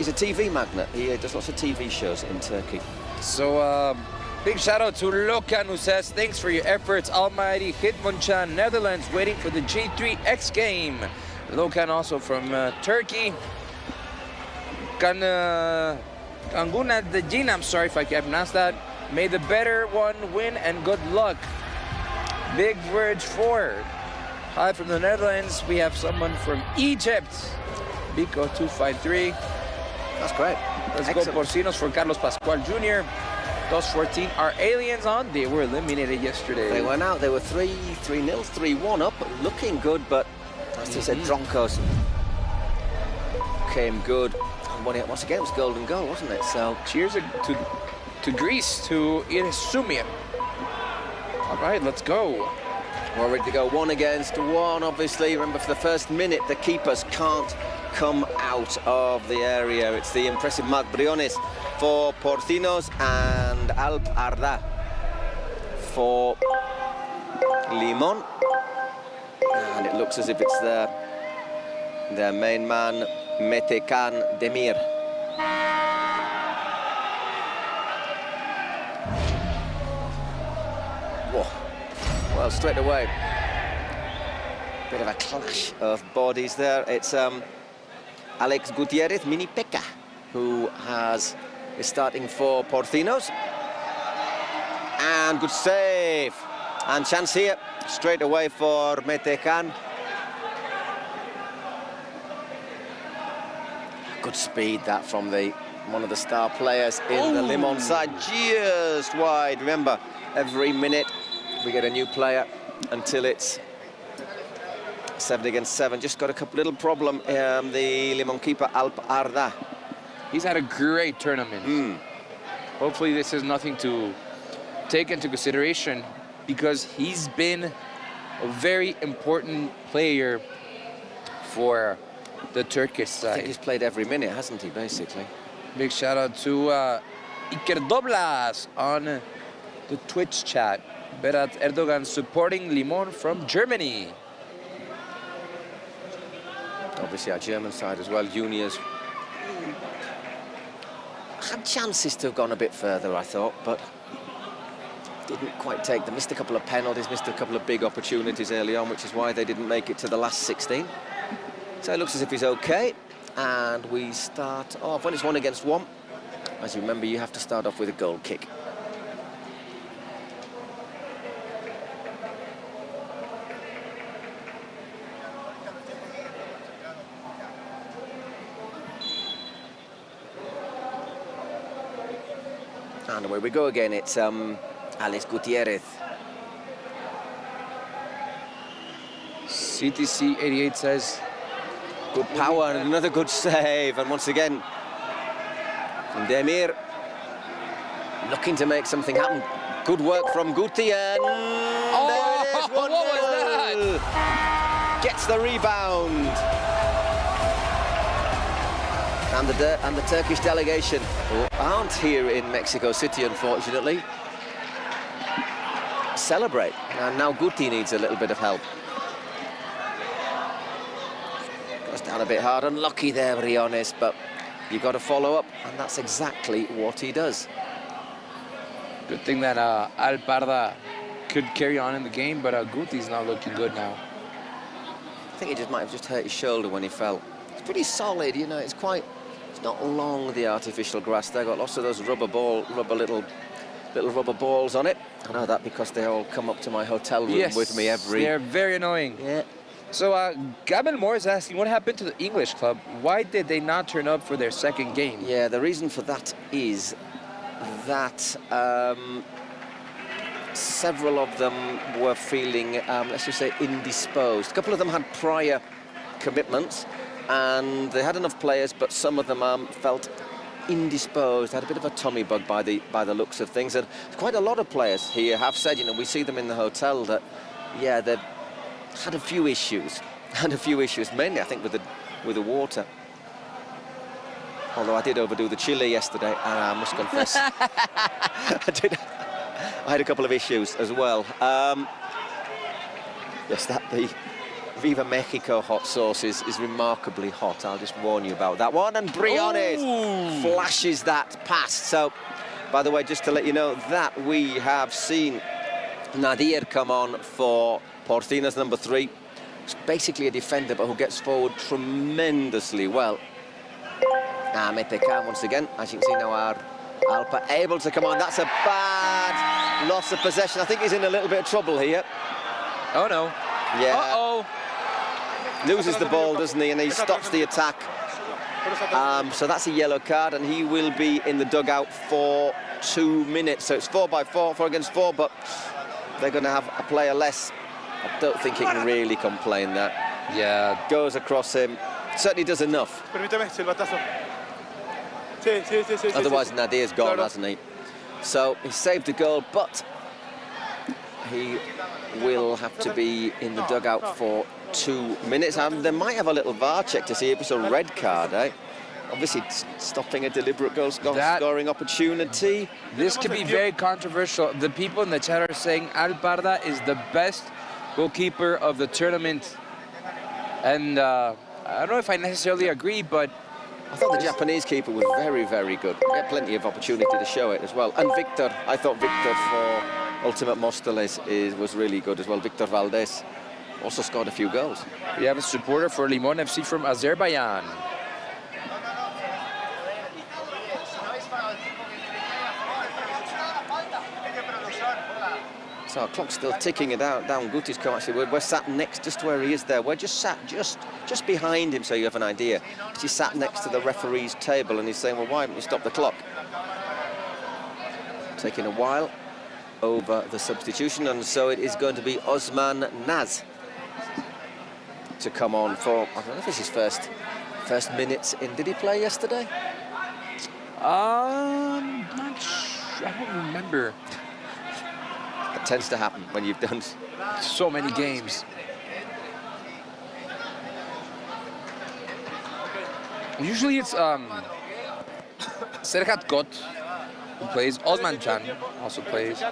he's a TV magnate. He does lots of TV shows in Turkey. So, big shout out to Lokan, who says, thanks for your efforts, Almighty Hitmonchan, Netherlands, waiting for the G3X game. Lokan also from Turkey. Kanguna Dejin, I'm sorry if I can't pronounce that. May the better one win and good luck. Big words for. Hi from the Netherlands. We have someone from Egypt. Biko 253. That's great. Let's Excellent. go Porcinos for Carlos Pascual Jr. Those 14 are aliens on. They were eliminated yesterday. They went out. They were 3-0, 3-1 up. Looking good, but as you said, Dronkos came good. And once again, it was golden goal, wasn't it? So cheers to Greece, to Irisumia. All right, let's go. We're ready to go 1 against 1, obviously. Remember, for the first minute, the keepers can't come out of the area. It's the impressive Marc Briones for Porcinos and Alp Arda for Limon. And it looks as if it's their main man, Metekan Demir. Whoa. Well, straight away, bit of a clash of bodies there. It's Alex Gutierrez, Mini Pekka, who is starting for Porcinos. And good save. And chance here, straight away for Metekan. Good speed that from one of the star players in the Limon side, just wide. Remember, every minute we get a new player until it's 7 against 7. Just got a couple little problem. The Limon keeper, Alp Arda. He's had a great tournament. Hopefully this is nothing to take into consideration, because he's been a very important player for the Turkish side. I think he's played every minute, hasn't he, basically? Big shout out to Iker Doblas on the Twitch chat. Berat Erdogan supporting Limon from Germany. Obviously our German side as well, juniors. Had chances to have gone a bit further, I thought, but didn't quite take them. Missed a couple of penalties, missed a couple of big opportunities early on, which is why they didn't make it to the last 16. So it looks as if he's okay. And we start off, when it's 1 against 1, as you remember, you have to start off with a goal kick. And away we go again. It's Alex Gutierrez. CTC 88 says, good power and another good save. And once again, Demir looking to make something happen. Good work from Guti, and there it is, 1-0. What was that? Gets the rebound. And the Turkish delegation, who aren't here in Mexico City, unfortunately, celebrate. And now Guti needs a little bit of help. Goes down a bit hard, unlucky there, Briones, but you've got to follow up, and that's exactly what he does. Good thing that Alparda could carry on in the game, but Guti's not looking good now. I think he just might have just hurt his shoulder when he fell. It's pretty solid, you know, it's not long, the artificial grass. They've got lots of those little rubber balls on it. I know that because they all come up to my hotel room with me every... They're very annoying. Yeah. So Gavin Moore is asking, what happened to the English club? Why did they not turn up for their second game? Yeah, the reason for that is that several of them were feeling, let's just say, indisposed. A couple of them had prior commitments, and they had enough players, but some of them felt indisposed, had a bit of a tummy bug by the looks of things. And quite a lot of players here have said, you know, we see them in the hotel, that, yeah, they've had a few issues, mainly, I think, with the water. Although I did overdo the chili yesterday, and I must confess, I had a couple of issues as well. Yes, Viva Mexico hot sauce is remarkably hot. I'll just warn you about that one. And Briones flashes that past. So, by the way, just to let you know that we have seen Nadir come on for Porcinos, number 3. It's basically a defender, but who gets forward tremendously well. Metecan once again, as you can see now, our Alpa able to come on. That's a bad loss of possession. I think he's in a little bit of trouble here. Oh no. Yeah. Uh-oh. Loses the ball, doesn't he? And he stops the attack. So that's a yellow card, and he will be in the dugout for 2 minutes. So it's 4 against 4, but they're going to have a player less. I don't think he can really complain that. Yeah. Goes across him. Certainly does enough. Otherwise, Nadir's gone, hasn't he? So he saved the goal, but he will have to be in the dugout for 2 minutes. And they might have a little VAR check to see if it's a red card, eh? Obviously, stopping a deliberate goal scoring opportunity. This could be very controversial. The people in the chat are saying Alparda is the best goalkeeper of the tournament. And I don't know if I necessarily agree, but I thought the Japanese keeper was very, very good. He had plenty of opportunity to show it as well. And Victor, I thought Victor for Ultimate Mostoles was really good as well. Victor Valdez also scored a few goals. We have a supporter for Limon FC from Azerbaijan. So our clock's still ticking it down. Guti's come actually. We're sat next, just where he is there. We're just sat just behind him, so you have an idea. He sat next to the referee's table, and he's saying, well, why haven't you stopped the clock? Taking a while over the substitution, and so it is going to be Osman Naz to come on for, I don't know if it's his first minutes in. Did he play yesterday? Not sure. I don't remember. That tends to happen when you've done so many games. Usually it's Serhat Kot who plays. Osman Chan also plays.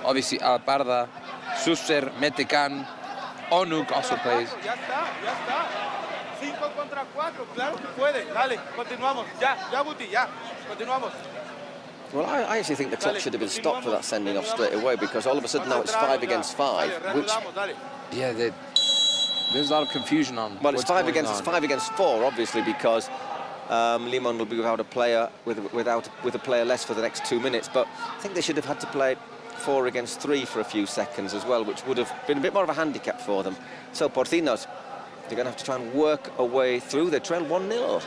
Obviously Alparda, Susser, Metecan, Onuk also plays. 5 contra 4, claro que puede. Dale, continuamos. Ya, Guti, ya. Continuamos. Well, I actually think the clock should have been stopped for that sending off straight away, because all of a sudden now it's 5 against 5, which... Yeah, there's a lot of confusion on. Well, it's 5 against 4, obviously, because Limon will be without a player with a player less for the next 2 minutes. But I think they should have had to play 4 against 3 for a few seconds as well, which would have been a bit more of a handicap for them. So Porcinos, they're going to have to try and work a way through. They trail 1-0.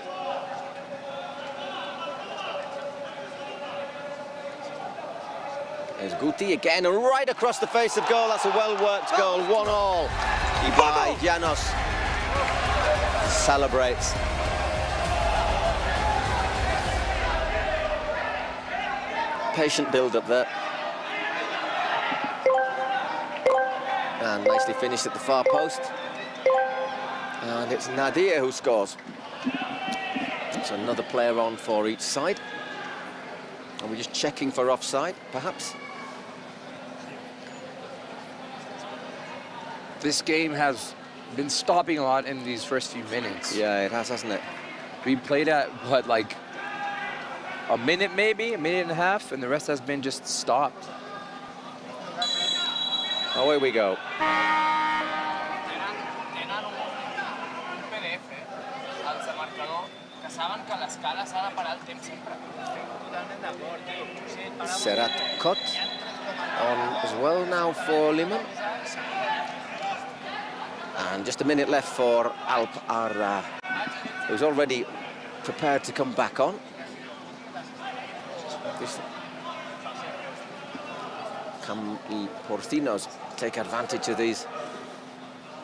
There's Guti again, and right across the face of goal. That's a well-worked goal, 1-1. Ibai Llanos celebrates. Patient build-up there. And nicely finished at the far post. And it's Nadir who scores. So another player on for each side. Are we just checking for offside, perhaps? This game has been stopping a lot in these first few minutes. Yeah, it has, hasn't it? We played at, what, like a minute maybe, a minute and a half, and the rest has been just stopped. Away we go. Serhat Kot on as well now for Limon. And just a minute left for Alp Arra, who's already prepared to come back on. Can Porcinos take advantage of these?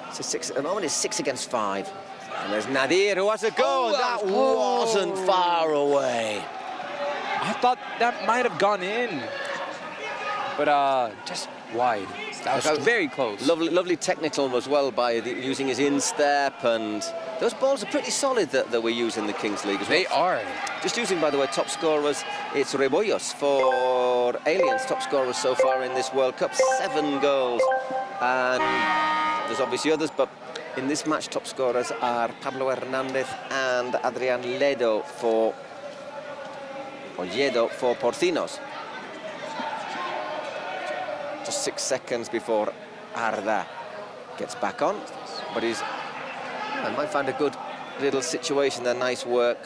It's a 6 at the moment. It's 6 against 5. And there's Nadir who has a goal. That wasn't far away. I thought that might have gone in, but just wide. That was very close. Lovely technical as well by using his instep, and those balls are pretty solid that we're using in the Kings League as well. They are. Just using, by the way, top scorers, it's Rebollos for Aliens, top scorers so far in this World Cup, 7 goals. And there's obviously others, but in this match, top scorers are Pablo Hernandez and Adrian Lledo for Porcinos. Just 6 seconds before Arda gets back on, but he's might find a good little situation there. Nice work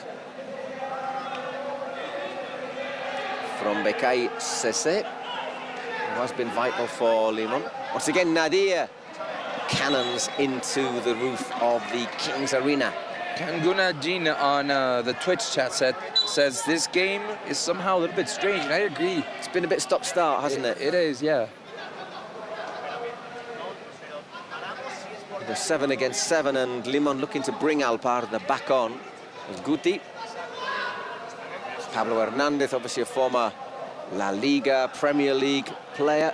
from Bekay Sese, who has been vital for Limon. Once again, Nadir cannons into the roof of the King's Arena. Kanguna Jean on the Twitch chat says this game is somehow a little bit strange, and I agree. It's been a bit stop-start, hasn't it? It is, yeah. There's 7 against 7, and Limon looking to bring Alparda back on. There's Guti. Pablo Hernandez, obviously a former La Liga, Premier League player.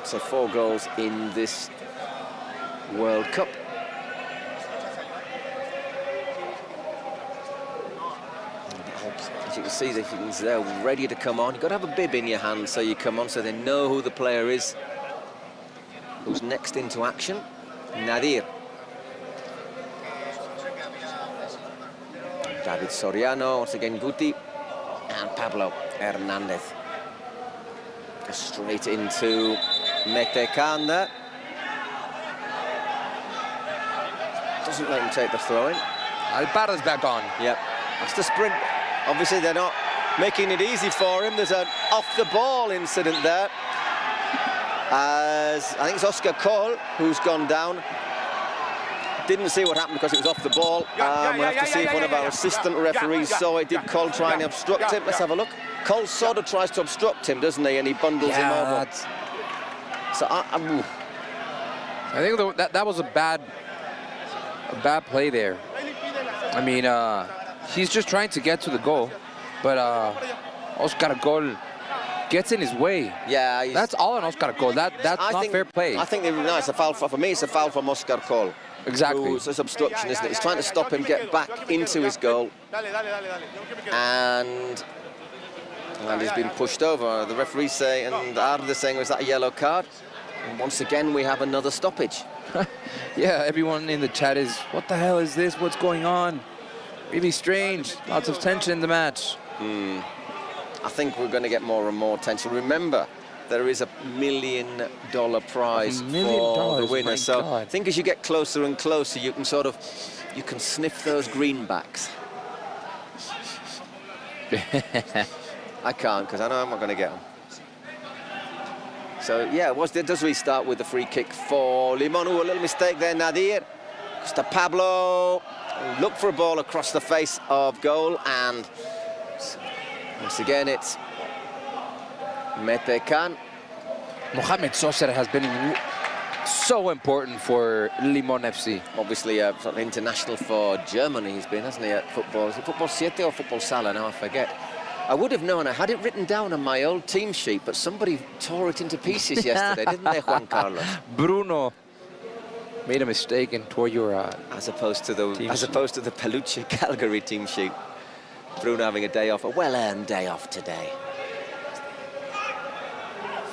So 4 goals in this World Cup. As you can see, they're ready to come on. You've got to have a bib in your hand so you come on, so they know who the player is who's next into action. Nadir. David Soriano, once again Guti, and Pablo Hernandez. Straight into Metecan there. Doesn't let him take the throw in. Alparda's back on. Yep, that's the sprint. Obviously, they're not making it easy for him. There's an off-the-ball incident there. As I think it's Oscar Cole who's gone down. Didn't see what happened because it was off the ball. We'll have to see if one of our assistant referees saw it. Did Cole try and obstruct him? Let's have a look. Cole sort of tries to obstruct him, doesn't he? And he bundles him over. So I think that was a bad play there. I mean, he's just trying to get to the goal, but Oscar Cole gets in his way. Yeah, that's all on Oscar Cole. That's not fair play. I think it's a foul for me. It's a foul from Oscar Cole. Exactly. It's obstruction, isn't it? He's trying to stop him get back into his goal, and he's been pushed over. The referees say, and Arda saying, was that a yellow card? And once again, we have another stoppage. Yeah, everyone in the chat is, what the hell is this? What's going on? Really strange. Lots of tension in the match. I think we're going to get more and more tension. Remember, there is $1 million prize for the winner. So I think as you get closer and closer, you can sniff those greenbacks. I can't, because I know I'm not going to get them. So yeah, it does restart with the free kick for Limon. A little mistake there, Nadir. Costa Pablo look for a ball across the face of goal, and once again it's Metecan. Mohamed Soser has been so important for Limon FC. Obviously, sort of international for Germany he's been, hasn't he, at football? Is it Football 7 or Football Sala? Now I forget. I would have known. I had it written down on my old team sheet, but somebody tore it into pieces yesterday, didn't they, Juan Carlos? Bruno made a mistake and tore your as opposed to the Peluche Calgary team sheet. Bruno having a day off, a well-earned day off today.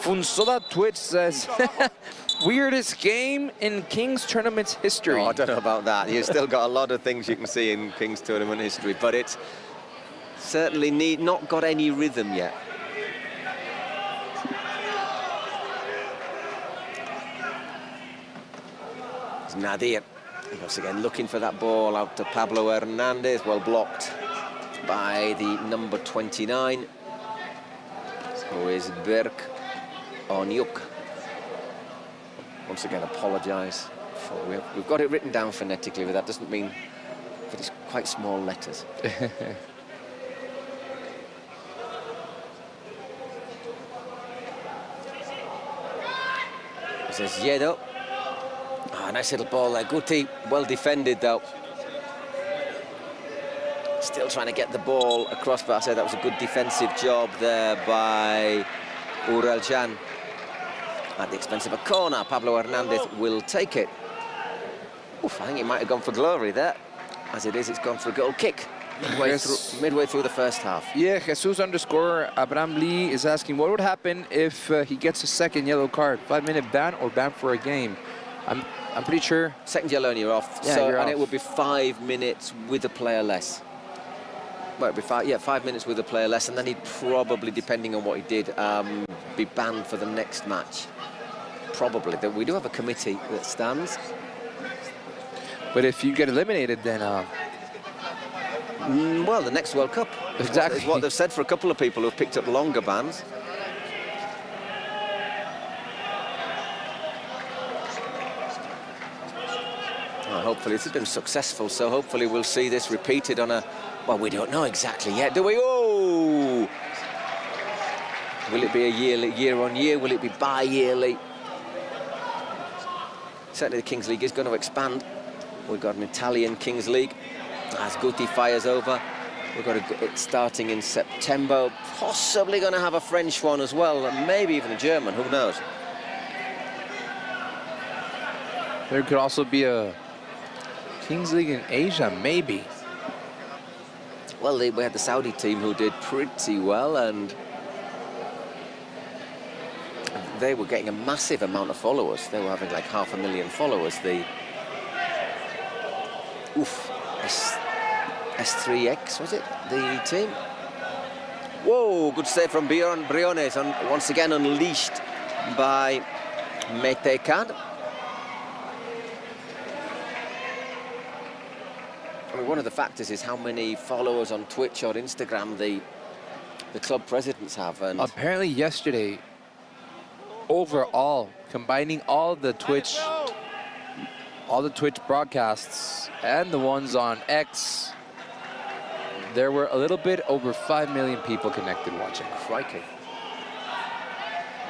Funsoda Twitch says, weirdest game in King's Tournament's history. Oh, I don't know about that. You've still got a lot of things you can see in King's Tournament history, but it's certainly not got any rhythm yet. It's Nadir, once again looking for that ball out to Pablo Hernandez, well blocked by the number 29, who is Berk Onyuk. Once again, apologise for we've got it written down phonetically, but that doesn't mean that it's quite small letters. This is Lledo. Nice little ball there. Guti, well defended though. Still trying to get the ball across, but I said that was a good defensive job there by Uraljan. At the expense of a corner, Pablo Hernandez will take it. Oof, I think he might have gone for glory there. As it is, it's gone for a goal kick. midway through the first half. Yeah, Jesus underscore Abraham Lee is asking, what would happen if he gets a second yellow card? 5-minute ban or ban for a game? I'm pretty sure. Second yellow and you're off. Yeah, so, you're and off. it would be 5 minutes with a player less. Well, it'd be 5 minutes with a player less, and then he'd probably, depending on what he did, be banned for the next match. Probably. We do have a committee that stands. But if you get eliminated, then... well, the next World Cup. Exactly. Is what they've said for a couple of people who've picked up longer bans. Hopefully it's been successful, so hopefully we'll see this repeated on a... Well, we don't know exactly yet, do we? Oh! Will it be a year on year? Will it be bi-yearly? Certainly the Kings League is going to expand. We've got an Italian Kings League as Guti fires over. We've got it starting in September. Possibly going to have a French one as well, and maybe even a German, who knows? There could also be a Kings League in Asia, maybe. Well, we had the Saudi team who did pretty well, and they were getting a massive amount of followers. They were having like 500,000 followers. The S3X, was it, the team? Whoa, good save from Briones, and once again unleashed by Metecan. I mean, one of the factors is how many followers on Twitch or Instagram the club presidents have. And apparently yesterday, overall, combining all the Twitch broadcasts and the ones on X, there were a little bit over 5 million people connected watching. Crikey.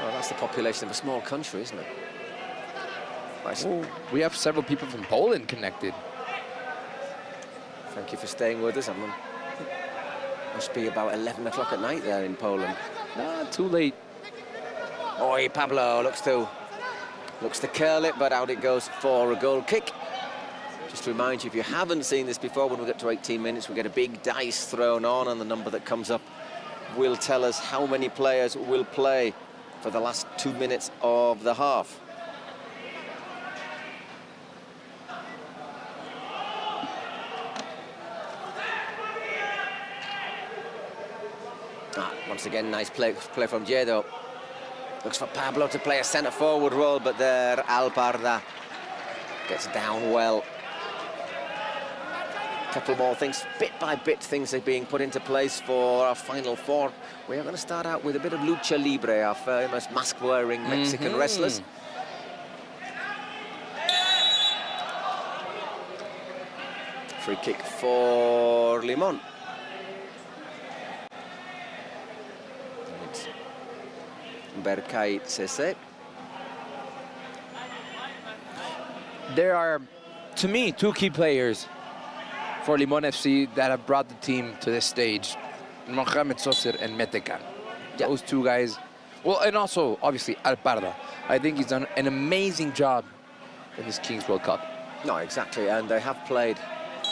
Well, that's the population of a small country, isn't it? Nice. Oh, we have several people from Poland connected. Thank you for staying with us. Must be about 11 o'clock at night there in Poland. Not too late. Oi, Pablo looks to curl it, but out it goes for a goal kick. Just to remind you, if you haven't seen this before, when we get to 18 minutes, we get a big dice thrown on, and the number that comes up will tell us how many players will play for the last 2 minutes of the half. Once again, nice play from Jedo. Looks for Pablo to play a centre-forward role, but there Alparda gets down well. A couple more things, bit by bit, things are being put into place for our final four. We are going to start out with a bit of lucha libre, our famous mask-wearing Mexican wrestlers. Free kick for Limon. Berkay Cese. There are, to me, two key players for Limon FC that have brought the team to this stage. Mohamed Soser and Metecan. Yeah. Those two guys. Well, and also, obviously, Alparda. I think he's done an amazing job in this Kings World Cup. No, exactly, and they have played,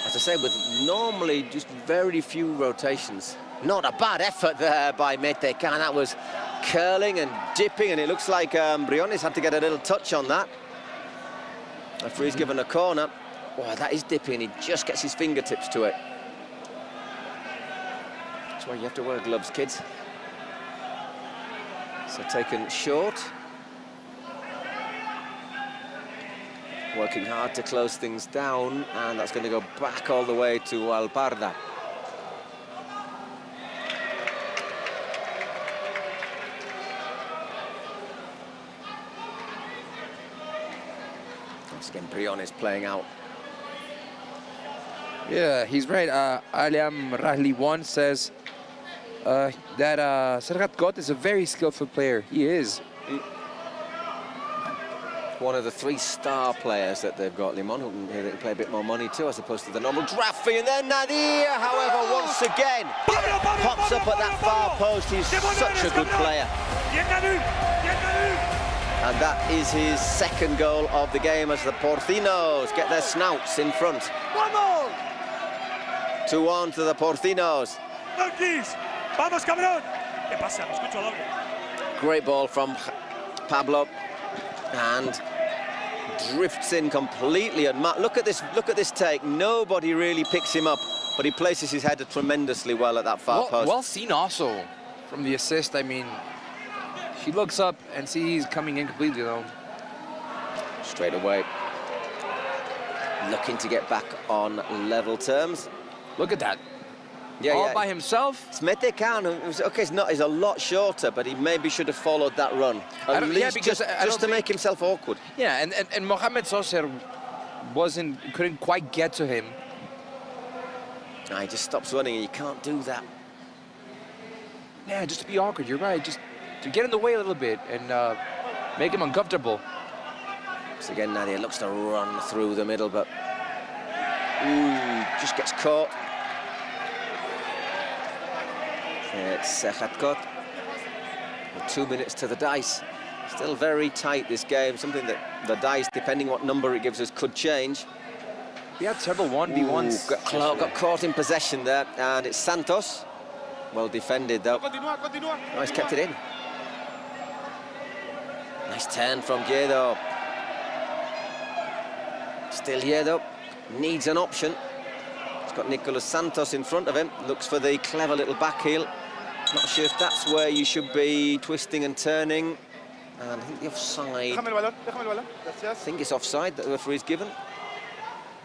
as I say, with normally just very few rotations. Not a bad effort there by Metecan. That was curling and dipping, and it looks like Briones had to get a little touch on that. Referee's given a corner. Oh, that is dipping. He just gets his fingertips to it. That's why you have to wear gloves, kids. So taken short. Working hard to close things down, and that's going to go back all the way to Alparda. Once again, Briones playing out. Yeah, he's right. Aliam Rahli1 says that Serhat Got is a very skillful player. He is. One of the 3-star players that they've got, Limon, who can play a bit more money too, as opposed to the normal draft fee. And then Nadir, however, once again, pops up at that far post. He's such a good player. And that is his second goal of the game as the Porcinos get their snouts in front. 2-1 to the Porcinos. monkeys! Vamos, cabrón! ¿Qué pasa? Me escucho doble. Great ball from Pablo, and drifts in completely. And look at this take. Nobody really picks him up, but he places his header tremendously well at that far post. Well seen also from the assist. I mean, he looks up and sees he's coming in completely though. Straight away, looking to get back on level terms. Look at that. Yeah, all by himself. Smete Khan, okay, he's a lot shorter, but he maybe should have followed that run. At least just to make himself awkward. Yeah, and Mohamed Soser couldn't quite get to him. No, he just stops running, and you can't do that. Yeah, just to be awkward, you're right. Just to get in the way a little bit and make him uncomfortable. So again, Nadia looks to run through the middle, but just gets caught. It's Khatkot. 2 minutes to the dice. Still very tight, this game. Something that the dice, depending what number it gives us, could change. We had several 1v1s. Got caught in possession there, and it's Santos. Well defended, though. Continúa. Oh, he's kept it in. Nice turn from Guedo. Still Guedo. Needs an option. He's got Nicolas Santos in front of him. Looks for the clever little back heel. Not sure if that's where you should be twisting and turning. And I think the offside. Déjame el balón. Gracias. I think it's offside that the referee's given.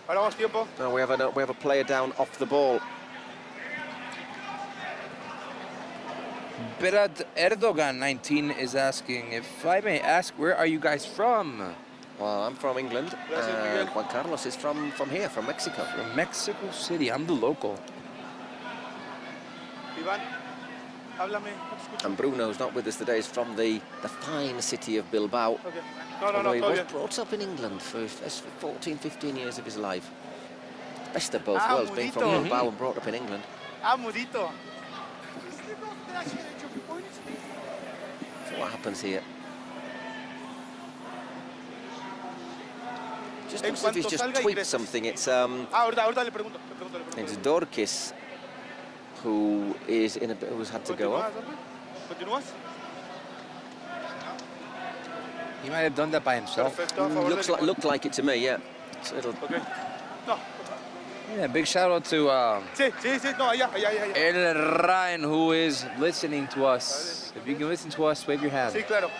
Ahora vamos tiempo. No, we have a player down off the ball. Berat Erdogan 19 is asking, if I may ask, where are you guys from? Well, I'm from England, and Juan Carlos is from here, from Mexico. From Mexico City. I'm the local. Iván, háblame. And Bruno's not with us today. He's from the fine city of Bilbao. Okay. No, He was bien. brought up in England for 14, 15 years of his life. Best of both worlds, being from Bilbao and brought up in England. Mudito. So what happens here? Just looks as if he's just tweaked something. It's Ahorita le pregunto. It's Dorkis who is who's had to go off. ¿Continúas? He might have done that by himself. Looked like it to me, yeah. So it'll... Okay. No. Yeah, big shout out to Sí. No, allá. El Ryan, who is listening to us. If you can listen to us, wave your hand. Sí, claro.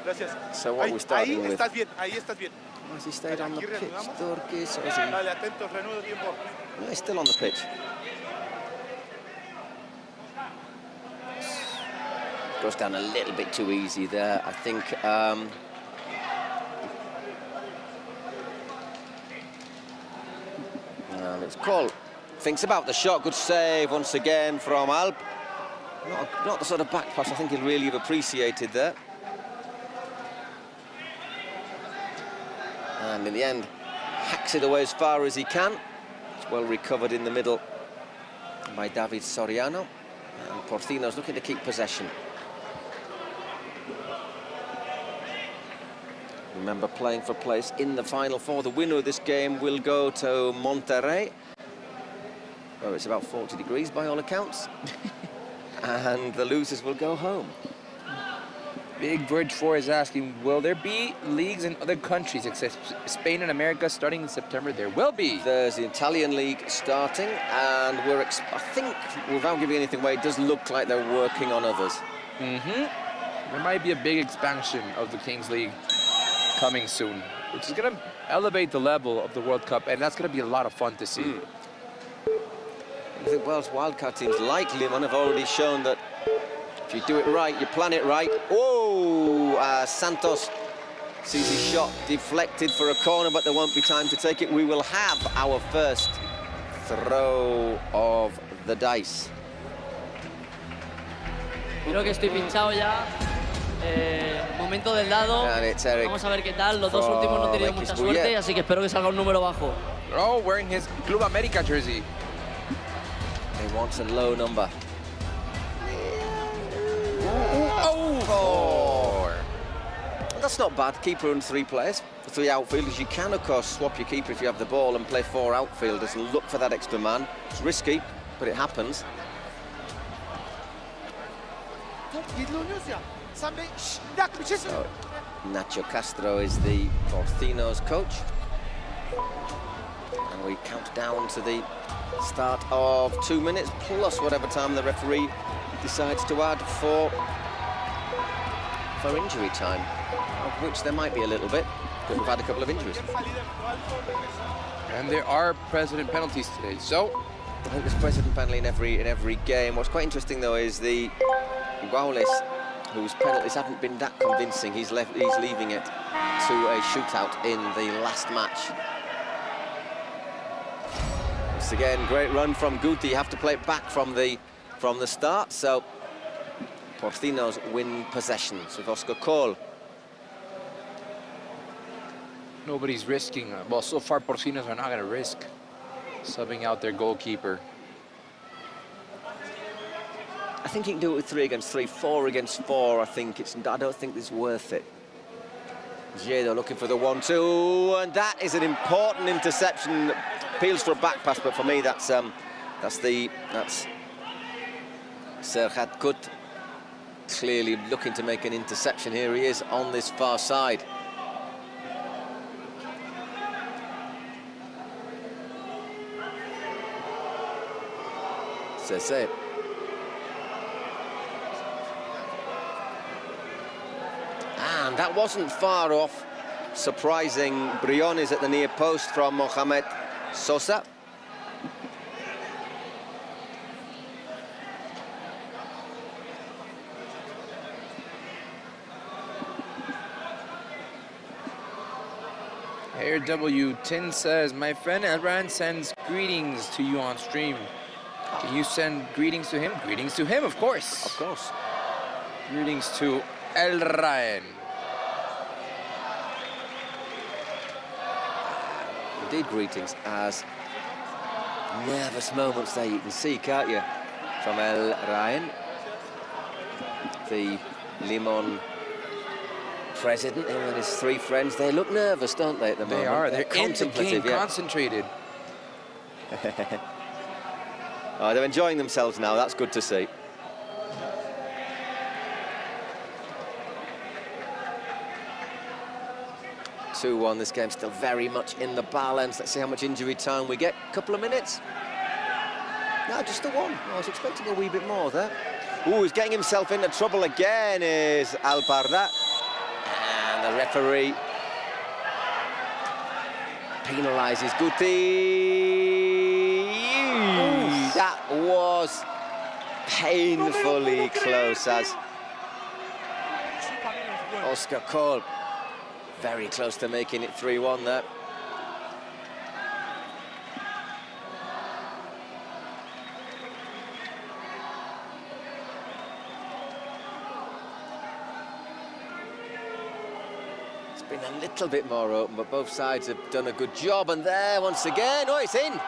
Gracias. So what we're starting with... Ahí estás bien. Has he stayed on the pitch, Dorkis, or is he... Dale, atentos, reanudo tiempo. No, he's still on the pitch. Goes down a little bit too easy there, I think. And it's called. Thinks about the shot. Good save once again from Alp. Not the sort of back pass I think he'll really have appreciated there. And in the end, hacks it away as far as he can. It's well recovered in the middle by David Soriano. And Porcino's looking to keep possession. Remember, playing for place in the Final Four. The winner of this game will go to Monterrey, where it's about 40 degrees by all accounts. And the losers will go home. Big Bridge 4 is asking, will there be leagues in other countries except Spain and America starting in September? There will be. There's the Italian league starting, and I think, without giving anything away, it does look like they're working on others. There might be a big expansion of the Kings League coming soon, which is going to elevate the level of the World Cup, and that's going to be a lot of fun to see. I think Welsh wildcard teams like Limon have already shown that if you do it right, you plan it right. Whoa! Santos sees his shot deflected for a corner, but there won't be time to take it. We will have our first throw of the dice. Creo que estoy pinchado ya. Momento del dado. Vamos a ver qué tal. Los dos últimos no han tenido mucha suerte, así que espero que salga un número bajo. Oh, wearing his Club America jersey. He wants a low number. Oh! That's not bad. Keeper and 3 players. 3 outfielders. You can, of course, swap your keeper if you have the ball and play 4 outfielders and look for that extra man. It's risky, but it happens. So, Nacho Castro is the Porcino's coach. And we count down to the start of 2 minutes, plus whatever time the referee decides to add for injury time, of which there might be a little bit, because we've had a couple of injuries. And there are precedent penalties today, so I think there's precedent penalty in every game. What's quite interesting though is the Guaules, whose penalties haven't been that convincing. He's leaving it to a shootout in the last match. Once again, great run from Guti. You have to play it back from the start. So Porcinos win possessions with Oscar Cole. nobody's risking. Well, so far Porcinos are not going to risk subbing out their goalkeeper. I think you can do it with 3 against 3, 4 against 4. I don't think it's worth it. Giedo looking for the 1-2, and that is an important interception. Appeals for a back pass, but for me that's Serhat Kut clearly looking to make an interception. Here he is on this far side. Cesse. And that wasn't far off. Surprising Briones at the near post from Mohamed Sosa. Air W10 says, my friend Elran sends greetings to you on stream. Can you send greetings to him? Greetings to him, of course. Of course. Greetings to Elran. Indeed, greetings, as nervous moments there you can see, can't you, from El Ryan, the Limon president, him and his 3 friends. They look nervous, don't they, at the moment? They are. They're contemplative, game, concentrated. Oh, they're enjoying themselves now. That's good to see. This game still very much in the balance. Let's see how much injury time we get. Couple of minutes. No, just the 1. I was expecting a wee bit more there. Ooh, he's getting himself into trouble again, is Alparda. And the referee penalises Guti. That was painfully close, as Oscar Cole very close to making it 3-1 there. It's been a little bit more open, but both sides have done a good job. And there, once again, oh, it's in.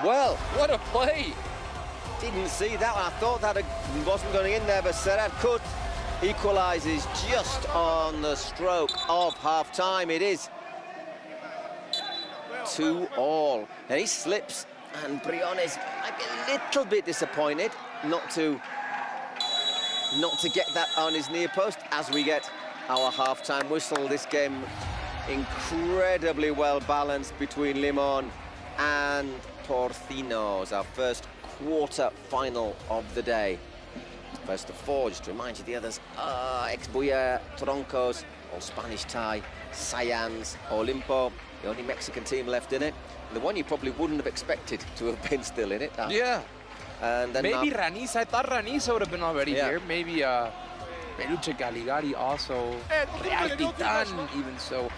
Well, what a play. Didn't see that one. I thought that wasn't going in there, but Serhat Kut equalises just on the stroke of half-time. It is 2-2. And he slips, and Briones might be a little bit disappointed not to get that on his near post as we get our half-time whistle. This game incredibly well balanced between Limon and Porcinos, our first quarter final of the day. First of 4, just to remind you the others are Ex-Buya, Troncos, all Spanish tie, Sayans, Olimpo, the only Mexican team left in it. The one you probably wouldn't have expected to have been still in it. Yeah. And then maybe Raniza. I thought Raniza would have been already here. Maybe Peluche Caligari also. Real Titan, even so.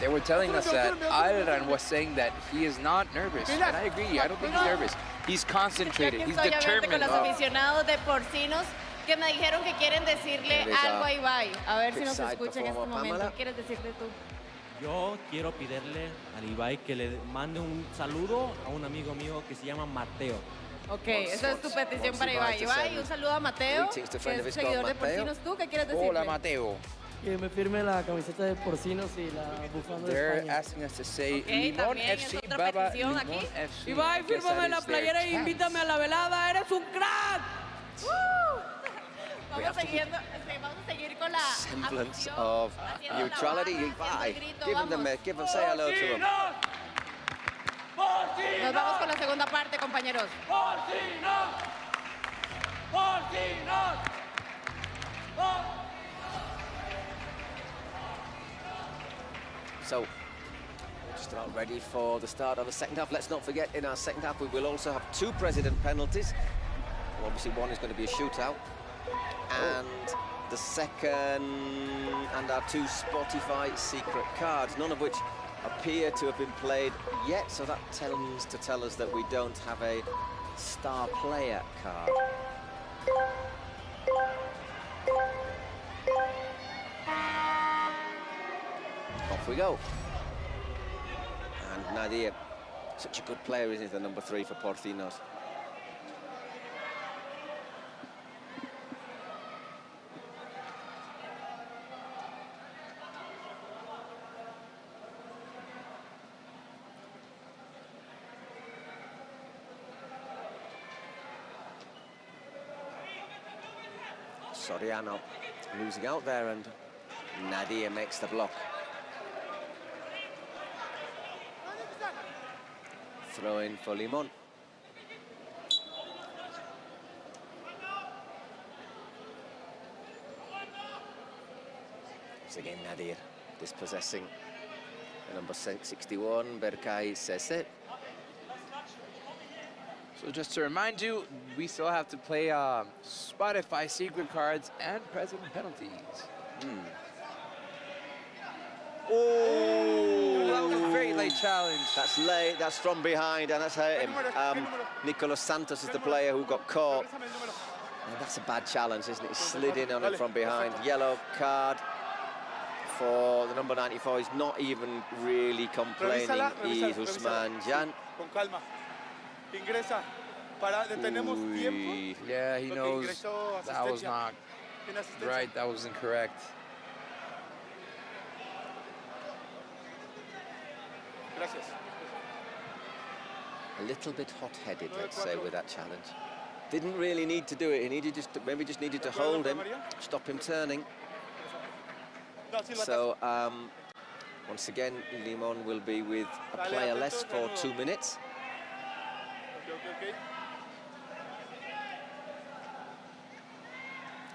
They were telling us that Alran was saying that he is not nervous, and I agree. I don't think he's nervous. He's concentrated. He's determined. Con los aficionados de Porcinos que me dijeron que quieren decirle algo a Ibai. A ver si nos escucha en este momento. ¿Qué quieres decirle tú? Yo quiero pedirle a Ibai que le mande un saludo a un amigo mío que se llama Mateo. Ok, esa es tu petición para Ibai. Ibai, un saludo a Mateo, que es seguidor de Porcinos. ¿Tú qué quieres decirle? Hola, Mateo. que me firme la camiseta de porcinos y la bufanda de They're España. asking us to say Okay, Limón también es FC, otra Baba, petición Limón aquí. FC. Ibai, I guess fírmame that la is their playera y chance. invítame a la velada, eres un crack. Vamos a seguir con la Semblance afición, of haciendo la neutrality. barra, haciendo Ibai, el grito, give them, say hello to them. Nos vamos con la segunda parte, compañeros. So, just about ready for the start of the second half. Let's not forget, in our second half, we will also have 2 president penalties. Well, obviously, one is going to be a shootout. And the second, and our 2 Spotify secret cards, none of which appear to have been played yet. So that tends to tell us that we don't have a star player card. Off we go. And Nadir, such a good player, isn't he, the number 3 for Porcinos. Soriano losing out there, and Nadir makes the block. Throw in for Limon. Once again, Nadir dispossessing the number 61, Berkay Sese. So just to remind you, we still have to play Spotify secret cards and president penalties. Oh, that was a very late challenge. That's late, that's from behind, and that's hurt him. Nicolas Santos is the player who got caught. And that's a bad challenge, isn't it? He slid in on it from behind. Yellow card for the number 94. He's not even really complaining. He's Usman Jan. Con calma. Ingresa. Detenemos tiempo. Yeah, he knows that was not right, that was incorrect. Gracias. A little bit hot-headed, let's say, with that challenge. Didn't really need to do it. He needed maybe just needed to hold him, stop him turning. So once again, Limon will be with a player less for 2 minutes. Okay.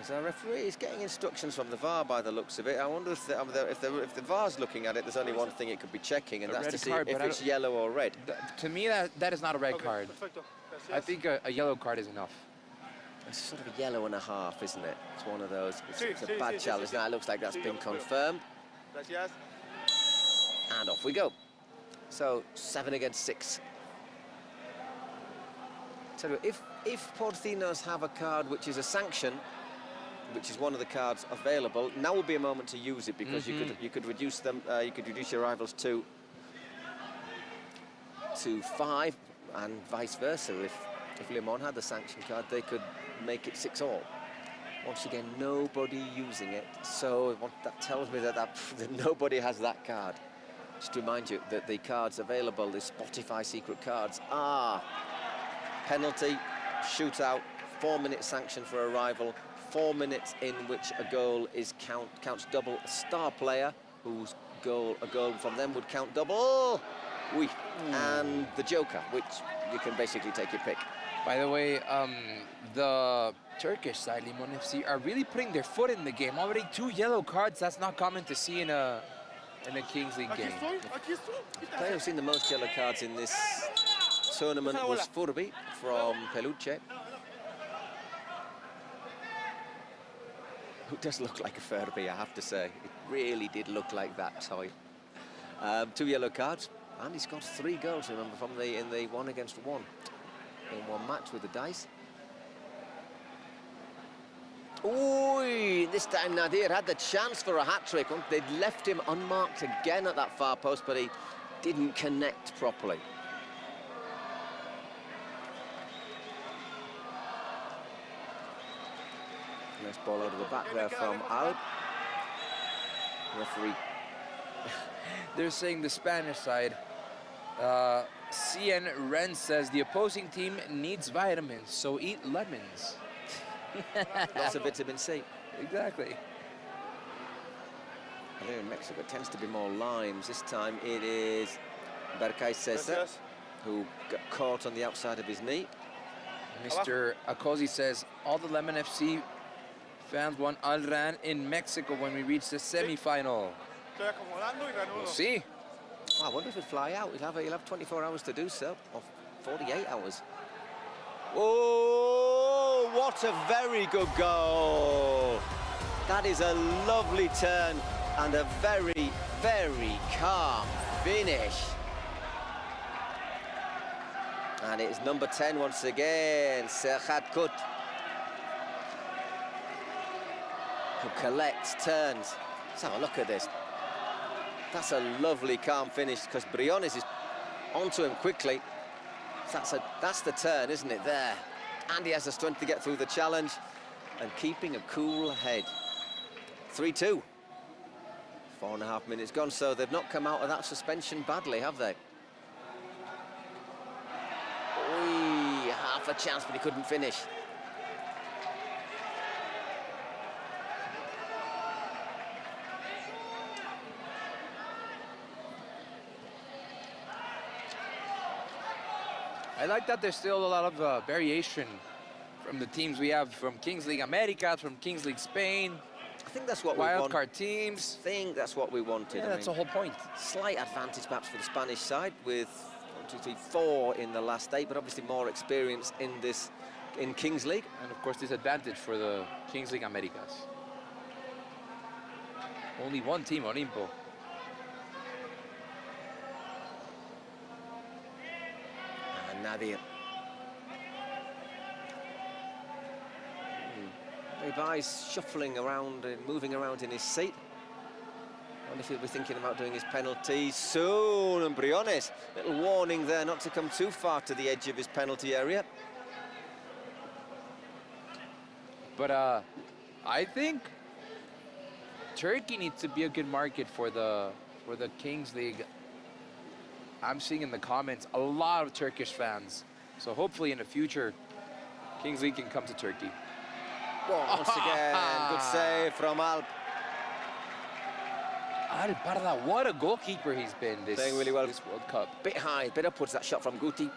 As our referee is getting instructions from the VAR by the looks of it. I wonder if the VAR's looking at it, there's only one thing it could be checking, and that's to see if it's yellow or red. To me, that is not a red card. I think a yellow card is enough. It's sort of a yellow and a half, isn't it? It's one of those. It's a bad challenge. Now it looks like that's been confirmed. And off we go. So 7 against 6. So if Porcinos have a card which is a sanction, which is one of the cards available, now would be a moment to use it, because you could reduce them. You could reduce your rivals to 5, and vice versa. If Limon had the sanction card, they could make it 6-all. Once again, nobody using it, so that tells me that nobody has that card. Just to remind you that the cards available, the Spotify secret cards, are penalty, shootout, 4-minute sanction for a rival, 4 minutes in which a goal is counts double, a star player whose a goal from them would count double, and the joker, which you can basically take your pick. By the way, the Turkish side, Limon FC, are really putting their foot in the game. Already 2 yellow cards, that's not common to see in a Kings League game. The player who's seen the most yellow cards in this tournament was Furby from Peluche, who does look like a Furby, I have to say. It really did look like that toy. 2 yellow cards, and he scored 3 goals, remember, in the 1 against 1 in one match with the dice. Ooh, this time Nadir had the chance for a hat-trick. They'd left him unmarked again at that far post, but he didn't connect properly. Nice ball out of the back there from Alp. Referee. They're saying the Spanish side. CN Ren says the opposing team needs vitamins, so eat lemons. Lots of vitamin C. Exactly. Here in Mexico, it tends to be more limes. This time it is Berkay Cesar, who got caught on the outside of his knee. Mr. Acosi says, all the Lemon FC fans want Al Ran in Mexico when we reach the semi-final. We'll see. I wonder if he'll fly out. He'll have 24 hours to do so, or 48 hours. Oh, what a very good goal. That is a lovely turn and a very, very calm finish. And it's number 10 once again, Serhat Kut, who collects, turns. Let's have a look at this. That's a lovely calm finish because Briones is onto him quickly. That's the turn, isn't it, there? And he has the strength to get through the challenge and keeping a cool head. 3-2. 4.5 minutes gone, so they've not come out of that suspension badly, have they? Oy, half a chance, but he couldn't finish. I like that there's still a lot of variation from the teams we have from Kings League America, from Kings League Spain. I think that's what we want. Wildcard teams. I think that's what we wanted. Yeah, that's the whole point. Slight advantage perhaps for the Spanish side with 1, 2, 3, 4 in the last 8, but obviously more experience in Kings League. And of course disadvantage for the Kings League Americas. Only one team, Olimpo. And Nadia. Ribai's shuffling around and moving around in his seat. I wonder if he'll be thinking about doing his penalty soon. And Briones, little warning there not to come too far to the edge of his penalty area. But I think Turkey needs to be a good market for the Kings League. I'm seeing in the comments a lot of Turkish fans. So hopefully in the future, Kings League can come to Turkey. Well, once again, good save from Alp. Alp Parda, what a goalkeeper he's been this World Cup. Bit high, bit upwards, that shot from Guti.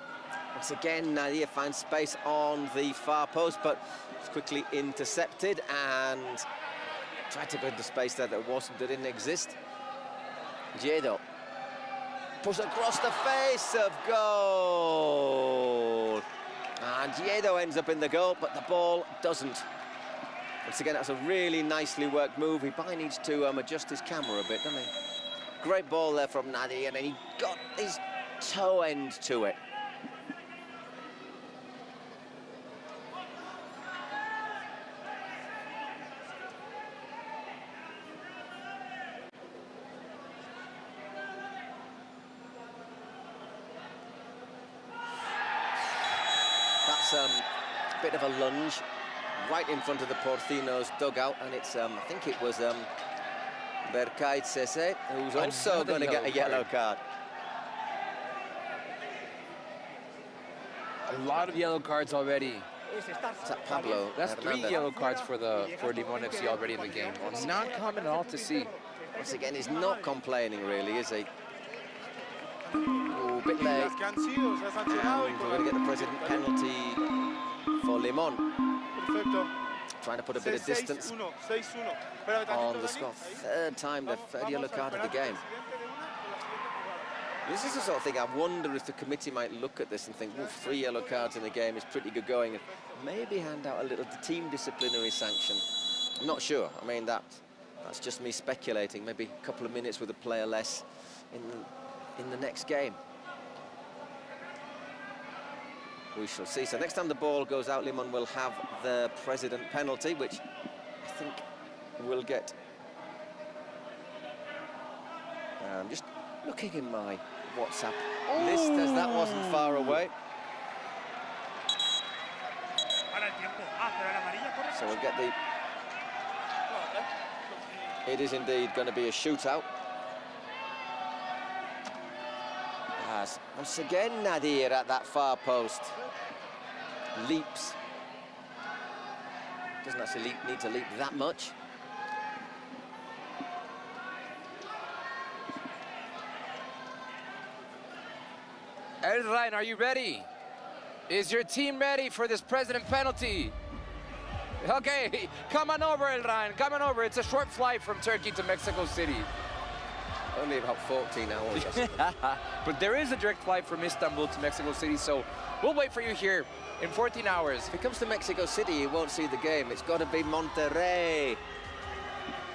Once again, Nadia finds space on the far post, but it's quickly intercepted and tried to build the space there that didn't exist. Jedo push across the face of goal. And Jedo ends up in the goal, but the ball doesn't. Once again, that's a really nicely worked move. He probably needs to adjust his camera a bit, doesn't he? Great ball there from Nadia, and he got his toe end to it. That's a bit of a lunge right in front of the Porcino's dugout, and it's I think it was Berkay Cesar who's also going to get a yellow card. A lot of yellow cards already. Is that Pablo? That's Hernandez. 3 yellow cards for Limon FC already in the game. Not common at all to see. Once again, he's not complaining really, is he? Ooh, bit late. And we're going to get the president penalty for Limon. Trying to put a bit of distance on the score. Third yellow card of the game. This is the sort of thing I wonder if the committee might look at this and think, 3 yellow cards in the game is pretty good going, and maybe hand out a little team disciplinary sanction. I'm not sure. I mean, that's just me speculating. Maybe a couple of minutes with a player less in the next game. We shall see. So next time the ball goes out, Limon will have the president penalty, which I think will get. Just looking in my WhatsApp list as that wasn't far away. So we'll get the It is indeed going to be a shootout. As once again Nadir at that far post. Leaps. Doesn't actually need to leap that much. Ryan, are you ready? Is your team ready for this president penalty? Okay, come on over, El Ryan, come on over. It's a short flight from Turkey to Mexico City. Only about 14 hours. But there is a direct flight from Istanbul to Mexico City, so we'll wait for you here in 14 hours. If it comes to Mexico City, you won't see the game. It's got to be Monterrey.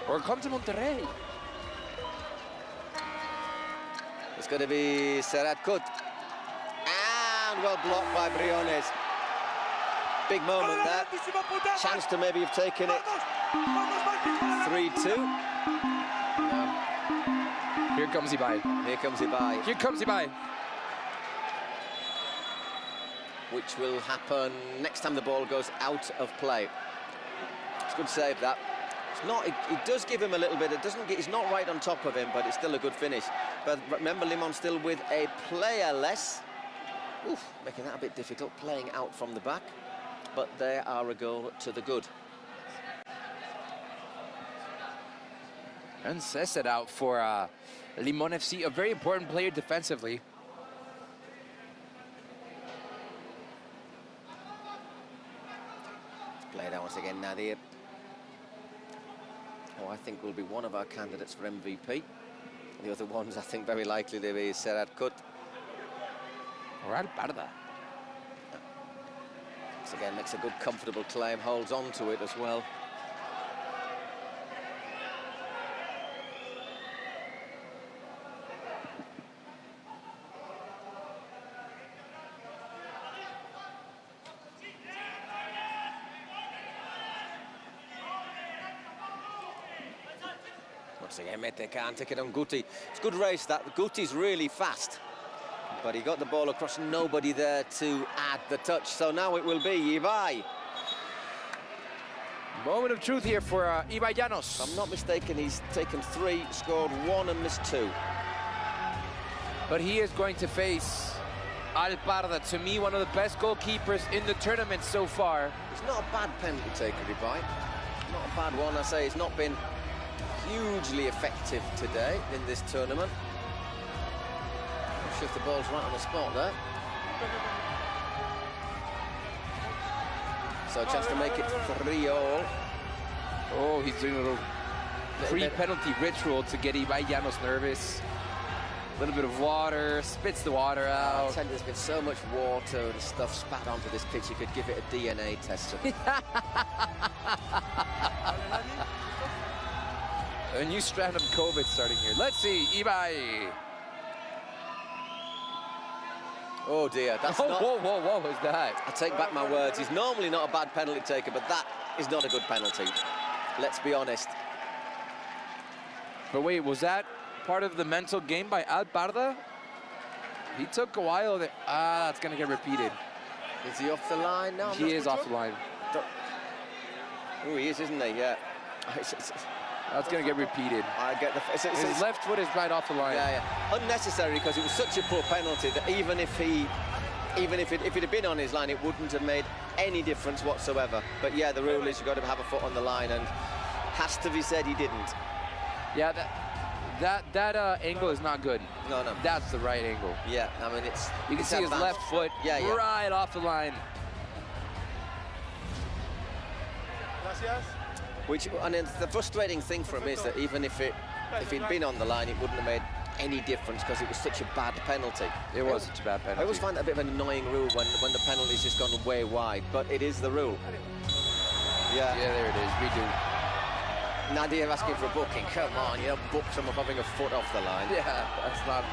Or come to Monterrey. It's got to be Serhat Kut. And well blocked by Briones. Big moment there. Chance to maybe have taken it 3-2. Here comes Ibai. Here comes Ibai. Here comes Ibai. Which will happen next time the ball goes out of play. It's a good save, that. It's not. It does give him a little bit. It doesn't. He's not right on top of him, but it's still a good finish. But remember, Limon still with a player less. Oof, making that a bit difficult, playing out from the back. But they are a goal to the good. And says it out for Limon FC, a very important player defensively. Played out once again, Nadir. Oh, I think will be one of our candidates for MVP. The other ones, I think, very likely to be Serhat Kut. Or Alparda. Once again, makes a good, comfortable claim, holds on to it as well. Once again, Mete can't take it on Guti. It's a good race, that. Guti's really fast. But he got the ball across, nobody there to add the touch. So now it will be Ibai. Moment of truth here for Ibai Llanos. If I'm not mistaken, he's taken 3, scored 1 and missed 2. But he is going to face Alparda, to me, one of the best goalkeepers in the tournament so far. It's not a bad penalty taker, Ibai. Not a bad one, I say. It's not been hugely effective today in this tournament. Not sure if the ball's right on the spot there. So a chance to make it 3-all. Oh, he's doing a little pre-penalty ritual to get Ibai Llanos nervous. A little bit of water, spits the water out. I tell you, there's been so much water and stuff spat onto this pitch, you could give it a DNA test. A new strand of COVID starting here. Let's see, Ibai. Oh dear, that's not... Whoa, what was that? I take back my words. He's normally not a bad penalty taker, but that is not a good penalty. Let's be honest. But wait, was that part of the mental game by Alparda? He took a while. That's going to get repeated. Is he off the line? No, he is off the line. Oh, he is, isn't he? Yeah. That's going to get repeated. I get the... His left foot is right off the line. Yeah. Unnecessary, because it was such a poor penalty that even if it had been on his line, it wouldn't have made any difference whatsoever. But yeah, the rule is you've got to have a foot on the line, and has to be said he didn't. Yeah, that angle is not good. No. That's the right angle. Yeah, I mean, it's... You can see his left foot right off the line. Gracias. And the frustrating thing for him is that even if he'd been on the line, it wouldn't have made any difference because it was such a bad penalty. It was such a bad penalty. I always find that a bit of an annoying rule when the penalty's just gone way wide, but it is the rule. Yeah, there it is. We do. Nadir asking for a booking. Come on, you don't book someone having a foot off the line. Yeah, that's not...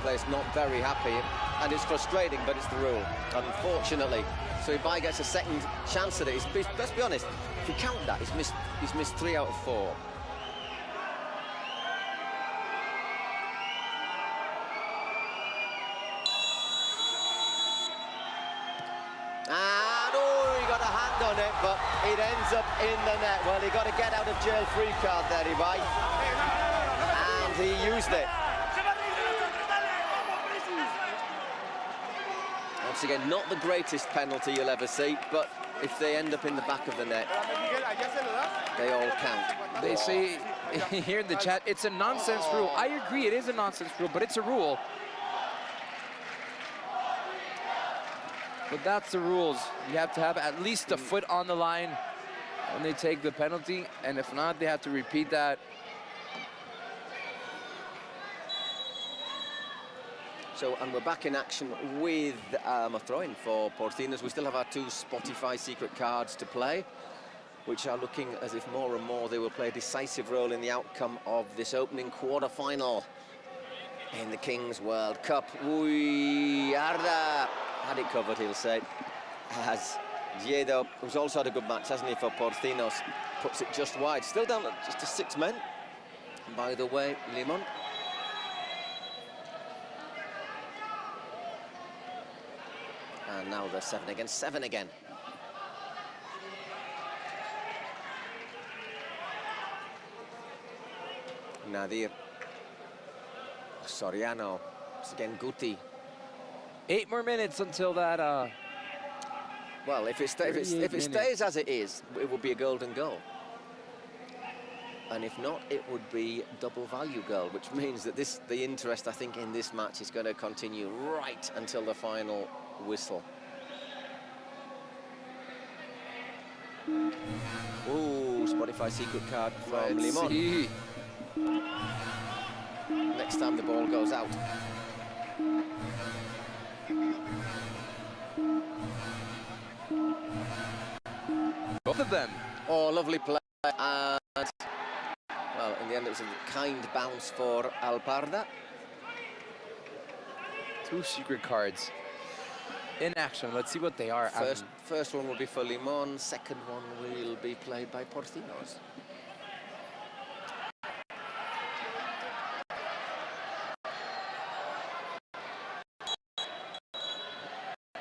Players not very happy, and it's frustrating, but it's the rule, unfortunately. So Ibai gets a second chance at it. Let's be honest, if you count that, he's missed 3 out of 4. on it, but it ends up in the net. Well, he got a get out of jail free card there, Ibai, and he used it. Once again, not the greatest penalty you'll ever see, but if they end up in the back of the net, they all count. They say here in the chat, it's a nonsense rule. I agree, it is a nonsense rule, but it's a rule. But that's the rules. You have to have at least a foot on the line when they take the penalty, and if not, they have to repeat that. So, and we're back in action with a throw-in for Porcinos. We still have our 2 Spotify secret cards to play, which are looking as if more and more they will play a decisive role in the outcome of this opening quarter-final in the Kings World Cup. Arda had it covered, he'll say, as Giedo, who's also had a good match, hasn't he, for Porcinos, puts it just wide. Still down just to 6 men, by the way, Limon. And now they're 7 against 7 again. Nadir. Soriano. It's again Guti. 8 more minutes until that. Well, if it stays as it is, it will be a golden goal. And if not, it would be double value goal, which means that the interest, I think, in this match is going to continue right until the final whistle. Ooh, Spotify secret card from Limon. Next time the ball goes out. Both of them. Oh, lovely play. And, well, in the end, it was a kind bounce for Alparda. 2 secret cards in action. Let's see what they are. First one will be for Limon. Second one will be played by Porcinos.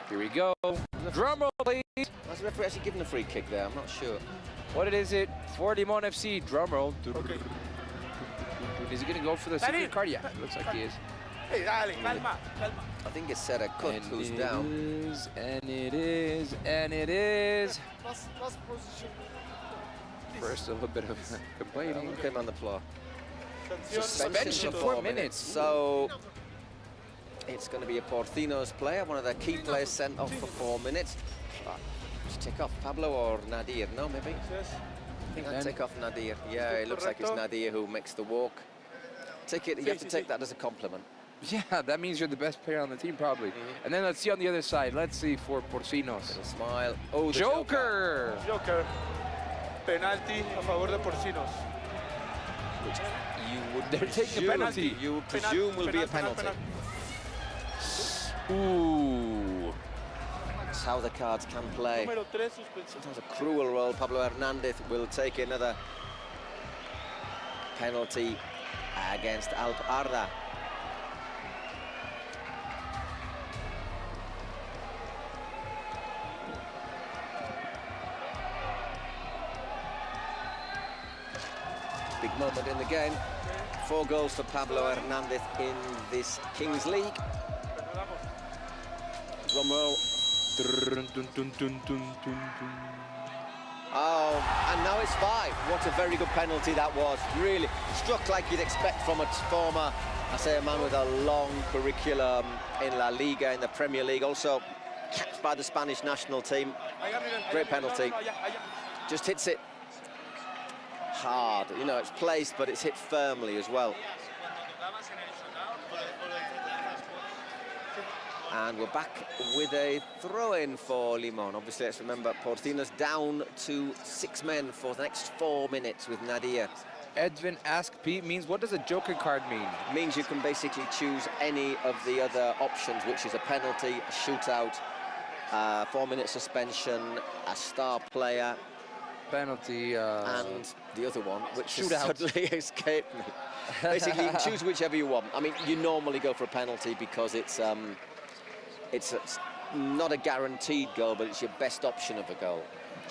Here we go. Drum roll, please. Was the referee actually given a free kick there? I'm not sure. What is it for Limon FC? Drum roll. Okay. Is he going to go for the secret card? Yeah, it looks like he is. Hey, dale, calma, calma. I think it's Serra Cut who's down. And it is, and it is. Last position. First, a little bit of complaining. Who came on the floor? Suspension for 4 minutes. So it's going to be a Porcinos player, one of their key players sent off for 4 minutes. Just take off Pablo or Nadir? No, maybe. I think I'd take off Nadir. Yeah, it looks like it's Nadir who makes the walk. Take it. You have to take that as a compliment. Yeah, that means you're the best player on the team, probably. And then let's see on the other side. Let's see for Porcinos. Little smile. Oh, the Joker! Joker. Penalty a favor de Porcinos. Which you would They're taking a penalty. You would presume will be a penalty. Ooh. That's how the cards can play. Número 3, suspensión. Sometimes a cruel roll. Pablo Hernandez will take another penalty against Alparda. Big moment in the game. 4 goals for Pablo Hernandez in this Kings League. Romo. Oh, and now it's 5. What a very good penalty that was. Really struck like you'd expect from a former, I say, a man with a long curriculum in La Liga, in the Premier League, also capped by the Spanish national team. Great penalty. Just hits it hard. You know, it's placed, but it's hit firmly as well. And we're back with a throw-in for Limon. Obviously, let's remember, Porcinos down to 6 men for the next 4 minutes with Nadir. Edwin Ask Pete means, what does a Joker card mean? It means you can basically choose any of the other options, which is a penalty, a shootout, 4-minute suspension, a star player. Penalty. And the other one, which has shootout. suddenly escaped me. Basically, you can choose whichever you want. I mean, you normally go for a penalty because it's not a guaranteed goal, but it's your best option of a goal.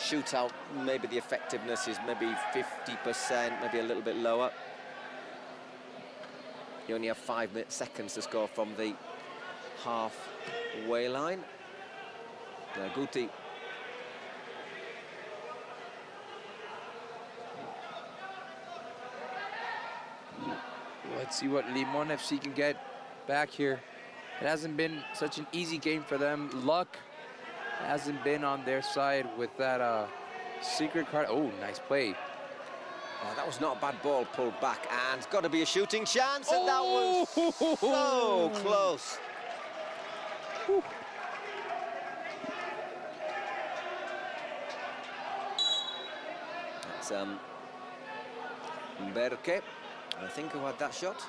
shootout, maybe the effectiveness is maybe 50%, maybe a little bit lower. You only have 5 seconds to score from the halfway line. Guti. Let's see what Limon FC can get back here. It hasn't been such an easy game for them. Luck hasn't been on their side with that secret card. Oh, nice play. Oh, that was not a bad ball pulled back, and it's got to be a shooting chance, and that was so close. Whew. That's Berke, I think, who had that shot.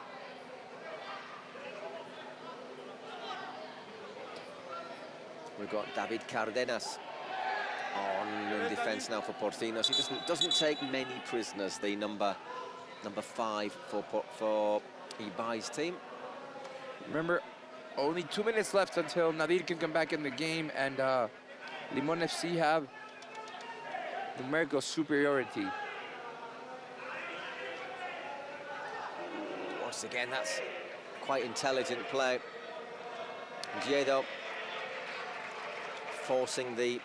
We've got David Cardenas on defence now for Porcinos. He doesn't take many prisoners, the number 5 for Ibai's team. Remember, only 2 minutes left until Nadir can come back in the game, and Limon FC have numerical superiority. Once again, that's quite intelligent play. Giedo forcing the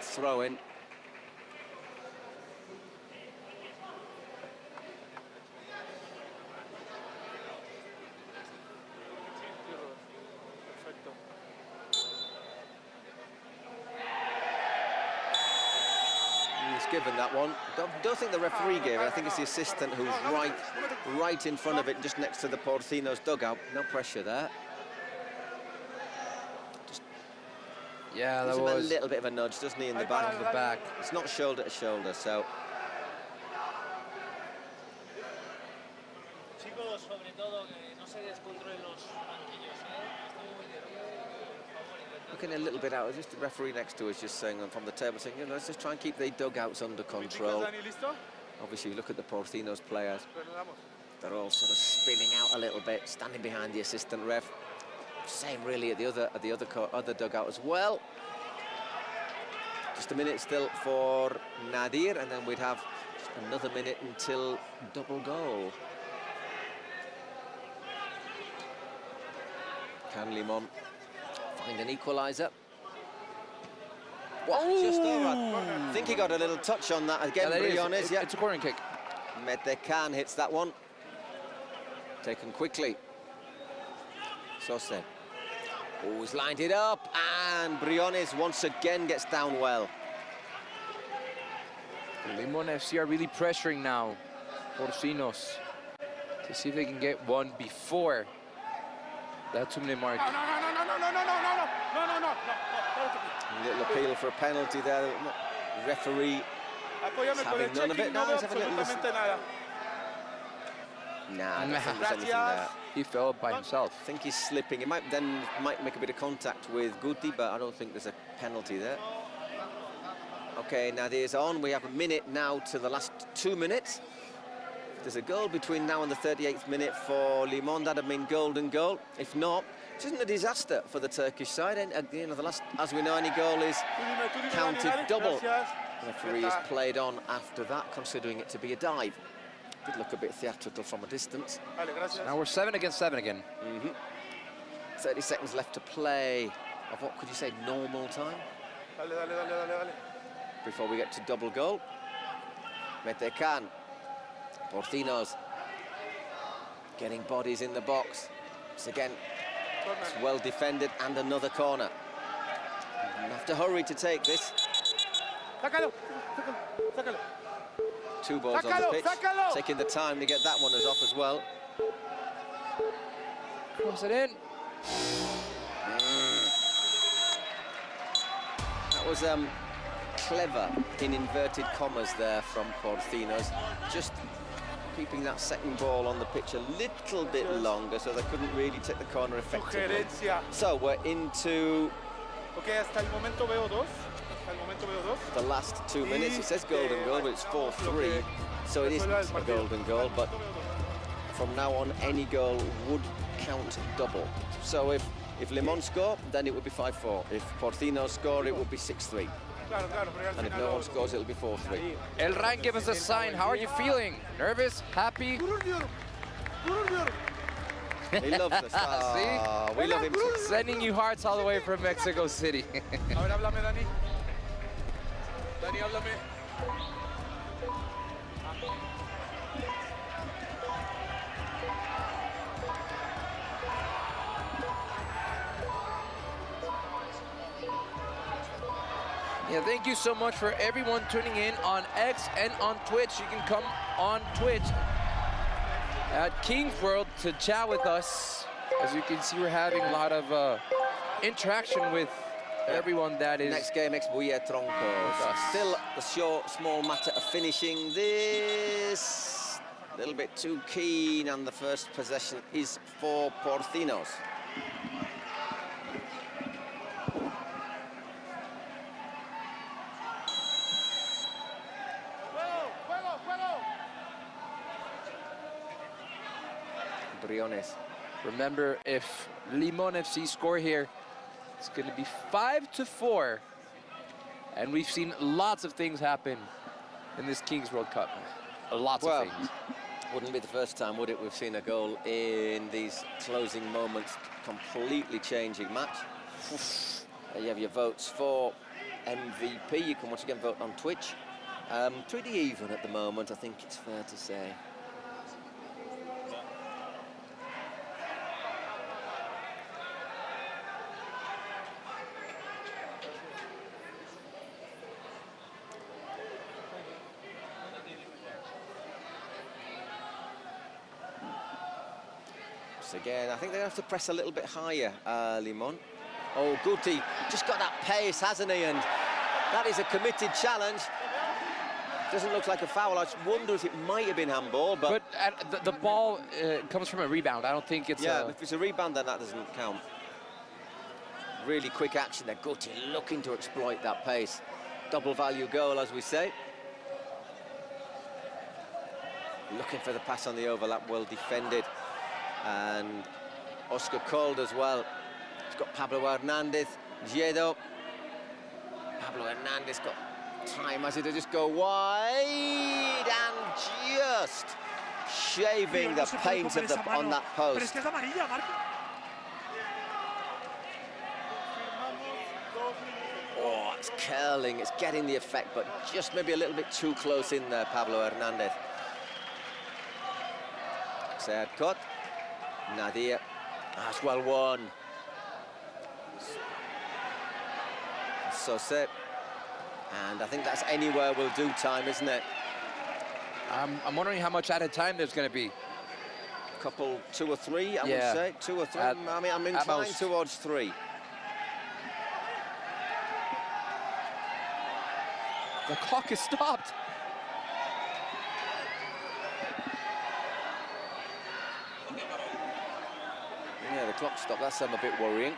throw-in. Given that one. Don't think the referee gave it. I think it's the assistant who's right in front of it, just next to the Porcinos dugout. No pressure there. Yeah, that was was a little bit of a nudge, doesn't he, in the back? The back. It's not shoulder to shoulder, so. Looking a little bit out, just the referee next to us just saying from the table, saying, you know, let's just try and keep the dugouts under control. Obviously, you look at the Porcinos players, they're all sort of spinning out a little bit, standing behind the assistant ref. Same really at the other dugout as well. Just a minute still for Nadir, and then we'd have another minute until double goal. Can Limon find an equaliser? Just over. I think he got a little touch on that again. Yeah, it's a corner kick. Metecan hits that one. Taken quickly. Sose. Oh, he's lined it up, and Briones once again gets down well. Limon FC are really pressuring now Porcinos to see if they can get one before that 2-minute mark. No. A little appeal for a penalty there. The referee having none of it. No, he's having a little... Nah, I don't think there's anything there. He fell by himself. I think he's slipping. He might make a bit of contact with Guti, but I don't think there's a penalty there. Okay, Nadir's on. We have a minute now to the last 2 minutes. If there's a goal between now and the 38th minute for Limon, that'd mean golden goal. If not, it isn't a disaster for the Turkish side. And at the end of the last, as we know, any goal is counted double. The referee has played on after that, considering it to be a dive. Did look a bit theatrical from a distance. Now we're 7 against 7 again. 30 seconds left to play of what could you say, normal time? Before we get to double goal. Metecan. Porcinos getting bodies in the box. It's again, it's well defended, and another corner. You have to hurry to take this. 2 balls on the pitch, taking the time to get that one off as well. Cross it in. That was clever, in inverted commas there from Porcinos. Just keeping that second ball on the pitch a little bit longer, so they couldn't really take the corner effectively. So we're into the last 2 minutes. It says golden goal, but it's 4-3, so it isn't a golden goal, but from now on any goal would count double. So if Limon score, then it would be 5-4. If Porcinos score, it would be 6-3. And if no one scores, it'll be 4-3. El Ryan, give us a sign. How are you feeling? Nervous? Happy? He loves us. See? We love him too. Sending you hearts all the way from Mexico City. Háblame, Dani. Dani, háblame. Yeah, thank you so much for everyone tuning in on X and on Twitch. You can come on Twitch at King's World to chat with us. As you can see, we're having a lot of interaction with everyone that is... Next game, ex-Buye Troncos. Still the short, small matter of finishing this. A little bit too keen, and the first possession is for Porcinos. Briones. Remember, if Limon FC score here, it's going to be 5-4. And we've seen lots of things happen in this King's World Cup. Lots of things. Wouldn't be the first time, would it? We've seen a goal in these closing moments, completely changing match. You have your votes for MVP. You can once again vote on Twitch. Pretty even at the moment, I think it's fair to say. Again, I think they have to press a little bit higher, Limon. Oh, Guti just got that pace, hasn't he? And that is a committed challenge. Doesn't look like a foul. I just wonder if it might have been handball, but the ball comes from a rebound. I don't think it's... Yeah, if it's a rebound, then that doesn't count. Really quick action there. Guti looking to exploit that pace. Double value goal, as we say. Looking for the pass on the overlap, well defended. And Oscar called as well. He's got Pablo Hernandez, Giedo. Pablo Hernandez got time, has he, to just go wide and just shaving the paint of on that post. Oh, it's curling, it's getting the effect, but just maybe a little bit too close in there, Pablo Hernandez. Sad cut. Nadia, that's well won. So set, and I think that's anywhere will do time, isn't it? I'm wondering how much added time there's going to be. Couple, 2 or 3, I would say. 2 or 3. I mean, I'm inclined towards 3. The clock is stopped. Yeah, the clock stopped. That's a bit worrying.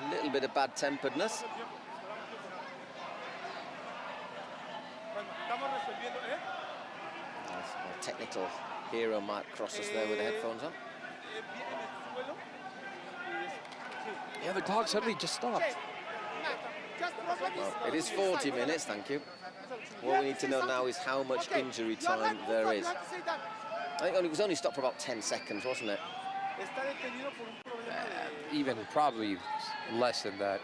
A little bit of bad-temperedness. A technical hero might cross us there with the headphones on. Yeah, the clock suddenly just stopped. Well, it is 40 minutes, thank you. What we need to know now is how much injury time there is. I think it was only stopped for about 10 seconds, wasn't it? Even probably less than that.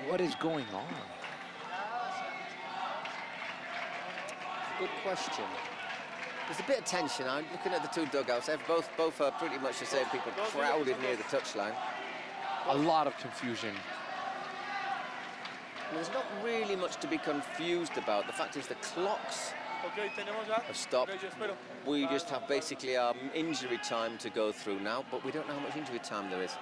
What is going on? Good question. There's a bit of tension. I'm looking at the two dugouts. They're both are pretty much the same people crowded near the touchline. A lot of confusion. There's not really much to be confused about. The fact is the clocks have stopped. We just have basically our injury time to go through now, but we don't know how much injury time there is.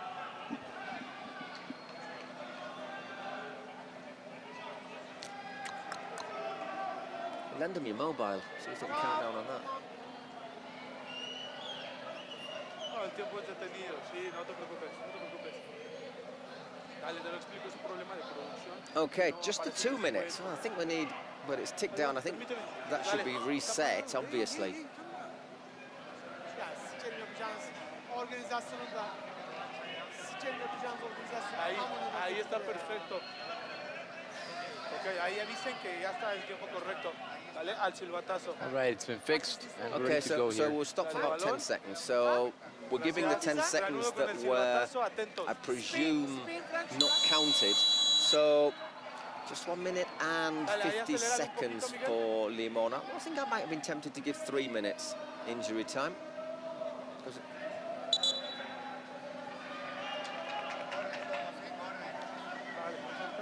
Lend them your mobile, see if they can count down on that. el tiempo entretenido. Sí, no te preocupes, no te preocupes. Dale, te lo explico, es un problema de producción. Okay, just the 2 minutes. Well, I think we need, but it's ticked down. I think that should be reset, obviously. Ahí está perfecto. Ok, ahí avisen que ya está el tiempo correcto. Dale al silbatazo. All right, it's been fixed. And we're Okay, ready to go so here. we'll stop for about 10 seconds. So we're giving the 10 seconds that were, I presume, not counted. So just 1 minute and 50 seconds for Limon. I think I might have been tempted to give 3 minutes injury time.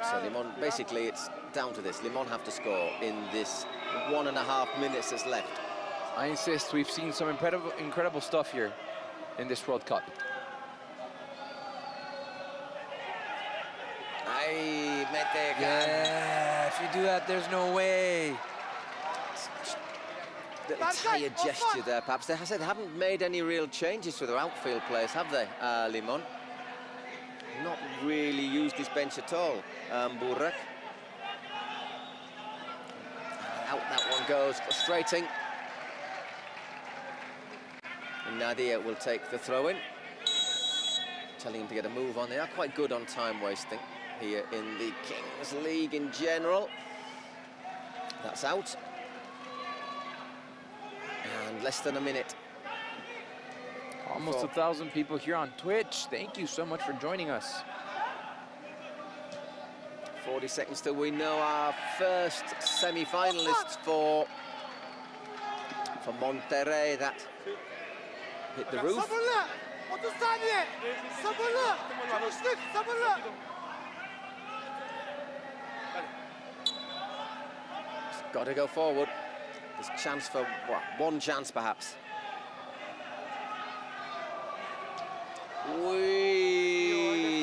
So Limon, basically it's down to this. Limon have to score in this 1.5 minutes that's left. I insist, we've seen some incredible stuff here in this World Cup. Yeah, if you do that, there's no way. Little tired gesture there, perhaps. They haven't made any real changes to their outfield players, have they, Limon? Not really used his bench at all, Burek. Out that one goes, frustrating. And Nadia will take the throw-in. Telling him to get a move on. They are quite good on time wasting here in the Kings League in general. That's out. And less than a minute. Almost 1,000 people here on Twitch. Thank you so much for joining us. 40 seconds till we know our first semi-finalists for Monterrey. That hit the roof. Got to go forward. There's chance for, what, one chance perhaps.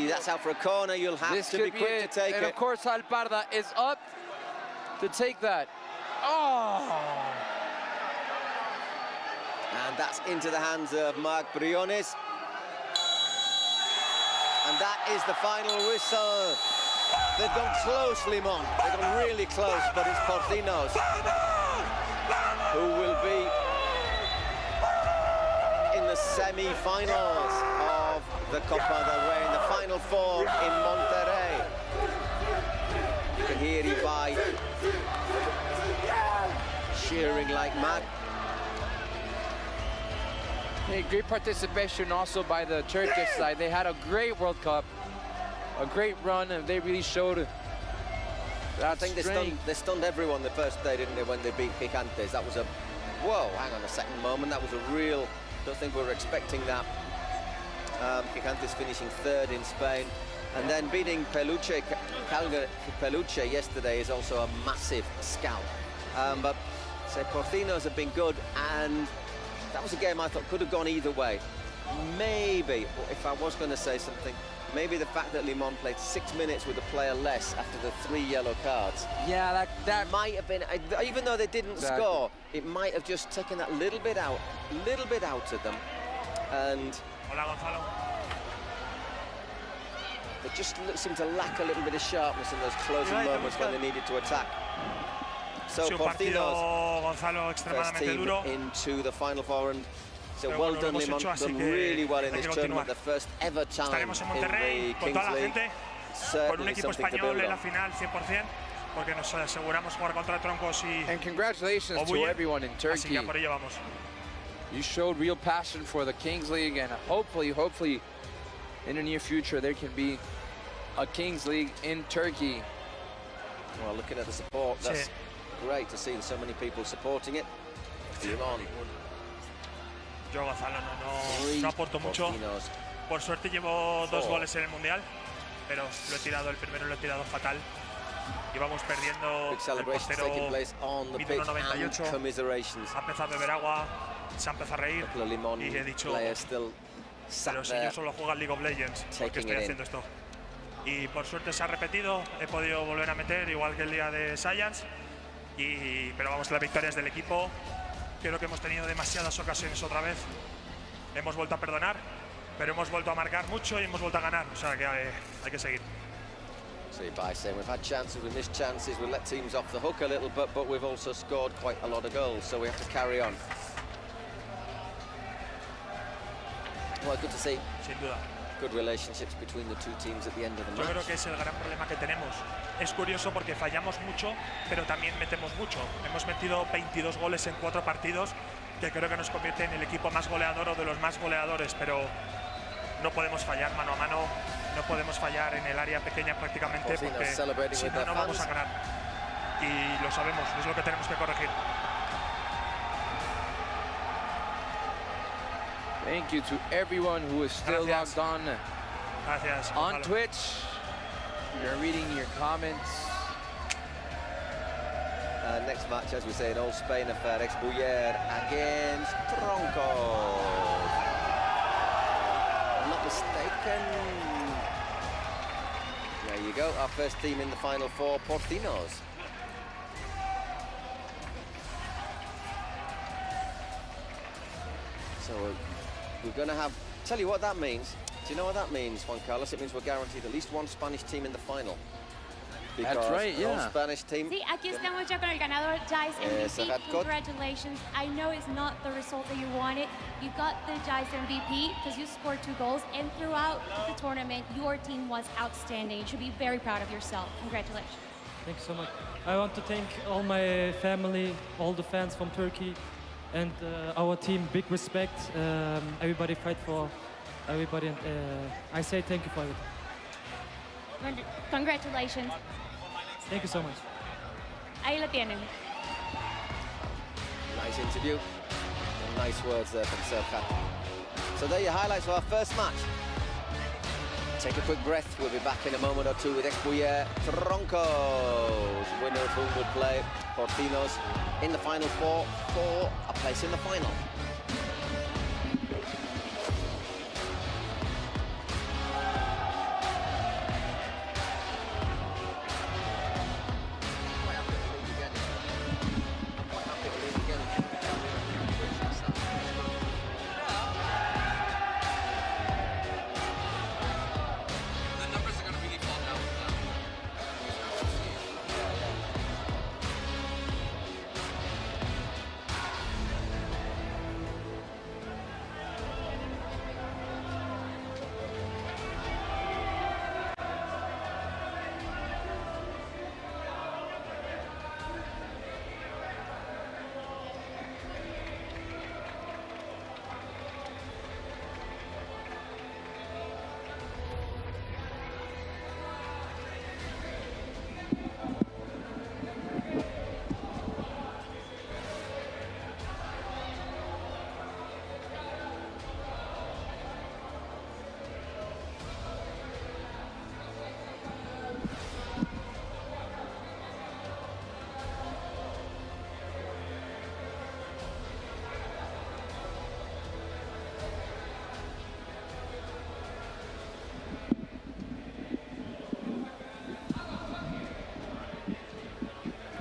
That's out for a corner. You'll have to be quick to take it. And of course, Alparda is up to take that. Oh! And that's into the hands of Marc Briones. And that is the final whistle. They've gone close, Limon. They've gone really close, but it's Porcinos who will be in the semi-finals of the Copa del Rey, in the Final Four in Monterrey. You can hear Ibai cheering like mad. Hey, great participation also by the Turkish side. They had a great World Cup, a great run, and they really showed that I think they stunned everyone the first day, didn't they, when they beat Picantes. That was a, whoa, hang on a second moment. That was a real, don't think we were expecting that. Picantes finishing third in Spain. And then beating Peluche yesterday is also a massive scalp. But say Porcinos have been good, and that was a game I thought could have gone either way. Maybe, if I was going to say something, maybe the fact that Limon played 6 minutes with a player less after the 3 yellow cards. Yeah, that might have been, even though they didn't score, it might have just taken that little bit out of them. And they just seemed to lack a little bit of sharpness in those closing moments when they needed to attack. So Porcinos, first team into the Final Four, and so well done, Limon, done really well in this tournament, the first ever time in the Kings League. Certainly something to build on. And congratulations to everyone in Turkey. You showed real passion for the Kings League, and hopefully, in the near future, there can be a Kings League in Turkey. Well, looking at the support, that's great to see so many people supporting it. Limon. Yo, Gonzalo, no aporto mucho. Por suerte llevo 2 goles en el Mundial, pero el primero lo he tirado fatal. Íbamos perdiendo, el portero minuto 98, ha empezado a beber agua, se ha empezado a reír y he dicho, pero si yo solo juego al League of Legends, ¿por qué estoy haciendo esto? Y por suerte se ha repetido, he podido volver a meter, igual que el día de Science, pero vamos, la victoria es del equipo. Creo que hemos tenido demasiadas ocasiones otra vez hemos vuelto a perdonar, pero hemos vuelto a marcar mucho y hemos vuelto a ganar, o sea que hay que seguir. See, by saying we've had chances, we've missed chances, we've let teams off the hook a little bit, but we've also scored quite a lot of goals, so we have to carry on. Well, good to see. Sin duda. Good relationships between the two teams at the end of the match. Yo creo que es el gran problema que tenemos. Es curioso porque fallamos mucho, pero también metemos mucho. Hemos metido 22 goles en 4 partidos, que creo que nos convierte en el equipo más goleador o de los más goleadores, pero no podemos fallar mano a mano, no podemos fallar en el área pequeña prácticamente, porque si no, no vamos a ganar. Y lo sabemos, es lo que tenemos que corregir. Thank you to everyone who is still logged on on Twitch. We are reading your comments. Next match, as we say, an old Spain affair, Ex-Buller against Tronco. I'm not mistaken. There you go, our first team in the final four, Porcinos. So we're going to have... Tell you what that means. Do you know what that means, Juan Carlos? It means we're guaranteed at least one Spanish team in the final. Because that's right, yeah. Spanish team. Sí, aquí estamos ya con el ganador, Jais MVP. Congratulations. I know it's not the result that you wanted. You got the Jais MVP because you scored 2 goals, and throughout the tournament, your team was outstanding. You should be very proud of yourself. Congratulations. Thank you so much. I want to thank all my family, all the fans from Turkey, and our team. Big respect. Everybody fight for everybody, and I say thank you for it. Congratulations. Thank you so much. Ahí lo tienen. Nice interview. And nice words there from Serkan. So there are your highlights of our first match. Take a quick breath. We'll be back in a moment or two with Ex-Buller Troncos. Winner of whom will play Porcinos in the final four for a place in the final.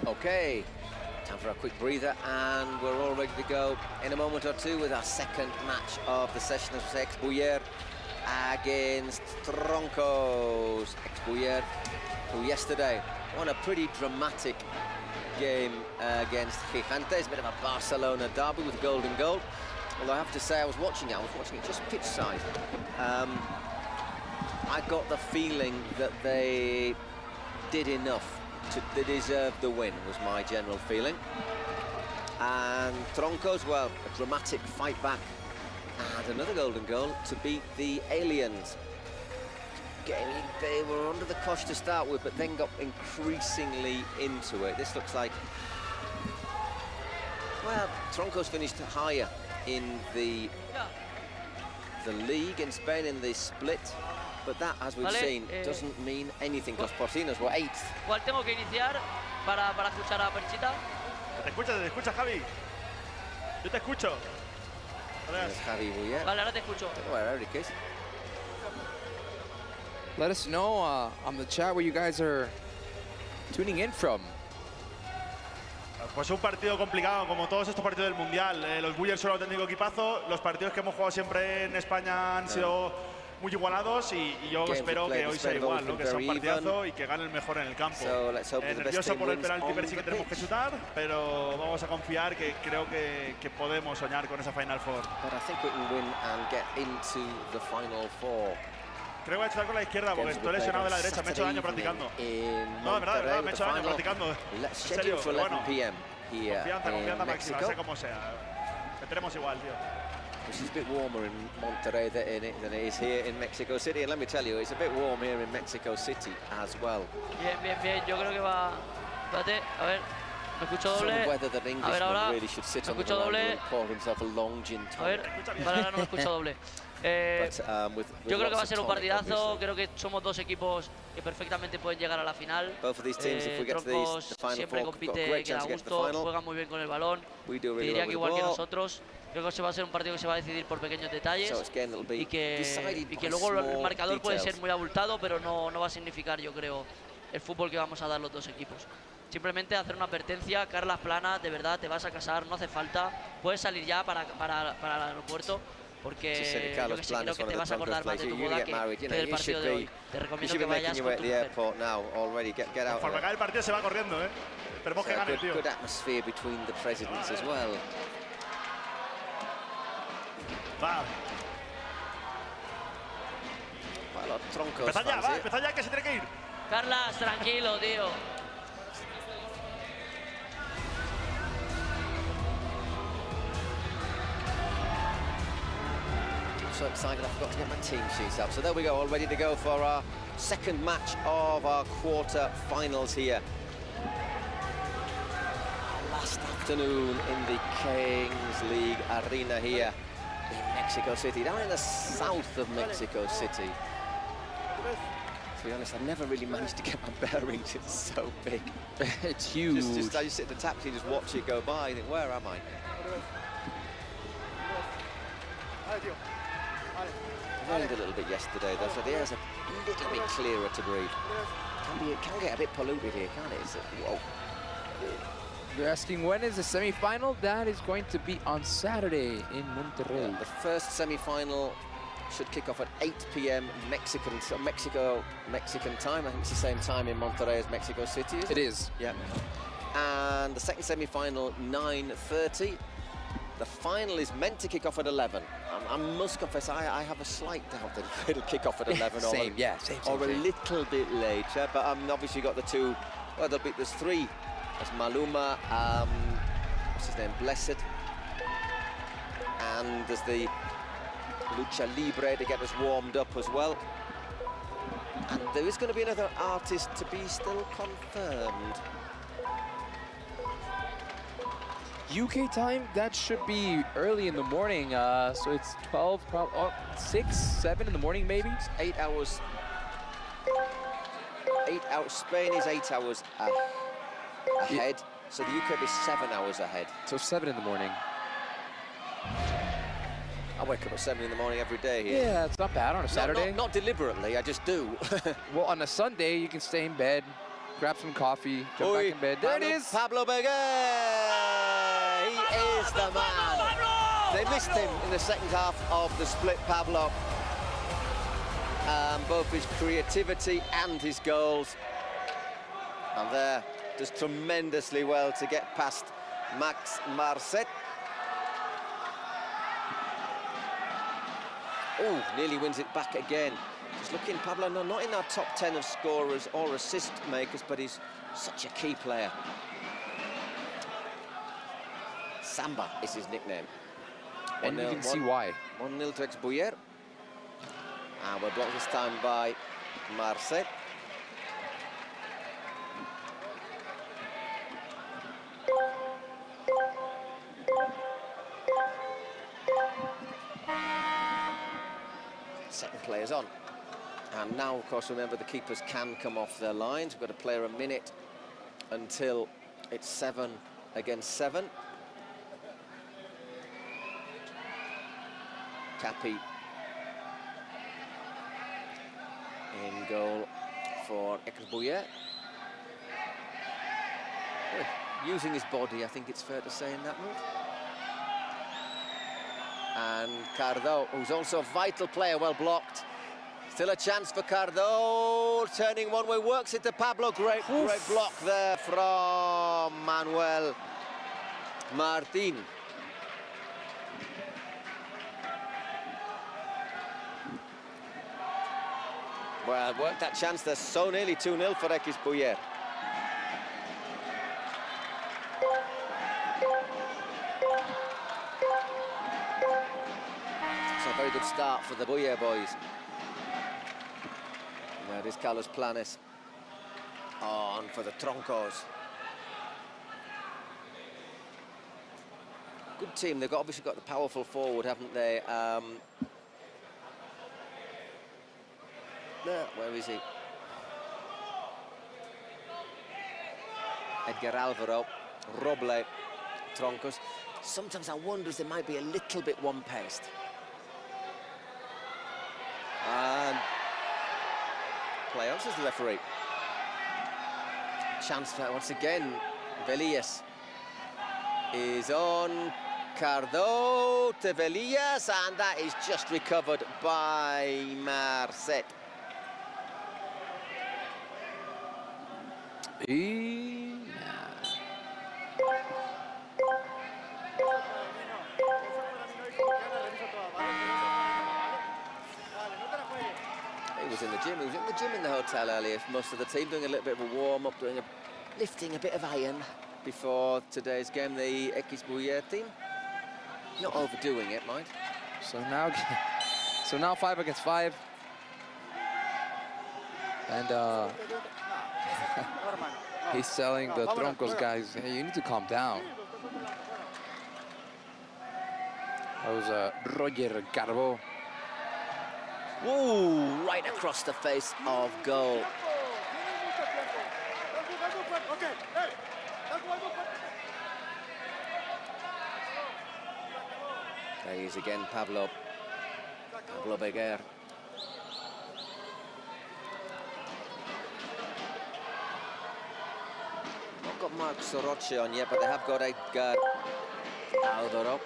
Okay, time for a quick breather, and we're all ready to go in a moment or two with our second match of the session of Ex-Buller against Troncos. Ex-Buller, who yesterday won a pretty dramatic game against Gigantes, a bit of a Barcelona derby with golden goal. Although I have to say, I was watching it just pitch side. I got the feeling that they did enough. They deserved the win, was my general feeling. And Troncos, well, a dramatic fight back and another golden goal to beat the Aliens. They were under the cosh to start with, but then got increasingly into it. This looks like, well, Troncos finished higher in the league in Spain in the split. But that, as we've seen, doesn't mean anything because Porcinos were 8th. ¿Cuál tengo que iniciar para escuchar a Perchita? Te escucha, Javi. Yo te escucho. Javi Buller. Vale, ahora te escucho. I don't know where Eric is. Let us know on the chat where you guys are tuning in from. Pues un partido complicado, como todos estos partidos del Mundial. Los Bullers son un auténtico equipazo. Los partidos que hemos jugado siempre en España han sido muy igualados y yo espero que hoy sea igual, ¿no? Que sea un partidazo y que gane el mejor en el campo. Nervioso por el penalti, pero sí que tenemos que chutar, pero vamos a confiar que creo que podemos soñar con esa Final Four. Creo que voy a chutar con la izquierda porque estoy lesionado de la derecha, me he hecho daño practicando. No, de verdad, me he hecho daño practicando. En serio, pero bueno. Confianza máxima, sea como sea. Meteremos igual, tío. It's a bit warmer in Monterrey than it is here in Mexico City, and let me tell you, it's a bit warm here in Mexico City as well. Bien, yo creo que va. Espérate, a ver, me escucho doble. A ver, ahora, me escucho doble. A ver, ahora no me escucho doble. Yo creo que va a ser un partidazo, creo que somos dos equipos que perfectamente pueden llegar a la final. Troncos siempre compite que da gusto, juega muy bien con el balón, diría que igual que nosotros. Creo que se va a ser un partido que se va a decidir por pequeños detalles y que luego el marcador puede ser muy abultado, pero no va a significar, yo creo, el fútbol que vamos a dar los dos equipos. Simplemente hacer una advertencia, Carlas Plana, de verdad, te vas a casar, no hace falta, puedes salir ya para el aeropuerto. Porque yo que sé, creo que te vas a acordar más de tu boda que del partido de hoy. Te recomiendo que vayas con tu mujer. Conforme acabe el partido se va corriendo, ¿eh? Esperemos que gane, tío. Va. Empezad ya, que se tiene que ir. Carlas, tranquilo, tío. So excited, I forgot to get my team sheets up. So there we go, all ready to go for our second match of our quarter-finals here. Last afternoon in the Kings League Arena here in Mexico City, down in the south of Mexico City. To be honest, I've never really managed to get my bearings. It's so big. It's huge. I just sit in the taxi, just watch it go by. I think, where am I? I rained a little bit yesterday, though, so the air's a little bit clearer to breathe. Can get a bit polluted here, can't it? Whoa. You're asking when is the semi-final? That is going to be on Saturday in Monterrey. Yeah, the first semi-final should kick off at 8 p.m. Mexican time. I think it's the same time in Monterrey as Mexico City, isn't it? It is. Yeah. And the second semi-final, 9:30. The final is meant to kick off at 11. I must confess, I have a slight doubt that it'll kick off at 11 or a little bit later. But obviously got the two. Well, there's three. There's Maluma, what's his name, Blessed, and there's the Lucha Libre to get us warmed up as well. And there is going to be another artist to be still confirmed. UK time, that should be early in the morning, so it's 12, 6, 7 in the morning maybe? It's 8 hours. 8 hours. Spain is 8 hours ahead, so the UK is 7 hours ahead. So 7 in the morning. I wake up at 7 in the morning every day here. Yeah, it's not bad on a Saturday. Not deliberately, I just do. Well, on a Sunday, you can stay in bed, grab some coffee, jump back in bed. There it is! Pablo Beguer! He is the man. They missed him in the second half of the split, Pablo. Both his creativity and his goals. And there, does tremendously well to get past Max Marcet. Oh, nearly wins it back again. Just looking, Pablo, no, not in our top 10 of scorers or assist makers, but he's such a key player. Samba is his nickname. And you can see why. 1-0 to ex-Buyer. And we're blocked this time by Marcet. Second player's on. And now, of course, remember, the keepers can come off their lines. We've got to play a minute until it's 7 against 7. Capi in goal for Ex-Buyer. using his body, I think it's fair to say, in that move. And Cardo, who's also a vital player, well blocked. Still a chance for Cardo, turning one way, works it to Pablo. Great block there from Manuel Martin. Well, worked that chance there, so nearly 2-0 for X-Buller. It's a very good start for the Buller boys. There is Carlos Planes on for the Troncos. Good team. They've obviously got the powerful forward, haven't they? Where is he? Edgar Alvaro, Roble, Troncos. Sometimes I wonder if they might be a little bit one-paced. And play on, says the referee. Chance for, once again, Velillas is on. Cardo to Velillas, and that is just recovered by Marcet. He was in the gym. He was in the gym in the hotel earlier. Most of the team doing a little bit of a warm-up, lifting a bit of iron before today's game. The X-Buller team not overdoing it, mind. So now 5 against 5, and he's telling the Troncos guys, hey, you need to calm down. That was Roger Carbo. Whoa, right across the face of goal. There he is again, Pablo Beguer. Not got Marc Soroche on yet, but they have got Edgar Alvaro.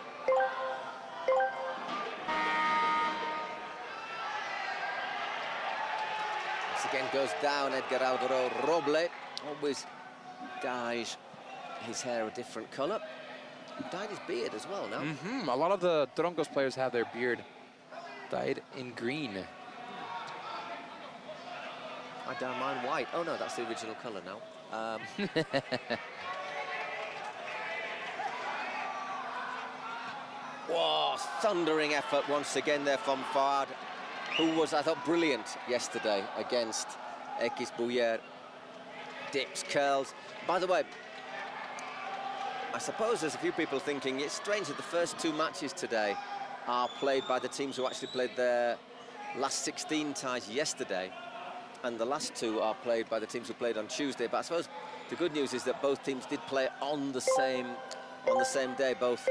Once again goes down, Edgar Alvaro. Roble always dyes his hair a different colour. Dyed his beard as well, no? A lot of the Troncos players have their beard dyed in green. I dye mine white. Oh no, that's the original colour now. Whoa, thundering effort once again there from Fard, who was, I thought, brilliant yesterday against X-Buller. Dips, curls. By the way, I suppose there's a few people thinking it's strange that the first 2 matches today are played by the teams who actually played their last 16 ties yesterday, and the last 2 are played by the teams who played on Tuesday. But I suppose the good news is that both teams did play on the same day, both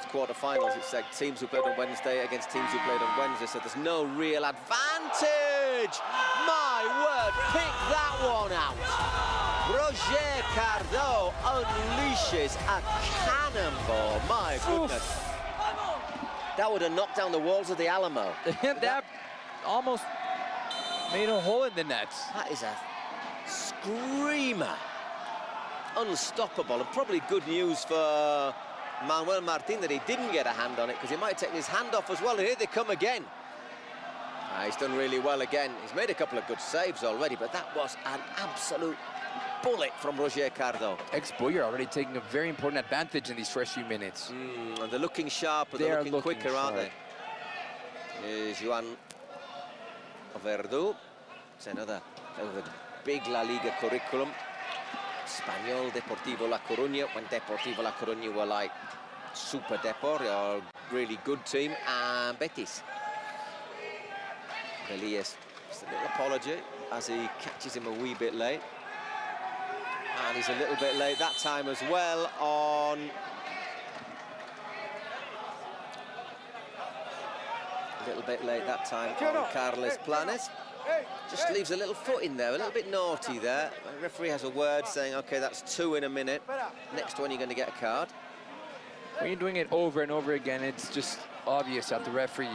quarter-finals. It's like teams who played on Wednesday against teams who played on Wednesday, so there's no real advantage. My word, pick that one out. Roger Cardo unleashes a cannonball. My goodness. That would have knocked down the walls of the Alamo. That almost made a hole in the nets. That is a screamer. Unstoppable, and probably good news for Manuel Martin that he didn't get a hand on it, because he might have taken his hand off as well. And here they come again. He's done really well again. He's made a couple of good saves already, but that was an absolute bullet from Roger Cardo. X-Buller already taking a very important advantage in these first few minutes. And they're looking sharp, and they're looking quicker, aren't they? Here's Joan Verdu. It's another big La Liga curriculum. Espanyol, Deportivo La Coruña, when Deportivo La Coruña were like Super Depor, a really good team, and Betis. Velillas, just a little apology as he catches him a wee bit late. And he's a little bit late that time as well on A little bit late that time on Carles Planes. Just leaves a little foot in there, a little bit naughty there. The referee has a word saying, okay, that's 2 in a minute. Next one, you're going to get a card. When you're doing it over and over again, it's just obvious that the referee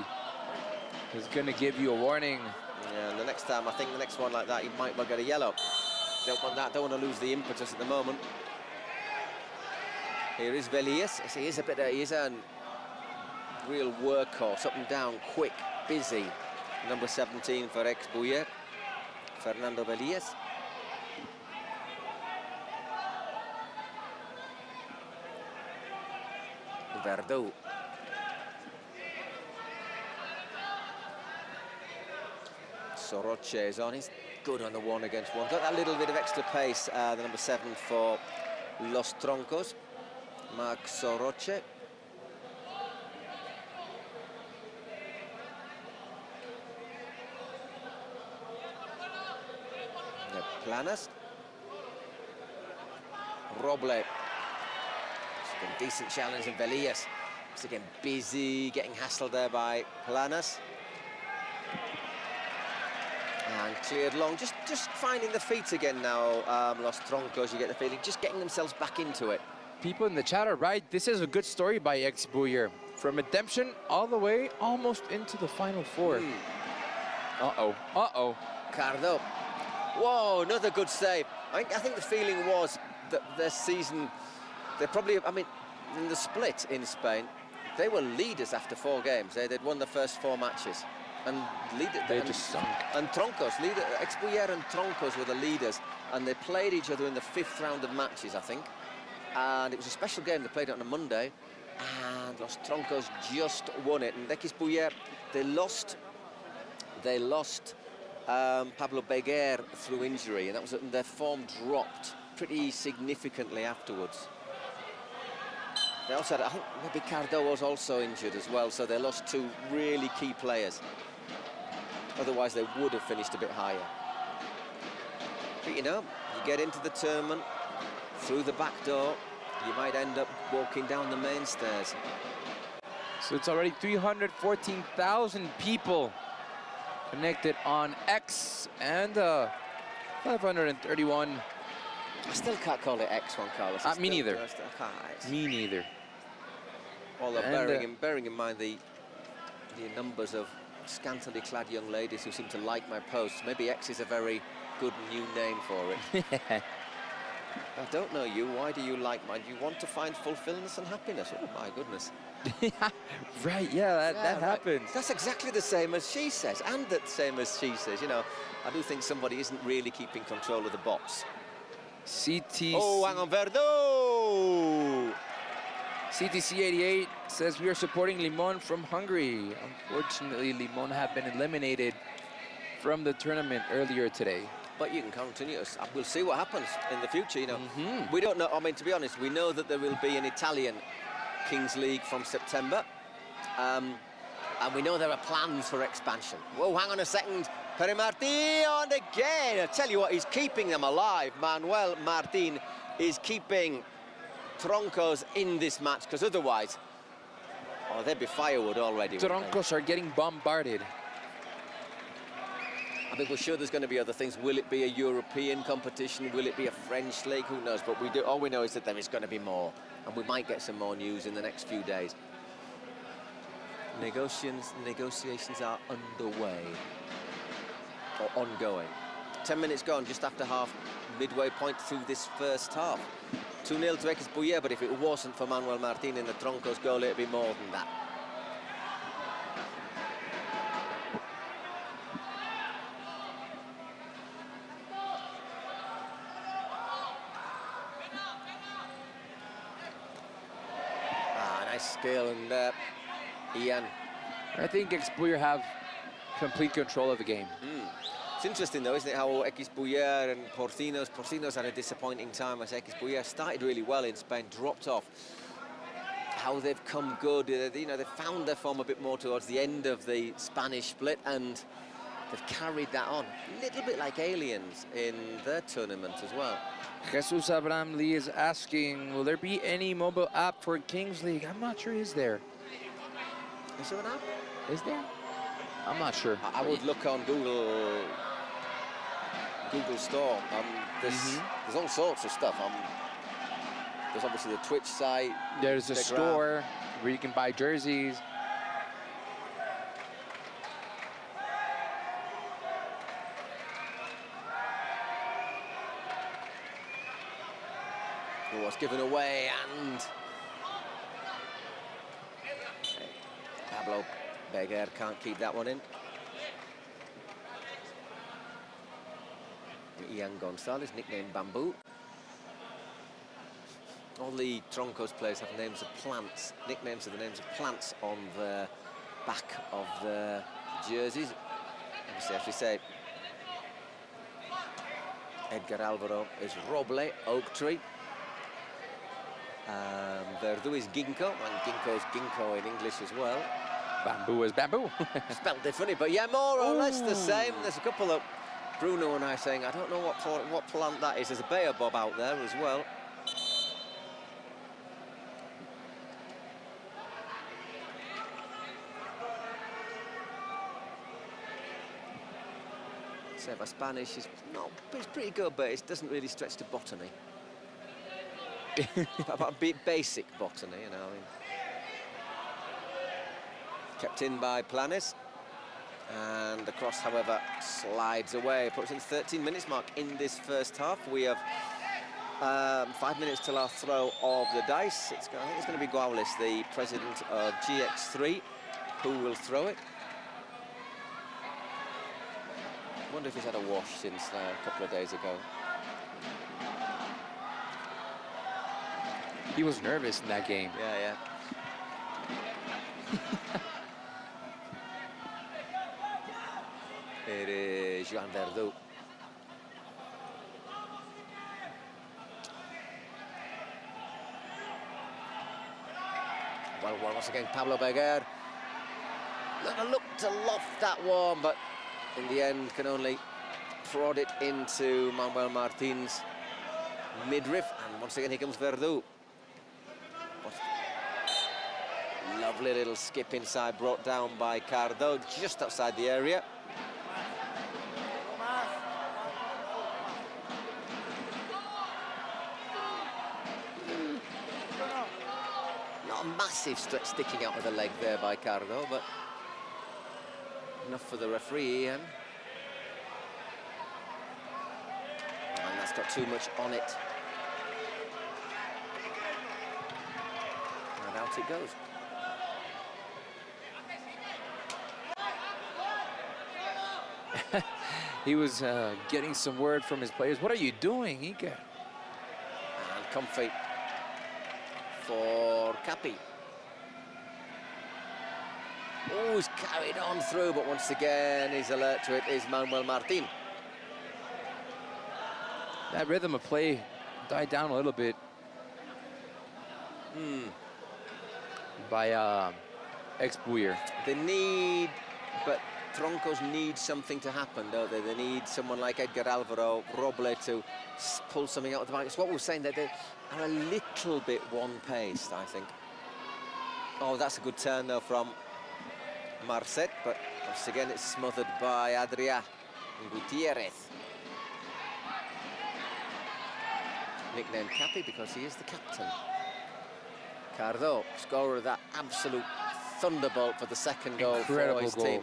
is going to give you a warning. Yeah, and the next time, I think the next one like that, you might well get a yellow. Don't want that, don't want to lose the impetus at the moment. Here is Velias. He is a real workhorse, up and down, quick, busy. Number 17 for ex-Buyer, Fernando Velias. Verdú. Soroche is on. He's good on the 1 against 1. Got that little bit of extra pace, the number 7 for Los Troncos, Marc Soroche. Planes. Roble. It's a decent challenge in Velias. He's again busy, getting hassled there by Planes. And cleared long, just finding the feet again now, Los Troncos, you get the feeling, just getting themselves back into it. People in the chat are right. This is a good story by ex-Buyer. From redemption all the way almost into the Final Four. Uh-oh. Cardo. Whoa, another good save. I think the feeling was that their season, they probably, I mean, in the split in Spain, they were leaders after 4 games. They'd won the first 4 matches. And they just sunk. And Troncos, ex-Buyer and Troncos were the leaders. And they played each other in the 5th round of matches, I think. And it was a special game. They played it on a Monday. And Los Troncos just won it. And ex-Buyer, they lost Pablo Beguer through injury, and that was their form dropped pretty significantly afterwards. They also had, I think maybe Cardo was also injured as well, so they lost 2 really key players. Otherwise, they would have finished a bit higher. But you know, you get into the tournament through the back door, you might end up walking down the main stairs. So it's already 314,000 people connected on X, and 531. I still can't call it X, Juan Carlos. Me neither. Me neither. Although bearing in mind the numbers of scantily clad young ladies who seem to like my posts, maybe X is a very good new name for it. I don't know you. Why do you like mine? You want to find fulfillment and happiness. Oh my goodness. Right, yeah, that happens. That's exactly the same as she says, and the same as she says. You know, I do think somebody isn't really keeping control of the box. CTC. Oh, hang on, Verdú! CTC88 says we are supporting Limon from Hungary. Unfortunately, Limon have been eliminated from the tournament earlier today. But you can continue. We'll see what happens in the future, you know. We don't know, I mean, to be honest, we know that there will be an Italian Kings League from September. And we know there are plans for expansion. Whoa, hang on a second. Pere Martin on again. I tell you what, he's keeping them alive. Manuel Martin is keeping Troncos in this match, because otherwise, oh, they'd be firewood already. Troncos are getting bombarded. I mean, we're sure there's going to be other things. Will it be a European competition? Will it be a French league? Who knows? But all we know is that there is going to be more. And we might get some more news in the next few days. Negotiations are underway. Or ongoing. 10 minutes gone, just after half, midway point through this first half. 2-0 to ex-Buyer, but if it wasn't for Manuel Martin in the Troncos goal, it'd be more than that. Skill and Ian. I think ex-Buyer have complete control of the game. It's interesting though, isn't it, how ex-Buyer and Porcinos had a disappointing time as ex-Buyer started really well in Spain, dropped off. How they've come good, you know, they found their form a bit more towards the end of the Spanish split, and they've carried that on. A little bit like Aliens in their tournament as well. Jesus Abraham Lee is asking, will there be any mobile app for Kings League? I'm not sure, is there? Is there an app? Is there? I'm not sure. I would look on Google Store. There's all sorts of stuff. There's obviously the Twitch site. There's a store where you can buy jerseys. It was given away, and Pablo Beguer can't keep that one in. Ian Gonzalez, nicknamed Bamboo. All the Troncos players have names of plants. Nicknames are the names of plants on the back of the jerseys. As we say, Edgar Alvaro is Roble, oak tree. Verdu is ginkgo, and ginkgo is ginkgo in English as well. Bamboo is bamboo. Spelled differently, but yeah, more or less the same. There's a couple of Bruno and I saying, I don't know what plant that is. There's a baobab out there as well. Seva Spanish is it's pretty good, but it doesn't really stretch to botany. About basic botany, you know. I mean. Kept in by Planes, and the cross, however, slides away. Puts in 13 minutes mark in this first half. We have 5 minutes till our throw of the dice. I think it's going to be Guaulis, the president of GX3, who will throw it. I wonder if he's had a wash since a couple of days ago. He was nervous in that game. Yeah. It is Joan Verdu. Well, once again, Pablo Beguer. Look to loft that one, but in the end can only prod it into Manuel Martin's midriff. And once again, here comes Verdu. Lovely little skip inside, brought down by Cardo, just outside the area. Not a massive stretch sticking out of the leg there by Cardo, but enough for the referee, Ian. And that's got too much on it. And out it goes. He was getting some word from his players. What are you doing, Ike? And comfy for Capi. Oh, he's carried on through, but once again, he's alert to it, is Manuel Martin. That rhythm of play died down a little bit. By ex-Buyer. They need, but Troncos need something to happen, don't they? They need someone like Edgar Alvaro, Roble to pull something out of the bag. It's what we were saying, that they are a little bit one-paced, I think. Oh, that's a good turn, though, from Marcet, but once again, it's smothered by Adrià Gutierrez. Nicknamed Capi because he is the captain. Cardo, scorer of that absolute thunderbolt for the second goal for his team.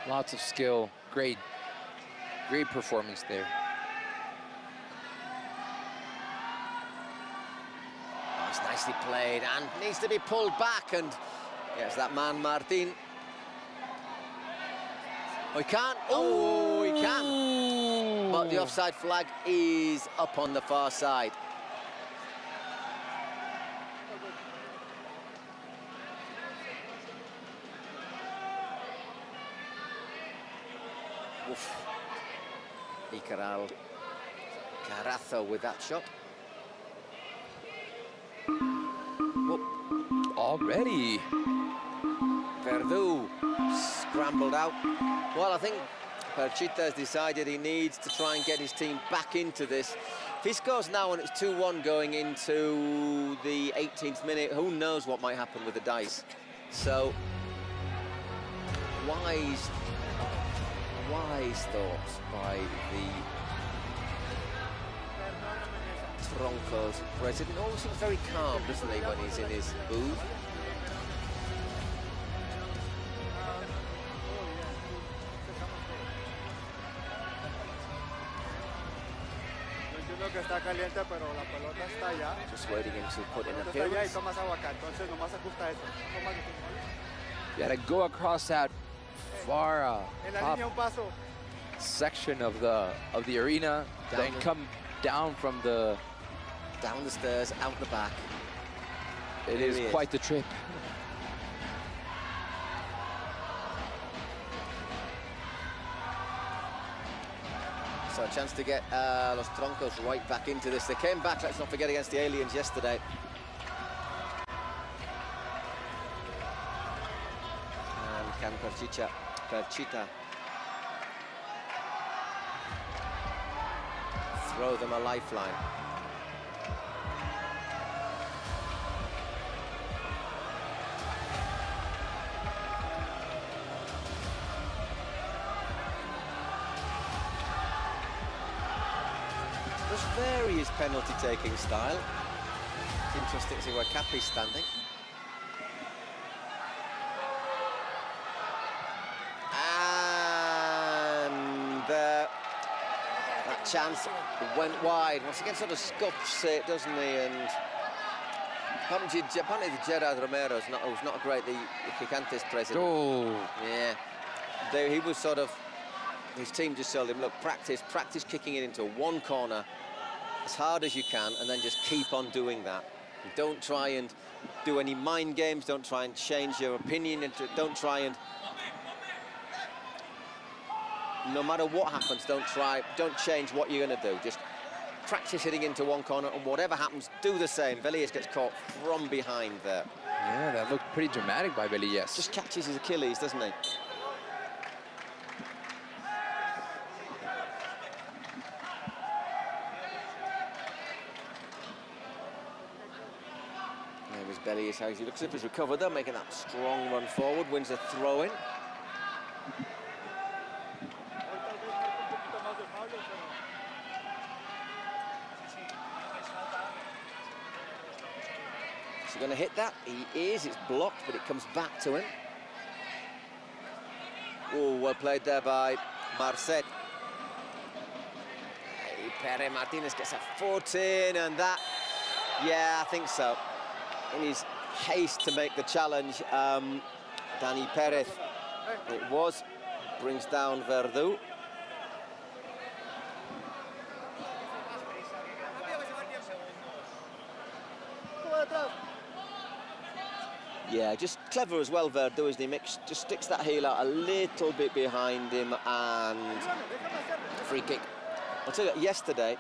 Lots of skill, great performance there. Oh, it's nicely played and needs to be pulled back, and yes, that man Martin. Oh, he can't. Oh, he can. But the offside flag is up on the far side. Oof. Icaral Carazo with that shot. Whoop. Already. Verdu scrambled out. Well, I think Perchita has decided he needs to try and get his team back into this. If he scores now and it's 2-1 going into the 18th minute, who knows what might happen with the dice. So wise thoughts by the Troncos president. Always seems very calm, doesn't he, when he's in his booth? Just waiting him to put in appearance. You gotta go across that far top section of the arena, then come down from down the stairs, out the back. It is quite the trip. So a chance to get Los Troncos right back into this. They came back, let's not forget, against the Aliens yesterday. And can Perchita throw them a lifeline? Varies penalty-taking style. It's interesting to see where Capi's standing. And that chance went wide. Once again, sort of scuffs it, doesn't he? And apparently the Gerard Romero was not great, the Gigantes president. Oh, yeah. He was sort of, his team just told him, look, practice kicking it into one corner as hard as you can, and then just keep on doing that. Don't try and do any mind games, don't try and change your opinion, don't try and, no matter what happens, don't change what you're going to do. Just practice hitting into one corner, and whatever happens, do the same. Velillas gets caught from behind there. Yeah, that looked pretty dramatic by Velillas. Just catches his Achilles, doesn't he? Belly is how he looks up, he's recovered there, making that strong run forward, wins a throw-in. Is he going to hit that? He is, it's blocked, but it comes back to him. Oh, well played there by Marcet. Hey, Pere Martinez gets a foot in, and that, yeah, I think so. In his haste to make the challenge, Dani Perez, it was, brings down Verdú. Yeah, just clever as well, Verdú, isn't he? Just sticks that heel out a little bit behind him, and free kick. I'll tell you, yesterday,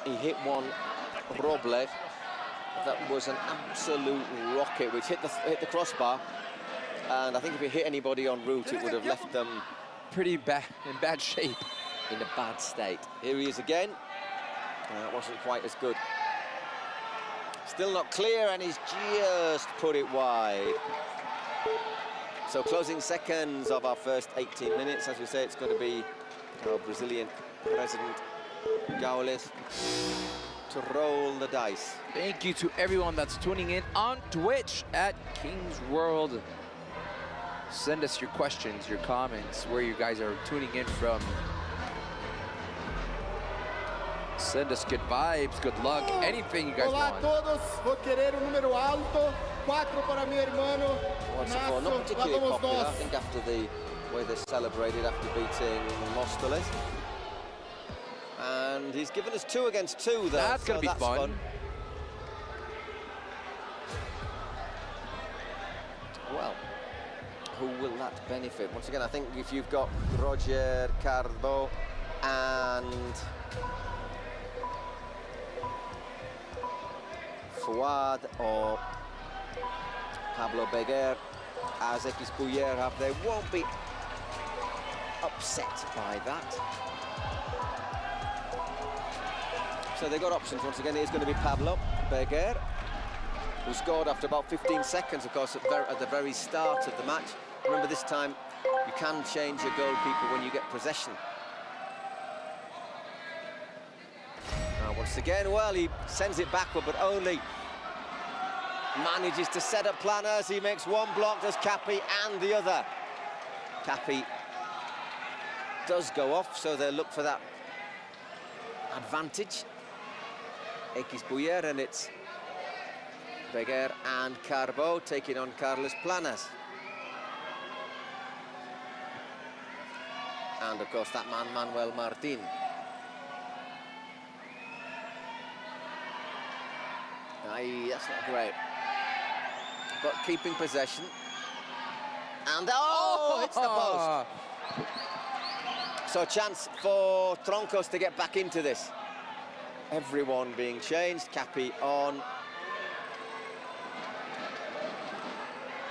he hit one, Roble, that was an absolute rocket, which hit the crossbar, and I think if it hit anybody en route, it would have left them pretty bad, in bad shape. In a bad state. Here he is again. It wasn't quite as good. Still not clear, and he's just put it wide. So closing seconds of our first 18 minutes. As we say, it's going to be our Brazilian president, Gaules, to roll the dice. Thank you to everyone that's tuning in on Twitch at King's World. Send us your questions, your comments, where you guys are tuning in from. Send us good vibes, good luck, anything you guys want. Olá a todos, vou querer número alto, 4 para meu irmão. Not particularly popular, I think, after the way they celebrated after beating Móstoles. And he's given us 2 against 2 though. That's going to be fun. Well, who will that benefit? Once again, I think if you've got Roger Carbo and Fouad or Pablo Beguer, as Ekis-Bouyer have, they won't be upset by that. So they've got options. Once again, here's going to be Pablo Beguer, who scored after about 15 seconds, of course, at the very start of the match. Remember, this time You can change your goalkeeper when you get possession. Now, once again, well, he sends it backward, but only manages to set up planners. He makes one block, does Capi, and the other. Capi does go off, so they'll look for that advantage. Ekisbuyer, and it's Beguer and Carbo taking on Carlos Planas. And, of course, that man, Manuel Martin. Aye, that's not great. But keeping possession. And, oh, hits the post. So a chance for Troncos to get back into this. Everyone being changed. Capi on.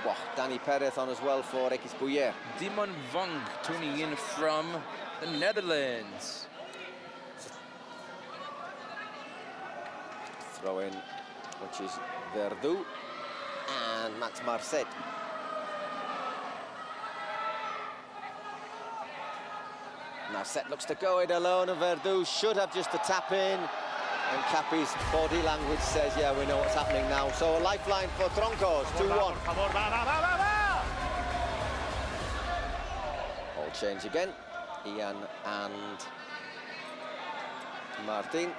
Wow, Danny Perez on as well for Ekisbuyer. Dimon Vong tuning in from the Netherlands. Throw in, which is Verdu and Max Marcet. Marcet looks to go it alone, and Verdu should have just a tap in. And Capi's body language says, yeah, we know what's happening now. So a lifeline for Troncos, 2-1. All change again. Ian and Martin.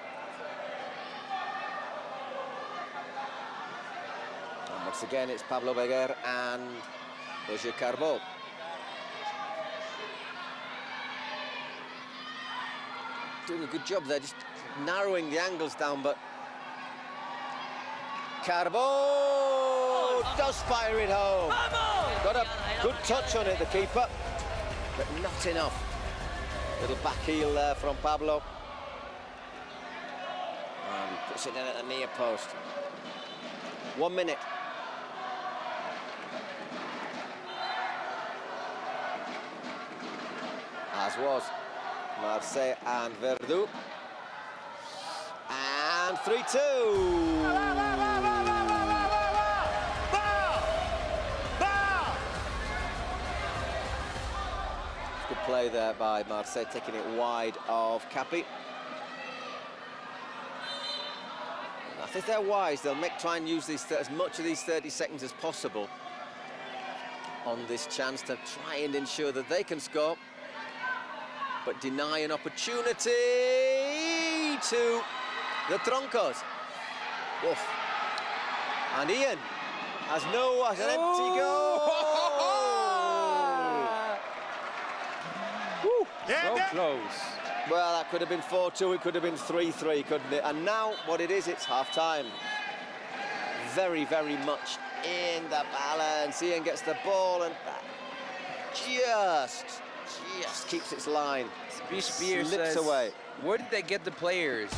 And once again, it's Pablo Beguer and Roger Carbo. Doing a good job there, just narrowing the angles down, but Carbo does fire it home. Got a good touch on it, the keeper, but not enough. Little back heel there from Pablo. And he puts it in at the near post. 1 minute. As was Marseille and Verdu. And 3-2. Good play there by Marseille, taking it wide of Capi. I think they're wise. They'll try and use as much of these 30 seconds as possible on this chance to try and ensure that they can score, but deny an opportunity to the Troncos. Oof. And Ian has an empty goal. So close. Well, that could have been 4-2, it could have been 3-3, couldn't it? And now, what it is, it's half-time. Very, very much in the balance. Ian gets the ball and just keeps its line. Spears slips away. Where did they get the players?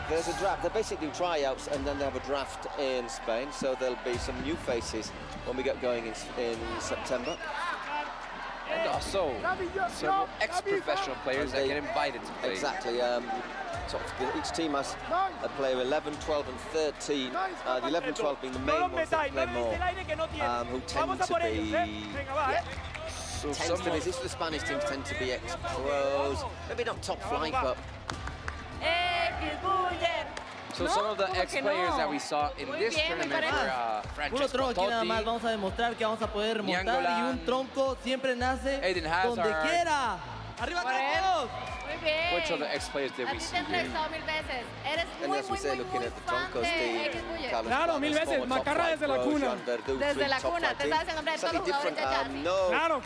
There's a draft. They basically do tryouts, and then they have a draft in Spain, so there'll be some new faces when we get going in September. And also several ex-professional players that get invited to play. Exactly. So each team has a player 11, 12 and 13. The 11 and 12 being the main ones that play more, who tend to be... This the Spanish teams tend to be ex-pros. Maybe not top flight, but... So some of the ex-players that we saw in this tournament were Francesco Totti, Niangolan, Aiden Hazard. Which other ex-players did we see here? And as we say, looking at the Troncos team, Claro, 1000 veces, Macarra desde la cuna. Desde la cuna, te sabes el nombre de todos los jugadores de Chelsea. Claro,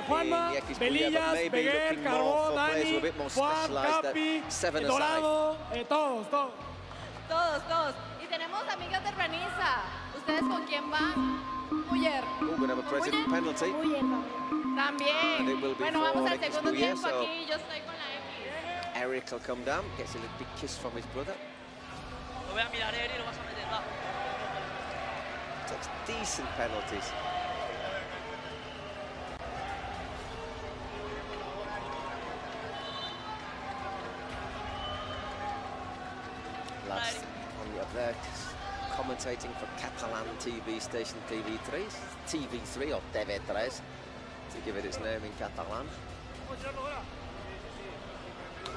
Juanma, Belillas, Beguer, Carbó, Dani, Juan, Capi, Dorado, todos. Todos. Y tenemos amigos de Raniza. ¿Ustedes con quién van? Muller. We're going to have a present penalty. También. Bueno, vamos al segundo tiempo aquí. Yo estoy con la X. Eric will come down, gets a little big kiss from his brother. Lo voy a mirar, Eri, lo vas a meter, va. Takes decent penalties. Lads on the up there, commentating for Catalan TV station TV3 or TV3. to give it its name in Catalan.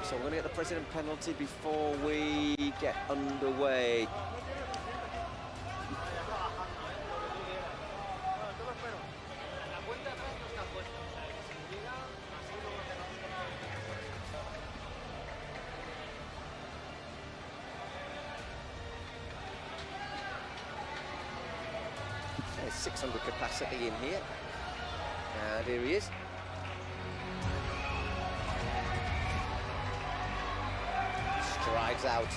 So we're going to get the president penalty before we get underway. There's 600 capacity in here. And here he is. Strides out.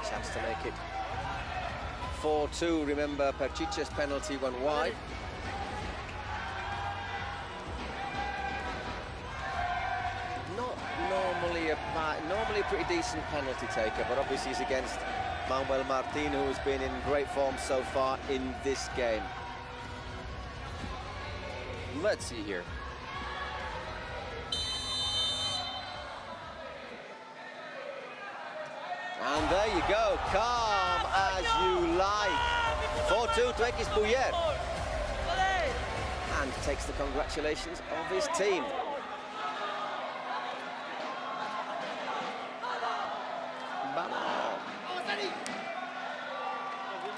Chance to make it 4-2. Remember, Perchiche's penalty went wide. Not normally normally a pretty decent penalty taker, but obviously he's against Manuel Martin, who has been in great form so far in this game. Let's see here. And there you go, calm as you like. 4-2 to X Buller. And takes the congratulations of his team.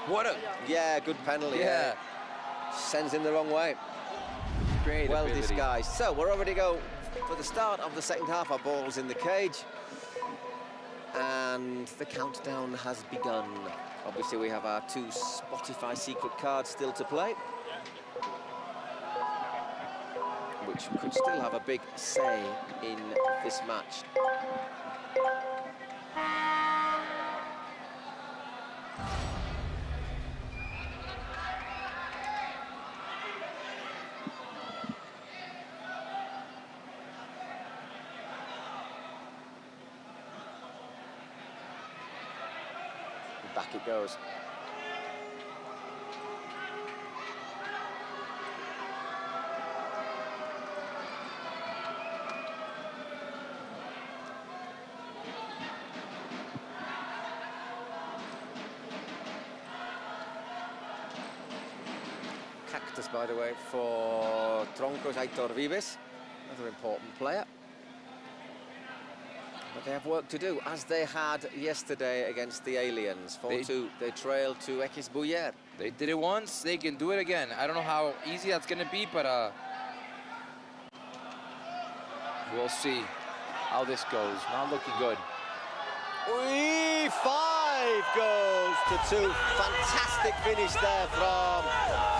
What a... Yeah, good penalty. Yeah. Sends him the wrong way. Great well ability. disguised. So we're already go for the start of the second half. Our ball's in the cage. And the countdown has begun. Obviously, we have our 2 Spotify secret cards still to play, which could still have a big say in this match. Back it goes. Cactus, by the way, for Troncos, Aitor Vives, another important player. But they have work to do, as they had yesterday against the Aliens. 4-2, they trailed to X Buller. They did it once, they can do it again. I don't know how easy that's going to be, but we'll see how this goes. Not looking good. 5 goals to 2. Fantastic finish there from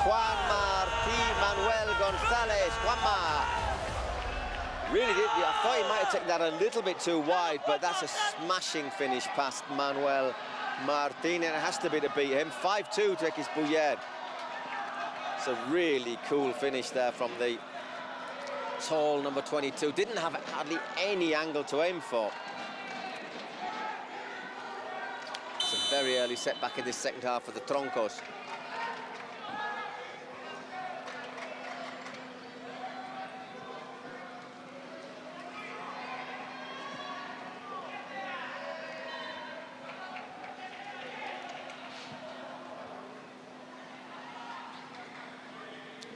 Juan Martín Manuel González. Juanma. Really did. I thought he might have taken that a little bit too wide, but that's a smashing finish past Manuel Martin, and it has to be to beat him. 5-2 to X Buller. It's a really cool finish there from the tall number 22. Didn't have hardly any angle to aim for. It's a very early setback in this second half for the Troncos.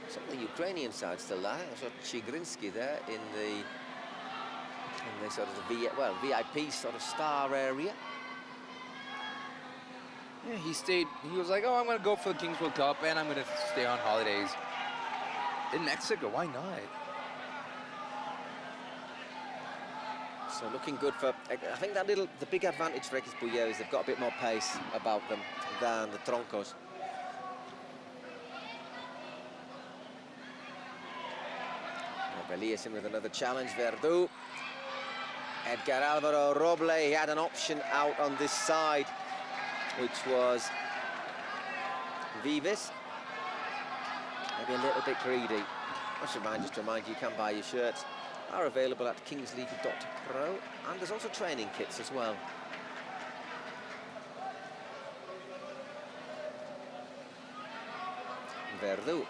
Some of the Ukrainian side still there. I saw Chigrinsky there in the sort of VIP sort of star area. Yeah, he stayed. He was like, "Oh, I'm going to go for the Kings World Cup, and I'm going to stay on holidays in Mexico. Why not?" So looking good for. I think the big advantage for X Buller is they've got a bit more pace about them than the Troncos. Elias in with another challenge. Verdú. Edgar Alvaro Roble, he had an option out on this side, which was Vives. Maybe a little bit greedy. I should just remind you, you can buy your shirts. Are available at kingsleague.pro, and there's also training kits as well. Verdú.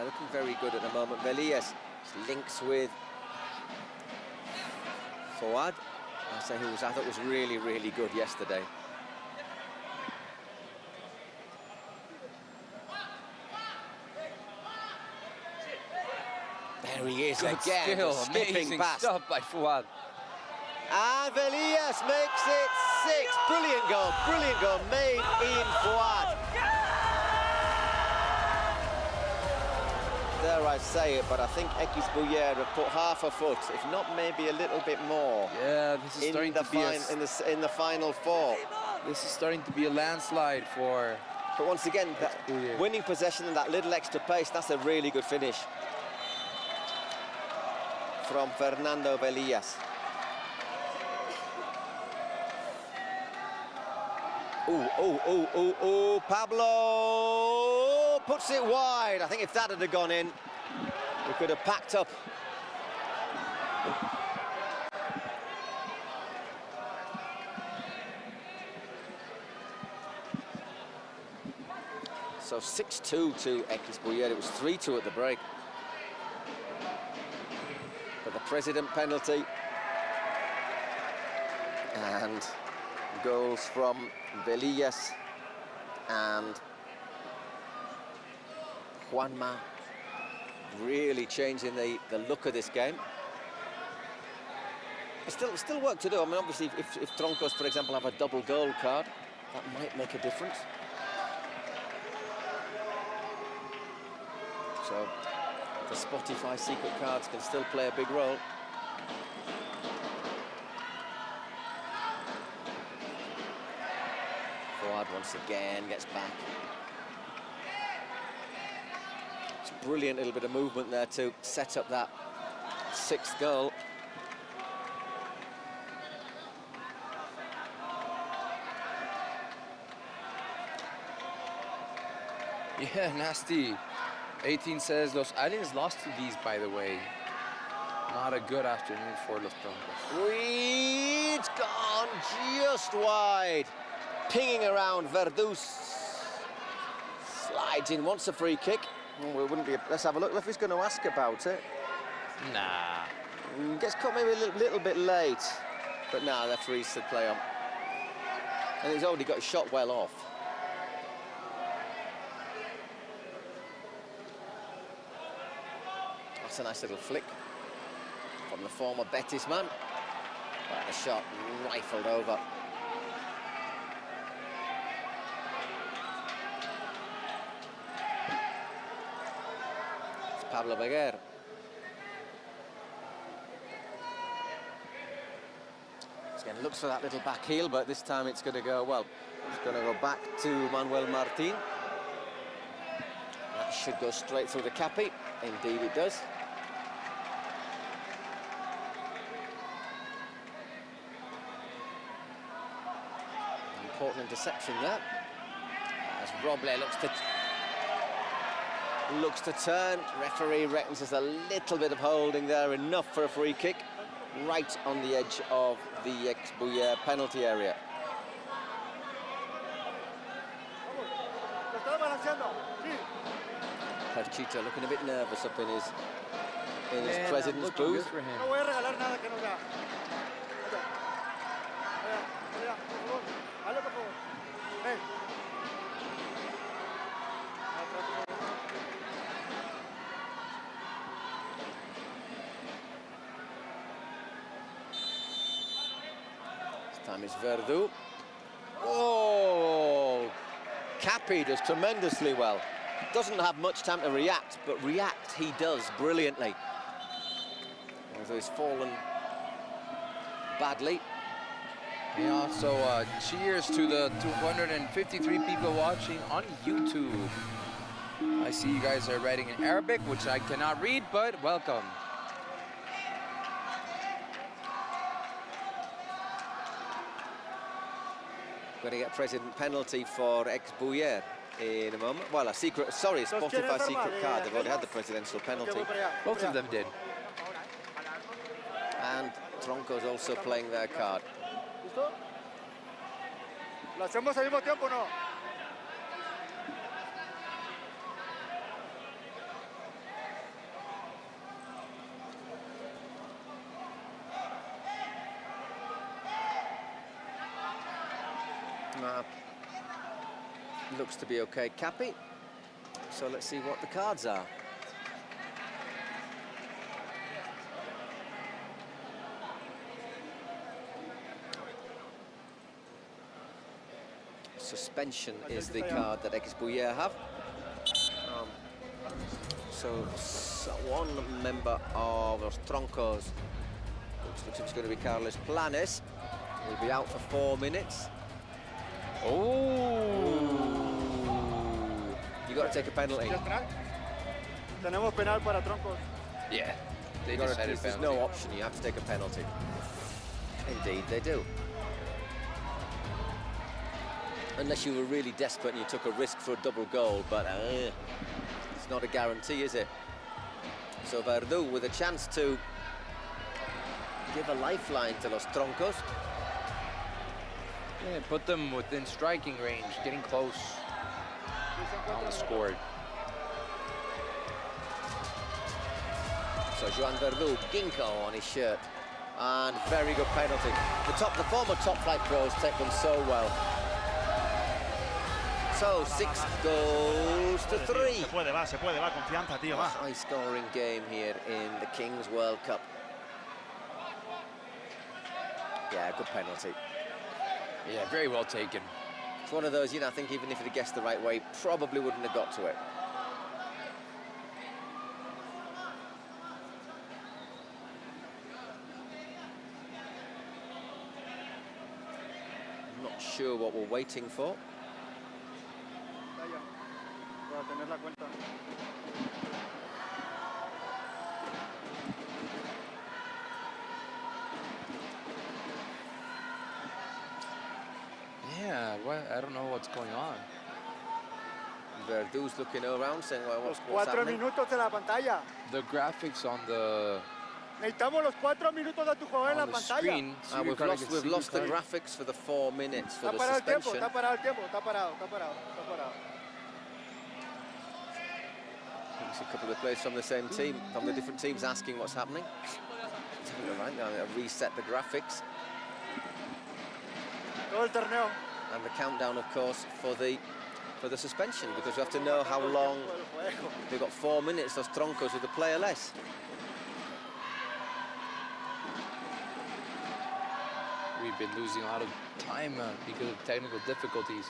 Looking very good at the moment. Velias links with Fouad. I thought was really, really good yesterday. There he is good again, skill, skipping amazing past. stuff by Fuad. And Velillas makes it 6. Brilliant goal made in Fuad. Dare I say it, but I think Ekisbuyer have put half a foot, if not maybe a little bit more. Yeah, this is starting to be in the final 4. This is starting to be a landslide for. But once again, that winning possession and that little extra pace, that's a really good finish from Fernando Velillas. Oh, Pablo puts it wide. I think if that had gone in, we could have packed up. So 6-2 to Ekisbuyer. It was 3-2 at the break. For the President penalty. And goals from Velillas and Juanma, really changing the look of this game. There's still work to do. I mean, obviously, if Troncos, for example, have a double goal card, that might make a difference. So the Spotify secret cards can still play a big role. Once again gets back. It's a brilliant little bit of movement there to set up that 6th goal. Yeah, nasty. 18 says Los Aliens lost to these, by the way. Not a good afternoon for Los Troncos. It's gone just wide. Pinging around, Verdús slides in, wants a free kick. Well, it wouldn't be. Let's have a look. Referee's going to ask about it. Nah. Gets caught maybe a little bit late, but nah, the referee said play on. And he's already got his shot well off. That's a nice little flick from the former Betis man. But the shot rifled over. Pablo Beguer. Again, looks for that little back heel, but this time it's going to go, well, it's going to go back to Manuel Martin. That should go straight through the cappy. Indeed it does. Important interception there. As Roble looks to turn. Referee reckons there's a little bit of holding there, enough for a free kick, right on the edge of the Ekisbuyer penalty area. Perchita looking a bit nervous up in his president's booth. For him. Time is Verdú. Oh! Cappy does tremendously well. Doesn't have much time to react, but react he does brilliantly. Although he's fallen badly. And also, cheers to the 253 people watching on YouTube. I see you guys are writing in Arabic, which I cannot read, but welcome. Going to get a president penalty for Ekisbuyer in a moment. Well, a secret, sorry, Spotify secret card. They've already had the presidential penalty. Both of them did. And Tronco's also playing their card. ¿Lo hacemos al mismo tiempo o no? Looks to be okay, Cappy. So let's see what the cards are. Suspension is the card that X-Buyer have. So one member of Los Troncos, which looks like it's going to be Carlos Planes, will be out for 4 minutes. You got to take a penalty. Tenemos penal para Troncos. Yeah, there's no option. You have to take a penalty. Indeed, they do. Unless you were really desperate and you took a risk for a double goal, but it's not a guarantee, is it? So Verdú with a chance to give a lifeline to Los Troncos. Yeah, put them within striking range, getting close. Almost scored. So Joan Verdú, ginkgo on his shirt, and very good penalty. The former top flight pros take them so well. So 6 goals to 3. Se puede, va, confianza, tío, va. High scoring game here in the Kings World Cup. Yeah, good penalty. Yeah, very well taken. It's one of those, you know, I think even if he'd guessed the right way, probably wouldn't have got to it. I'm not sure what we're waiting for. Yeah, I don't know what's going on. Verdú's looking around saying, well, what's 4 happening? minutos en la pantalla. The graphics on the Necesitamos los 4 minutos de tu jugador en la pantalla. screen. So We've lost the graphics for the 4 minutes for the suspension. Está parado el tiempo, está parado. There's a couple of players from the same team, from the different teams, asking what's happening. Right now, reset the graphics. Todo el torneo. And the countdown, of course, for the suspension, because we have to know how long. They've got 4 minutes, Los Troncos, with a player less. We've been losing a lot of time because of technical difficulties.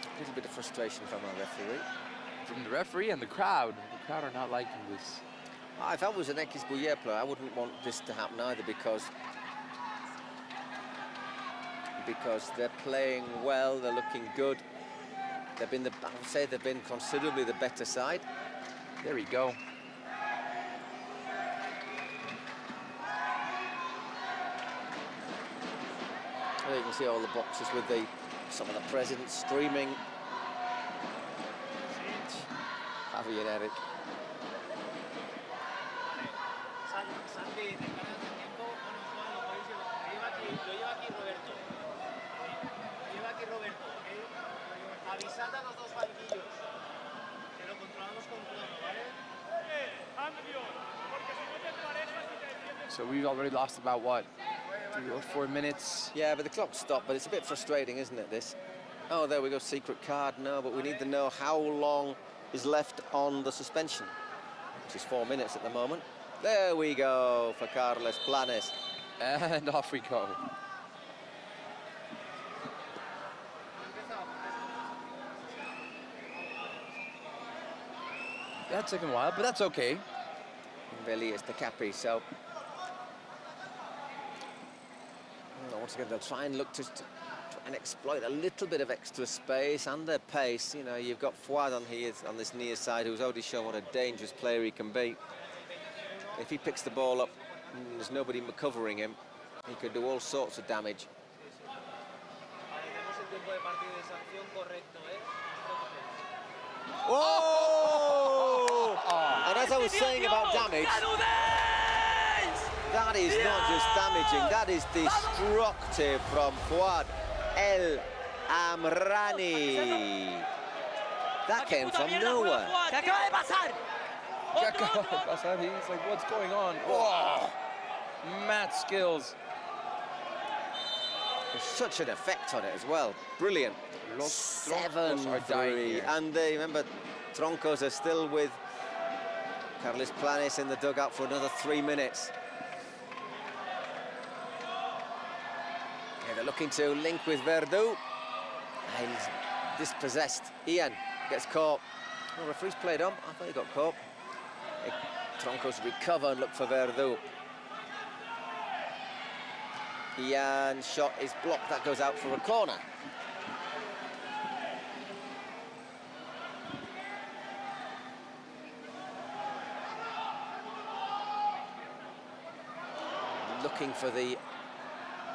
A little bit of frustration from our referee. From the referee and the crowd. The crowd are not liking this. If I was an X-Buyer player, I wouldn't want this to happen either, because they're playing well, they're looking good. I would say they've been considerably the better side. There we go. Well, you can see all the boxes with some of the presidents streaming. Javi and Eric. So we've already lost about, what, 3 or 4 minutes? Yeah, but the clock stopped, but it's a bit frustrating, isn't it, this? Oh, there we go, secret card. No, but we need to know how long is left on the suspension, which is 4 minutes at the moment. There we go for Carlos Planes. And off we go. That took a while, but that's okay. Really is the Capri, so once again they'll try and look to try and exploit a little bit of extra space and their pace. You know, you've got Fuad on here on this near side, who's already shown what a dangerous player he can be. If he picks the ball up and there's nobody covering him, he could do all sorts of damage. Oh! And as I was saying about damage, that is not just damaging, that is destructive from Fuad El Amrani. That came from nowhere. He's like, what's going on? Oh, mad skills. There's such an effect on it as well. Brilliant. 7-3. And they, remember, Troncos are still with Carles Planes in the dugout for another 3 minutes. Yeah, they're looking to link with Verdú. And dispossessed. Ian gets caught. Oh, referee's played on. I thought he got caught. Troncos recover and look for Verdú. Ian's shot is blocked. That goes out for a corner. Looking for the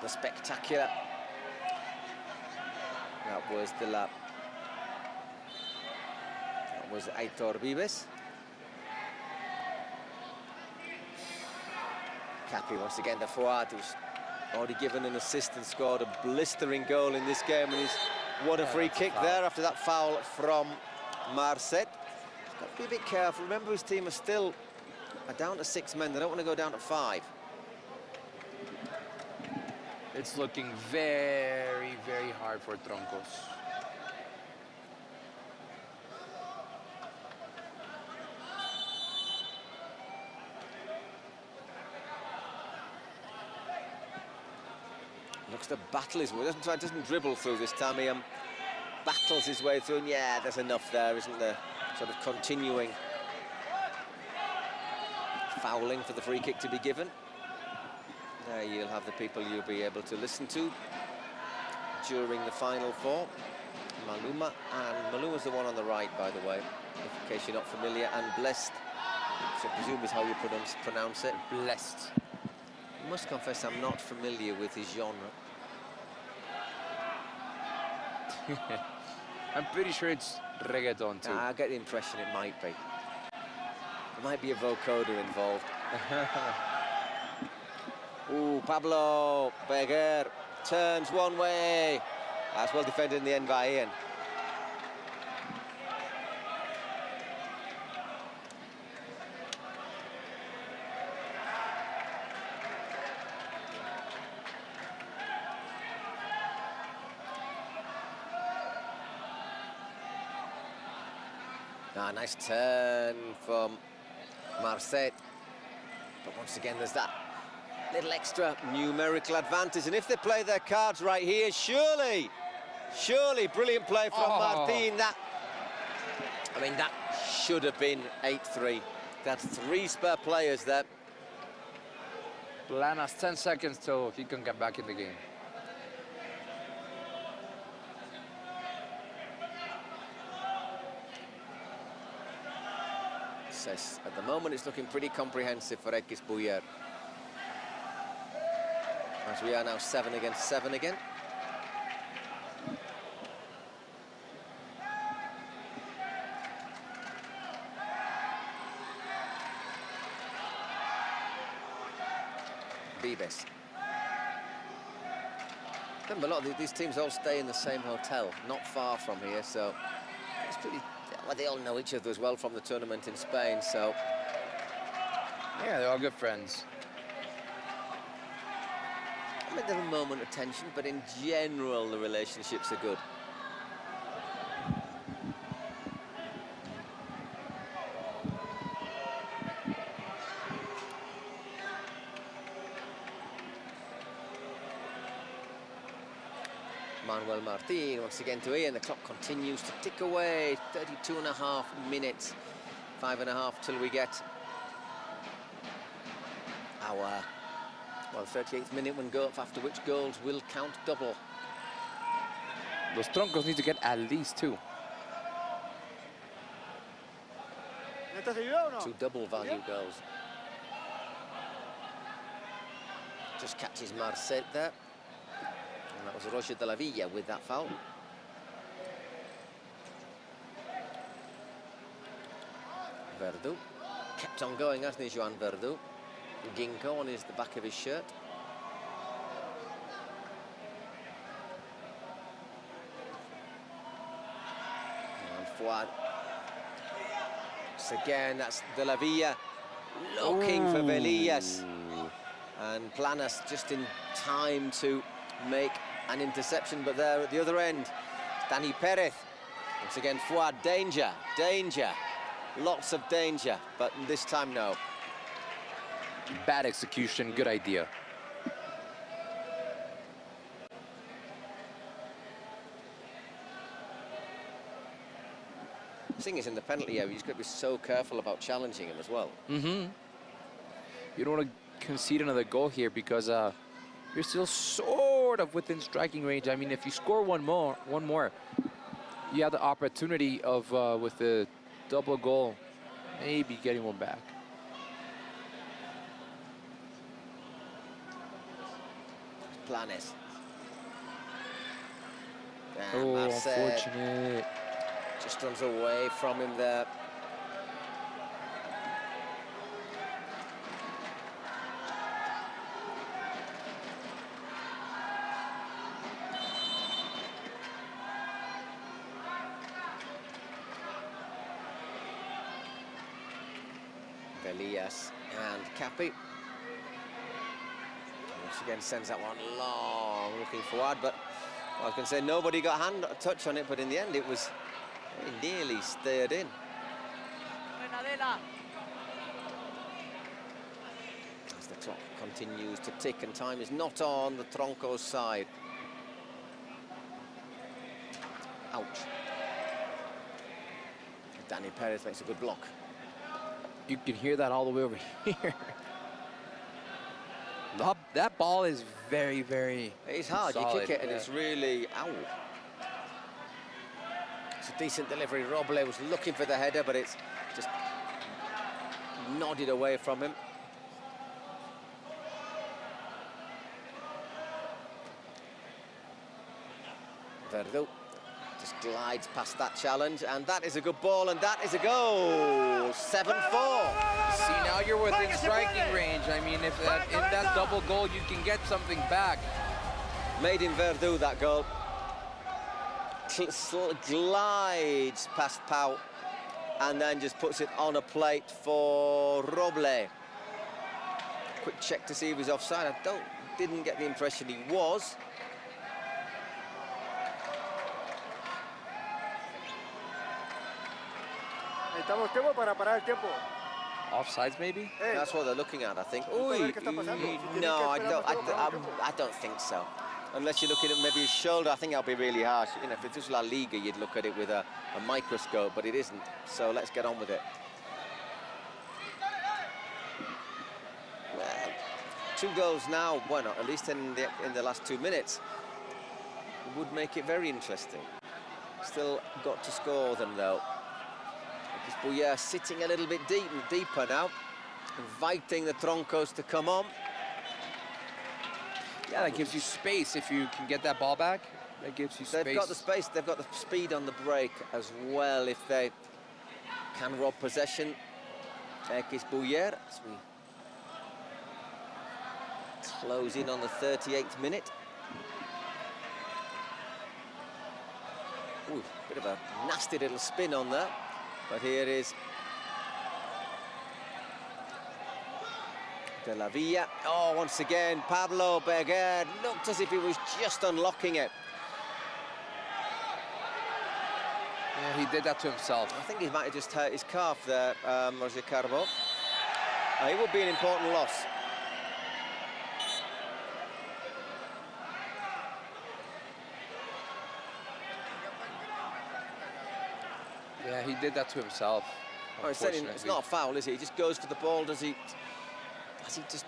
spectacular. That was that was Aitor Vives. Capi once again to Fuad, who's already given an assist and scored a blistering goal in this game, and he's won a free kick there after that foul from Marcet. He's got to be a bit careful. Remember, his team are down to 6 men. They don't want to go down to 5. It's looking very, very hard for Troncos. Looks to battle his way. Doesn't dribble through this time. He battles his way through, and yeah, there's enough there, isn't there? Sort of continuing fouling for the free kick to be given. There you'll have the people you'll be able to listen to during the final 4. Maluma, and Maluma's the one on the right, by the way, in case you're not familiar, and Blessed, which I presume is how you pronounce it. Blessed. I must confess I'm not familiar with his genre. I'm pretty sure it's reggaeton too. I get the impression it might be. There might be a vocoder involved. Ooh, Pablo Beguer turns one way. That's well defended in the end by Ian. Nice turn from Marcet. But once again, there's that little extra numerical advantage. And if they play their cards right here, surely, brilliant play from Martin. That should have been 8-3. That's 3 spare players there. Plan has 10 seconds till he can get back in the game. At the moment, it's looking pretty comprehensive for X Buyer. As we are now 7 against 7 again. Vives. Remember, a lot of these teams all stay in the same hotel, not far from here, so it's pretty... Well, they all know each other as well from the tournament in Spain, so... Yeah, they're all good friends. I mean, there's a moment of tension, but in general, the relationships are good. Manuel Martin once again to Ian. The clock continues to tick away. 32.5 minutes. 5.5 till we get our 38th minute when after which goals will count double. Los Troncos need to get at least 2. 2 double value goals. Just catches Marcet there. And that was Roger de la Villa with that foul. Verdú kept on going, hasn't he, Joan Verdú? Ginkgo on the back of his shirt. And Fuad Once again, that's De La Villa looking for Velillas. And Planas just in time to make an interception, but there at the other end, Dani Perez. Once again, Fuad, danger, danger. Lots of danger, but this time, no. Bad execution, good idea. The thing is, in the penalty area, you've got to be so careful about challenging him as well. You don't want to concede another goal here because you're still sort of within striking range. I mean, if you score one more, you have the opportunity of, with the double goal, maybe getting one back. Planes. Oh, unfortunate. Just runs away from him there. Velillas and Capi. Once again sends that one long, looking forward, but I was going to say nobody got a touch on it, but in the end it was nearly steered in. As the clock continues to tick and time is not on the Tronco's side. Ouch. Dani Perez makes a good block. You can hear that all the way over here. That ball is very, very It's hard, solid. You kick it and it's really, ow. It's a decent delivery. Roble was looking for the header, but it's just nodded away from him. Verdú just glides past that challenge, and that is a good ball, and that is a goal. 7-4. See, now you're within striking range. I mean, if in that double goal you can get something back. Made in Verdú, that goal. Glides past Pau, and then just puts it on a plate for Roble. Quick check to see if he's offside. I didn't get the impression he was. Necesitamos tiempo para parar el tiempo. Offsides, maybe? That's what they're looking at, I think. No, I don't think so. Unless you're looking at maybe his shoulder, I think that'll be really harsh. You know, if it was La Liga, you'd look at it with a microscope, but it isn't. So let's get on with it. Well, 2 goals now, well, at least in the last 2 minutes, would make it very interesting. Still got to score them, though. Buya sitting a little bit deeper now, inviting the Troncos to come on. Yeah, that gives you space if you can get that ball back. That gives you space. They've got the space, they've got the speed on the break as well if they can rob possession. Buya, as we close in on the 38th minute. Ooh, bit of a nasty little spin on there. But here is De La Villa. Oh, once again, Pablo Berger looked as if he was just unlocking it. Yeah, he did that to himself. I think he might have just hurt his calf there, Roger Carbo. It would be an important loss. Yeah, he did that to himself. Oh, it's not a foul, is it? He just goes for the ball. Does he just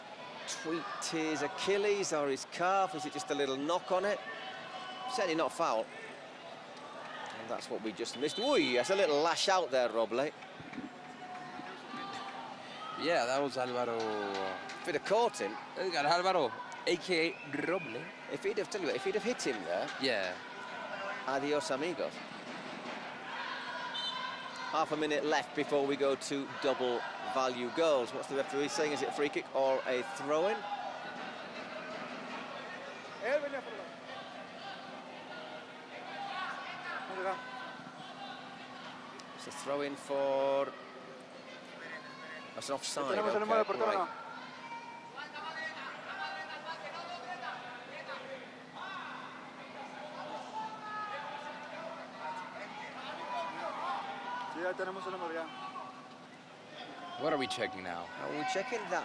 tweaked his Achilles or his calf? Is it just a little knock on it? Certainly not foul. And that's what we just missed. Ooh, that's a little lash out there, Roble. Yeah, that was Alvaro. If he'd have caught him, Alvaro, a.k.a. Roble. If he'd have hit him there, yeah. Adios, amigos. Half a minute left before we go to double value goals. What's the referee saying? Is it a free kick or a throw-in? It's a throw-in for That's an offside. Okay, right. What are we checking now? We're checking that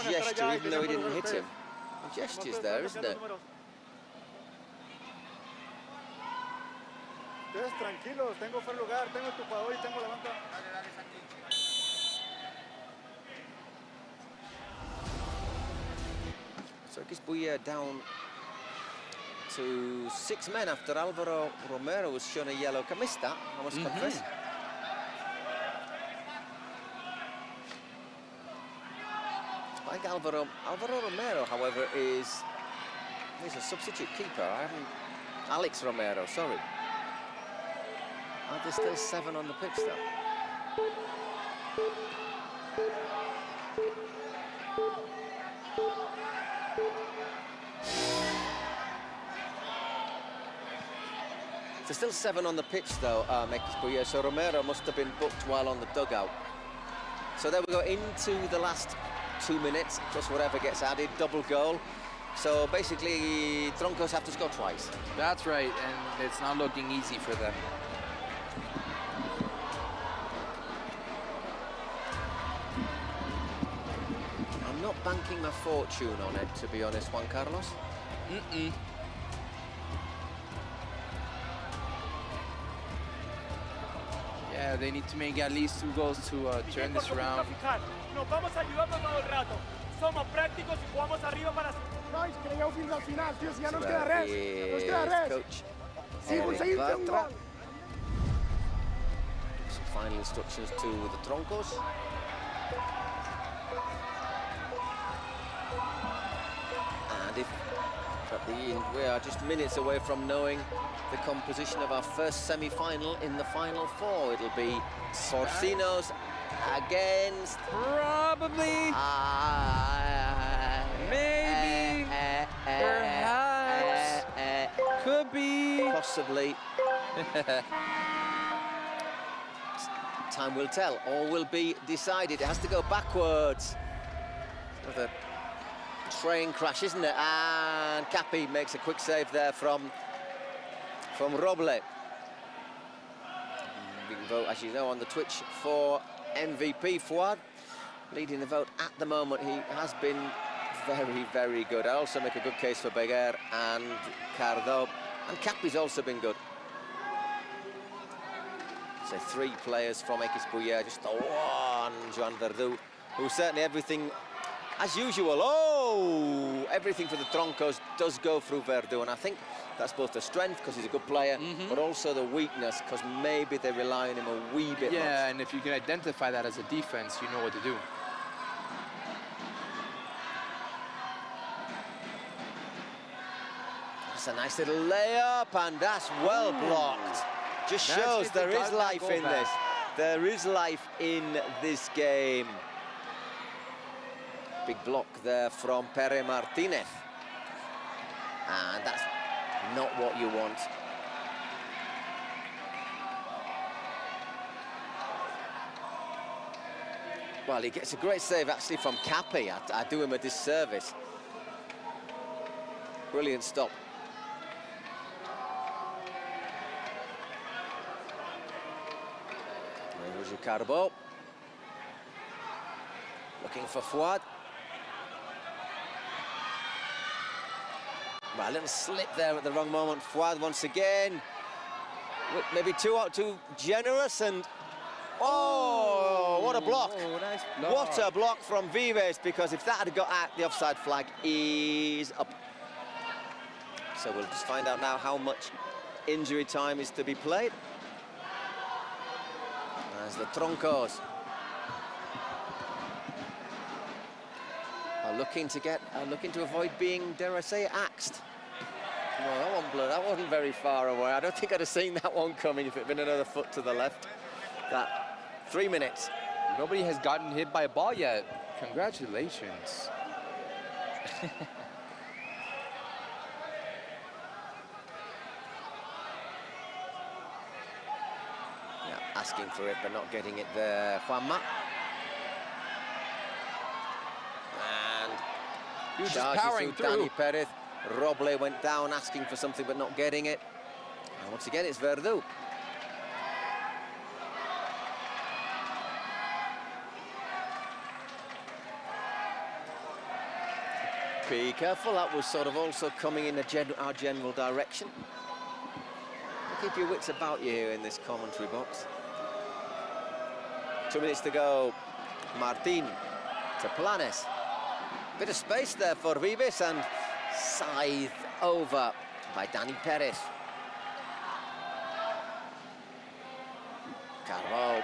gesture, even though he didn't hit him. The gesture's there, isn't it? So Gisbuya down to 6 men after Alvaro Romero was shown a yellow. I missed that, I must confess. Like Alvaro Romero, however, he's a substitute keeper. Alex Romero, sorry. There's still 7 on the pitch, though. There's still 7 on the pitch, though, Gisbuya, so Romero must have been booked while on the dugout. So there we go, into the last 2 minutes, just whatever gets added, double goal. So basically, Troncos have to score twice. That's right, and it's not looking easy for them. I'm not banking my fortune on it, to be honest, Juan Carlos. Yeah, they need to make at least 2 goals to turn this around. Nos vamos a ayudarnos todo el rato. Somos prácticos y jugamos arriba para... No, es que llegamos fin al final, tío, si ya nos queda res. Nos queda res. Sí, conseguiste un gol. Some final instructions to the Troncos. And if at the end, we are just minutes away from knowing the composition of our first semi-final in the final 4. It'll be Porcinos against... Probably. Maybe. Perhaps. Could be. Possibly. Time will tell. All will be decided. It has to go backwards. With a train crash, isn't it? And Capi makes a quick save there from Roble. We can vote, as you know, on the Twitch for MVP. Fuad leading the vote at the moment. He has been very, very good. I also make a good case for Beguer and Cardo. And Capi's also been good. So 3 players from Gisbuya, just the one, Joan Verdu, who certainly everything, as usual, everything for the Troncos does go through Verdu. And I think that's both the strength, because he's a good player, but also the weakness, because maybe they rely on him a wee bit much. Yeah, and if you can identify that as a defense, you know what to do. That's a nice little layup, and that's well blocked. Just shows there is life in this. There is life in this game. Big block there from Pere Martinez. And that's not what you want. Well, he gets a great save actually from Capi. I do him a disservice. Brilliant stop. There's Ricardo. Looking for Fuad. Well, a little slip there at the wrong moment. Fuad once again. Maybe too generous, and what a block. Nice block. What a block from Vives, because if that had got out, the offside flag is up. So we'll just find out now how much injury time is to be played. As the Troncos are looking to avoid being, dare I say, axed. No, that wasn't very far away. I don't think I'd have seen that one coming if it had been another foot to the left. That 3 minutes. Nobody has gotten hit by a ball yet. Congratulations. Yeah, asking for it, but not getting it there. Juanma. He was just powering through. Dani Perez. Roble went down asking for something but not getting it. And once again, it's Verdú. Be careful, that was sort of also coming in our general direction. Keep your wits about you here in this commentary box. 2 minutes to go. Martin to Planes. Bit of space there for Vives and scythed over by Dani Perez. Carvalho.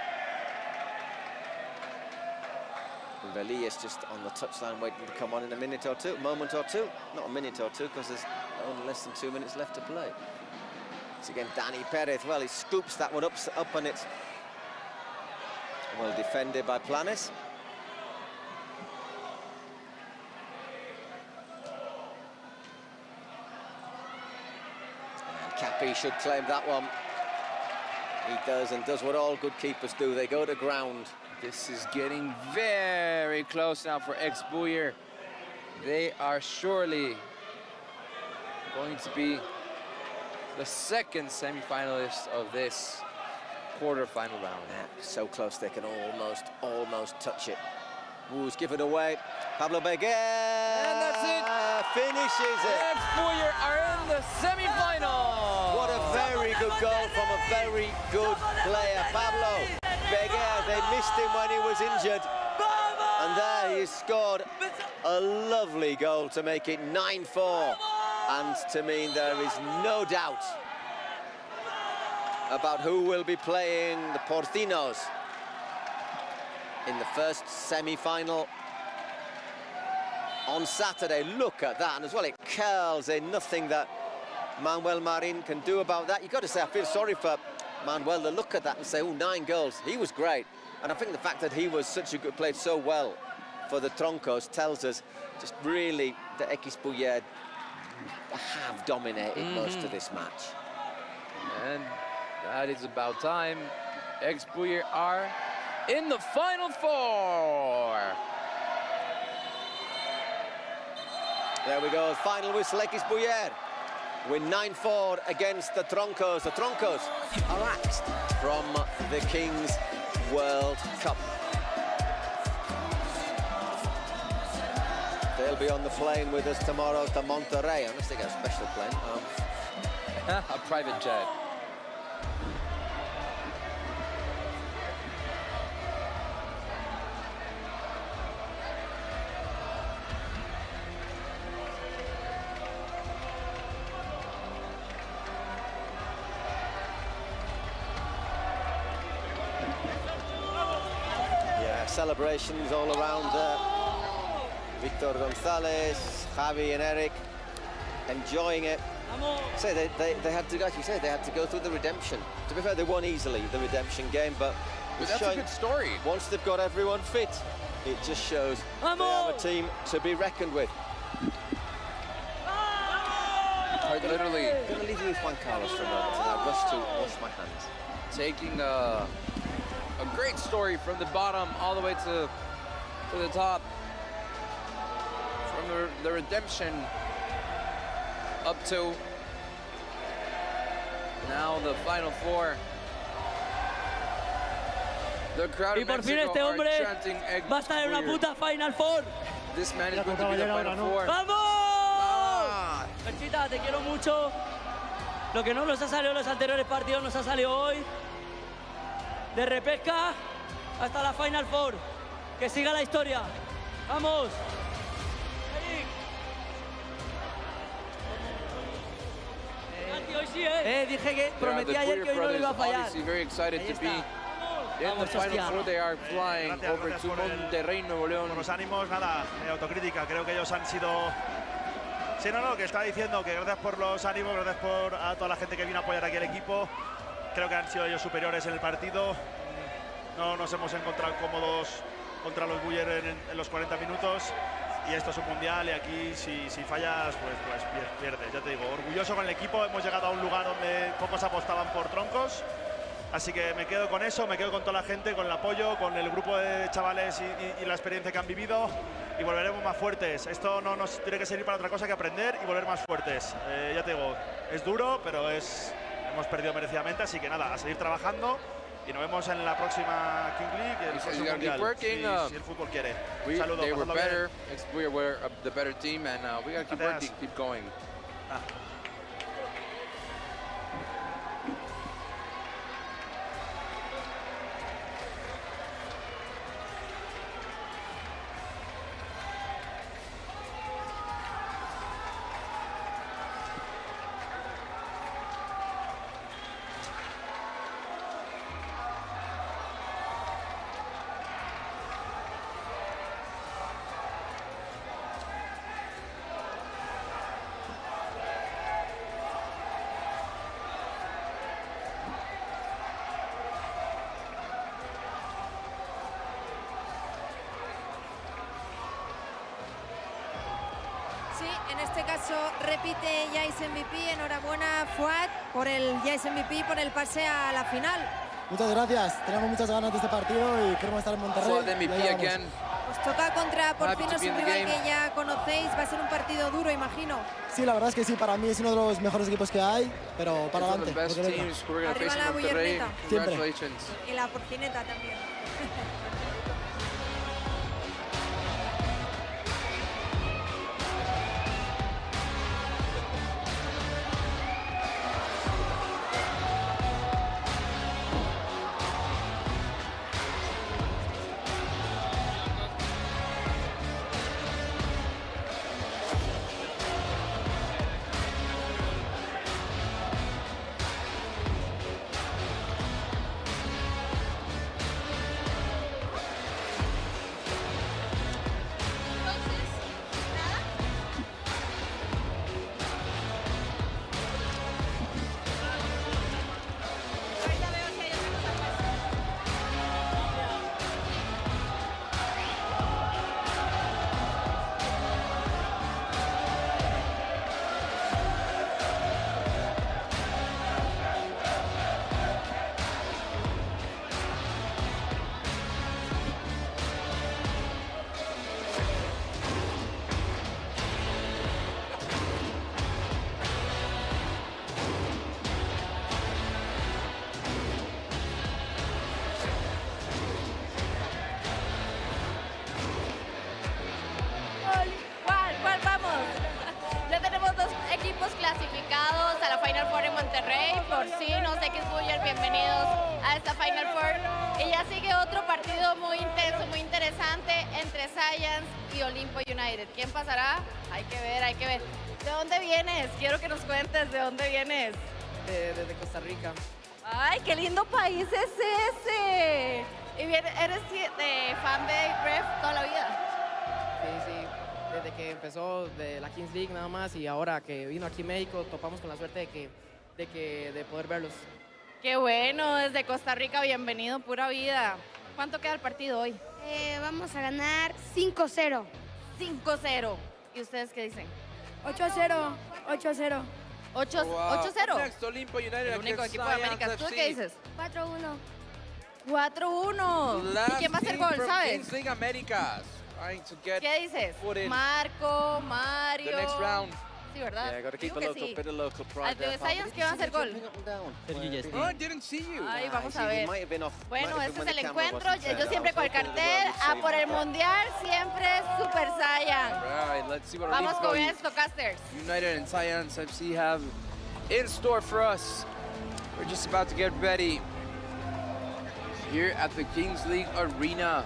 Velias just on the touchline waiting to come on in a moment or two. Not a minute or two, because there's only less than 2 minutes left to play. It's again Dani Perez. Well, he scoops that one up and it's well defended by Planes. And Capi should claim that one. He does, and does what all good keepers do. They go to ground. This is getting very close now for ex-Buyer. They are surely going to be the second semi-finalist of this quarter-final round. Yeah, so close they can almost touch it. Woo's given away. Pablo Beguer. And that's it. Finishes it. Ex-Buyer are in the semi-final. What a very good goal from a very good player, Pablo Beguer. They missed him when he was injured. And there he scored a lovely goal to make it 9-4. And to mean there is no doubt about who will be playing the Porcinos in the first semi-final on Saturday. Look at that, and as well it curls in. Nothing that Manuel Marin can do about that. You've got to say, I feel sorry for Manuel to look at that and say, oh, 9 goals. He was great. And I think the fact that he was such a good, played so well for the Troncos tells us just really that Ex-Buyer have dominated most of this match. And that is about time. Ex-Buyer are in the Final Four. There we go, final whistle. Ex-Buyer win 9-4 against the Troncos. The Troncos are axed from the Kings World Cup. They'll be on the plane with us tomorrow to Monterrey, unless they get a special plane. A private jet. Yeah, celebrations all around Victor Gonzalez, Javi and Eric enjoying it. Say they had to, like you say, they had to go through the redemption. To be fair, they won easily the redemption game, but that's a good story. Once they've got everyone fit, it just shows they have a team to be reckoned with. Quite literally. I'm going to leave you with Juan Carlos for a moment, and I rush to wash my hands. Taking a great story from the bottom all the way to the top. From the redemption up to now the Final Four. The crowd y por fin este hombre va a estar en una puta Final Four. This man is going to be the Final Four. ¡Vamos! Perchita, te quiero mucho. Lo que no nos ha salido en los anteriores partidos nos ha salido hoy. De repesca hasta la Final Four. Que siga la historia. ¡Vamos! Hoy sí, dije que prometí ayer que hoy no lo iba a fallar. Very excited to be in the Final Four. They are flying over to Monterrey, Nuevo León. Con los ánimos, nada, autocrítica. Creo que ellos han sido... Sí, no, que estaba diciendo que gracias por los ánimos, gracias por a toda la gente que vino a apoyar aquí el equipo. Creo que han sido ellos superiores en el partido. No nos hemos encontrado cómodos contra los Buyer en los 40 minutos. Y esto es un mundial y aquí si fallas, pues pierdes. Ya te digo, orgulloso con el equipo. Hemos llegado a un lugar donde pocos apostaban por Troncos. Así que me quedo con eso, me quedo con toda la gente, con el apoyo, con el grupo de chavales y la experiencia que han vivido, y volveremos más fuertes. Esto no nos tiene que servir para otra cosa que aprender y volver más fuertes. Ya te digo, es duro, pero hemos perdido merecidamente, así que nada, a seguir trabajando y nos vemos en la próxima King League, el próximo mundial, si el fútbol quiere. Saludos. They were better. We were the better team, and we got to keep working, keep going. En este caso repite Jais MVP. Enhorabuena, Fuad, por el Jais MVP, por el pase a la final. Muchas gracias. Tenemos muchas ganas de este partido y queremos estar en Monterrey. Fuad MVP again. Os toca contra Porcinos, un rival que ya conocéis. Va a ser un partido duro, imagino. Sí, la verdad es que sí. Para mí es uno de los mejores equipos que hay, pero para adelante. Arriba la Bullerneta. Congratulations. Y la Porcineta también. Clasificados a la Final Four en Monterrey, Porcinos, X-Buller, bienvenidos a esta Final Four. Y ya sigue otro partido muy intenso, muy interesante entre Science y Olimpo United. ¿Quién pasará? Hay que ver, hay que ver. ¿De dónde vienes? Quiero que nos cuentes de dónde vienes. Desde Costa Rica. ¡Ay, qué lindo país es ese! ¿Y bien, eres fan de Ref toda la vida? Sí, sí. Desde que empezó de la Kings League nada más y ahora que vino aquí a México topamos con la suerte de poder verlos. Qué bueno, desde Costa Rica, bienvenido, pura vida. ¿Cuánto queda el partido hoy? Vamos a ganar 5-0. 5-0. ¿Y ustedes qué dicen? 8-0. 8-0. 8-0. Next, Olimpo United. El único equipo de América. ¿Tú qué dices? 4-1. 4-1. ¿Y quién va a hacer gol, sabes? Kings League Américas. ¿Qué dices? Marco, Mario. The next round. Sí, ¿verdad? Yeah, got to keep Digo a que local, sí. bit of local pride. Al de Science, ¿quién va a hacer gol? Oh, I didn't see you. Ay, vamos a ver. Bueno, este es el encuentro. Yo Yo siempre con el cartel. A por el Mundial, siempre Super Saiyan. Right, let's see what Vamos con Olimpo Stocasters. United and Science FC have in store for us. We're just about to get ready here at the Kings League Arena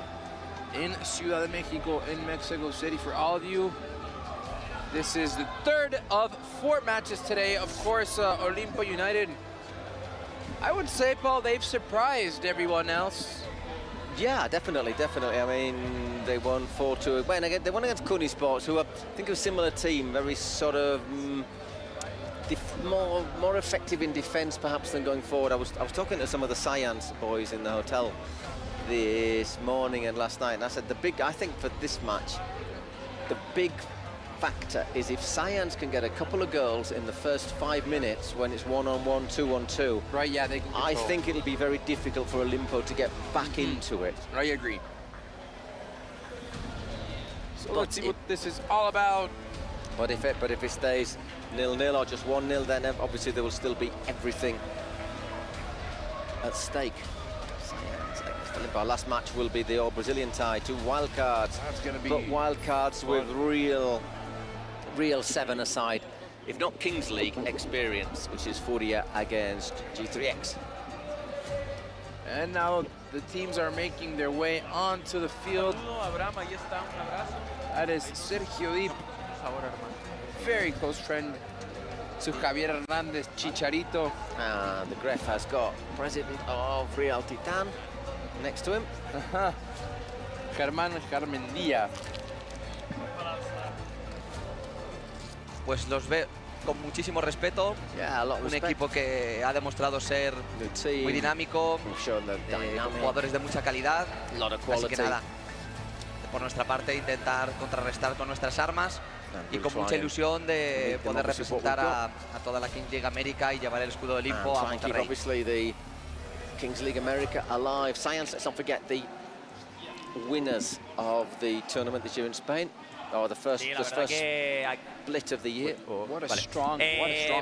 in Ciudad de Mexico, in Mexico City. For all of you, this is the third of 4 matches today. Of course, Olimpo United, I would say, Paul, they've surprised everyone else. Yeah, definitely. I mean, they won 4-2. Well, again, they won against Kuni Sports, who are, I think, a similar team, very sort of more effective in defence, perhaps, than going forward. I was talking to some of the Science boys in the hotel this morning and last night, and I said I think for this match, the big factor is if Science can get a couple of goals in the first 5 minutes when it's 1-on-1, 2-on-2. Right, yeah, they can control. I think it'll be very difficult for Olimpo to get back into it. I agree. So let's see what this is all about. But if it stays 0-0 or just 1-0, then obviously there will still be everything at stake. Our last match will be the All-Brazilian tie, 2 wild cards. That's going to be... But wild cards with real 7-a-side, if not Kings League experience, which is Furia against G3X. And now the teams are making their way onto the field. That is Sergio Dip. Very close friend to Javier Hernandez, Chicharito. And the Gref has got president of Real Titan next to him. Germán Garmendia. Pues los ve con muchísimo respeto. Un equipo que ha demostrado ser muy dinámico, con jugadores de mucha calidad. Así que nada, por nuestra parte intentar contrarrestar con nuestras armas y con mucha ilusión de poder representar a toda la Kings League América y llevar el escudo de Olimpo a Monterrey. Kings League America alive. Science, let's not forget the winners of the tournament this year in Spain. The first split of the year. What a strong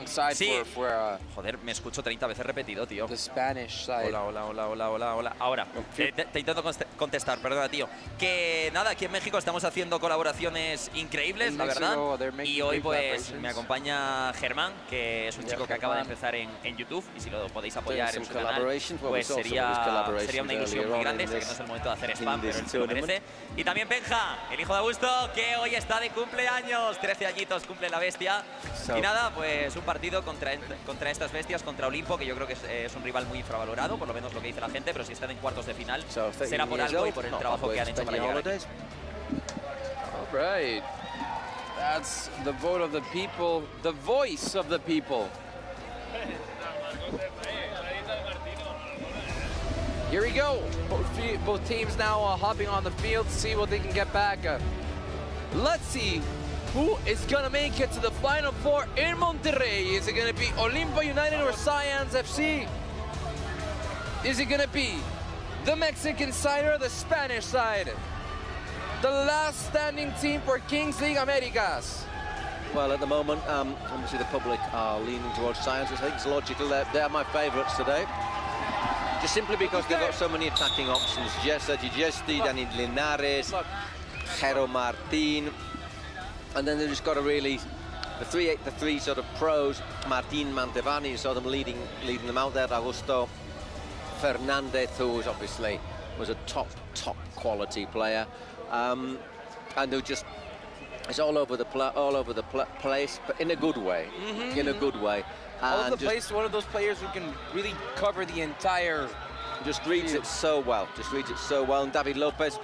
side for joder, me escucho 30 veces repetido, tío. The Spanish side. Hola. Ahora, te intento contestar, perdona, tío. Que nada, aquí en México estamos haciendo colaboraciones increíbles, la verdad. Y hoy pues me acompaña Germán, que es un chico que acaba de empezar en YouTube. Y si lo podéis apoyar en su canal, pues sería una ilusión muy grande. Sé que no es el momento de hacer spam, pero él se lo merece. Y también Benja, el hijo de Augusto, que hoy está de cumpleaños. 13 añitos cumple la bestia. Y nada, pues un partido contra estas bestias, contra Olimpo, que yo creo que es un rival muy infravalorado, por lo menos lo que dice la gente, pero si están en cuartos de final, será por algo y por el trabajo que han hecho para llegar aquí. All right. That's the vote of the people, the voice of the people. Here we go. Both teams now hopping on the field to see what they can get back. Let's see who is going to make it to the Final Four in Monterrey. Is it going to be Olimpo United or Science FC? Is it going to be the Mexican side or the Spanish side? The last standing team for Kings League Americas. Well, at the moment, obviously the public are leaning towards Science. I think it's logical. They're my favourites today. Just simply because they've got so many attacking options. Jessa Gigesti, Dani Linares, Jero Martin. And then they've just got a really, the three sort of pros, Martin Mantevani, you saw them leading them out there, Augusto Fernandez, who obviously was a top quality player. And they're just, it's all over the place, but in a good way, in a good way. All over the place, one of those players who can really cover the entire... Just reads it so well, And David Lopez,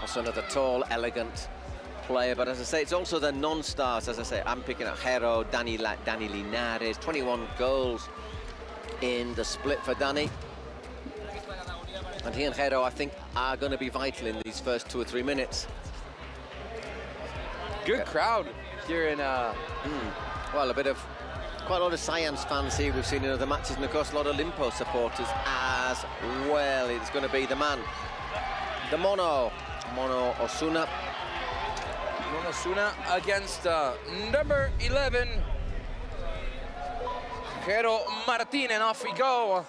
also another tall, elegant player. But as I say, it's also the non-stars. As I say, I'm picking up Jero, Dani Linares, 21 goals in the split for Dani. And he and Jero, I think, are going to be vital in these first 2 or 3 minutes. Good crowd here in... Well, quite a lot of Science fans here we've seen in other matches, and of course a lot of Olimpo supporters as well. It's going to be the man, the Mono Osuna. Mono Osuna against number 11, Jero Martin, and off we go.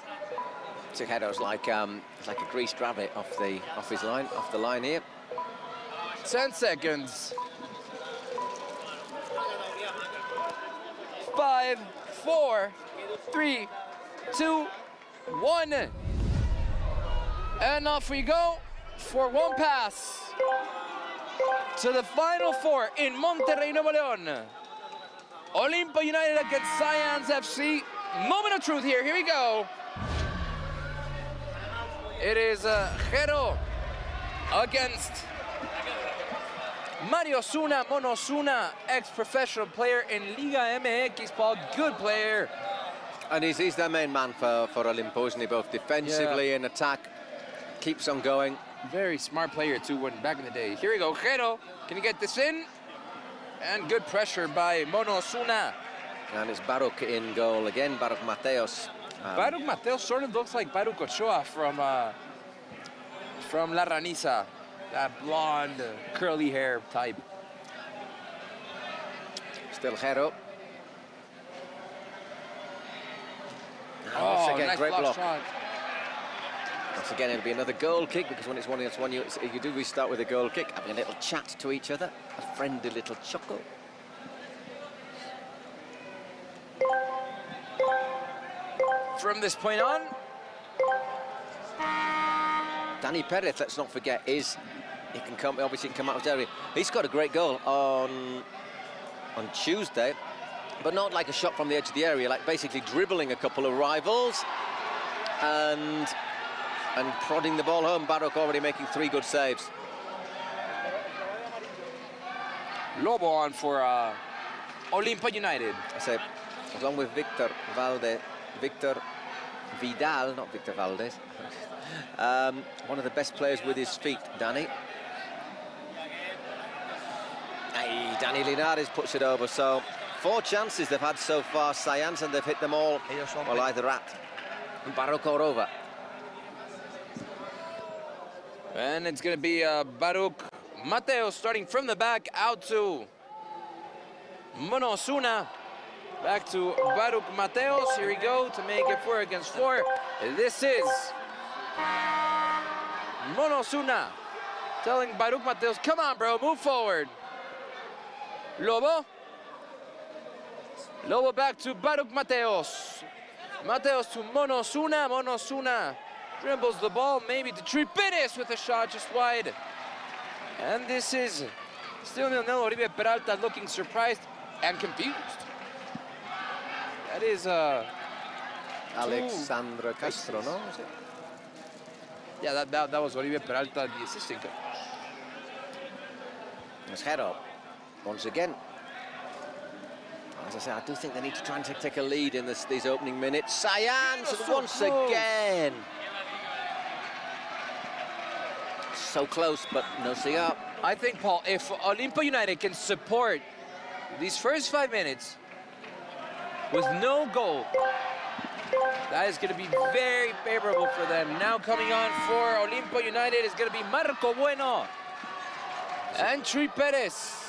So Jero's like a greased rabbit off the line here. 10 seconds. 5, 4, 3, 2, 1. And off we go for one pass to the Final Four in Monterrey, Nuevo León. Olimpo United against Science FC. Moment of truth here we go. It is Jero against Mario Osuna, Mono Osuna, ex-professional player in Liga MX, Paul, good player. And he's their main man for Olimpo, isn't he? Both defensively and attack, keeps on going. Very smart player too, when back in the day. Here we go, Jero, can you get this in? And good pressure by Mono Osuna. And it's Baruch in goal again, Baruch Mateos. Baruch Mateos sort of looks like Baruch Ochoa from La Raniza. That blonde, curly hair type. Still Hero. Oh, again, nice great block. shot. Once again, it'll be another goal kick, because when it's 1-1, you do restart with a goal kick, having a little chat to each other, a friendly little chuckle. From this point on, Danny Perez, let's not forget, he can come out of his area. He's got a great goal on Tuesday, but not like a shot from the edge of the area, like basically dribbling a couple of rivals and prodding the ball home. Baruch already making 3 good saves. Lobo on for Olimpo United. I say, along with Victor Vidal, not Victor Valdez. One of the best players with his feet, Danny. Hey, Danny Linares puts it over. So 4 chances they've had so far, Science, and they've hit them all, well, either at Baruch or over. And it's going to be Baruch Mateos starting from the back out to Mono Osuna. Back to Baruch Mateos. Here we go to make it 4 against 4. This is Mono Osuna telling Baruch Mateos, come on, bro, move forward. Lobo back to Baruch Mateos. Mateos to Mono Osuna. Mono Osuna dribbles the ball, maybe to Triperes with a shot just wide. And this is still 0-0. Oribe Peralta looking surprised and confused. That is Alexandra Castro, no? Yeah, that was Oribe Peralta, the assistant coach. It's Hero once again. As I say, I do think they need to try and take a lead in these opening minutes. Science once again. So close, but no cigar. I think, Paul, if Olimpo United can support these first 5 minutes with no goal, that is going to be very favorable for them. Now coming on for Olimpo United is going to be Marco Bueno and Chuy Perez.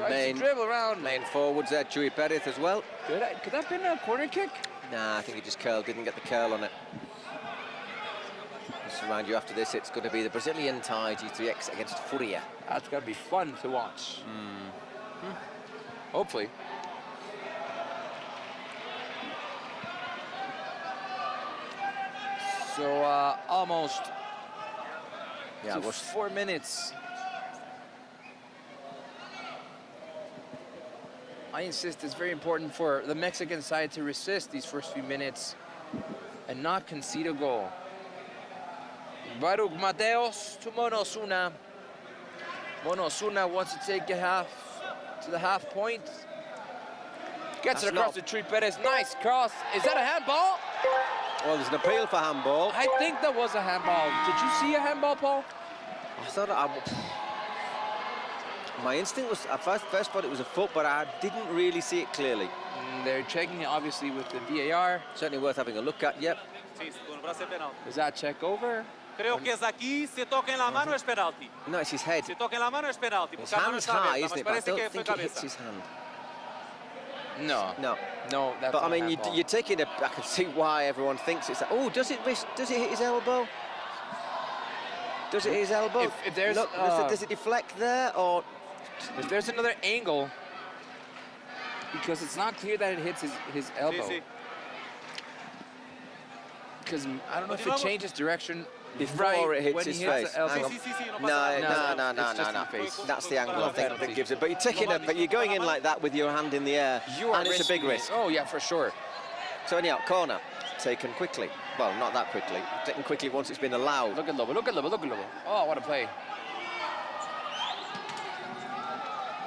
Main dribble around. Main forwards there, Chuy Perez as well. Could that have been a corner kick? Nah, I think he just curled, didn't get the curl on it. Just remind you, after this, it's going to be the Brazilian tie, G3X against Furia. That's going to be fun to watch. Hopefully. So almost 4 minutes. I insist it's very important for the Mexican side to resist these first few minutes and not concede a goal. Baruch Mateos to Mono Osuna. Mono Osuna wants to take to the half point. Gets it across to Chuy Perez. Nice cross. Is that a handball? Well, there's an appeal for handball. I think that was a handball. Did you see a handball, Paul? I thought my instinct was, at first thought it was a foot, but I didn't really see it clearly. They're checking it, obviously, with the VAR. Certainly worth having a look at, yep. Does that check over? Creo que es aquí, se toca en la mano, es penalti. No, it's his head. Se toca en la mano, es penalti. His hand's high, isn't it? But I don't think it hits his hand. No. No. No, that's but not I mean, handball. you're taking I can see why everyone thinks it's that. Oh, does it hit his elbow? Does it hit his elbow? If there's, look, does it deflect there, or? If there's another angle, because it's not clear that it hits his elbow. Because I don't know if it changes direction before it hits his face. No. That's the angle I think that gives it. But you're going in like that with your hand in the air, and it's a big risk. Oh yeah, for sure. So anyhow, corner taken quickly. Well, not that quickly. Taken quickly once it's been allowed. Look at Lobo. Look at Lobo. Look at Lobo. Oh, what a play.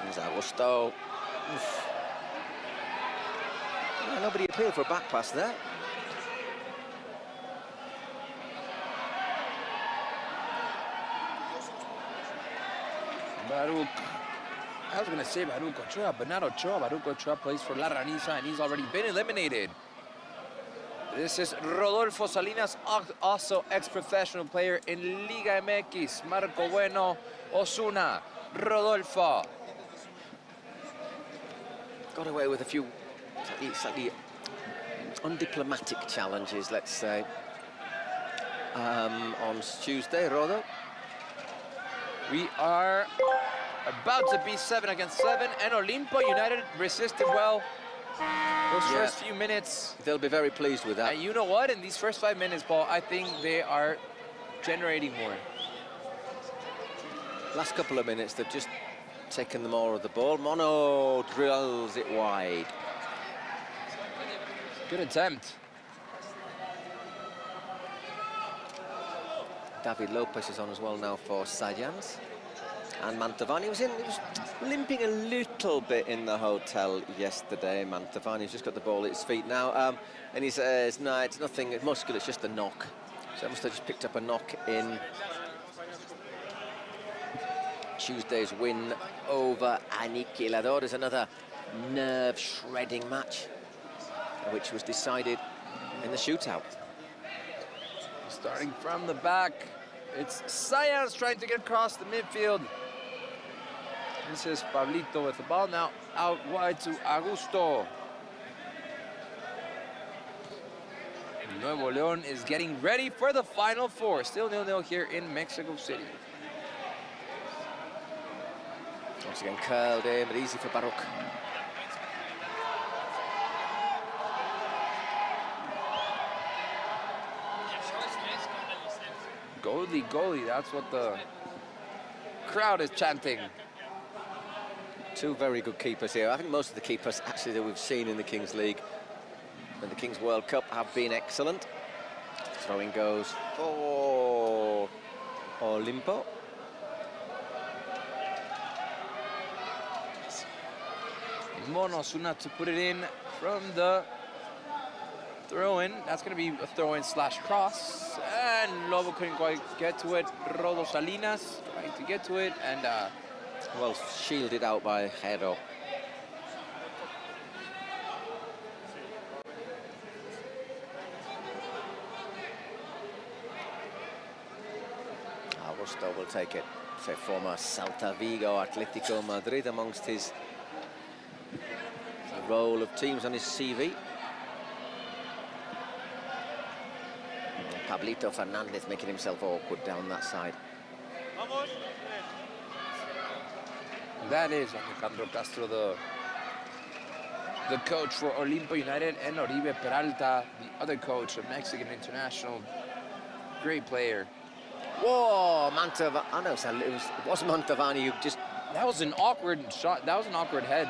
There's Augusto. Nobody appealed for a back pass there. Baruch I was going to say Baruch Ochoa, but not Ochoa. Baruch Ochoa plays for La Ranisa, and he's already been eliminated. This is Rodolfo Salinas, also ex-professional player in Liga MX. Marco Bueno, Osuna, Rodolfo. Got away with a few slightly undiplomatic challenges, let's say, on Tuesday, Rodo. We are about to be 7 against 7, and Olimpo United resisted well those first few minutes. They'll be very pleased with that. And you know what? In these first 5 minutes, Paul, I think they are generating more. Last couple of minutes, they've just taken the more of the ball. Mono drills it wide. Good attempt. David Lopez is on as well now for Sajans. And Mantovani was limping a little bit in the hotel yesterday. Mantovani's just got the ball at his feet now. And he says, no, it's nothing muscular, it's just a knock. So I must have just picked up a knock in Tuesday's win over Aniquiladores. Another nerve-shredding match, which was decided in the shootout. Starting from the back, it's Sayas trying to get across the midfield. This is Pablito with the ball now out wide to Augusto. Nuevo León is getting ready for the Final Four. Still 0-0 here in Mexico City. Once again curled in, but easy for Baruch. Goalie, goalie, that's what the crowd is chanting. Two very good keepers here. I think most of the keepers actually that we've seen in the Kings League and the Kings World Cup have been excellent. Throwing goes for Olimpo. Mono Osuna to put it in from the throw-in. That's going to be a throw-in slash cross. And Lobo couldn't quite get to it. Rodo Salinas trying to get to it. And well shielded out by Hero. Augusto will take it. So former Celta Vigo, Atletico Madrid amongst his roll of teams on his CV. Pablito Fernandez making himself awkward down that side. That is Alejandro Castro, the coach for Olimpo United, and Oribe Peralta, the other coach, a Mexican international. Great player. Whoa, Mantovani. Oh, no, it was Mantovani who just... That was an awkward shot. That was an awkward head.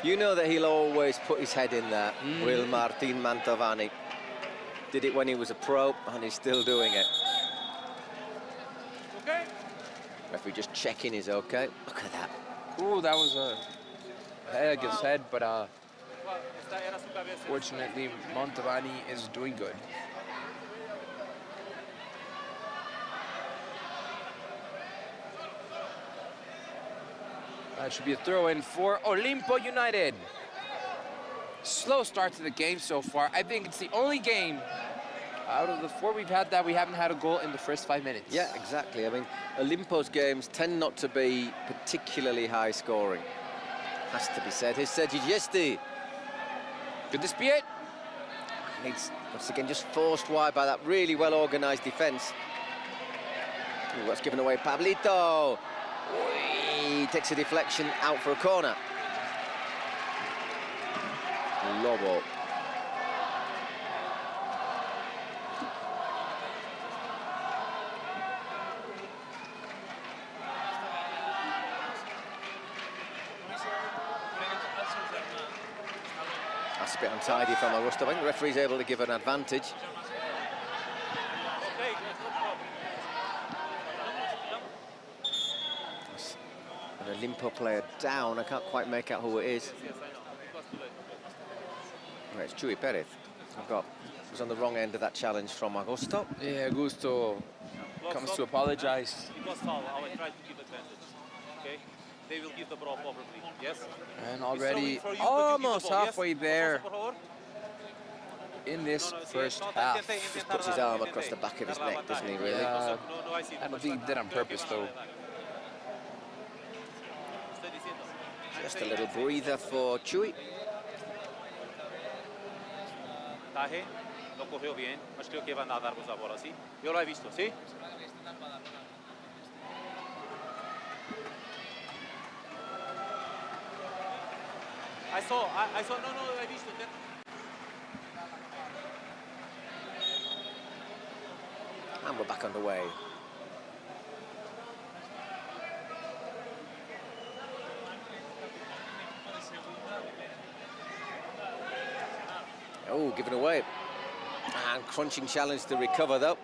You know that he'll always put his head in there. Will Martin Mantovani. Did it when he was a pro, and he's still doing it. Okay. Referee just checking is okay. Look at that. Ooh, that was a head against head, but fortunately, Mantovani is doing good. That should be a throw-in for Olimpo United. Slow start to the game so far. I think it's the only game out of the 4 we've had that we haven't had a goal in the first 5 minutes. Yeah, exactly. I mean, Olimpo's games tend not to be particularly high scoring. Has to be said. Here's Sergi Giesti. Could this be it? And it's once again just forced wide by that really well organised defence. What's given away? Pablito. He takes a deflection out for a corner. Lobo. That's a bit untidy from Augusto. I think the referee's able to give an advantage. An Olimpo player down. I can't quite make out who it is. Right, it's Chuy Perez. Was on the wrong end of that challenge from Augusto. Yeah, Augusto comes to apologize. It was foul. I will try to give advantage. Okay. they will give the ball probably. Yes. And already almost halfway there in this first half. Just puts his arm across the back of his neck, doesn't he, really? Yeah, I don't think he did on purpose, though. Just a little breather for Chuy. Taje lo cogió bien, mas creo que van a darnos la bola, ¿sí? Yo lo he visto, ¿sí? I saw, no, lo he visto. And we're back underway. Oh, given away. And crunching challenge to recover, though.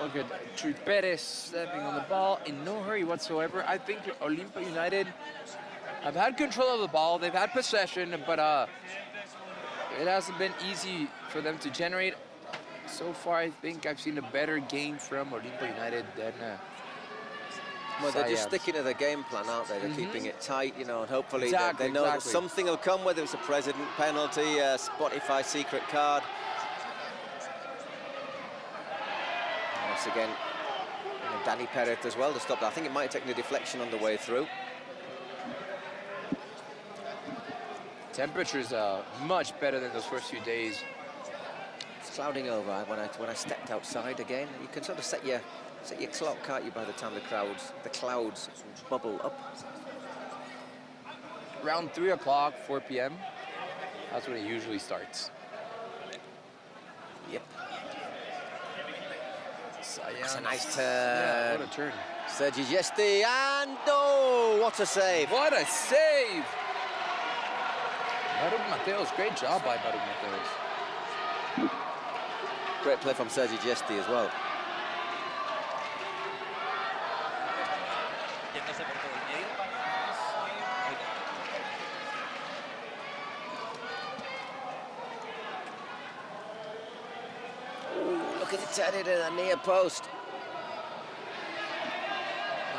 Look at Chuy Perez stepping on the ball in no hurry whatsoever. I think Olimpo United have had control of the ball. They've had possession, but it hasn't been easy for them to generate. So far, I think I've seen a better game from Olimpo United than well, they're just sticking to their game plan, aren't they? They're keeping it tight, you know, and hopefully they know that something will come, whether it's a president penalty, a Spotify secret card. Once again, Danny Perez as well to stop that. I think it might have taken a deflection on the way through. Temperatures are much better than those first few days. It's clouding over. When I stepped outside again, you can sort of set your clock, can't you, by the time the clouds bubble up. Around 3 o'clock, 4 p.m. That's when it usually starts. Yep. That's a nice turn. Yeah, what a turn. Sergi Gesti, and oh, what a save. What a save. Baruch Mateos, great job by Baruch Mateos. Great play from Sergi Gesti as well. Ooh, look at the turn to the near post.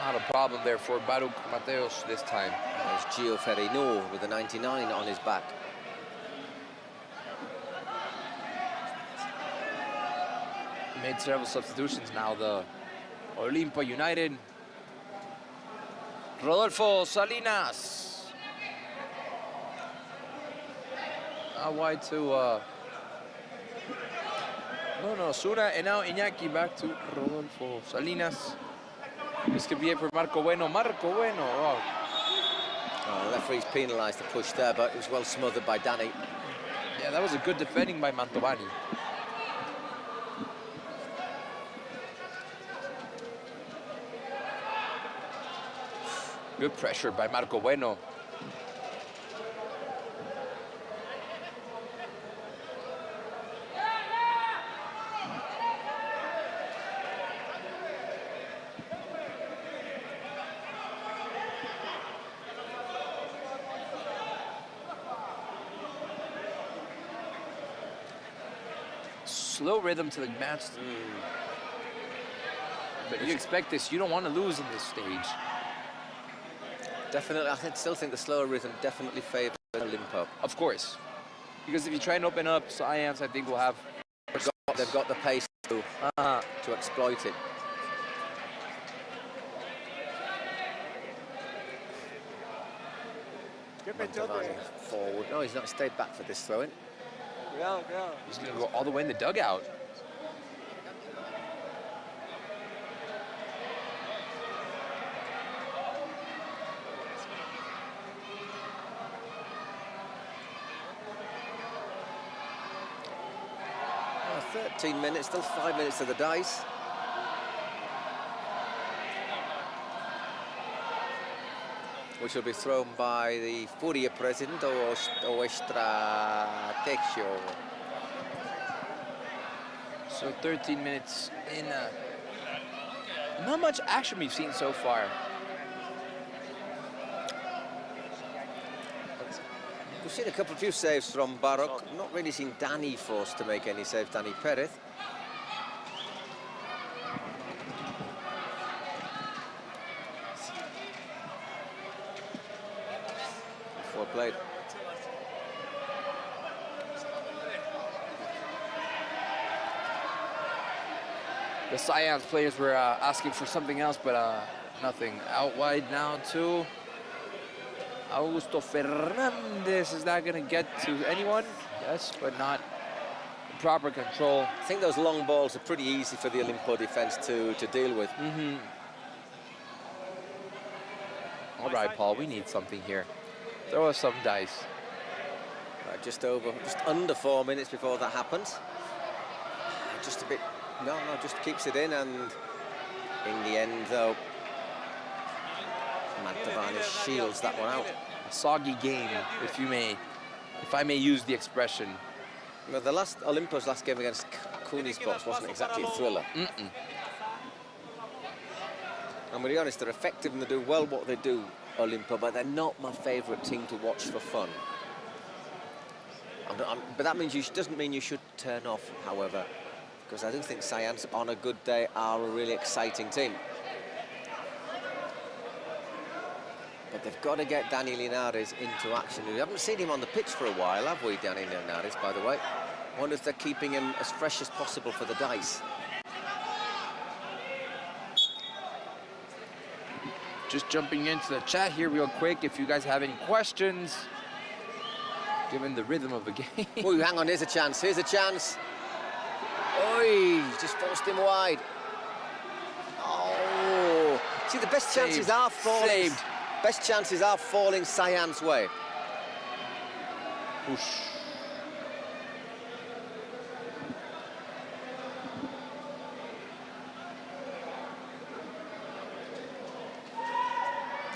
Not a problem there for Baruch Mateos this time. There's Gio Ferrino with a 99 on his back. Made several substitutions now, the Olimpo United. Rodolfo Salinas. Out wide to Sura, and now Iñaki back to Rodolfo Salinas. This could be it for Marco Bueno. Marco Bueno. Oh. The referee's penalised the push there, but it was well smothered by Danny. Yeah, that was a good defending by Mantovani. Good pressure by Marco Bueno. Slow rhythm to the match. But you expect this. You don't want to lose in this stage. Definitely, I still think the slower rhythm definitely favours Olimpo. Of course. Because if you try and open up, Science, I think, will have... They've got the pace to exploit it. Forward. No, he's not stayed back for this throw-in. He's going to go all the way in the dugout. Oh, 13 minutes, still 5 minutes of the dice. Which will be thrown by the Furia president or Estrategio. So 13 minutes in. Not much action we've seen so far. We've seen a few saves from Baroque. Not really seen Danny forced to make any saves, Danny Perez. Well played. The Science players were asking for something else, but nothing. Out wide now to Augusto Fernandez. Is that going to get to anyone? Yes, but not proper control. I think those long balls are pretty easy for the Olimpo defense to deal with. All right, Paul, we need something here. Throw us some dice. Right, just under 4 minutes before that happens. Just a bit. No, just keeps it in, and in the end, though, Mantovani shields that one out. A soggy game, if I may use the expression. Well, Olimpo's last game against Kunisports wasn't exactly a thriller. And to be honest, they're effective and they do well what they do, Olimpo, but they're not my favourite team to watch for fun. But that doesn't mean you should turn off, however, because I do think Science, on a good day, are a really exciting team. But they've got to get Danny Linares into action. We haven't seen him on the pitch for a while, have we, Danny Linares, by the way? I wonder if they're keeping him as fresh as possible for the dice. Just jumping into the chat here real quick, if you guys have any questions, given the rhythm of the game. Oh, hang on, here's a chance, Oi, just forced him wide. Oh, see, the best chances are falling. Saved. Best chances are falling Cyan's way. Whoosh.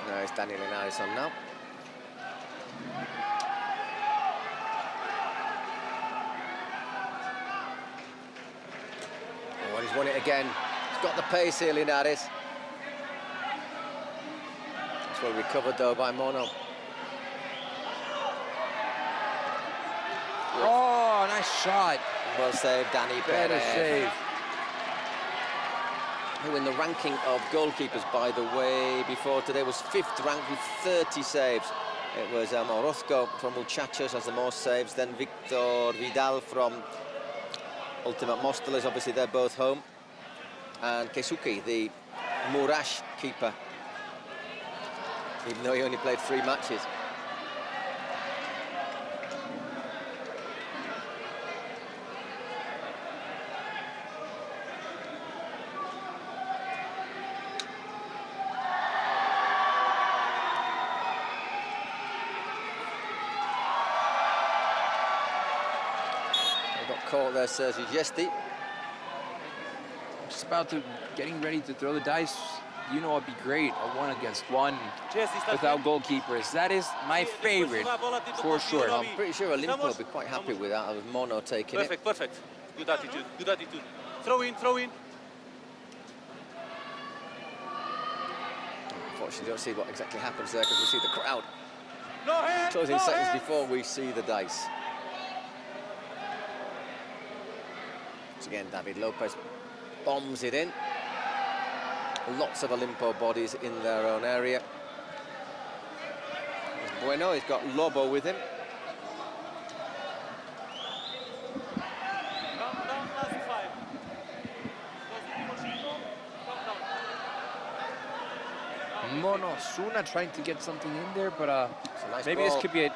Nice, Danny Linares on now. Oh, and he's won it again. He's got the pace here, Linares. That's well recovered, though, by Mono. Oh, nice shot. Well saved, Danny Perez. Better save. Who in the ranking of goalkeepers, by the way, before today was 5th ranked with 30 saves. It was Orozco from Muchachos has the most saves, then Victor Vidal from Ultimate Móstoles, obviously they're both home, and Keisuke, the Murash keeper, even though he only played 3 matches. Caught there, Sergi Gesti. Just getting ready to throw the dice. You know, it'd be great, a 1-against-1 without goalkeepers. That is my favorite, for sure. I'm pretty sure Olimpo will be quite happy with that, with Mono taking it. Perfect. Good attitude, good attitude. Throw in. Unfortunately, don't see what exactly happens there because we see the crowd No closing seconds before we see the dice. Again, David Lopez bombs it in. Lots of Olimpo bodies in their own area. There's Bueno, he's got Lobo with him. Mono Suna trying to get something in there, but nice maybe ball. This could be it.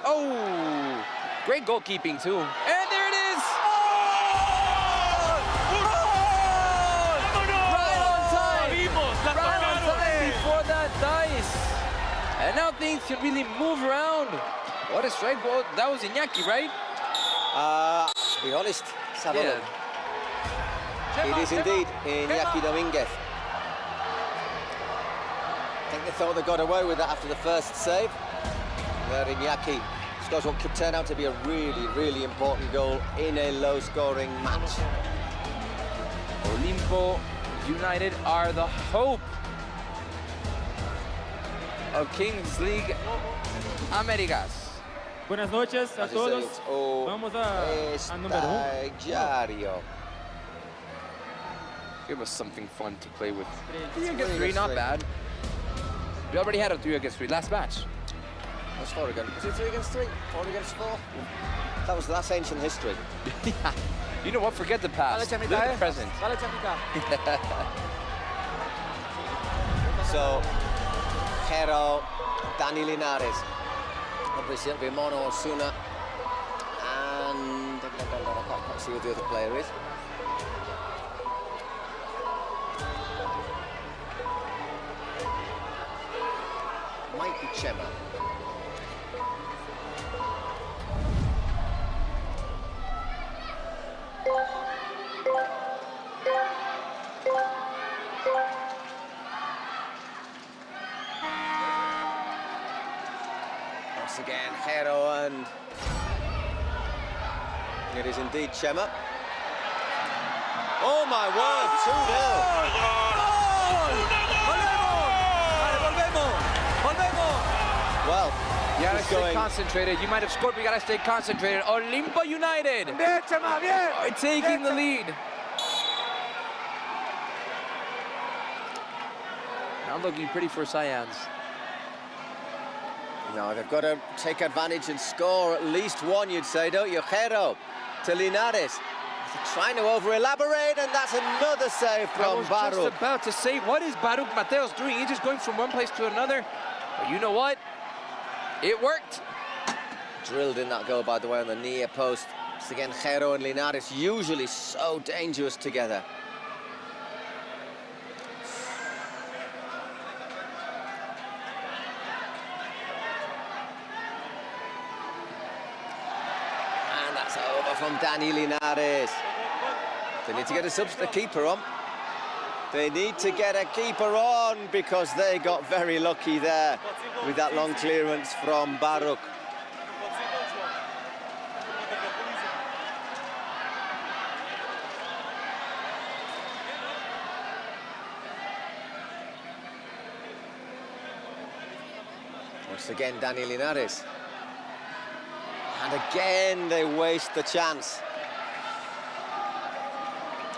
Oh, great goalkeeping too. And there it is. Before that dice. And now things can really move around. What a strike ball. That was Iñaki, right? To be honest, let's have a look. It is indeed Iñaki Dominguez. I think they thought they got away with that after the first save. Where Iñaki scores what could turn out to be a really, really important goal in a low-scoring match. Olimpo United are the hope of Kings League Americas. Buenas noches a todos. Vamos a número 1. Give us something fun to play with. 3 against 3, not bad. We already had a 3 against 3 last match. That's 4 again. Was it 3 against 3? 4 against 4? That's ancient history. You know what? Forget the past. Live the present. So, Jero, Dani Linares. Obviously, it'll be Mono, Osuna, and I can't see who the other player is. Might be Chema. Once again, Jero, and it is indeed Chema. Oh my word, 2-0. Well, you gotta stay concentrated. You might have scored, but you gotta stay concentrated. Olimpo United are taking the lead. Not looking pretty for Science. No, they've got to take advantage and score at least one, you'd say, don't you? Jero to Linares. Trying to over-elaborate, and that's another save from Baruch. I was just about to say, what is Baruch Mateos doing? He's just going from one place to another. But you know what? It worked. Drilled in that goal, by the way, on the near post. It's again Jero and Linares, usually so dangerous together. And that's over from Dani Linares. They need to get a keeper on. They need to get a keeper on because they got very lucky there with that long clearance from Baruch. Once again, Dani Linares. And again, they waste the chance.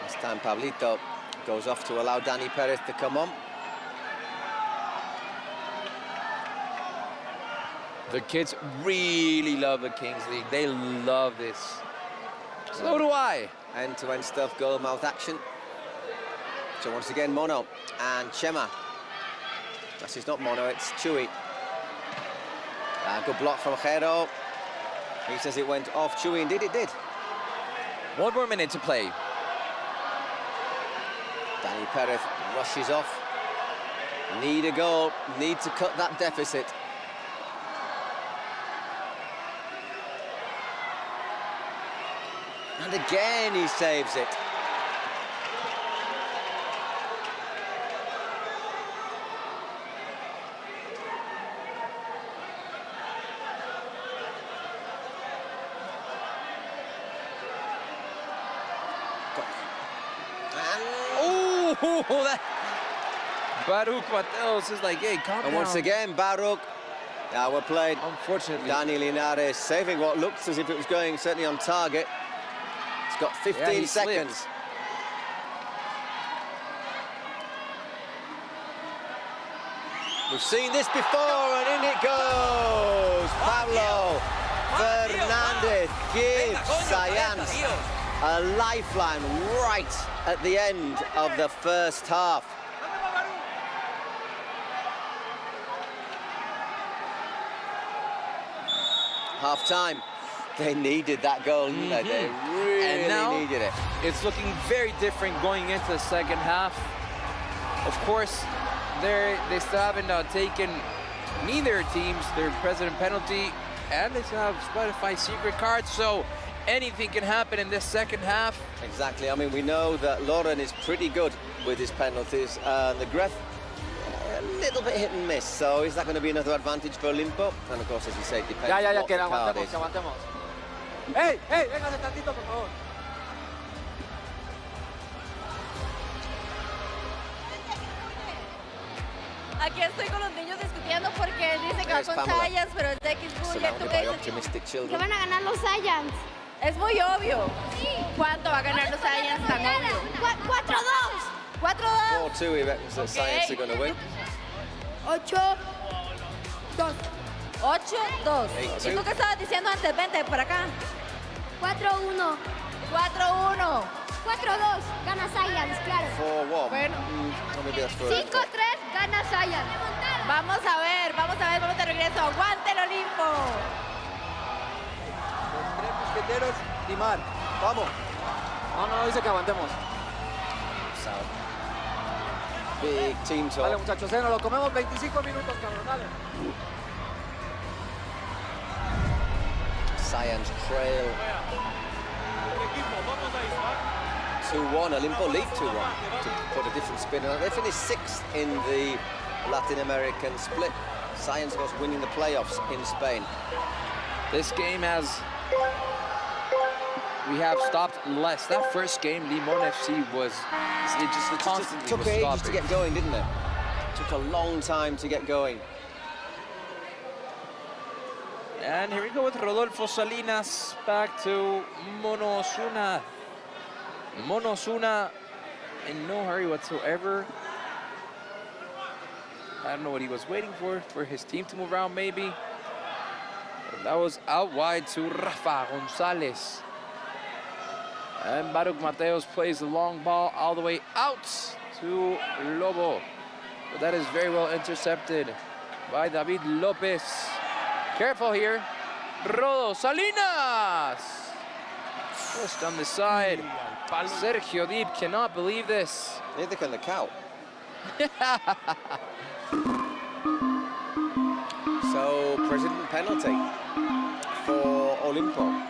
This time, Pablito goes off to allow Dani Perez to come on. The kids really love the Kings League. They love this. So do I. End-to-end stuff, goal-mouth action. So once again, Mono and Chema. This is not Mono, it's Chewy. Good block from Jero. He says it went off Chewy, indeed it did. 1 more minute to play. Dani Perez rushes off. Need a goal, need to cut that deficit. And again he saves it. Baruch Mateos is like, hey, calm down. And once again, Baruch, we're played. Unfortunately, Dani Linares saving what looks as if it was going certainly on target. It's got 15 seconds. Slipped. We've seen this before, and in it goes. Pablo Fernandez gives Science a lifeline right at the end of the first half. Half-time. They needed that goal, didn't they? They really needed it. It's looking very different going into the second half. Of course, they still haven't taken neither teams their president penalty, and they still have Spotify secret cards, so anything can happen in this second half. Exactly. I mean, we know that Lauren is pretty good with his penalties, and the Gref a little bit hit and miss. So is that going to be another advantage for Olimpo? And of course, as you say, it depends what the card is. ¡Hey, hey! ¡Véngase tantito, por favor! Aquí estoy con los niños discutiendo entiendo por qué él dice que va con Science, pero es de X-Buller. ¿Tú qué dices? Que van a ganar los Science. Es muy obvio. Sí. ¿Cuánto va a ganar los Science? Tan obvio. 4-2. 4-2. 4-2, he reckons that Science are going to win. 8-2. 8-2. ¿Y tú qué estabas diciendo antes? Vente por acá. 4-1. 4-1. 4-2. Gana Science, claro. 4-1. Bueno. 5-3. Gana Science. Vamos a ver, vamos de regreso. ¡Aguante el Olimpo! Los 3 mosqueteros y Mar. Vamos. No dice que aguantemos. Big team talk. Vale, muchachos, nos lo comemos 25 minutos, cabrón, dale. Science trail 2-1. Olimpo lead 2-1 to put a different spin on it. They finished 6th in the Latin American split. Science was winning the playoffs in Spain. This game we have stopped less. That first game, Limon FC was it just took ages to get going, didn't it? Took a long time to get going. And here we go with Rodolfo Salinas back to Mono Osuna. Mono Osuna in no hurry whatsoever. I don't know what he was waiting for his team to move around maybe. But that was out wide to Rafa Gonzalez. And Baruch Mateos plays the long ball all the way out to Lobo. But that is very well intercepted by David Lopez. Careful here. Rodo Salinas! Just on the side. Sergio Deep cannot believe this. Neither can the cow. So, President penalty for Olimpo.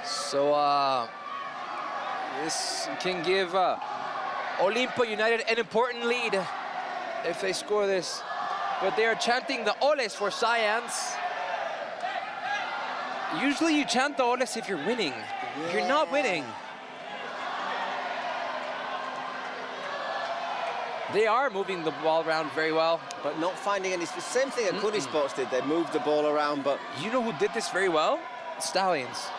So, this can give Olimpo United an important lead if they score this. But they are chanting the oles for Science. Usually you chant the oles if you're winning. If you're not winning. They are moving the ball around very well. But not finding any, same thing that Kuni Sports did. They moved the ball around, but... You know who did this very well? Stallions.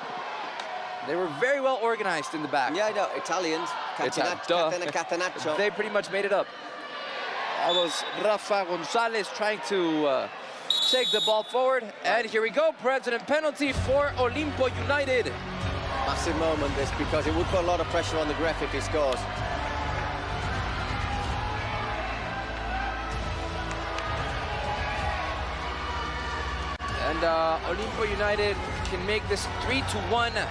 They were very well organized in the back. Yeah, I know, Italians. Catenaccio. They pretty much made it up. That was Rafa Gonzalez trying to take the ball forward. And here we go, President penalty for Olimpo United. Massive moment this, because it would put a lot of pressure on the ref if he scores. And Olimpo United can make this 3-1.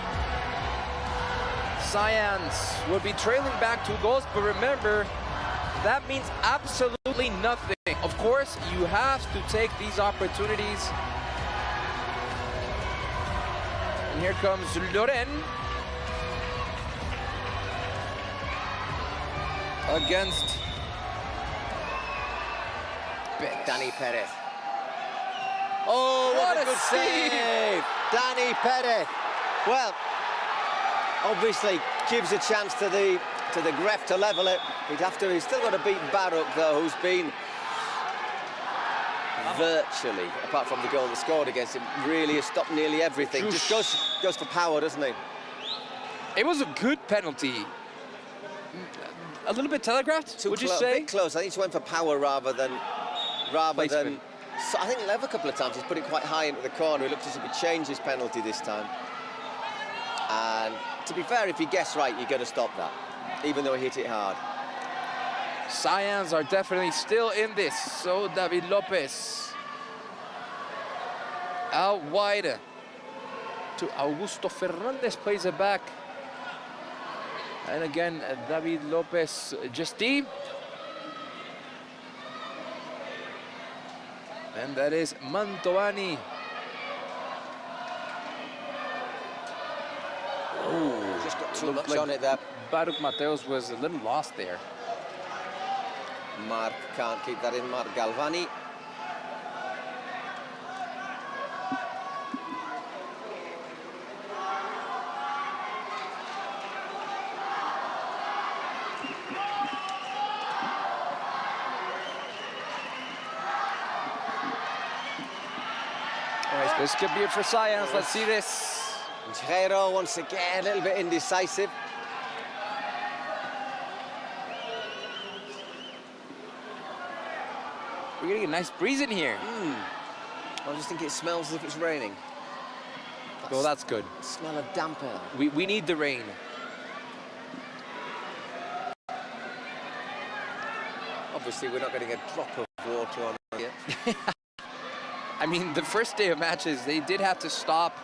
Science will be trailing back 2 goals, but remember, that means absolutely nothing. Of course, you have to take these opportunities. And here comes Loren against Danny Perez. Oh, what a good save! Danny Perez. Well, obviously gives a chance to the Gref to level it. He's still got to beat Baruch though, who's been virtually, apart from the goal that scored against him, really has stopped nearly everything. Just goes for power, doesn't he? It was a good penalty. A little bit telegraphed, would you say? A bit close. I think he went for power rather than. So I think Lev a couple of times he's put it quite high into the corner. He looks as if he changed his penalty this time. And to be fair, if you guess right, you're going to stop that, even though he hit it hard. Science are definitely still in this. So David Lopez out wide to Augusto Fernandez, plays it back. And again, David Lopez just deep. And that is Mantovani. Oh, just got too much on it there. Baruch Mateos was a little lost there. Mark can't keep that in. Mark Galvani. This could be it for Science. Let's see this. Jairo once again, a little bit indecisive. We're getting a nice breeze in here. I just think it smells as if it's raining. Well, that's good. Smell of damp air. We need the rain. Obviously, we're not getting a drop of water on it yet. I mean, the first day of matches, they did have to stop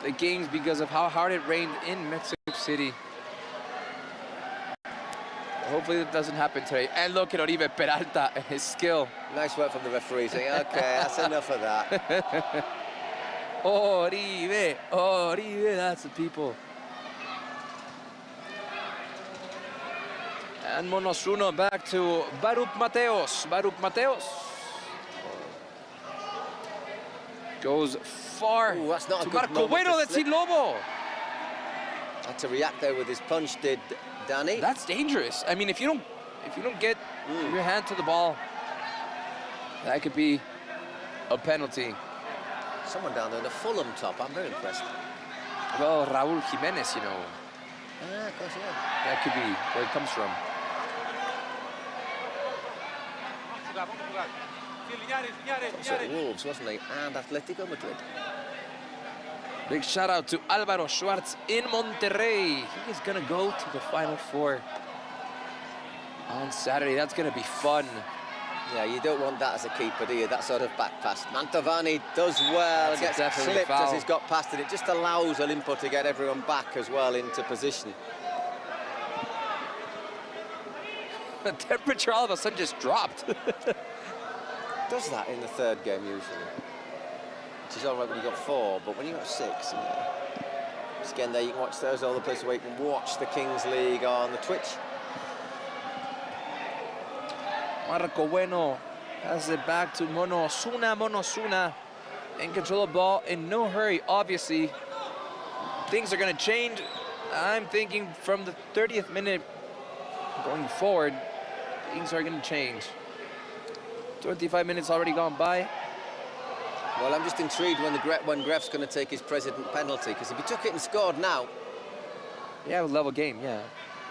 the games because of how hard it rained in Mexico City. Hopefully that doesn't happen today. And look at Oribe Peralta and his skill. Nice work from the referee saying, okay, that's enough of that. Oribe, Oribe, that's the people. And Monosuno back to Baruch Mateos. Baruch Mateos goes far. Ooh, that's not to a good Marco Bueno de Lobo. Had to react there with his punch, did Danny. That's dangerous. I mean, if you don't get your hand to the ball, that could be a penalty. Someone down there in a Fulham top. I'm very impressed. Well, Raúl Jiménez, you know. Ah, of course, yeah. That could be where it comes from. Also at Wolves, wasn't he? And Atletico Madrid. Big shout out to Álvaro Schwartz in Monterrey. He is gonna go to the Final Four on Saturday. That's gonna be fun. Yeah, you don't want that as a keeper, do you? That sort of back pass. Mantovani does well, gets slipped as he's got past it. It just allows Olimpo to get everyone back as well into position. The temperature all of a sudden just dropped. Does that in the third game usually. Which is all right when you got 4, but when you got 6, just again there you can watch those all the places where you can watch the Kings League on the Twitch. Marco Bueno has it back to Monosuna. Monosuna in control of the ball, in no hurry. Obviously, things are going to change. I'm thinking from the 30th minute going forward, things are going to change. 25 minutes already gone by. Well, I'm just intrigued when Gref's going to take his president penalty, because if he took it and scored now... Yeah, a level game, yeah.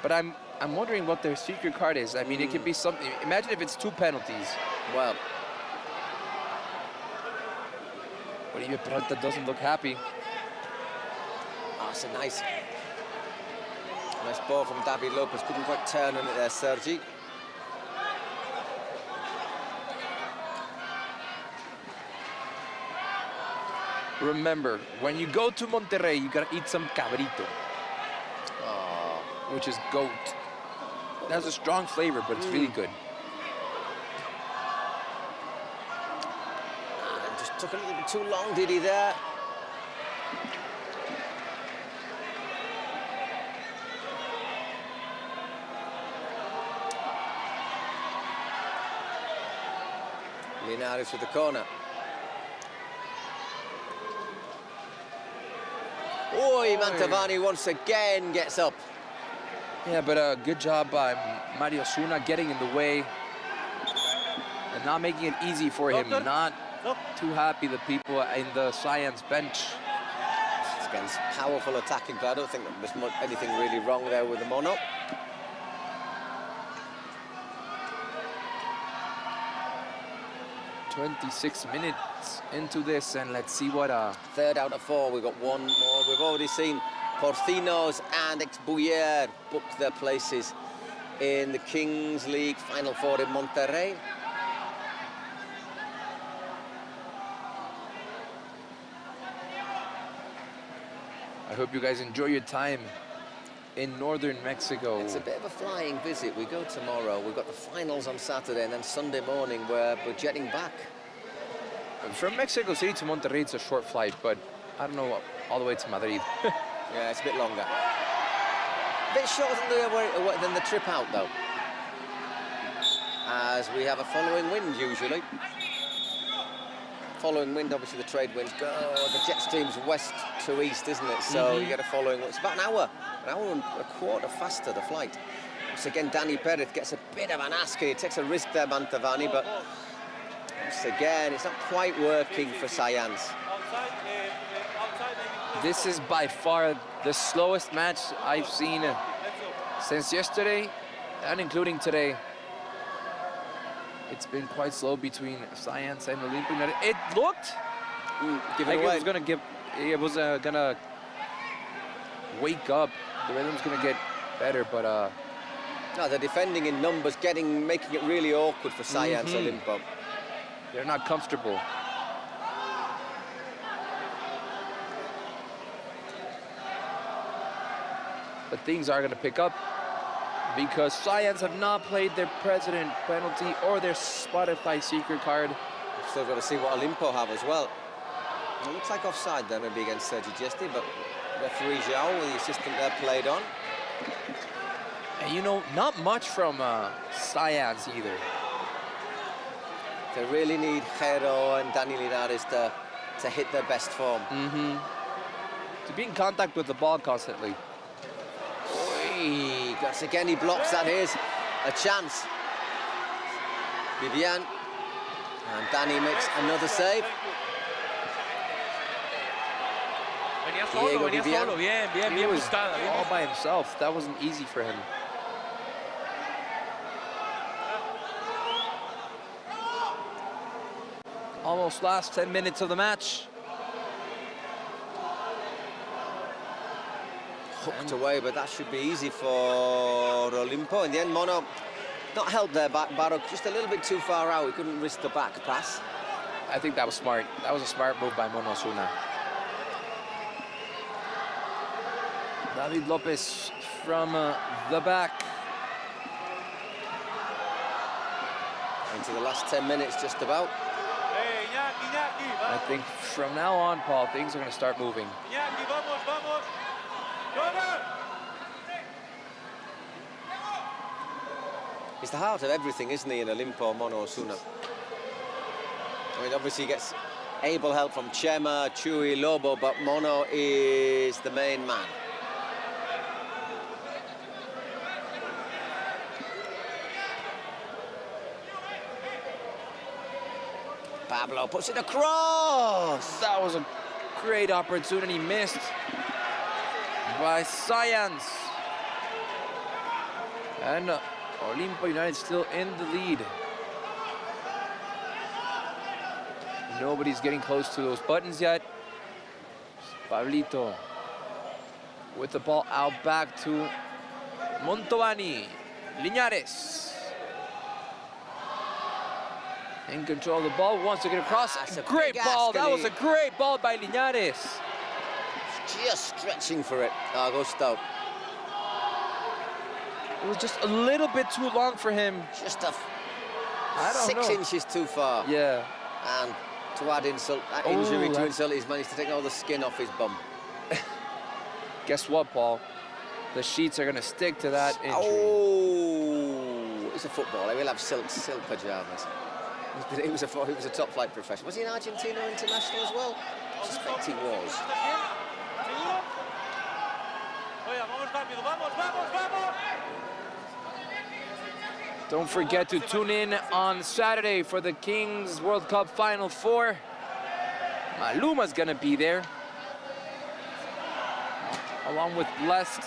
But I'm wondering what their secret card is. I mean, it could be something. Imagine if it's 2 penalties. Well... Oribe Peralta doesn't look happy. Oh, it's a nice ball from David Lopez. Couldn't quite turn on it there, Sergi. Remember, when you go to Monterrey, you gotta eat some cabrito, which is goat. It has a strong flavor, but it's really good. Just took a little bit too long, did he there? Linares with the corner. Oi, Mantovani once again gets up. Yeah, but good job by Mario Suna getting in the way and not making it easy for him. Not too happy, the people in the Science bench. It's against powerful attacking play. I don't think there's anything really wrong there with the mono. "26 minutes into this, and let's see what 3rd out of 4. We've got 1 more. We've already seen Porcinos and Ex-Buyer book their places in the Kings League Final Four in Monterrey. I hope you guys enjoy your time in northern Mexico. It's a bit of a flying visit. We go tomorrow. We've got the finals on Saturday, and then Sunday morning we're jetting back. From Mexico City to Monterrey, it's a short flight, but I don't know, all the way to Madrid. Yeah, it's a bit longer. A bit shorter than the trip out, though. As we have a following wind, usually. Following wind, obviously the trade winds go. The jet stream's west to east, isn't it? So you get a following wind. It's about an hour and a quarter faster, the flight. Once again, Danny Perez gets a bit of an ask here. He takes a risk there, Mantovani, but once again, it's not quite working for Science. This is by far the slowest match I've seen since yesterday, and including today. It's been quite slow between Science and Olympia. It looked it was gonna wake up. The rhythm's gonna get better, but no, they're defending in numbers, making it really awkward for Science Olimpo. They're not comfortable. But things are going to pick up because Science have not played their president penalty or their Spotify secret card. Still got to see what Olimpo have as well. It looks like offside there, maybe against Sergi Gesti, but referee Zhao, the assistant there, played on. And you know, not much from Science either. They really need Jero and Dani Linares to hit their best form. To be in contact with the ball constantly. Once again, he blocks that. Here's a chance. Vivian. And Dani makes another save. Venía solo, bien buscada. All by himself. That wasn't easy for him. Almost last 10 minutes of the match. Hooked away, but that should be easy for Olimpo. In the end, Mono not held there back. Barro just a little bit too far out. He couldn't risk the back pass. I think that was smart. That was a smart move by Mono Osuna. David Lopez from the back. Into the last 10 minutes, just about. I think from now on, Paul, things are going to start moving. He's the heart of everything, isn't he, in Olimpo, Mono Osuna? I mean, obviously he gets able help from Chema, Chuy, Lobo, but Mono is the main man. Pablo puts it across. That was a great opportunity missed by Science. And Olimpo United still in the lead. Nobody's getting close to those buttons yet. Pablito with the ball out back to Montovani. Linares. In control of the ball, wants to get across. Great ball. That was a great ball by Linares. Just stretching for it, Augusto. It was just a little bit too long for him. Just a 6 inches too far. Yeah. And to add insult, injury to insult, he's managed to take all the skin off his bum. Guess what, Paul? The sheets are going to stick to that injury. Oh, it's a footballer. He'll have silk pajamas. He was a top-flight professional. Was he an Argentina international as well? I suspect he was. Don't forget to tune in on Saturday for the Kings World Cup Final Four. Maluma's gonna be there, along with Blessed.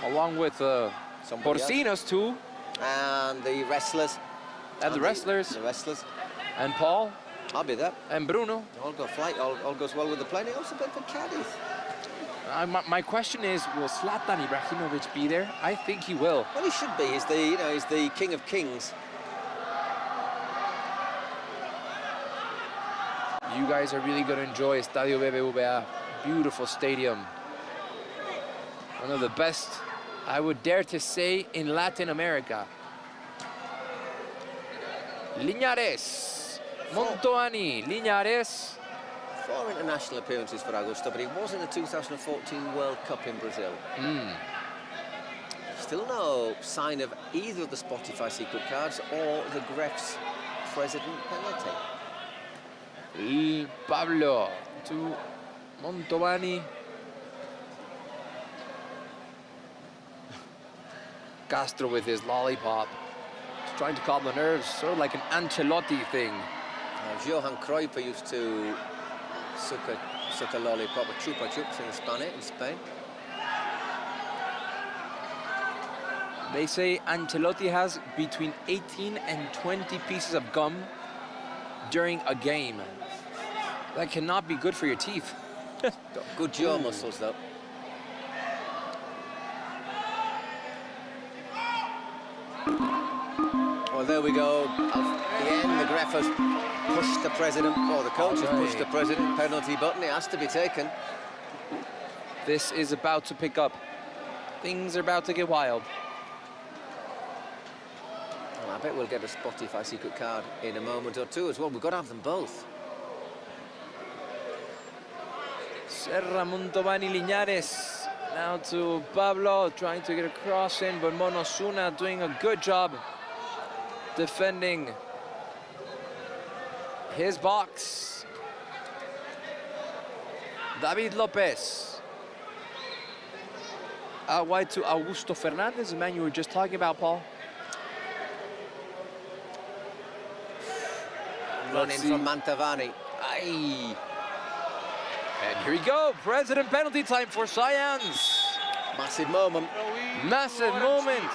Along with Porcinos too. And the wrestlers. And the wrestlers. The wrestlers. And Paul. I'll be there. And Bruno. All goes well with the plane. He also played for Cadiz. My question is, will Zlatan Ibrahimovic be there? I think he will. Well, he should be. He's the king of kings. You guys are really going to enjoy Estadio BBVA. Beautiful stadium. One of the best, I would dare to say, in Latin America. Linares. Montovani. Linares. 4 international appearances for Augusto, but he was in the 2014 World Cup in Brazil. Still no sign of either of the Spotify secret cards or the Gref's president penalty. Pablo to Montovani. Castro with his lollipop. He's trying to calm the nerves, sort of like an Ancelotti thing. Johan Cruyff used to suck a lollipop, or chupa chups in Spain. They say Ancelotti has between 18 and 20 pieces of gum during a game. That cannot be good for your teeth. Got good jaw muscles, though. Well, there we go. At the end, the ref has pushed the president, or the coach has pushed the president. Penalty button, it has to be taken. This is about to pick up. Things are about to get wild. Well, I bet we'll get a Spotify secret card in a moment or two as well. We've got to have them both. Serra, Montovani, Liñares. Now to Pablo, trying to get a cross in, but Monosuna doing a good job defending his box. David Lopez. Out wide to Augusto Fernandez, the man you were just talking about, Paul. Running from Mantovani. Aye. And here we go, President penalty time for Science. Massive moment. Massive moment.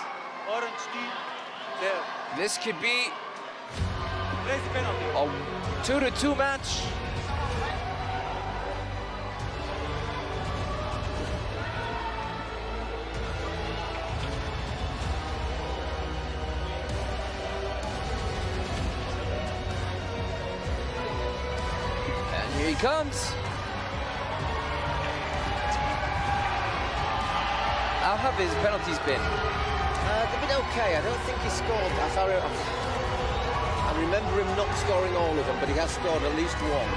This could be a 2-2 match. And here he comes. How have his penalties been? They've been okay. I don't think he scored. I remember him not scoring all of them, but he has scored at least one.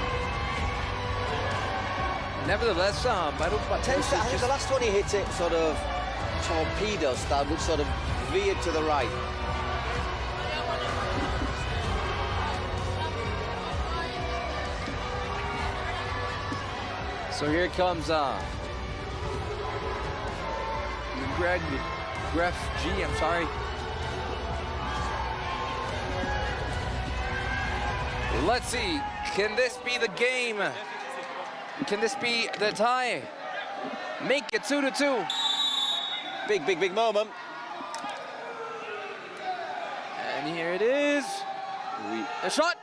Nevertheless, I think the last one he hit it sort of torpedo style, which sort of veered to the right. So here comes Gref G, I'm sorry. Let's see, can this be the game? Can this be the tie? Make it 2-2. Big moment. And here it is. A shot.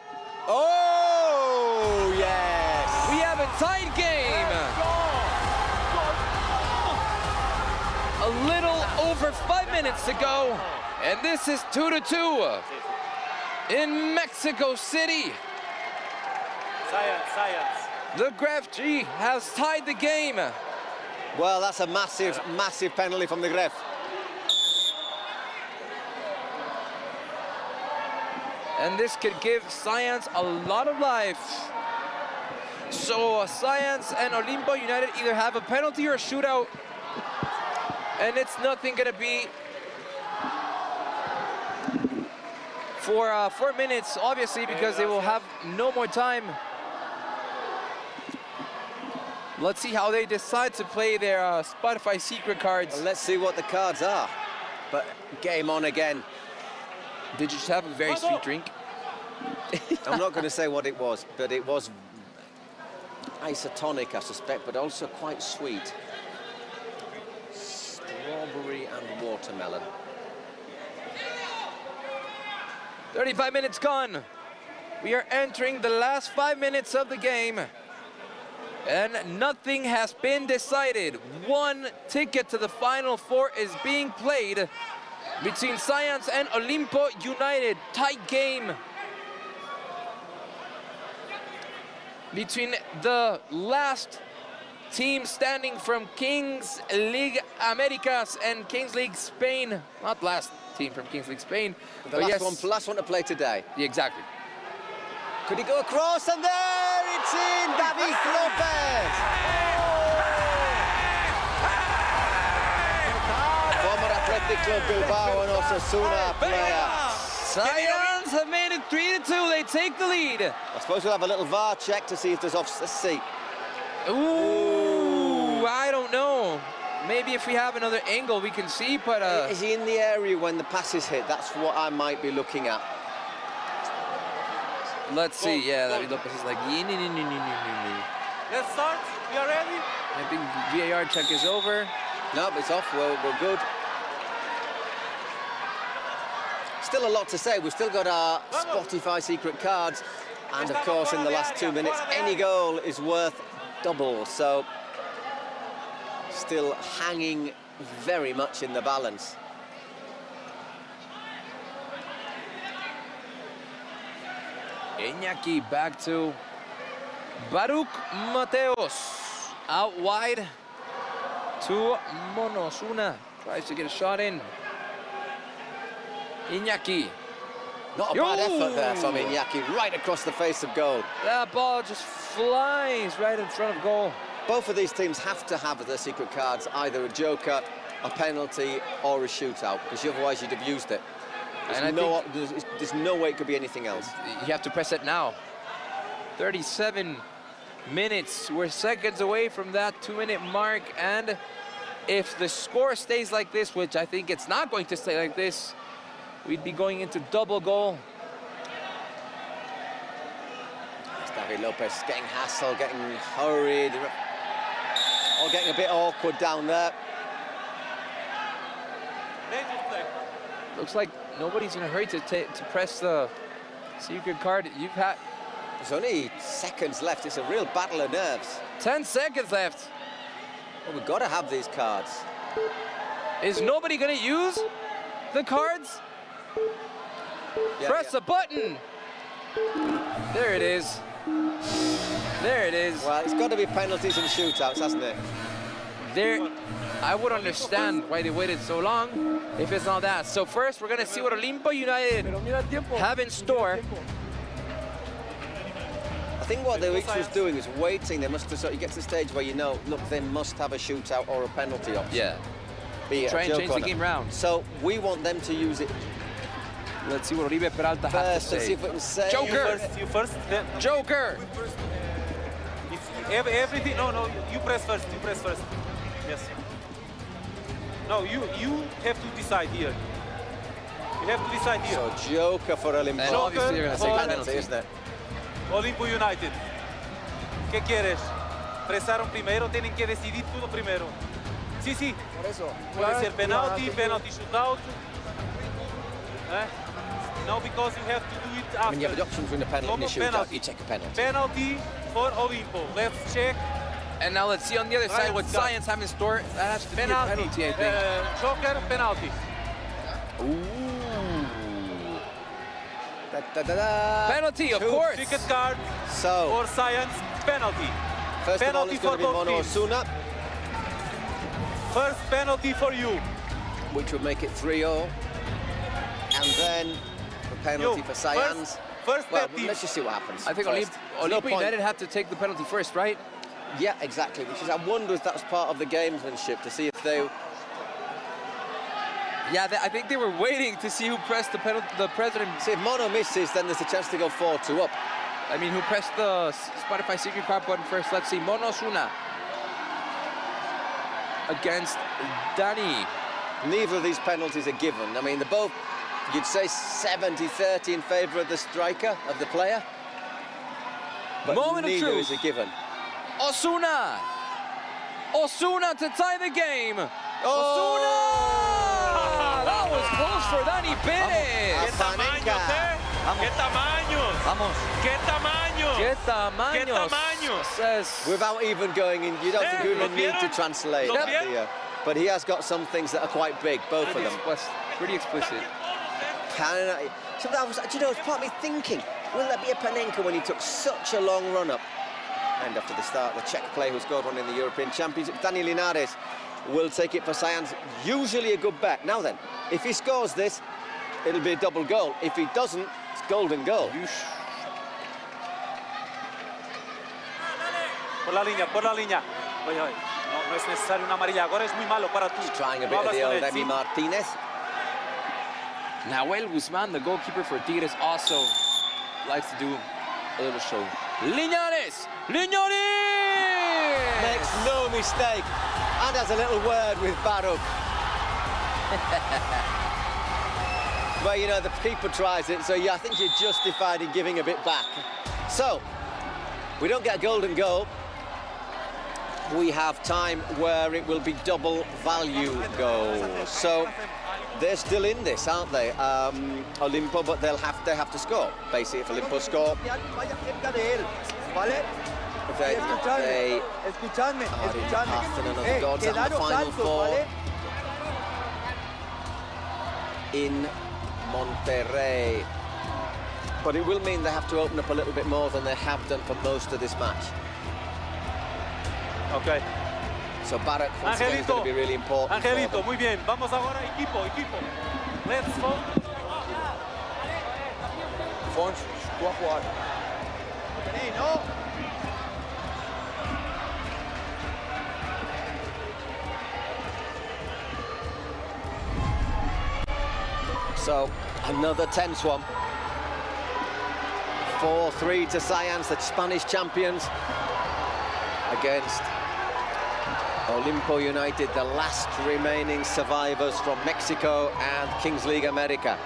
Oh, yes. We have a tied game. A little over 5 minutes to go, and this is 2-2 in Mexico City. Science. The Gref G has tied the game. Well, that's a massive penalty from the Gref. And this could give Science a lot of life. So Science and Olimpo United either have a penalty or a shootout. And it's nothing gonna be for 4 minutes, obviously, because they will have no more time. Let's see how they decide to play their Spotify secret cards. Well, let's see what the cards are. But game on again. Did you just have a very sweet drink? I'm not going to say what it was, but it was isotonic, I suspect, but also quite sweet. Strawberry and watermelon. 35 minutes gone. We are entering the last 5 minutes of the game. And nothing has been decided. One ticket to the Final Four is being played between Science and Olimpo United. Tight game between the last team standing from Kings League Americas and Kings League Spain. Not last team from Kings League Spain. The last one to play today. Yeah, exactly. Could he go across? And there it's in! David Lopez! Former Athletic Club Bilbao and Osasuna player. Science have made it 3-2. They take the lead. I suppose we'll have a little VAR check to see if there's off. Let's see. Ooh, I don't know. Maybe if we have another angle, we can see, but... Is he in the area when the pass is hit? That's what I might be looking at. Let's see. Yeah, David Lopez is like, Let's start. We are ready. I think VAR check is over. No, it's off. We're good. Still a lot to say. We've still got our Spotify secret cards. And of course, in the last 2 minutes, any goal is worth double. So still hanging very much in the balance. Iñaki back to Baruch Mateos. Out wide to Monosuna. Tries to get a shot in. Iñaki. Not a bad effort there from Iñaki, right across the face of goal. That ball just flies right in front of goal. Both of these teams have to have their secret cards, either a joker, a penalty, or a shootout, because otherwise you'd have used it. There's no way it could be anything else. You have to press it now. 37 minutes. We're seconds away from that 2-minute mark, and if the score stays like this, which I think it's not going to stay like this, we'd be going into double goal. David Lopez getting hassled, getting hurried, or getting a bit awkward down there. Looks like nobody's in a hurry to press the secret card. There's only seconds left. It's a real battle of nerves. 10 seconds left. Well, we've got to have these cards. Is nobody going to use the cards? Press the button. There it is. There it is. Well, it's got to be penalties and shootouts, hasn't it? I would understand why they waited so long if it's not that. So first, we're going to see what Olimpo United have in store. I think what the X was doing is waiting. They must have, so you get to the stage where you know, look, they must have a shootout or a penalty option. Yeah. Try and change the game round. So we want them to use it. Let's see what Oribe Peralta has to say. Let's see if we can say. Joker! You first. Joker! Everything. No, you press first. You press first. Yes. No, you have to decide here. You have to decide here. So Joker for Olimpo. And obviously you're going to say penalty, isn't it? Olimpo United. ¿Qué quieres? Presaron primero, tienen que decidir todo primero. Sí, sí. Por eso. Puede ser penalty, penalty shootout. No, because you have to do it after. When you have the option between a penalty and a shootout, you take a penalty. Penalty for Olimpo. Let's check. And now let's see on the other side what Science have in store. That has to be a penalty, I think. Joker, penalty. Ooh. Penalty, of course. Ticket card for Science, penalty. First penalty of all, it's going to be Monosuna. First penalty for you. Which would make it 3-0. And then the penalty for Science. First well, let's just see what happens. I think Olimpo United have to take the penalty first, right? Yeah, exactly. Which is, I wonder if that was part of the gamesmanship, to see if they... Yeah, I think they were waiting to see who pressed the penalty. The president. See, if Mono misses, then there's a chance to go 4-2 up. I mean, who pressed the Spotify secret card button first? Let's see. Monosuna against Danny. Neither of these penalties are given. I mean, they're both, you'd say 70-30 in favour of the striker, of the player. But Moment neither of truth. is a given. Osuna to tie the game. Oh! That was close for Dani Pérez. ¡Qué tamaños, ¡Qué tamaños! Vamos. ¡Qué tamaños! ¡Qué tamaños! ¡Qué tamaños! Says... Without even going in, you don't think you even need to translate. But he has got some things that are quite big, both of them. Pretty explicit. So that was, do you know, it's part of me thinking, will there be a Panenka when he took such a long run-up? And after the start, the Czech player who scored one in the European Championship, Dani Linares, will take it for Science. Usually a good bet. Now then, if he scores this, it'll be a double goal. If he doesn't, it's golden goal. Por la línea. Oye, no es necesario una amarilla. Ahora es muy malo para tú. Trying a bit of the old Emi Martinez. Nahuel Guzman, the goalkeeper for Tigres, also likes to do a little show. Linares! Makes no mistake. And has a little word with Baruch. Well, you know, the keeper tries it, so yeah, I think you're justified in giving a bit back. So, we don't get a golden goal. We have time where it will be double value goals. So, they're still in this, aren't they? Olimpo, but they have to score. Basically, if Olimpo score, they are in half and another goal to the final four in Monterrey. But it will mean they have to open up a little bit more than they have done for most of this match. Okay. So Barrett once again is going to be really important. Angelito, muy bien. Vamos ahora, equipo. Let's go. Fons, tú a jugar. No. So, another tense one. 4-3 to Science, the Spanish champions, against Olimpo United, the last remaining survivors from Mexico and Kings League America.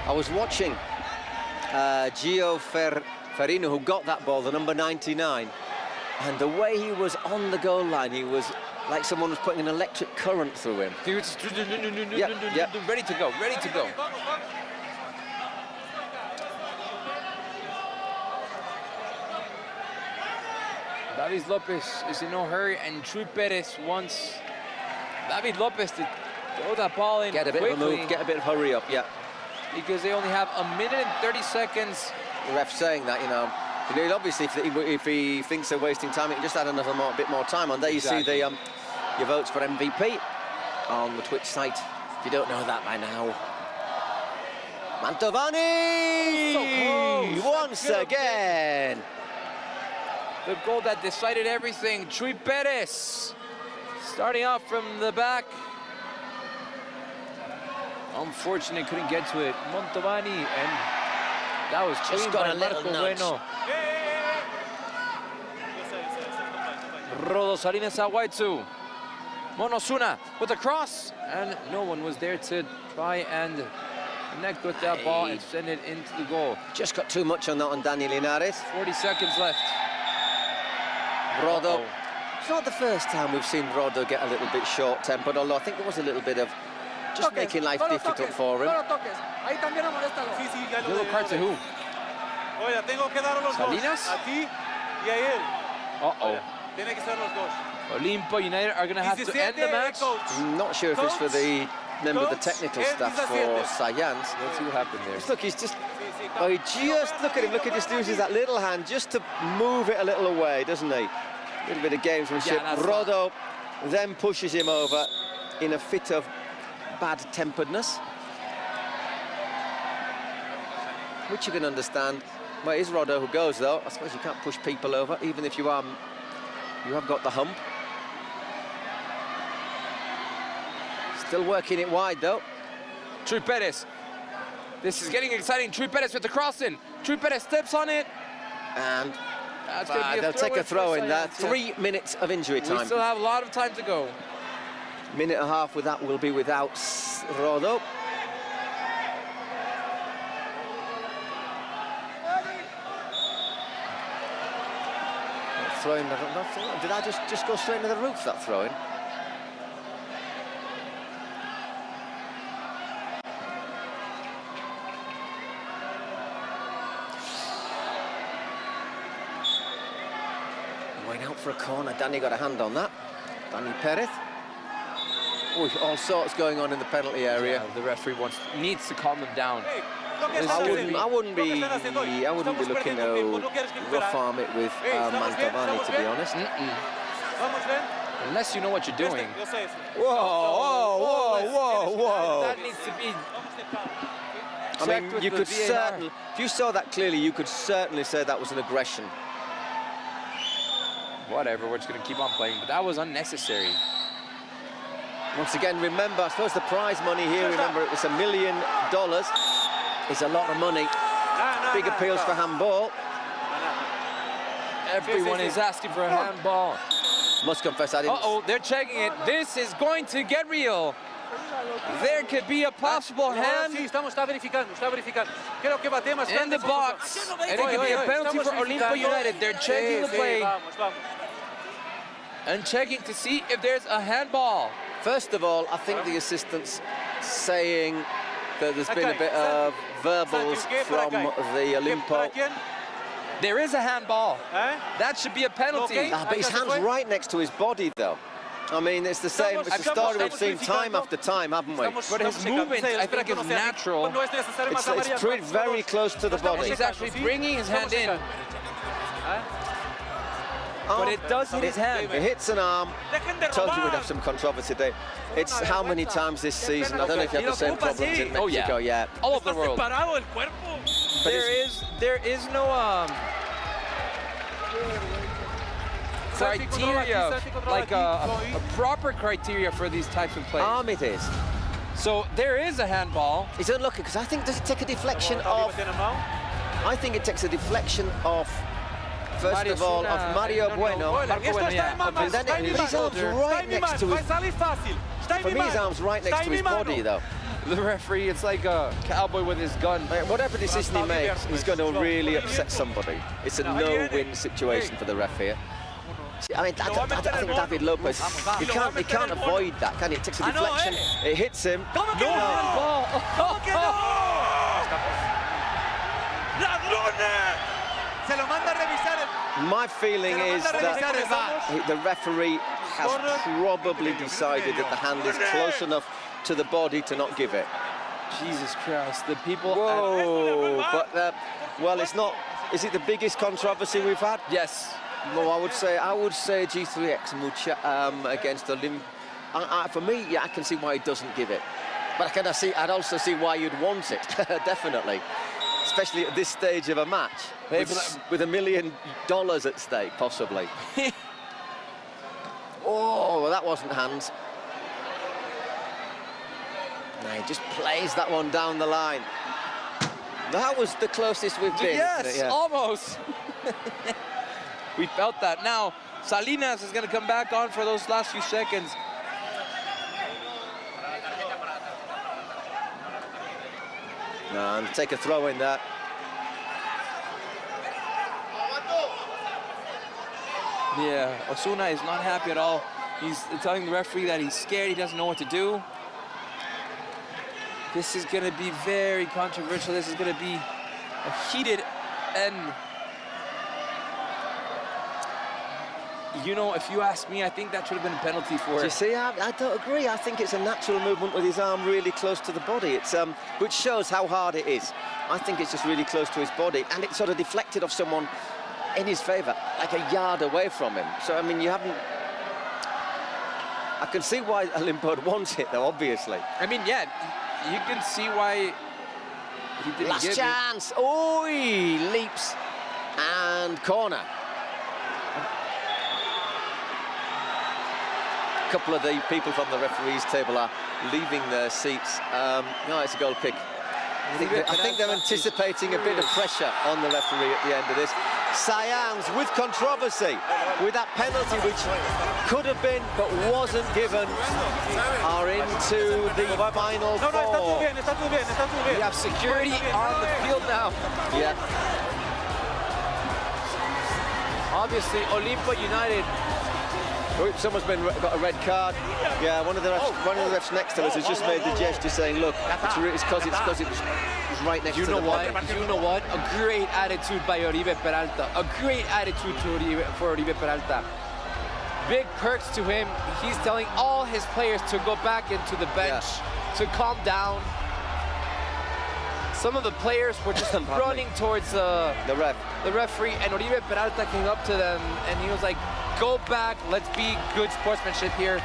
I was watching Gio Ferrino, who got that ball, the number 99, and the way he was on the goal line, he was like someone was putting an electric current through him. He was Yep. ready to go, ready to go. David Lopez is in no hurry, and Chuy Perez wants David Lopez to throw that ball in Get a bit quickly, of a move, get a bit of hurry up, yeah. because they only have 1 minute and 30 seconds. The ref's saying that, you know, obviously if he thinks they're wasting time, he can just add another bit more time on. There you see the your votes for MVP on the Twitch site, if you don't know that by now. Mantovani! So close. Once again! The goal that decided everything. Chuy Perez starting off from the back. Unfortunately, couldn't get to it. Mantovani, and that was Just clean got by a little Marco nudge. Bueno. Rodo Salinas Awaitu. Monosuna with the cross, and no one was there to try and connect with that ball and send it into the goal. Just got too much on that on Dani Linares. 40 seconds left. Rodo. It's not the first time we've seen Rodo get a little bit short-tempered, although I think there was a little bit of just making life difficult for him. Yellow card to who? Oye, tengo que dar los Salinas? dos. A ti y a él. Uh-oh. Tiene que ser los dos. Olimpo United are going to have to end the match. I'm not sure if it's for the member of the technical staff for Science. Let's see what happened there. Look, he's just... Oh, he just... Look at him. Look, he just uses that little hand just to move it a little away, doesn't he? A little bit of gamesmanship. Yeah, Rodo then pushes him over in a fit of bad-temperedness, which you can understand. Well, it is Rodo who goes, though. I suppose you can't push people over, even if you have got the hump. Still working it wide, though. Chuy Perez. This is getting exciting. Chuy Perez with the cross in. Chuy Perez steps on it. And that's gonna be a they'll take a throw in there. Science, 3 minutes of injury time. We still have a lot of time to go. Minute and a half with that will be without Rodo. Throwing, did I just go straight into the roof, that throwing? Going out for a corner. Danny got a hand on that. Dani Perez. Oh, all sorts going on in the penalty area. Yeah, the referee needs to calm them down. I wouldn't be looking to rough arm it with Mantovani, to be honest. Unless you know what you're doing. Whoa, whoa, whoa, whoa. That needs to be. I mean, you could certainly, if you saw that clearly, you could certainly say that was an aggression. whatever, we're just going to keep on playing. But that was unnecessary. Once again, remember, I suppose the prize money here, remember, it was $1 million. It's a lot of money. Big appeals for handball. Everyone is asking for a handball. Must confess, I didn't... Uh-oh, they're checking it. This is going to get real. There could be a possible hand in the box, and it could be a penalty for Olimpo United. They're checking the play and checking to see if there's a handball. First of all, I think the assistant's saying that there's been a bit of verbals from the Olimpo. There is a handball. That should be a penalty. But his hand's right next to his body, though. I mean, it's the same. It's a story we've seen time after time, haven't we? But his movement, I think, is natural. It's pretty very close to the body. He's actually bringing his hand in. But it does hit his hand. It hits an arm. I told you we'd have some controversy today. It's how many times this season? I don't know if you have the same problems in Mexico. Yeah. All over the world. There is no criteria, like a proper criteria for these types of plays. It is. So there is a handball. He's unlucky because I think does it take a deflection off? I think it takes a deflection off. First of all, of Mario Bueno. And then his arm's right next to his. For me, his arm's right next to his body, though. The referee, it's like a cowboy with his gun. Whatever decision he makes, he's going to really upset somebody. It's a no-win situation for the ref here. I mean, I think David Lopez, he can't avoid that, can he? It takes a deflection, it hits him. My feeling is that the referee has probably decided that the hand is close enough to the body to not give it. Jesus Christ, the people... Whoa, but, well, it's not... Is it the biggest controversy we've had? Yes. Well, I would say G3X against Olimpo. For me, yeah, I can see why he doesn't give it. But I'd also see why you'd want it, definitely. Especially at this stage of a match, with $1 million at stake, possibly. Oh, well, that wasn't hands. No, he just plays that one down the line. That was the closest we've been. Yes, yeah. Almost. We felt that. Now, Salinas is going to come back on for those last few seconds. No, and take a throw in there. Yeah, Osuna is not happy at all. He's telling the referee that he's scared, he doesn't know what to do. This is going to be very controversial. This is going to be a heated end. You know, if you ask me, I think that should have been a penalty for it. You see, I don't agree. I think it's a natural movement with his arm really close to the body. It's which shows how hard it is. I think it's just really close to his body, and it sort of deflected off someone in his favour, like a yard away from him. So, I mean, you haven't... I can see why Olimpo wants it, though, obviously. I mean, yeah, you can see why he didn't Last chance. Oh, he leaps. And corner. A couple of the people from the referees' table are leaving their seats. No, it's a goal kick. I think they're anticipating a bit of pressure on the referee at the end of this. Sayans with controversy, with that penalty which could have been but wasn't given, are into the final four. We have security on the field now. Yeah. Obviously, Olimpo United. Someone's got a red card. Yeah, one of the refs next to us has just made the gesture saying, look, it's because it was right next to the body. You know what? A great attitude by Oribe Peralta. A great attitude for Oribe Peralta. Big perks to him. He's telling all his players to go back into the bench, to calm down. Some of the players were just running towards the referee, and Oribe Peralta came up to them, and he was like, go back, let's be good sportsmanship here.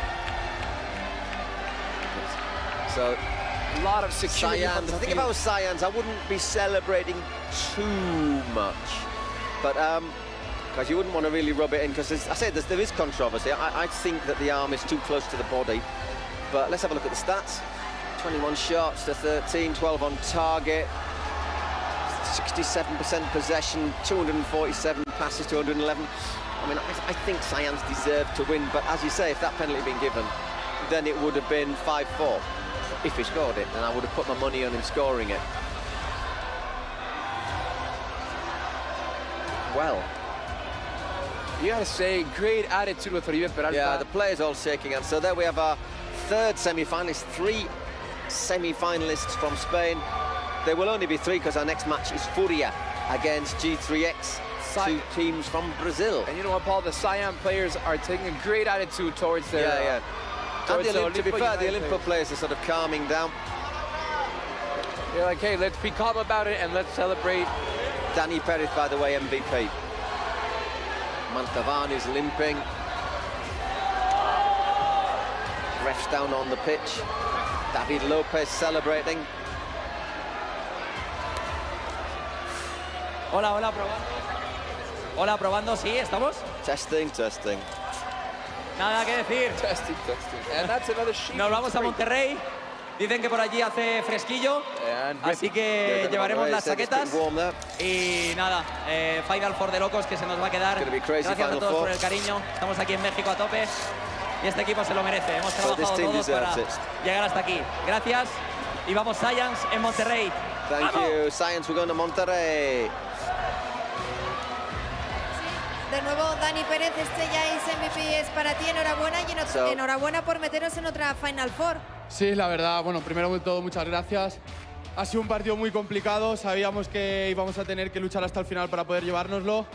So, a lot of security. I think if I was Sayans, I wouldn't be celebrating too much. But because you wouldn't want to really rub it in, because I said there is controversy. I think that the arm is too close to the body, but let's have a look at the stats. 21 shots to 13, 12 on target, 67% possession, 247 passes to 111. I mean, I think Science deserved to win, but as you say, if that penalty had been given, then it would have been 5-4 if he scored it, and I would have put my money on him scoring it. Well, you gotta say, great attitude with Oribe Peralta. Yeah, the players all shaking hands. So there we have our third semi-finalist, 3 semi-finalists from Spain. There will only be 3 because our next match is Furia against G3X, 2 teams from Brazil. And you know what, Paul? The Cyan players are taking a great attitude towards their... Yeah. And to be fair, the Olimpo players are sort of calming down. They're like, hey, let's be calm about it and let's celebrate. Dani Perez, by the way, MVP. Mantavan is limping. Refs down on the pitch. David Lopez celebrating. Hola, hola, probando. Hola, probando, sí, ¿estamos? Testing. Nada que decir. Testing. And that's another sheet. Nos vamos a Monterrey. Dicen que por allí hace fresquillo, así que llevaremos las chaquetas. Y nada, Final Four de locos que se nos va a quedar. Gracias a todos por el cariño. Estamos aquí en México a tope y este equipo se lo merece. Hemos trabajado todos para llegar hasta aquí. Gracias y vamos Science en Monterrey. Thank you, Science. We're going to Monterrey. De nuevo, Dani Pérez, este ya es MVP, es para ti, enhorabuena y enhorabuena por meteros en otra Final Four. Sí, la verdad, bueno, primero de todo, muchas gracias. Ha sido un partido muy complicado, sabíamos que íbamos a tener que luchar hasta el final para poder llevárnoslo.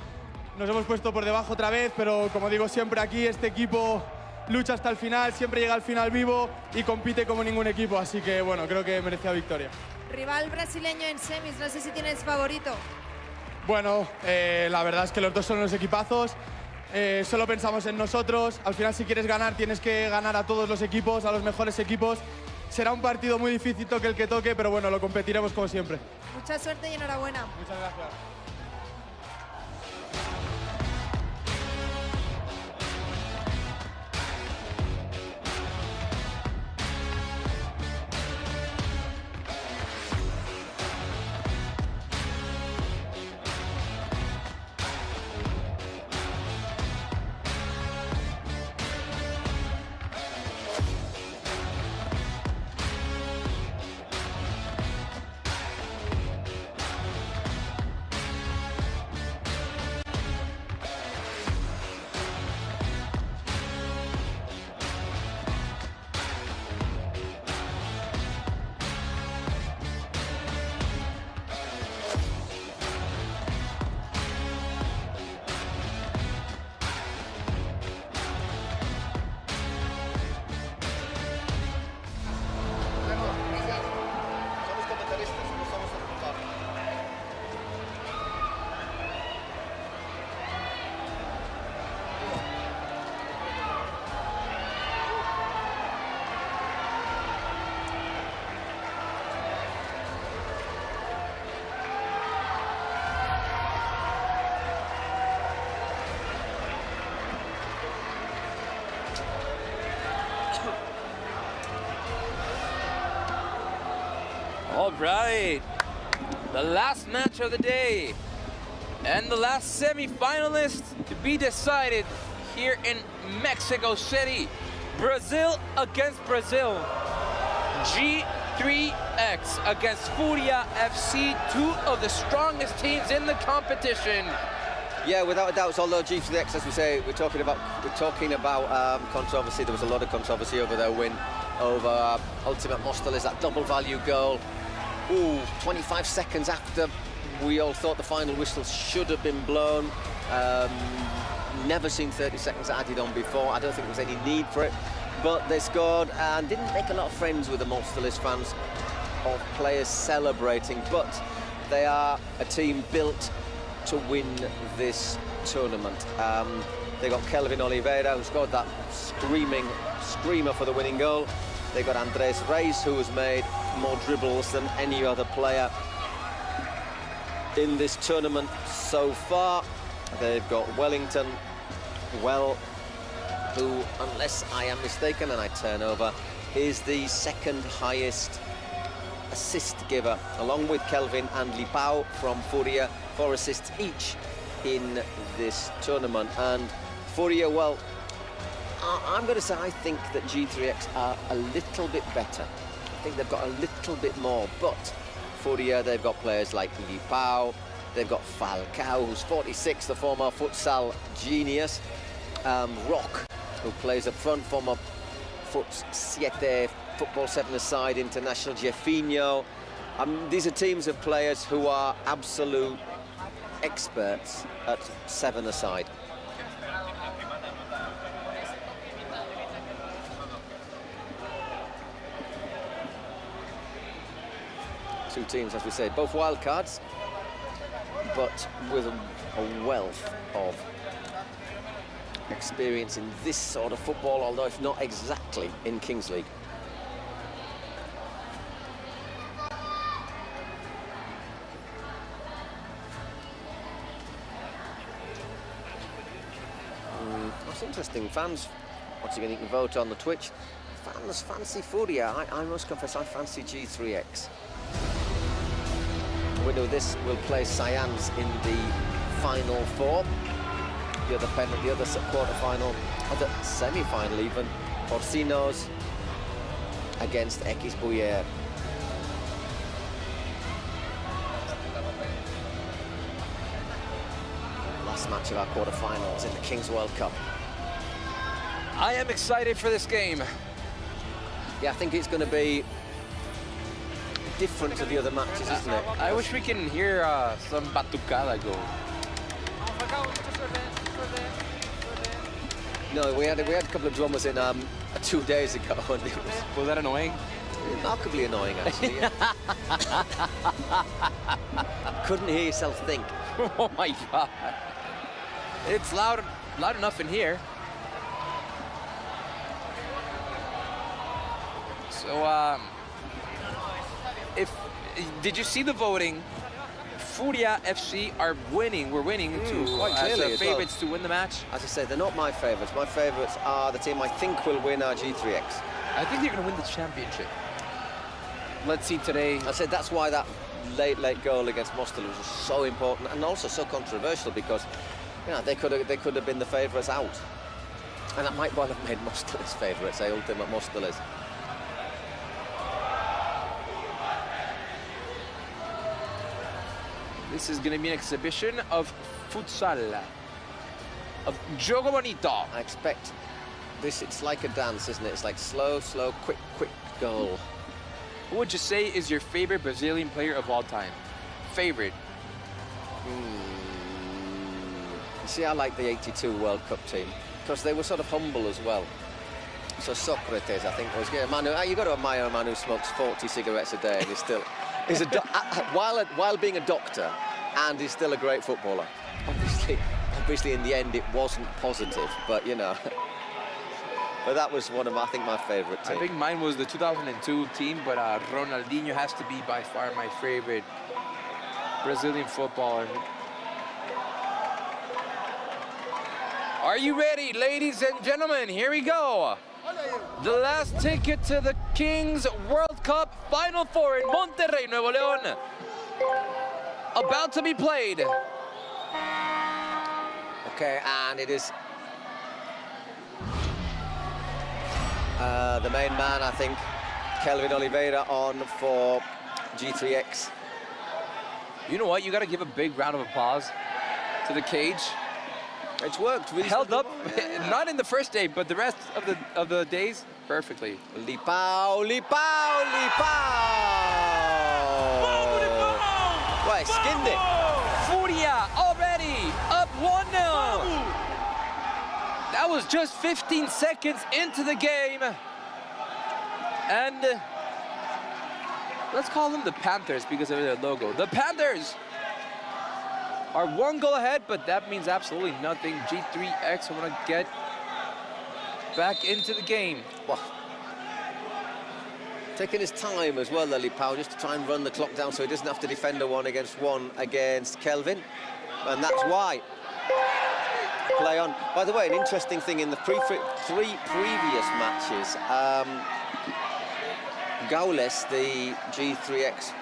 Nos hemos puesto por debajo otra vez, pero como digo siempre aquí, este equipo lucha hasta el final, siempre llega al final vivo y compite como ningún equipo, así que bueno, creo que merecía victoria. Rival brasileño en semis, no sé si tienes favorito. Bueno, la verdad es que los dos son unos equipazos, solo pensamos en nosotros, al final si quieres ganar tienes que ganar a todos los equipos, a los mejores equipos. Será un partido muy difícil toque el que toque, pero bueno, lo competiremos como siempre. Mucha suerte y enhorabuena. Muchas gracias. All right, the last match of the day and the last semi-finalist to be decided here in Mexico City. Brazil against Brazil. G3X against Furia FC, 2 of the strongest teams in the competition. Yeah, without a doubt. Although G3X, as we say, we're talking about controversy. There was a lot of controversy over their win over Ultimate Mostoles, that double value goal. 25 seconds after we all thought the final whistle should have been blown. Never seen 30 seconds added on before. I don't think there was any need for it. But they scored and didn't make a lot of friends with the Mostoles fans of players celebrating. But they are a team built to win this tournament. They got Kelvin Oliveira, who scored that screamer for the winning goal. They got Andres Reis, who has made more dribbles than any other player in this tournament so far. They've got Wellington, who, unless I am mistaken and I turn over, is the second highest assist giver, along with Kelvin and Lipao from Furia, 4 assists each in this tournament. And Furia, well, I'm going to say I think that G3X are a little bit better. I think they've got a little bit more, but Furia, they've got players like Lipao, they've got Falcao, who's 46, the former futsal genius, Rock, who plays up front, former Football 7-a-side international, Jeffinho. These are teams of players who are absolute experts at 7-a-side. Two teams, as we say, both wild cards, but with a wealth of experience in this sort of football, although if not exactly in Kings League. That's interesting. Fans, once again, you can vote on the Twitch. Fans fancy Furia. I must confess, I fancy G3X. We know this will play Cyan's in the final 4. The other quarter-final, other semi-final even, Porcinos against X Buyer. Last match of our quarter-finals in the Kings World Cup. I am excited for this game. Yeah, I think it's going to be different to the other matches, isn't it? I wish we can hear some batucada go. No, we had a couple of drummers in 2 days ago, and it was that annoying? Remarkably annoying, actually. Yeah. Couldn't hear yourself think. Oh my God! It's loud enough in here. So, did you see the voting? Furia FC are winning. We're winning as the favorites to win the match. As I say, they're not my favorites. My favorites are the team I think will win our G3X. I think they're going to win the championship. Let's see today. I said that's why that late goal against Mostel was so important and also so controversial, because they could have been the favourites out, and that might well have made Mostel his favourites. Ultimate Mostel is. This is going to be an exhibition of futsal, of Jogo Bonito. I expect this, it's like a dance, isn't it? It's like slow, quick goal. Who would you say is your favorite Brazilian player of all time? Favorite? You see, I like the '82 World Cup team because they were sort of humble as well. So Socrates, I think, was Manu. You got to admire a man who smokes 40 cigarettes a day and he's still. He's while being a doctor, and he's still a great footballer. Obviously, in the end, it wasn't positive, but but that was one of I think my favourite teams. I think mine was the 2002 team, but Ronaldinho has to be by far my favorite Brazilian footballer. Are you ready, ladies and gentlemen? Here we go. The last ticket to the Kings World Cup Final 4 in Monterrey, Nuevo León. About to be played. Okay, and it is the main man, I think, Kelvin Oliveira on for G3X. You know what? You got to give a big round of applause to the cage. It's worked. Really held up, not in the first day, but the rest of the days, perfectly. Lipao. Right, skinned it. Furia already up 1-0. That was just 15 seconds into the game. And let's call them the Panthers because of their logo. The Panthers are 1 goal ahead, but that means absolutely nothing. G3X want to get back into the game. Well, taking his time as well, Lipao, just to try and run the clock down so he doesn't have to defend a 1-against-1 against Kelvin. And that's why play on. By the way, an interesting thing in the three previous matches, Gaules, the G3X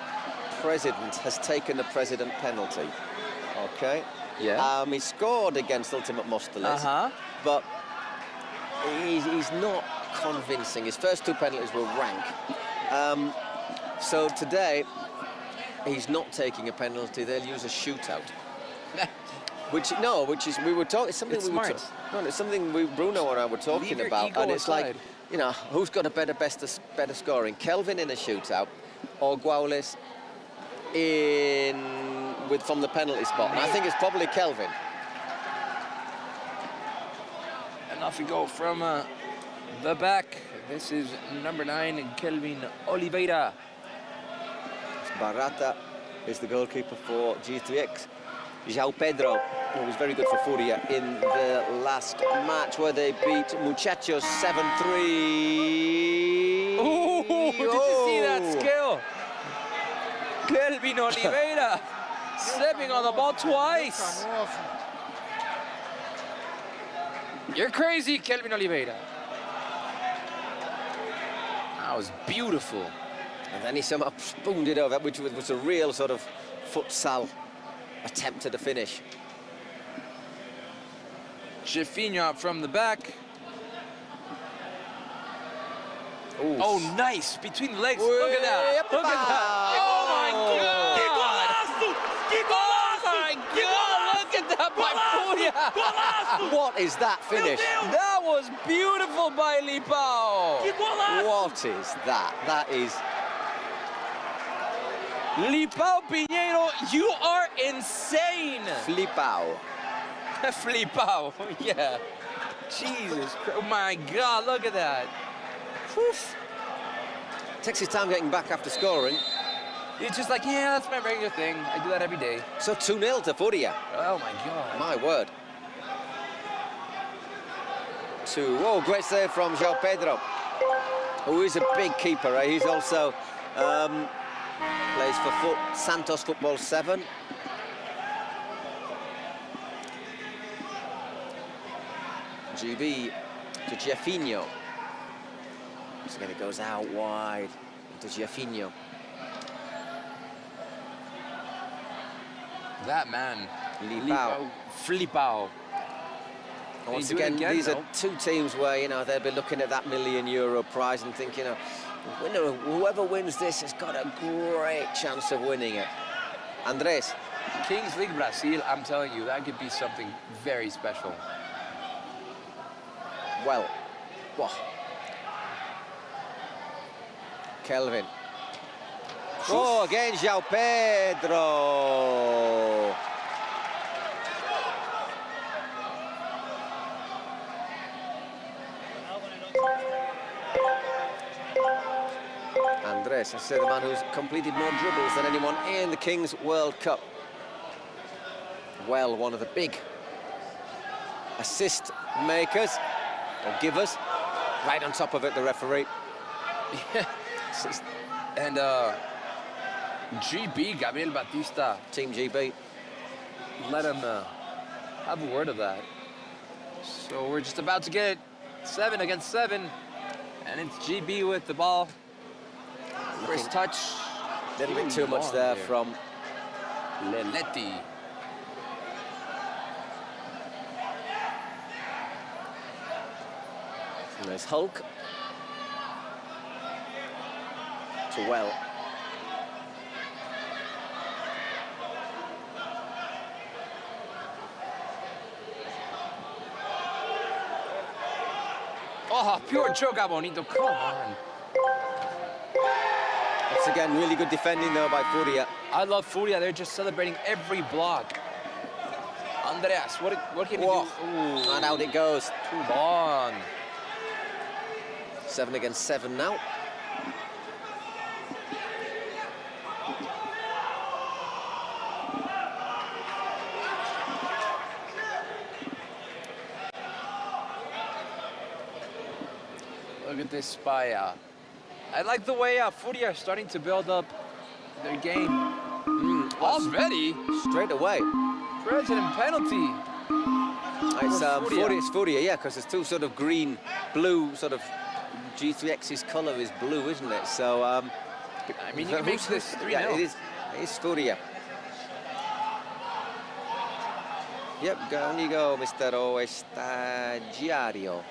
president, has taken a president penalty. Okay. Yeah. He scored against Ultimate Mosteles, but he's not convincing. His first two penalties were rank. So today, he's not taking a penalty. They'll use a shootout. Which is we were talking. Something it's we were smart. no, it's something Bruno and I were talking about, and it's aside. like, you know, who's got a better scoring, Kelvin in a shootout, or Guaules from the penalty spot? And I think it's probably Kelvin. And off we go from the back. This is number 9, Kelvin Oliveira. Barata is the goalkeeper for G3X. João Pedro, who was very good for Furia in the last match where they beat Muchachos 7-3. Oh, did you see that skill? Kelvin Oliveira stepping on the ball twice. You're crazy, Kelvin Oliveira. That was beautiful. And then he somehow spooned it over, which was a real sort of futsal attempt at a finish. Jefinho from the back. Ooh. Oh, nice. Between the legs. Look at that. Look at that. Oh, my God. Oh, my God. Look at that by Furia. What is that finish? That was beautiful by Lipao. What is that? That is... Lipao Pinheiro, you are insane. Flipao. Flipao, yeah. Jesus Christ. Oh my God, look at that. Oof. Takes his time getting back after scoring. It's just like, yeah, that's my regular thing. I do that every day. So 2-0 to Furia. Oh my God. My word. Oh, great save from João Pedro, who is a big keeper. Eh? He's also plays for Santos Football 7. GB to Jefinho. So again, it goes out wide to Jefinho. That man, Lipao. Flipao. Once again, these are two teams where, you know, they'll be looking at that €1 million prize and thinking, you know, whoever wins this has got a great chance of winning it. Andres. Kings League Brazil, I'm telling you, that could be something very special. Well, whoa. Kelvin. Oh, again, João Pedro. Andres, I say the man who's completed more dribbles than anyone in the Kings World Cup. Well, one of the big assist makers, or givers. Right on top of it, the referee. And GB, Gabriel Batista. Team GB. Let him have a word of that. So we're just about to get 7 against 7. And it's GB with the ball. First touch. A little bit too much there from Leletti. And there's Hulk. To Well. Oh, pure joga bonito, come on. Once again, really good defending though by Furia. I love Furia, they're just celebrating every block. Andreas, what can you do? Ooh. And out it goes. Too long. 7 against 7 now. Look at this by I like the way Furia are starting to build up their game. Already? Straight away. President penalty. It's Furia, yeah, because there's two sort of green, blue, sort of G3X's colour is blue, isn't it? So, I mean, you can make this 3-0. Yeah, it is Furia. Yep, on you go, Mr. Estagiario.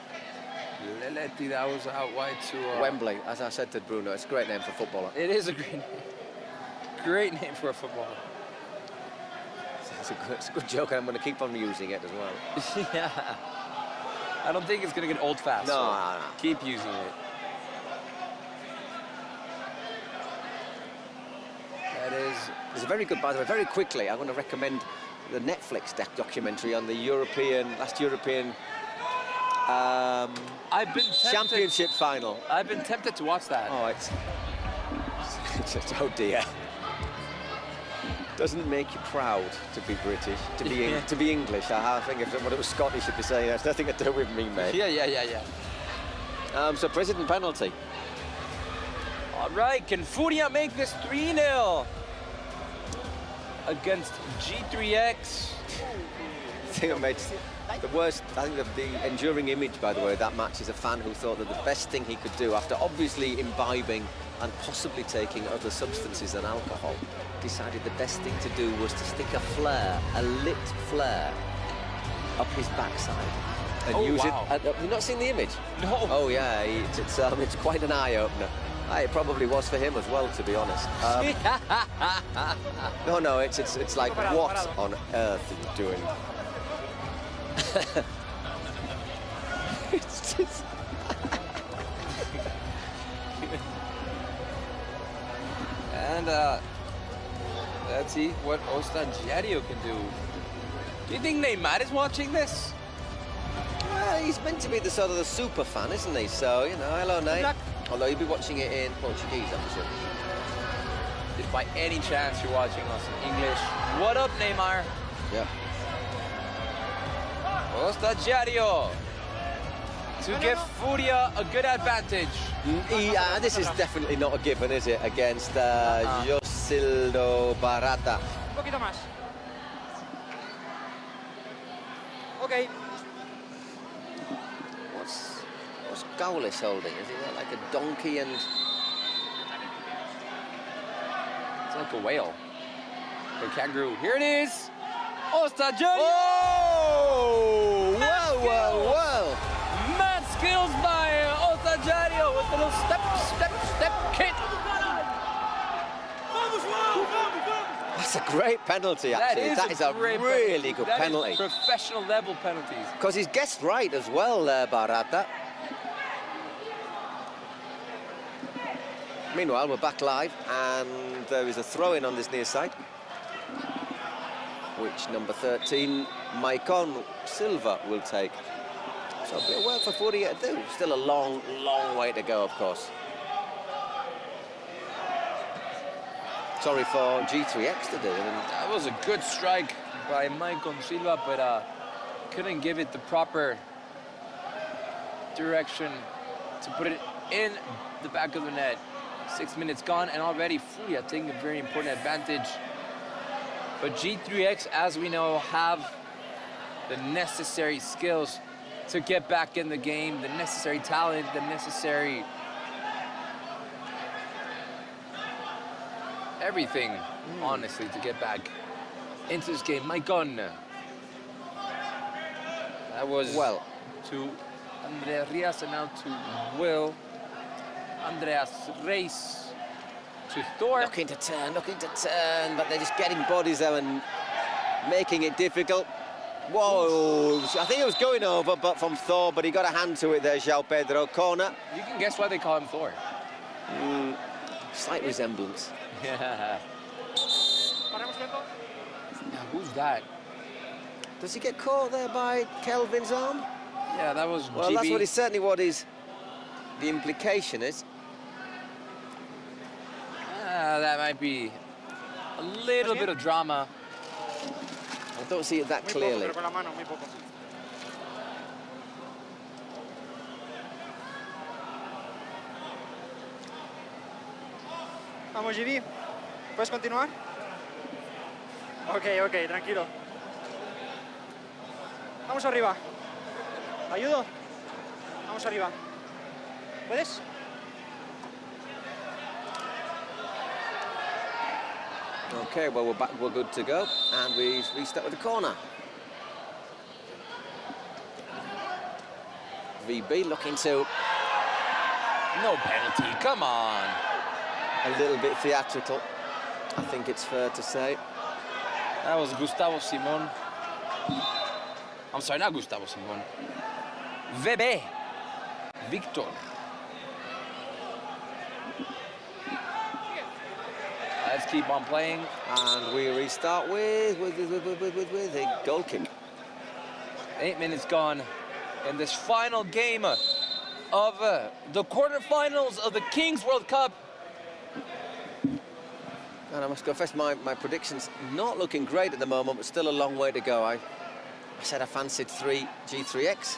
Leletti, that was out wide to... Wembley, as I said to Bruno, it's a great name for a footballer. It is a great name. Great name for a footballer. It's a good joke, and I'm going to keep on using it as well. Yeah. I don't think it's going to get old fast. No, so no. Keep using it. That is... It's a very good, by the way, very quickly, I'm going to recommend the Netflix documentary on the last European I've been Championship final. I've been tempted to watch that. Oh, it's oh dear. Doesn't make you proud to be British, to be English. I think if it was Scottish, you'd be saying that's nothing to do with me, mate. Yeah. So President penalty. All right, can Furia make this 3-0 against G3X? The worst, I think the enduring image, by the way, of that match is a fan who thought that the best thing he could do, after obviously imbibing and possibly taking other substances than alcohol, decided the best thing to do was to stick a lit flare, up his backside and use it. Have you not seen the image? No. Oh yeah, it's quite an eye-opener. It probably was for him as well, to be honest. No, it's like, what on earth are you doing? It's just... And let's see what Ostagiario can do. Do you think Neymar is watching this? Well, he's meant to be the sort of the super fan, isn't he? So, you know, hello, Nate. Although he'll be watching it in Portuguese, I'm sure. If by any chance you're watching us in English, what up, Neymar? Yeah. Ostagiario to give Furia a good advantage. This is definitely not a given, is it? Against Josildo Barata. Un poquito más. Okay. What's Gaulis holding? Is he like a donkey and... It's like a whale. Or kangaroo. Here it is. Ostagiario! Oh! Whoa! Mad skills by Ostagiario with a little step kick. That's a great penalty, actually. That is a really good penalty. That is professional level penalties. Because he's guessed right as well, Barata. Meanwhile, we're back live, and there is a throw-in on this near side, which number 13, Maicon Silva, will take. So a bit of work for Furia to do. Still a long way to go, of course. Sorry for G3X to do. That was a good strike by Maicon Silva, but couldn't give it the proper direction to put it in the back of the net. 6 minutes gone, and already Furia taking a very important advantage. But G3X, as we know, have the necessary skills to get back in the game, the necessary talent, the necessary everything, honestly, to get back into this game. Maicon. That was well to Andrea Rias, and now to Will. Andreas Reis to Thor. Looking to turn, but they're just getting bodies there and making it difficult. Whoa, I think it was going over, but from Thor, but he got a hand to it there, João Pedro. Corner. You can guess why they call him Thor. Slight resemblance. Yeah. Now, who's that? Does he get caught there by Kelvin's arm? Yeah, that was Well, GB. that's what certainly what the implication is. That might be a little bit of drama. I don't see it that clearly. Vamos, GB. ¿Puedes continuar? Ok, tranquilo. Vamos arriba. ¿Ayudo? Vamos arriba. ¿Puedes? Okay, well, we're good to go, and we restart with the corner. VB looking to... No penalty, come on. A little bit theatrical, I think it's fair to say. That was Gustavo Simon. I'm sorry, not Gustavo Simon. VB. Victor. Let's keep on playing. And we restart with a goal kick. 8 minutes gone in this final game of the quarterfinals of the Kings World Cup. And I must confess, my prediction's not looking great at the moment, but still a long way to go. I said I fancied G3X.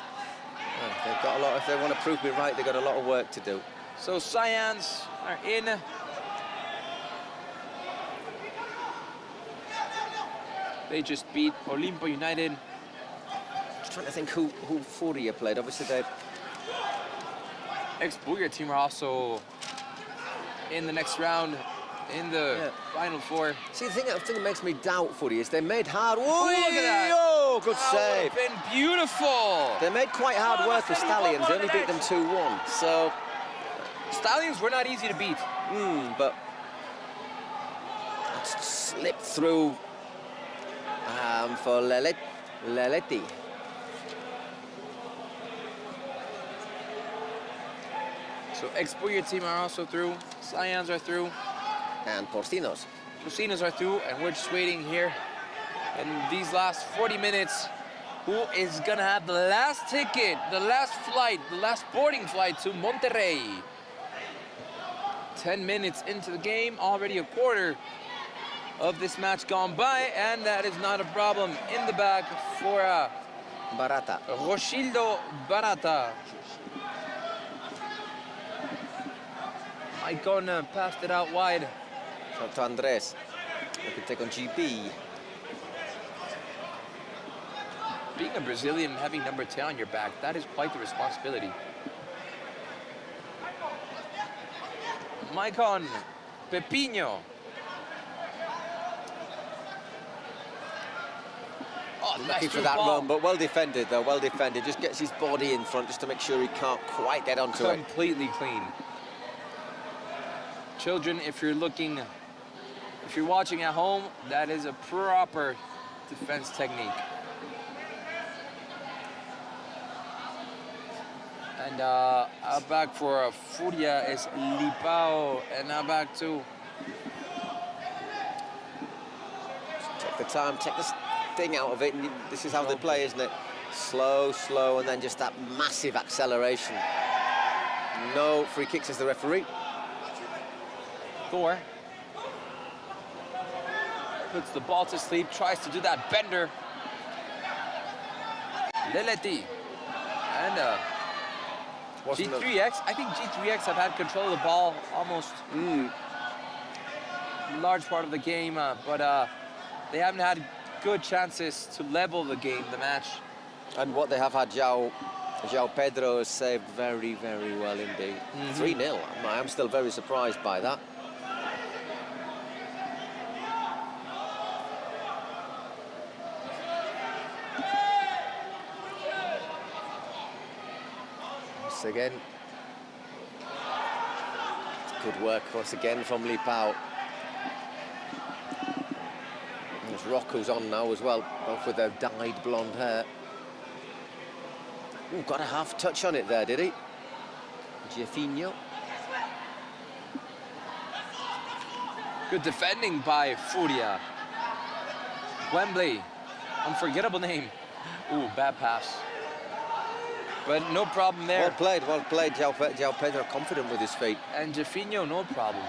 They've got a lot. If they want to prove me right, they've got a lot of work to do. So Cyans are in. They just beat Olimpo United. Just trying to think who Furia played. Obviously, they... Ex-Bulgaria team are also in the next round, in the final four. See, the thing that makes me doubt Furia is they made hard work. Oh, look at that. Oh, good save. Been beautiful. They made quite hard work with Stallions. They only beat them 2-1. So Stallions were not easy to beat. But slipped through for Leletti. So ex-Bulgaria team are also through. Cyans are through. And Porcinos. Porcinos are through, and we're just waiting here in these last 40 minutes. Who is gonna have the last ticket, the last flight, the last boarding flight to Monterrey? 10 minutes into the game, already a quarter of this match gone by, and that is not a problem in the back for Barata. Rosildo Barata. Icon passed it out wide. Up to Andres. They can take on GB. Being a Brazilian and having number 10 on your back, that is quite the responsibility. Maicon, Pepinho. Oh, looking for that run, but well defended though, well defended. Just gets his body in front just to make sure he can't quite get onto it. Completely clean. Children, if you're watching at home, that is a proper defense technique. And out back for Furia is Lipao, and out back too. Take the time, take the sting out of it, and this is how they play, isn't it? Slow, slow, and then just that massive acceleration. No free kicks as the referee. Thor puts the ball to sleep, tries to do that bender. Leletti. And G3X, I think G3X have had control of the ball almost large part of the game, but they haven't had good chances to level the game, the match. And what they have had, João Pedro has saved very, very well indeed. 3-0, I'm still very surprised by that. Again, good work once again from Lipao. There's Rocco's on now as well, both with their dyed blonde hair. Ooh, got a half touch on it there, did he? Giafinho. Good defending by Furia. Wembley, unforgettable name. Ooh, bad pass. But no problem there. Well played, well played. João Pedro confident with his feet. And Giafinho, no problem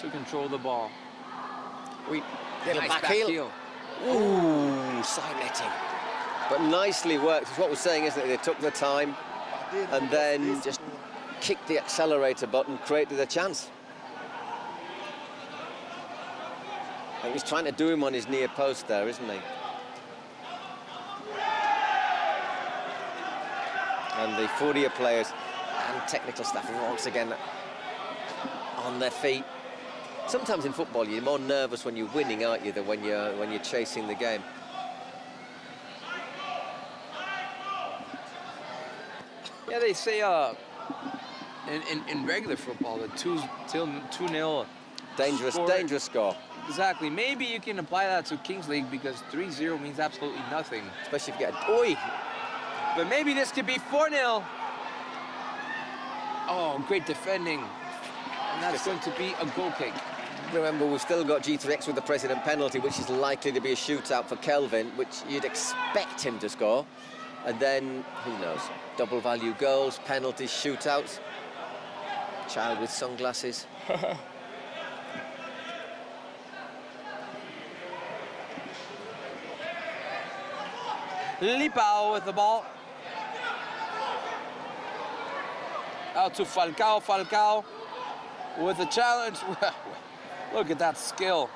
to control the ball. Nice back heel. Ooh, side netting. But nicely worked. It's what we're saying, isn't it? They took the time and then just kicked the accelerator button, created a chance. I think he's trying to do him on his near post there, isn't he? And the Furia players and technical staff are once again on their feet. Sometimes in football you're more nervous when you're winning, aren't you, than when you're chasing the game. Yeah, they say in regular football the 2-0 dangerous score. Exactly. Maybe you can apply that to Kings League because 3-0 means absolutely nothing. Especially if you get oi. But maybe this could be 4-0. Oh, great defending. And that's going to be a goal kick. Remember, we've still got G3X with the President penalty, which is likely to be a shootout for Kelvin, which you'd expect him to score. And then, who knows, double value goals, penalties, shootouts. Child with sunglasses. Lipao with the ball. Out to Falcao. Falcao with a challenge. Look at that skill.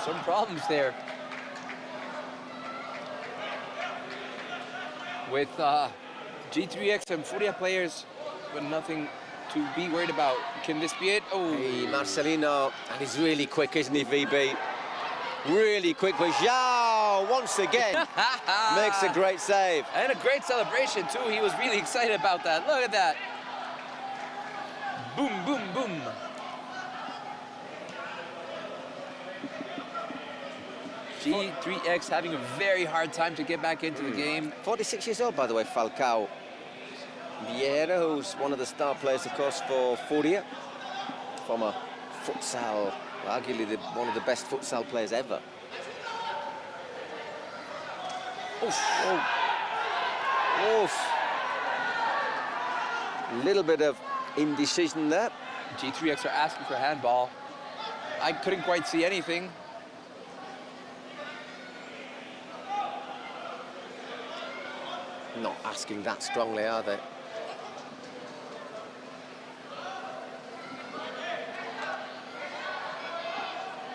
Some problems there with G3X and Furia players, but nothing to be worried about. Can this be it? Oh, hey, Marcelino, and he's really quick, isn't he, VB? Really quick, but Zhao once again makes a great save. And a great celebration too. He was really excited about that. Look at that. Boom, boom, boom. G3X having a very hard time to get back into the game. 46 years old, by the way, Falcao. Vieira, who's one of the star players, of course, for Furia. Former futsal, arguably one of the best futsal players ever. Oof. Oh. Oof. Little bit of indecision there. G3X are asking for handball. I couldn't quite see anything. Not asking that strongly, are they?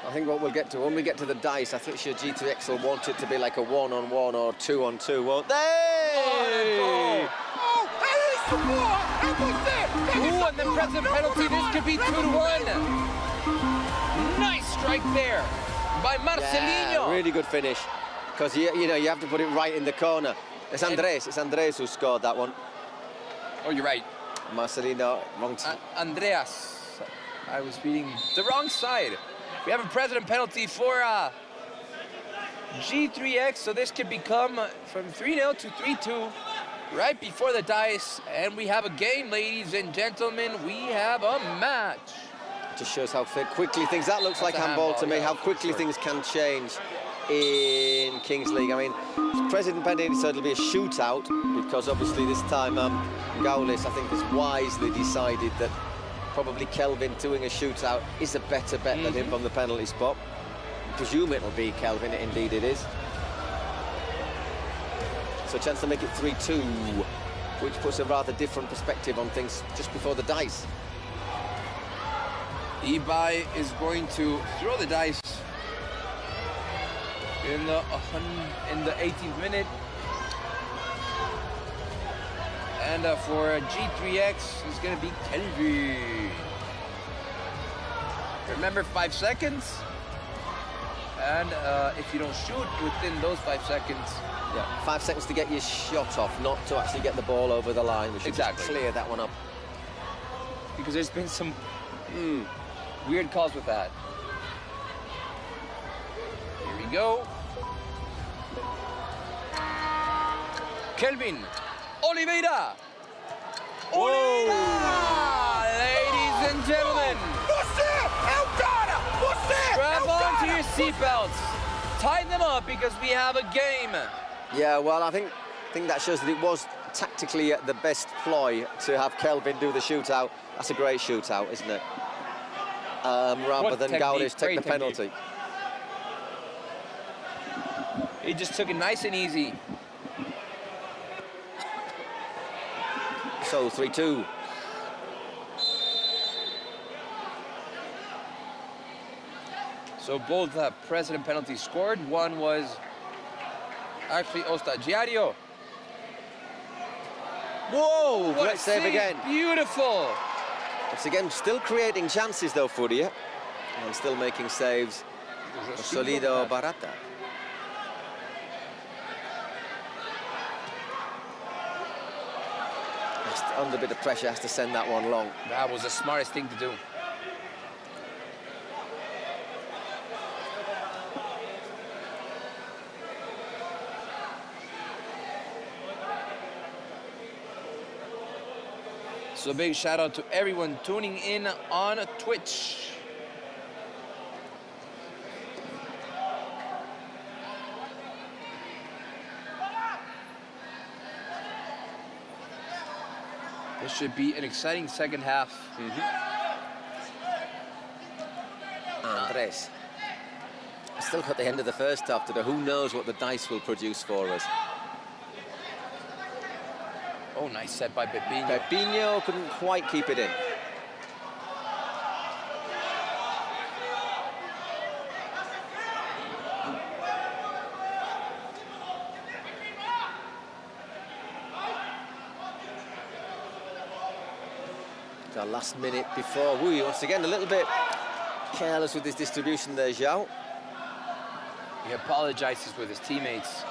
I think what we'll get to, when we get to the dice, I think sure G2X will want it to be like a 1-on-1 or 2-on-2, won't they? Oh, ooh, and the present penalty, this could be 2-1. Nice strike there by Marcelino. Yeah, really good finish, because you know, you have to put it right in the corner. It's Andres who scored that one. Oh, you're right. Marcelino, wrong side. Andreas, I was reading the wrong side. We have a president penalty for G3X, so this could become from 3-0 to 3-2 right before the dice. And we have a game, ladies and gentlemen. We have a match. Just shows how quickly things, that looks like handball to me, how quickly things can change in Kings League. I mean, President penalty, so it'll be a shootout, because obviously this time Gaulis, I think, has wisely decided that probably Kelvin doing a shootout is a better bet than him from the penalty spot. I presume it'll be Kelvin, indeed it is. So a chance to make it 3-2, which puts a rather different perspective on things just before the dice. Ibai is going to throw the dice in the 18th minute. And for G3X, it's going to be Kelvin. Remember, 5 seconds. And if you don't shoot within those 5 seconds... Yeah, 5 seconds to get your shot off, not to actually get the ball over the line. We should just clear that one up. Because there's been some weird calls with that. Here we go. Kelvin. Oliveira! Oliveira! Ladies and gentlemen! Strap on to your seatbelts. Tighten them up because we have a game. Yeah, well, I think that shows that it was tactically the best ploy to have Kelvin do the shootout. That's a great shootout, isn't it? Rather than Gaudish take the penalty. He just took it nice and easy. So 3-2. So both precedent penalties scored. One was actually Ostagiario. Whoa, great save again. Beautiful. Once again, still creating chances though, Furia. And still making saves. Solido Barata. Under a bit of pressure, has to send that one long. That was the smartest thing to do. So big shout out to everyone tuning in on Twitch. This should be an exciting second half. Andres. Still got the end of the first half to do. Who knows what the dice will produce for us. Oh, nice set by Pepinho. Pepinho couldn't quite keep it in. The last minute before. Woo, once again, a little bit careless with his distribution there, João. He apologizes with his teammates.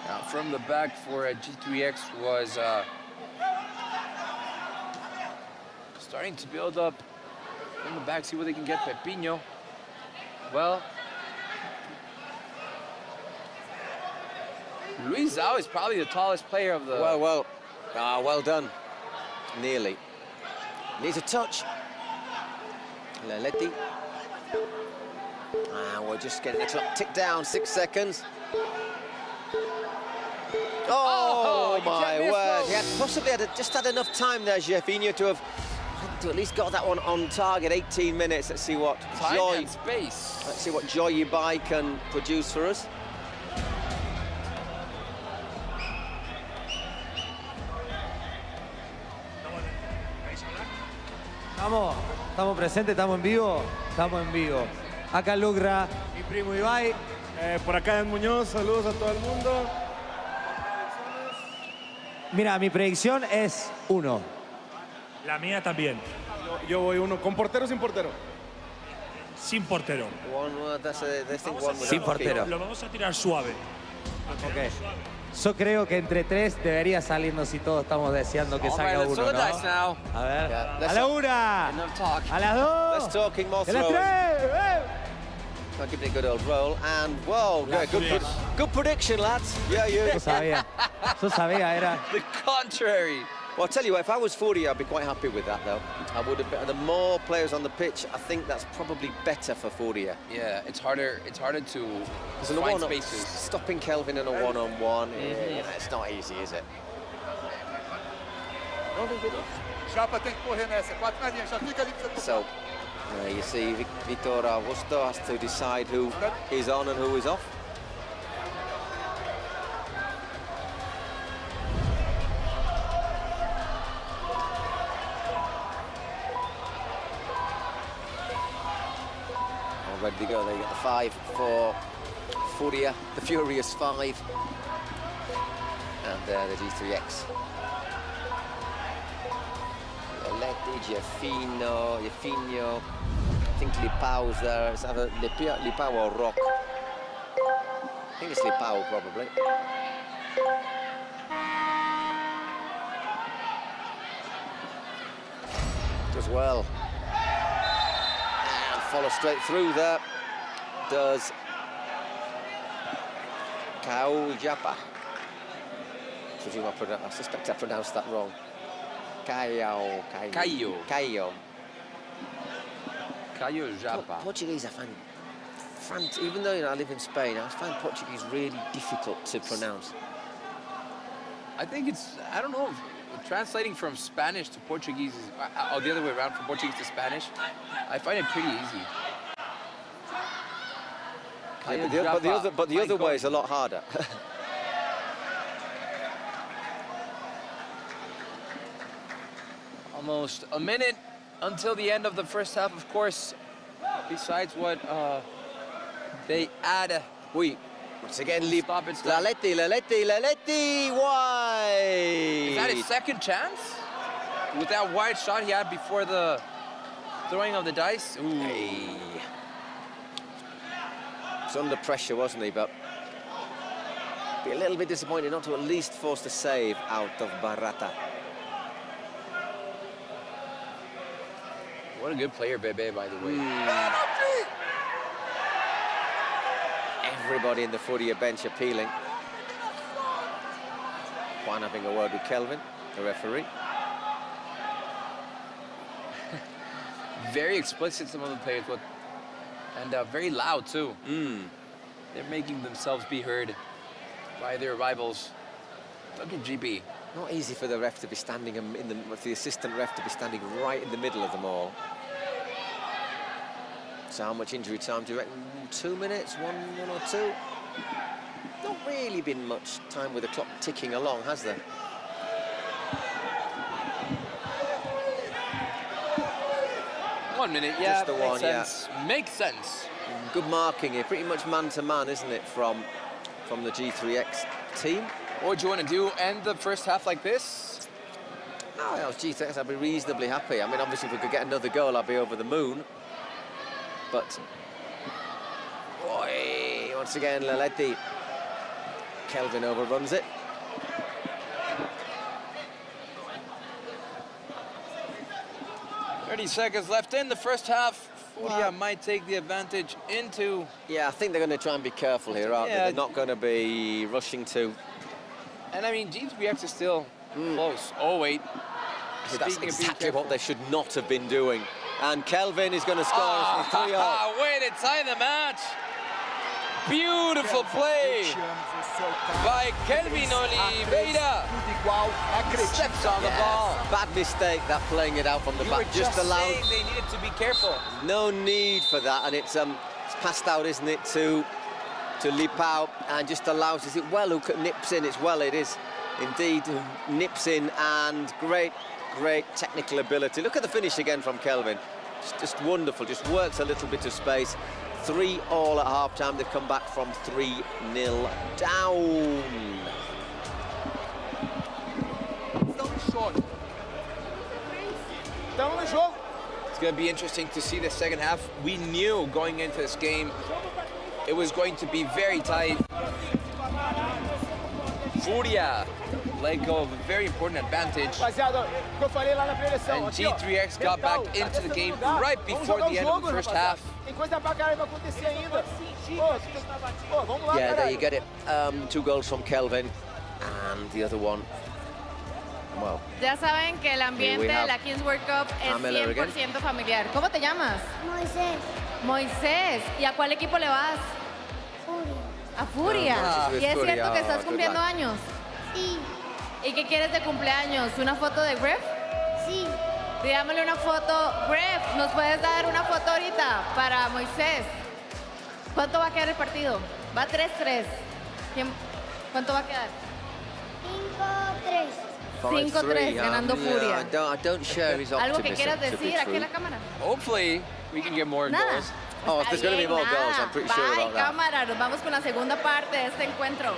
Now from the back for G3X was starting to build up from the back, see where they can get Pepinho. Well, Luis Zhao is probably the tallest player of the... Well done. Nearly. Needs a touch. Leletti. We're just getting the clock tick down, 6 seconds. Oh my word. He had possibly just had enough time there, Jefinho, to have at least got that one on target. 18 minutes. Let's see what time and space. Let's see what Joy Ibai can produce for us. Estamos presentes, estamos en vivo, Acá logra mi primo Ibai. Por acá en Muñoz, saludos a todo el mundo. Mira, mi predicción es 1. La mía también. Yo voy 1, ¿con portero o sin portero? Sin portero. Sin portero. Lo vamos a tirar suave. Ok. Yo creo que entre 3 debería salirnos si todos estamos deseando que salga uno, ¿no? A ver. A la 1. A las 2. Let's talking more a las 3. I'll give it a good old roll, and whoa, good prediction, lads. Yeah, you. Yo sabía, era. The contrary. Well, I'll tell you what, if I was Furia, I'd be quite happy with that, though. I would have. The more players on the pitch, I think that's probably better for Furia. Yeah, it's harder to find spaces. Stopping Kelvin in a one-on-one, it's not easy, is it? So, you see, Vitor Augusto has to decide who is on and who is off. All ready to go. They get the 5 for Furia, the Furious 5, and the G3X. Leletti, Jefinho, I think Lipau's there. It's either Lipau or Rock. I think it's Lipau, probably. Does well. And follow straight through there. Does Japa. I suspect I pronounced that wrong. Caio Japa. Portuguese, I find, even though I live in Spain, I find Portuguese really difficult to pronounce. I think I don't know, translating from Spanish to Portuguese is, or the other way around, from Portuguese to Spanish, I find it pretty easy. Yeah, but the other way is a lot harder. Almost a minute until the end of the first half, of course. Besides what they add. Once again, Laletti, wide. Is that his second chance? With that wide shot he had before the throwing of the dice? Ooh. Hey. He's under pressure, wasn't he? But be a little bit disappointed not to at least force the save out of Barata. What a good player, Bebe, by the way. Everybody in the Furia bench appealing. Juan having a word with Kelvin, the referee. Very explicit, some of the players, and very loud too. They're making themselves be heard by their rivals. Look at GB. Not easy for the ref to be standing for the assistant ref to be standing right in the middle of them all. So how much injury time do you reckon? 2 minutes, one or two? Not really been much time with the clock ticking along, has there? One minute, yeah, just the one, sense. Yeah. Makes sense. Good marking here, pretty much man-to-man, isn't it, from the G3X team? What do you want to do, end the first half like this? No, if I was G3X, I'd be reasonably happy. I mean, obviously, if we could get another goal, I'd be over the moon. But, boy, once again, Laletti. Kelvin overruns it. .30 seconds left in the first half. Furia might take the advantage into... Yeah, I think they're going to try and be careful here, aren't they? They're not going to be rushing to... And I mean, G3X is still close. Oh, wait. So that's exactly what they should not have been doing. And Kelvin is going to score 3-0. Way to tie the match. Beautiful play by Kelvin Oliveira. Steps on the ball. Bad mistake, that playing it out from the back. Just allowed. They needed to be careful. No need for that, and it's passed out, isn't it, to Lipao, and just allows. Is it Well who nips in? It's Well, it is indeed, who nips in, and great technical ability. Look at the finish again from Kelvin. Just wonderful. Just works a little bit of space. 3-3 at half-time. They've come back from 3-0 down. It's going to be interesting to see the second half. We knew going into this game it was going to be very tight. Furia let go of a very important advantage. And G3X got back into the game right before the end of the first half. Yeah, there you get it. 2 goals from Kelvin, and the other one, well. Ya saben que el ambiente de la Kings World Cup es 100% familiar. ¿Cómo te llamas? Moisés. Moisés. ¿Y a cuál equipo le vas? A Furia. ¿Y es cierto que estás cumpliendo años? Sí. ¿Y qué quieres de cumpleaños? ¿Una foto de Gref? Sí. Dígamele una foto. Gref, ¿nos puedes dar una foto ahorita para Moisés? ¿Cuánto va a quedar el partido? Va 3-3. ¿Cuánto va a quedar? 5-3. 5-3, ganando Furia. I don't share his optimism. ¿Algo que quieras decir aquí en la cámara? Hopefully, we can get more goals. Oh, if there's going to be more goals, I'm pretty sure about that. Cámara, nos vamos con la segunda parte de este encuentro.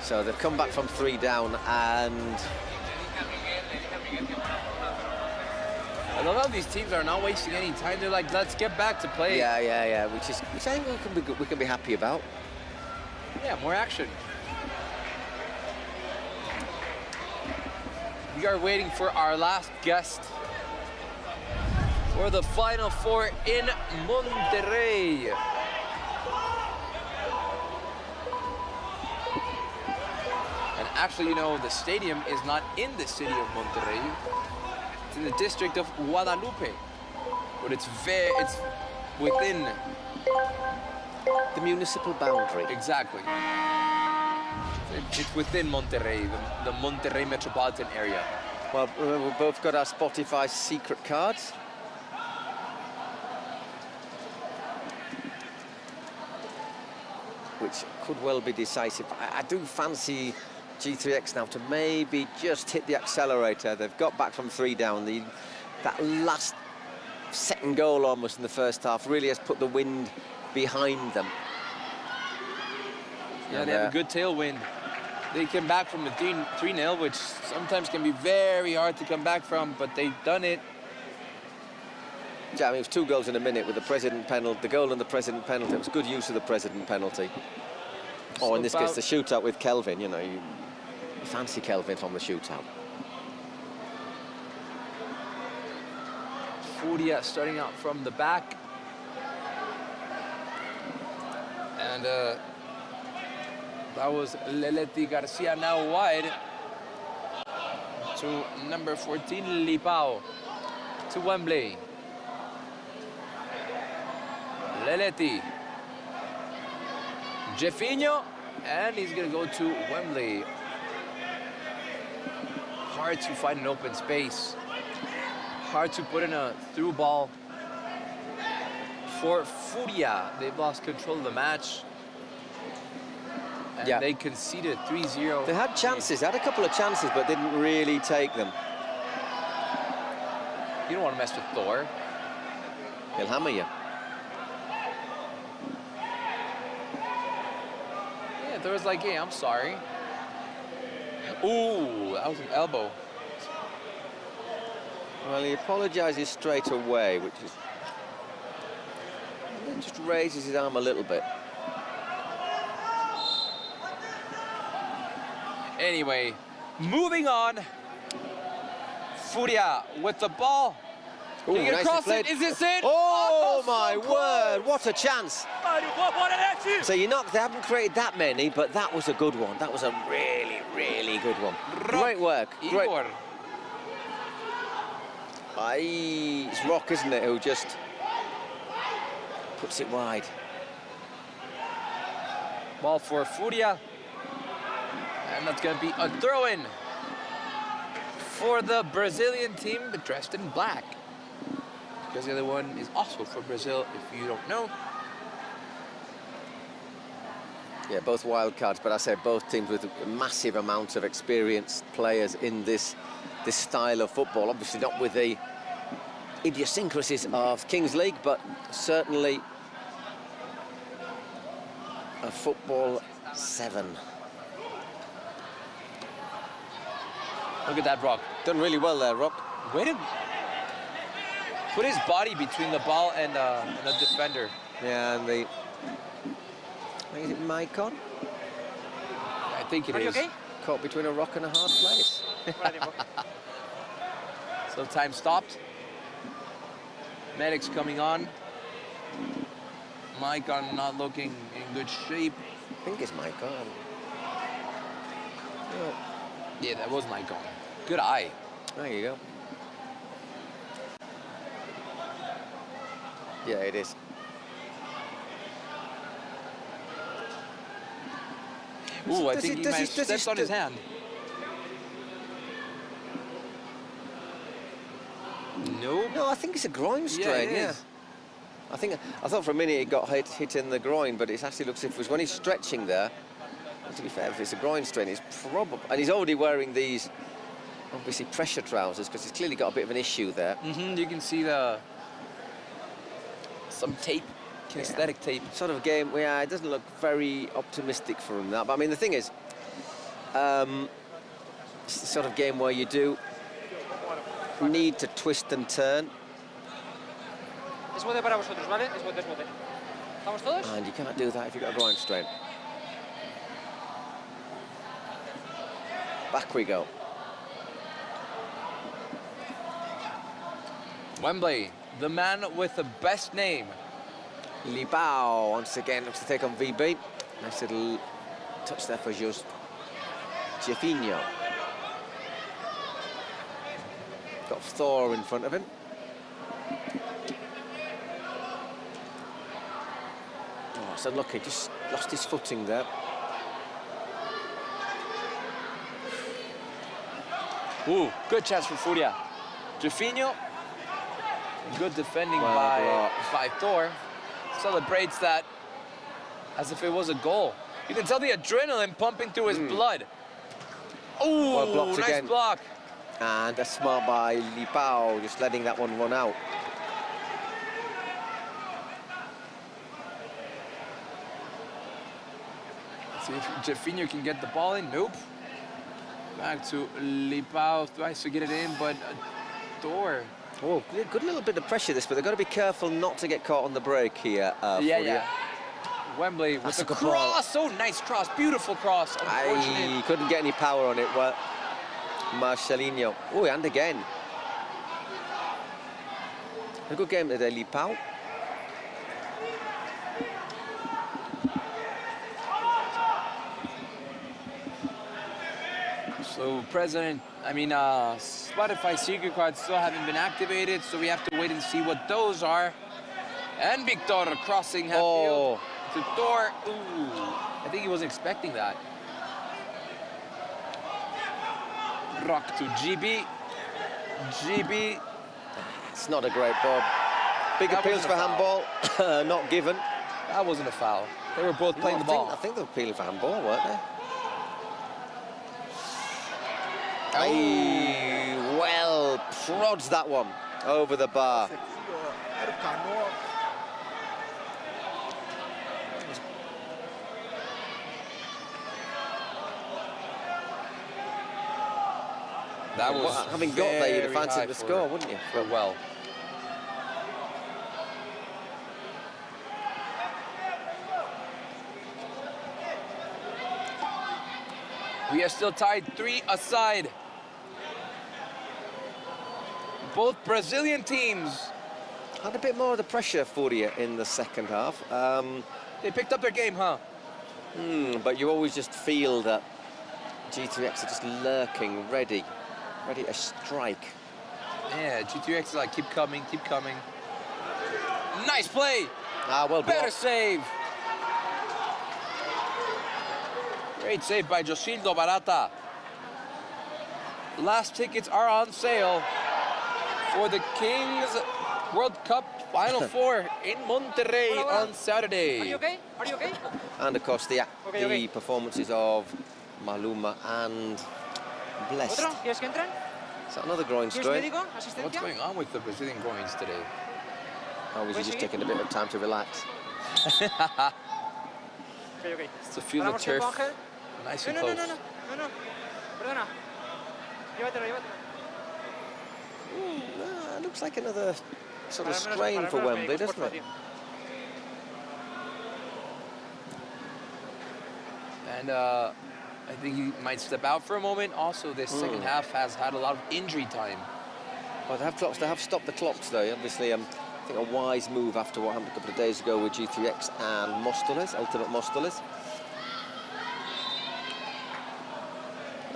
So they've come back from 3 down, and I love how these teams are not wasting any time. They're like, let's get back to play. Yeah. Which I think we can be happy about. Yeah, more action. We are waiting for our last guest for the Final Four in Monterrey. And actually, you know, the stadium is not in the city of Monterrey. It's in the district of Guadalupe, but it's within the municipal boundary. Exactly. it's within Monterrey, the Monterrey metropolitan area. Well, we've both got our Spotify secret cards. Which could well be decisive. I do fancy G3X now to maybe just hit the accelerator. They've got back from 3 down. That last second goal almost in the first half really has put the wind behind them. Yeah, they have a good tailwind. They came back from a 3-0, which sometimes can be very hard to come back from, but they've done it. Yeah, I mean, it was 2 goals in a minute with the President penalty, the goal and the President penalty. It was good use of the President penalty. Or in this case, the shootout with Kelvin, you know, you fancy Kelvin from the shootout. Furia starting out from the back. And that was Leleti Garcia now wide to number 14, Lipao, to Wembley. Leleti. Jeffinho, and he's gonna go to Wembley. Hard to find an open space. Hard to put in a through ball for Furia. They've lost control of the match. And they conceded 3-0. They had chances, they had a couple of chances, but didn't really take them. You don't want to mess with Thor. He'll hammer you. Yeah, Thor's like, hey, I'm sorry. Ooh, that was an elbow. Well, he apologises straight away, which is... He just raises his arm a little bit. Anyway, moving on. Furia with the ball. Ooh, He can cross it. Is this it? Oh, my so word! What a chance! So they haven't created that many, but that was a good one. That was a really, really good one. Great work. Great. It's Rock, isn't it, who just puts it wide. Ball for Furia. And that's going to be a throw-in for the Brazilian team dressed in black. Because the other one is also for Brazil, if you don't know. Yeah, both wild cards, but I say both teams with massive amounts of experienced players in this style of football. Obviously not with the idiosyncrasies of Kings League, but certainly a football 7. Look at that, Rock. Done really well there, Rock. Way to put his body between the ball and the defender. Yeah, and the... Is it Maicon? I think it is. Okay? Caught between a rock and a hard place. So time stopped. Medic's coming on. Maicon not looking in good shape. I think it's Maicon. Yeah, that was Maicon. Good eye. There you go. Yeah, it is. Ooh, I think he might have stepped on his hand. No, I think it's a groin strain, yeah. I thought for a minute he got hit in the groin, but it actually looks as if it was when he's stretching there. To be fair, if it's a groin strain, it's probably... And he's already wearing these, obviously, pressure trousers, because he's clearly got a bit of an issue there. You can see some tape, kinesthetic tape. Sort of a game where it doesn't look very optimistic for him, that. But I mean, the thing is, it's the sort of game where you do need to twist and turn. Es bote para vosotros, ¿vale? Es bote, es bote. ¿Estamos todos? And you can't do that if you've got a groin strain. Back we go. Wembley, the man with the best name. Lipao once again looks to take on VB. Nice little touch there for Jeffinho. Got Thor in front of him. Oh, it's unlucky, just lost his footing there. Ooh, good chance for Furia. Jefinho, good defending by Thor. Celebrates that as if it was a goal. You can tell the adrenaline pumping through his blood. Oh, nice again. Block. And a smart by Lipao, just letting that one run out. Let's see if Jefinho can get the ball in. Nope. Back to Lipao, tries to get it in, but Thor. Oh, good little bit of pressure this, but they've got to be careful not to get caught on the break here. Yeah. Wembley with the cross. Oh, nice cross. Beautiful cross. He couldn't get any power on it. Well, Marcelinho. Oh, and again. A good game today, Lipao. So, Spotify secret cards still haven't been activated, so we have to wait and see what those are. And Victor crossing half field to Thor. Ooh, I think he wasn't expecting that. Rock to GB. GB. It's not a great ball. Big appeals for handball, not given. That wasn't a foul. They were both playing the ball. I think they were appealing for handball, weren't they? Well, prods that one over the bar. That was having got there, you'd have fancied the score, wouldn't you? But well. We are still tied 3-aside. Both Brazilian teams had a bit more of the pressure for you in the second half. They picked up their game, huh? But you always just feel that G2X are just lurking, ready to strike. Yeah, G2X is like, keep coming, keep coming. Nice play. Well better blocked. Save. Great save by Josildo Barata. Last tickets are on sale for the Kings World Cup Final Four in Monterrey on Saturday. Are you okay? Are you okay? And of course the performances of Maluma and Blessed. ¿Quieres que entren? Is that another groin strain? What's going on with the Brazilian groins today? Or was he just taking a bit of time to relax? Okay. It's to feel the turf nice and close. No. Perdona. Llévatelo. It looks like another sort of strain for Wembley, doesn't it? And I think he might step out for a moment. Also, this second half has had a lot of injury time. Well, they have clocks. They have stopped the clocks, though. Obviously, I think a wise move after what happened a couple of days ago with G3X and Móstoles, Ultimate Móstoles.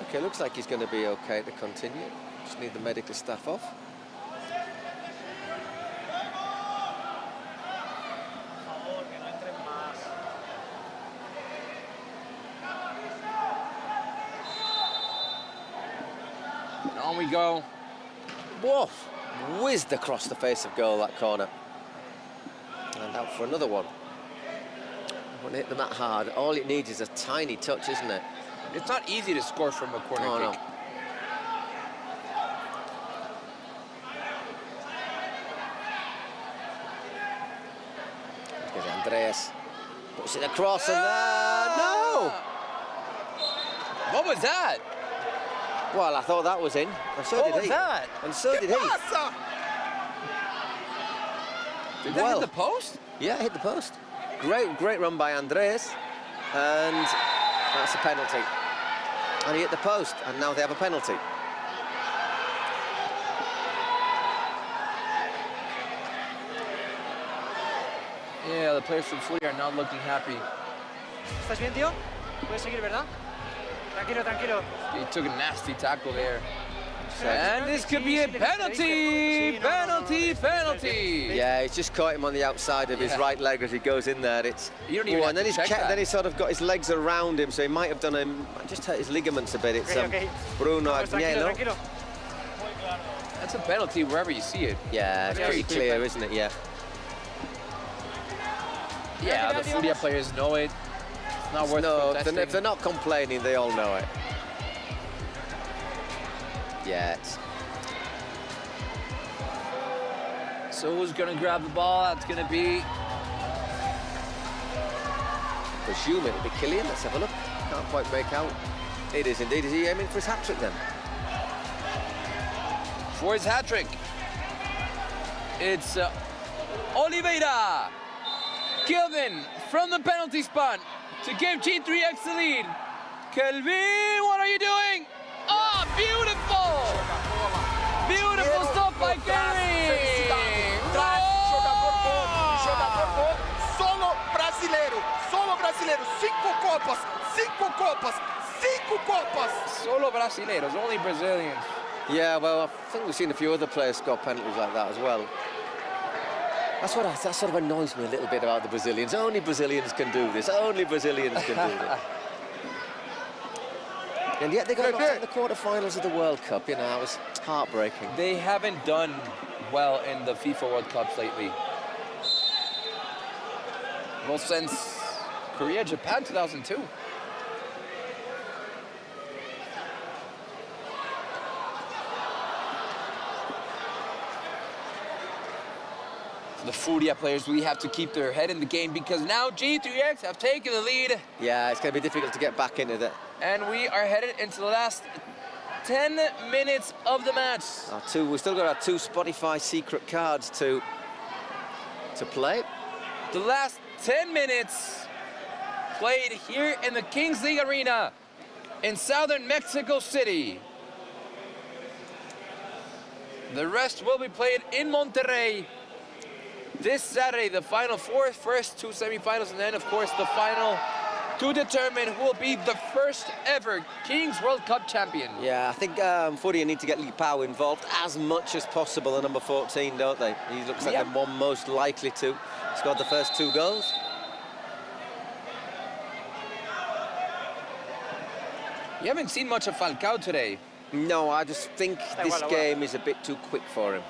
Okay, looks like he's going to be okay to continue. Just need the medical staff off. And on we go. Whoa! Whizzed across the face of goal, that corner. And out for another one. When they hit them that hard, all it needs is a tiny touch, isn't it? It's not easy to score from a corner kick. No. Here's Andreas. Puts it across and no! What was that? Well, I thought that was in. And so did he. That? And so did he. Did that hit the post? Yeah, hit the post. Great run by Andreas. And that's a penalty. And he hit the post, and now they have a penalty. Yeah, the players from Furia are not looking happy. ¿Estás bien, tío? Puedes seguir, ¿verdad? Tranquilo. He took a nasty tackle there. And this could be a penalty! Penalty! Yeah, he's just caught him on the outside of his right leg as he goes in there. You don't even have and to check that. Then he sort of got his legs around him, so he might have just hurt his ligaments a bit. It's Bruno Agnello. That's a penalty wherever you see it. Yeah, it's pretty clear, isn't it? Yeah. Yeah, the Furia players know it. It's not worth protesting. If they're not complaining, they all know it. Yeah. So who's going to grab the ball? That's going to be... Presume it'll be Killian. Let's have a look. Can't quite make out. It is indeed. Is he aiming for his hat-trick then? For his hat-trick, it's Oliveira. Kelvin from the penalty spot to give G3X the lead. Kelvin, what are you doing? Oh, beautiful! Beautiful stuff by Kelvin! Solo brasileiro. 5 copas. Solo brasileiros, only Brazilians. Yeah, well, I think we've seen a few other players score penalties like that as well. That sort of annoys me a little bit about the Brazilians. Only Brazilians can do this. Only Brazilians can do this. And yet they got knocked out in the quarterfinals of the World Cup. You know, it was heartbreaking. They haven't done well in the FIFA World Cups lately. Well, since Korea, Japan, 2002. The Furia players, we have to keep their head in the game because now G3X have taken the lead. Yeah, it's going to be difficult to get back into that. And we are headed into the last 10 minutes of the match. We still got our 2 Spotify secret cards to play. The last 10 minutes played here in the Kings League Arena in southern Mexico City. The rest will be played in Monterrey this Saturday, the final 4, first 2 semifinals, and then, of course, the final to determine who will be the first ever Kings World Cup champion. Yeah, I think Furia need to get Li Pao involved as much as possible, the number 14, don't they? He looks like the one most likely to. Scored the first 2 goals. You haven't seen much of Falcao today. No, I just think this game is a bit too quick for him.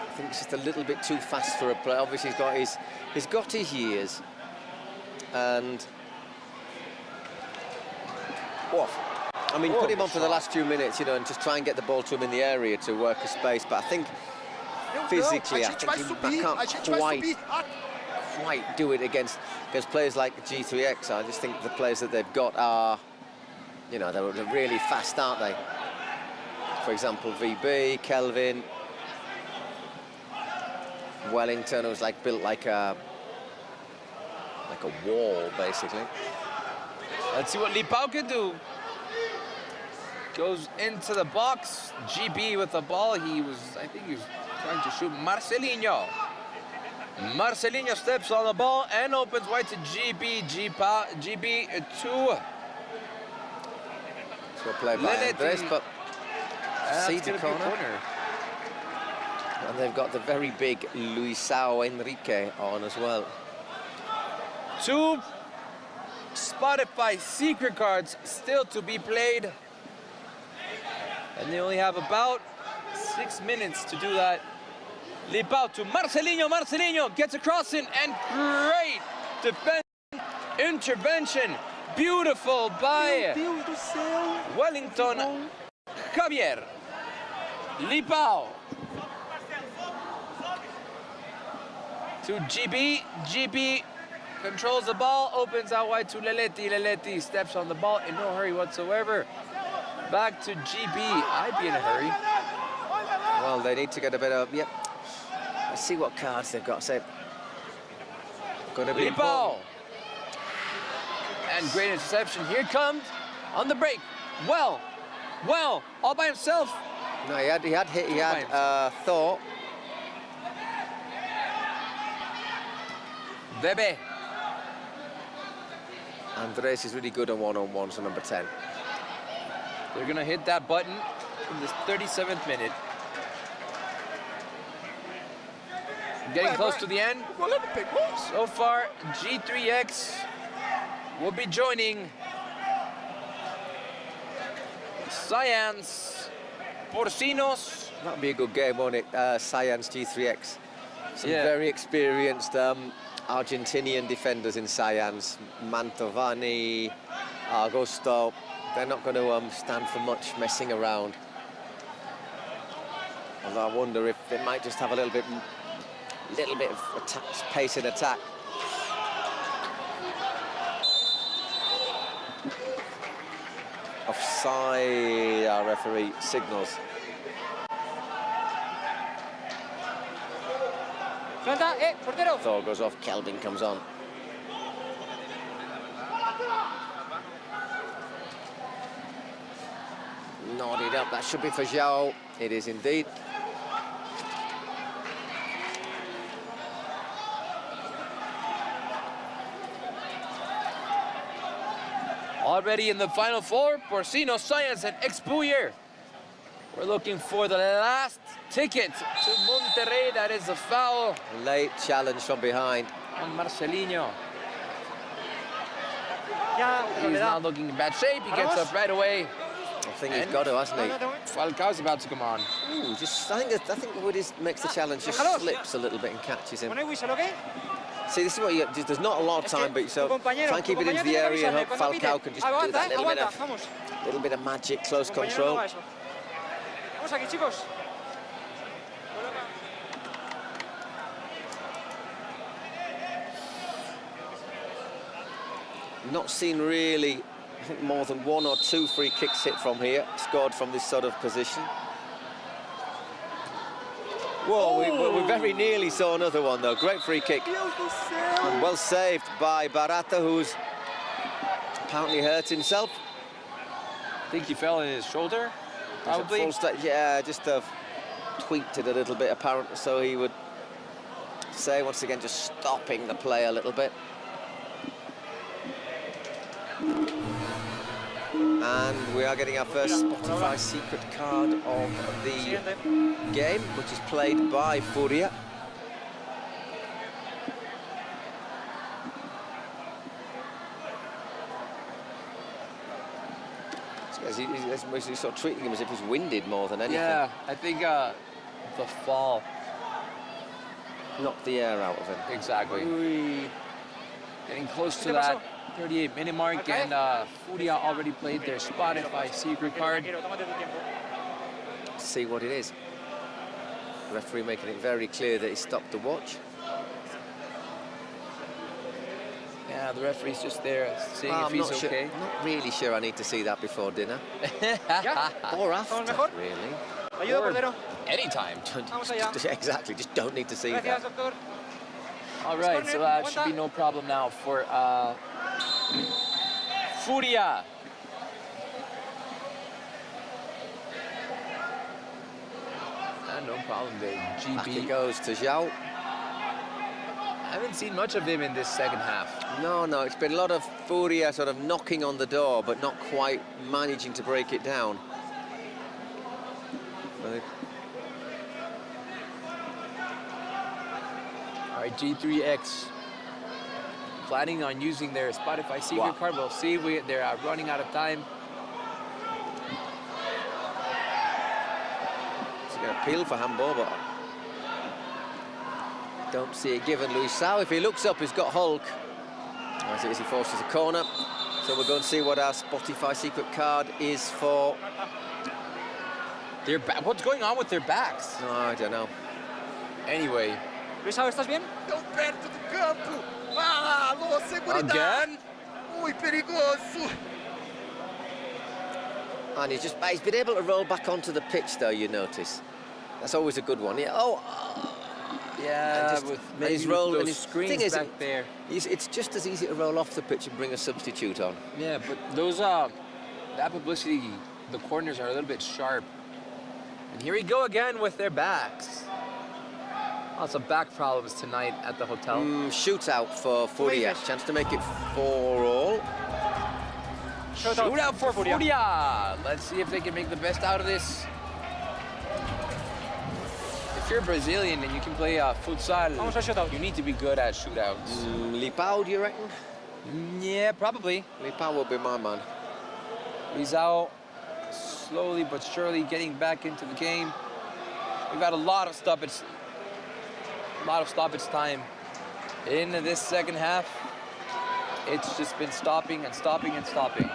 I think it's just a little bit too fast for a player. Obviously, he's got his years, and I mean, put him on for the last few minutes, you know, and just try and get the ball to him in the area to work a space. But I think physically, I think he can't quite do it against players like G3X. I just think the players that they've got are, you know, they're really fast, aren't they? For example, VB, Kelvin, Wellington, who's like built like a wall, basically. Let's see what Li Pao can do. Goes into the box. GB with the ball. I think he was trying to shoot Marcelinho. Marcelinho steps on the ball and opens wide to GB. GB 2. So play by Andres, but see the corner. And they've got the very big Luisao Enrique on as well. 2 Spotify secret cards still to be played. And they only have about 6 minutes to do that. Li Pao to Marcelinho. Marcelinho gets a crossing and great defense intervention. Beautiful by Wellington Javier. Li Pao to GB. GB controls the ball, opens out wide to Leletti. Leletti steps on the ball in no hurry whatsoever. Back to GB. I'd be in a hurry. Well, they need to get a bit of, Let's see what cards they've got. So, going to be Li Pao. And great interception. Here comes on the break. Well, all by himself. No, he had Thor. Bebe. Andres is really good on one-on-ones, so number 10. They're gonna hit that button in this 37th minute. Getting close to the end. So far, G3X will be joining Cyans Porcinos. That'd be a good game, won't it? Science G3X. Some very experienced Argentinian defenders in Science. Mantovani, Augusto. They're not going to stand for much messing around. Although I wonder if they might just have a little bit of pace in attack. Offside, our referee signals. Thor goes off, Kelvin comes on. Nodded up, that should be for João. It is indeed. Already in the final four, Porcino, Science, and Expuyer. We're looking for the last ticket to Monterrey. That is a foul. Late challenge from behind. On Marcelinho. He's not looking in bad shape. He gets up right away. I think he's got to, hasn't he? Falcao's about to come on. Ooh, I think Woody makes the challenge, just slips a little bit and catches him. See, this is what you get. There's not a lot of time, but so try and keep it into the area and hope Falcao can just do that little bit of magic, close control. Not seen really, I think, more than 1 or 2 free kicks hit from here, scored from this sort of position. Whoa, we very nearly saw another one, though. Great free kick. And well saved by Barata, who's apparently hurt himself. I think he fell on his shoulder, probably. Yeah, just tweaked it a little bit, apparently, so he would say, once again, just stopping the play a little bit. And we are getting our first Spotify secret card of the game, which is played by Furia. He's sort of treating him as if he's winded more than anything. Yeah, I think the fall knocked the air out of him. Exactly. Getting close to that 38-minute mark, and Furia already played their Spotify secret card. Let's see what it is. The referee making it very clear that he stopped the watch. Yeah, the referee's just there seeing if he's okay. I'm not really sure I need to see that before dinner. Or after, really. Or anytime. Exactly, just don't need to see that. All right, so that should be no problem now for Furia. No problem there, GB. Back it goes to João. I haven't seen much of him in this second half. No, it's been a lot of Furia sort of knocking on the door, but not quite managing to break it down. All right, G3X planning on using their Spotify secret card. We'll see. They're running out of time. It's going to appeal for handball, but don't see it given. Luisao, if he looks up, he's got Hulk. As he forces a corner. So we'll go and see what our Spotify secret card is for. What's going on with their backs? No, I don't know. Anyway. Luisao, ¿estás bien? Again? Muy perigoso. And he's been able to roll back onto the pitch, though, you notice. That's always a good one. Yeah. Yeah, and he's rolled, and his screens back there. It's just as easy to roll off the pitch and bring a substitute on. Yeah, but those that publicity, the corners are a little bit sharp. And here we go again with their backs. Lots of back problems tonight at the hotel. Shootout for Furia. Chance to make it 4-all. Shootout for Furia. Let's see if they can make the best out of this. If you're Brazilian and you can play futsal, you need to be good at shootouts. Lipao, do you reckon? Yeah, probably. Lipao will be my man. Rizal slowly but surely getting back into the game. We've had a lot of stoppage time in this second half. It's just been stopping and stopping and stopping.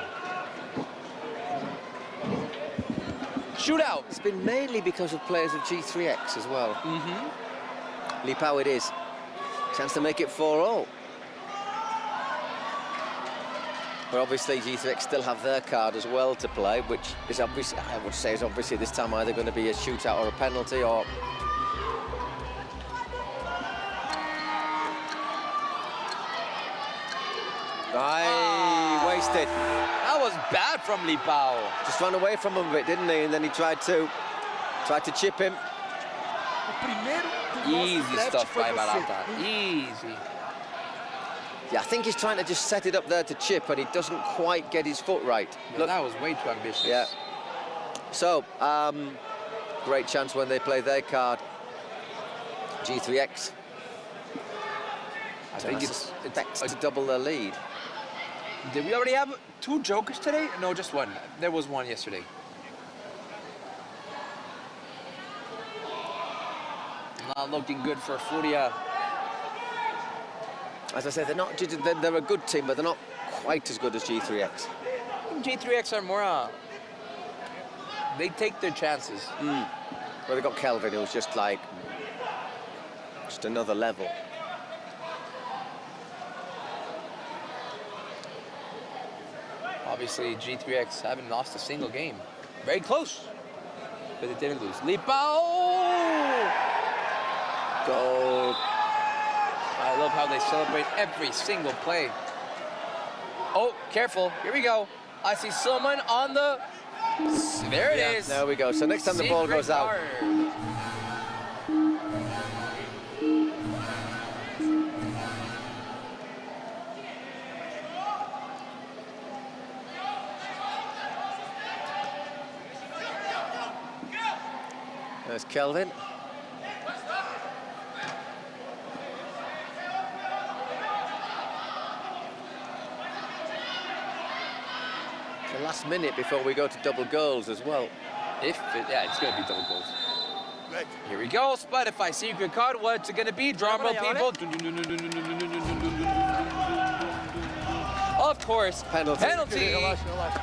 Shootout. It's been mainly because of players of G3X as well. Leap how it is. Chance to make it 4-all. But obviously G3X still have their card as well to play, which is obviously, I would say, is obviously this time either going to be a shootout or a penalty, or wasted. That was bad from Lipao. Just ran away from him a bit, didn't he? And then he tried to chip him. Easy stuff by Barata. Easy. Yeah, I think he's trying to just set it up there to chip, and he doesn't quite get his foot right. Yeah, look, that was way too ambitious. Yeah. So, great chance when they play their card. G3X. I think it's to double their lead. Did we already have 2 jokers today? No, just 1. There was 1 yesterday. Not looking good for Furia. As I said, they're a good team, but they're not quite as good as G3X. G3X are more, they take their chances. Well, they got Kelvin, who's just another level. Obviously, G3X haven't lost a single game. Very close, but they didn't lose. Lipao! Goal. I love how they celebrate every single play. Oh, careful. Here we go. I see someone on the... There it is. There we go. So next time the ball goes out. There's Kelvin. The last minute before we go to double goals as well. Yeah, it's gonna be double goals. Here we go, Spotify secret card. What's it gonna be? Drum roll, people. Of course, penalty.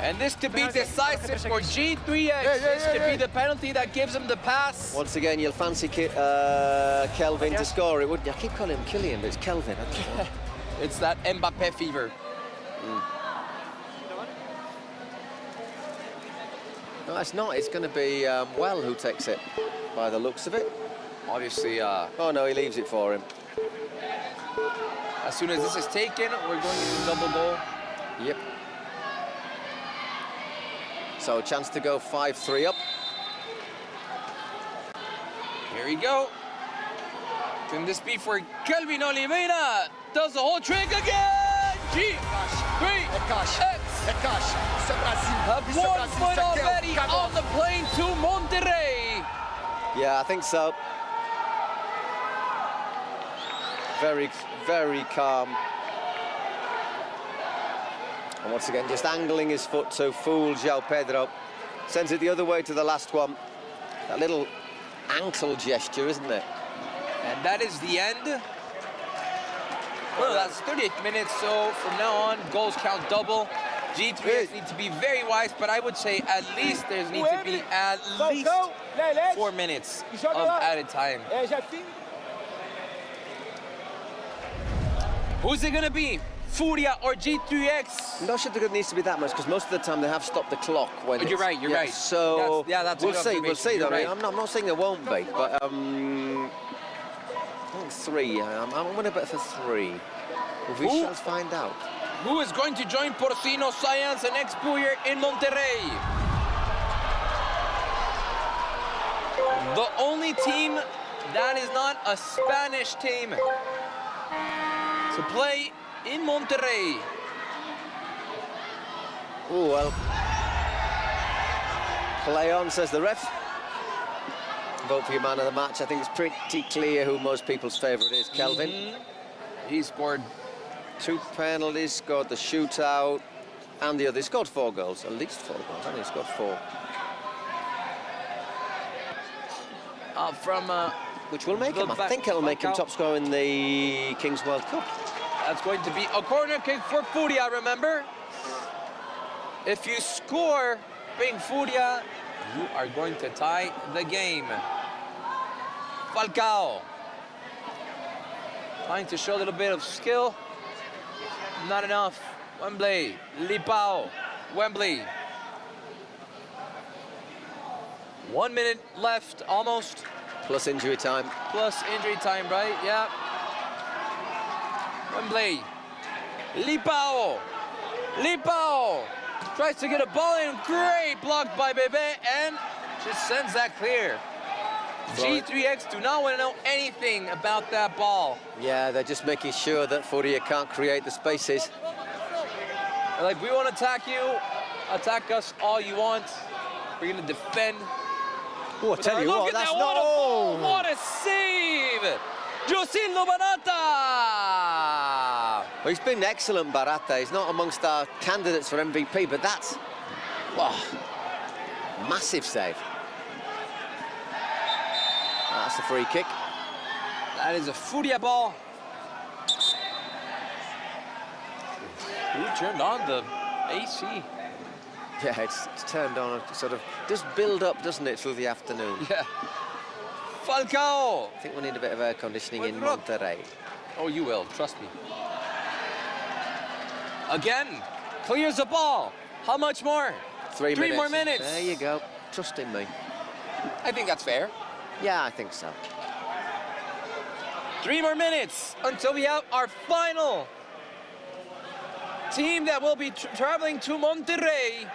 And this could be decisive for G3X. This could be the penalty that gives him the pass. Once again, you'll fancy Kelvin to score it, wouldn't you? I keep calling him Killian, but it's Kelvin. It's that Mbappé fever. No, it's not. It's going to be Well who takes it, by the looks of it. Obviously, oh no, he leaves it for him. As soon as this is taken, we're going into double goal. Yep. So a chance to go 5-3 up. Here we go. Can this be for Kelvin Oliveira? Does the whole trick again. G3X have 1 point already on the plane to Monterrey. Yeah, I think so. Very, very calm. And once again, just angling his foot to fool João Pedro. Sends it the other way to the last one. That little ankle gesture, isn't it? And that is the end. Well, that's 38 minutes, so from now on, goals count double. G3 need to be very wise, but I would say at least there needs to be at least 4 minutes of added time. Who's it gonna be? Furia or G3X? I'm not sure there needs to be that much, because most of the time they have stopped the clock when you're right, you're right. So that's we'll see though. Right. I'm not saying there won't be, but I think 3. I'm going to bet for 3. We shall find out. Who is going to join Porcino Science and Expuyer in Monterrey? The only team that is not a Spanish team to play in Monterrey. Oh, well. Play on, says the ref. Vote for your man of the match. I think it's pretty clear who most people's favourite is, Kelvin. He scored 2 penalties, scored the shootout. And the other scored 4 goals, at least 4 goals. I think he scored 4. Which will make him, I think it'll make him top scorer in the Kings World Cup. That's going to be a corner kick for Furia, remember? If you score being Furia, you are going to tie the game. Falcao. Trying to show a little bit of skill. Not enough. Wembley. Lipao. Wembley. 1 minute left, almost. Plus injury time. Plus injury time, right? Yeah. Wembley. Lipao. Lipao. Tries to get a ball in. Great block by Bebe and just sends that clear. G3X do not want to know anything about that ball. Yeah, they're just making sure that Furia can't create the spaces. They're like, we want to attack you. Attack us all you want. We're going to defend. Oh, I tell you what, that's not... Oh, what a save! Josildo Barata! Well, he's been excellent, Barata. He's not amongst our candidates for MVP, but that's... Wow, massive save. That's a free kick. That is a Furia ball. Who turned on the AC? Yeah, it's turned on. It sort of does build up, doesn't it, through the afternoon? Yeah. Falcao. I think we need a bit of air conditioning in Monterrey. Oh, you will, trust me. Again, clears the ball. How much more? 3 minutes. 3 more minutes. There you go. Trust in me. I think that's fair. Yeah, I think so. 3 more minutes until we have our final team that will be traveling to Monterrey,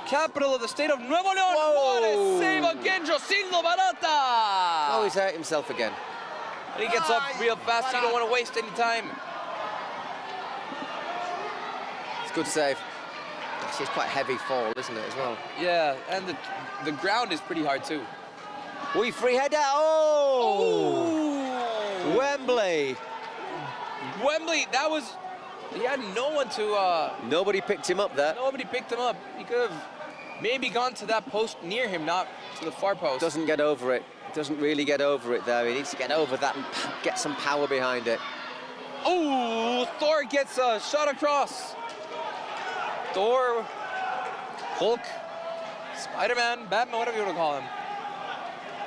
capital of the state of Nuevo León. What a save again, Josildo Barata! Oh, he's hurt himself again. And he gets up real fast, so you don't want to waste any time. It's a good save. Actually, it's quite a heavy fall, isn't it, as well? Yeah, and the ground is pretty hard, too. Wee free header. Oh! Wembley. Wembley, that was... He had no one to... Nobody picked him up there. Nobody picked him up. He could have maybe gone to that post near him, not to the far post. Doesn't get over it. Doesn't really get over it there. He needs to get over that and get some power behind it. Oh, Thor gets a shot across. Thor, Hulk, Spider-Man, Batman, whatever you want to call him.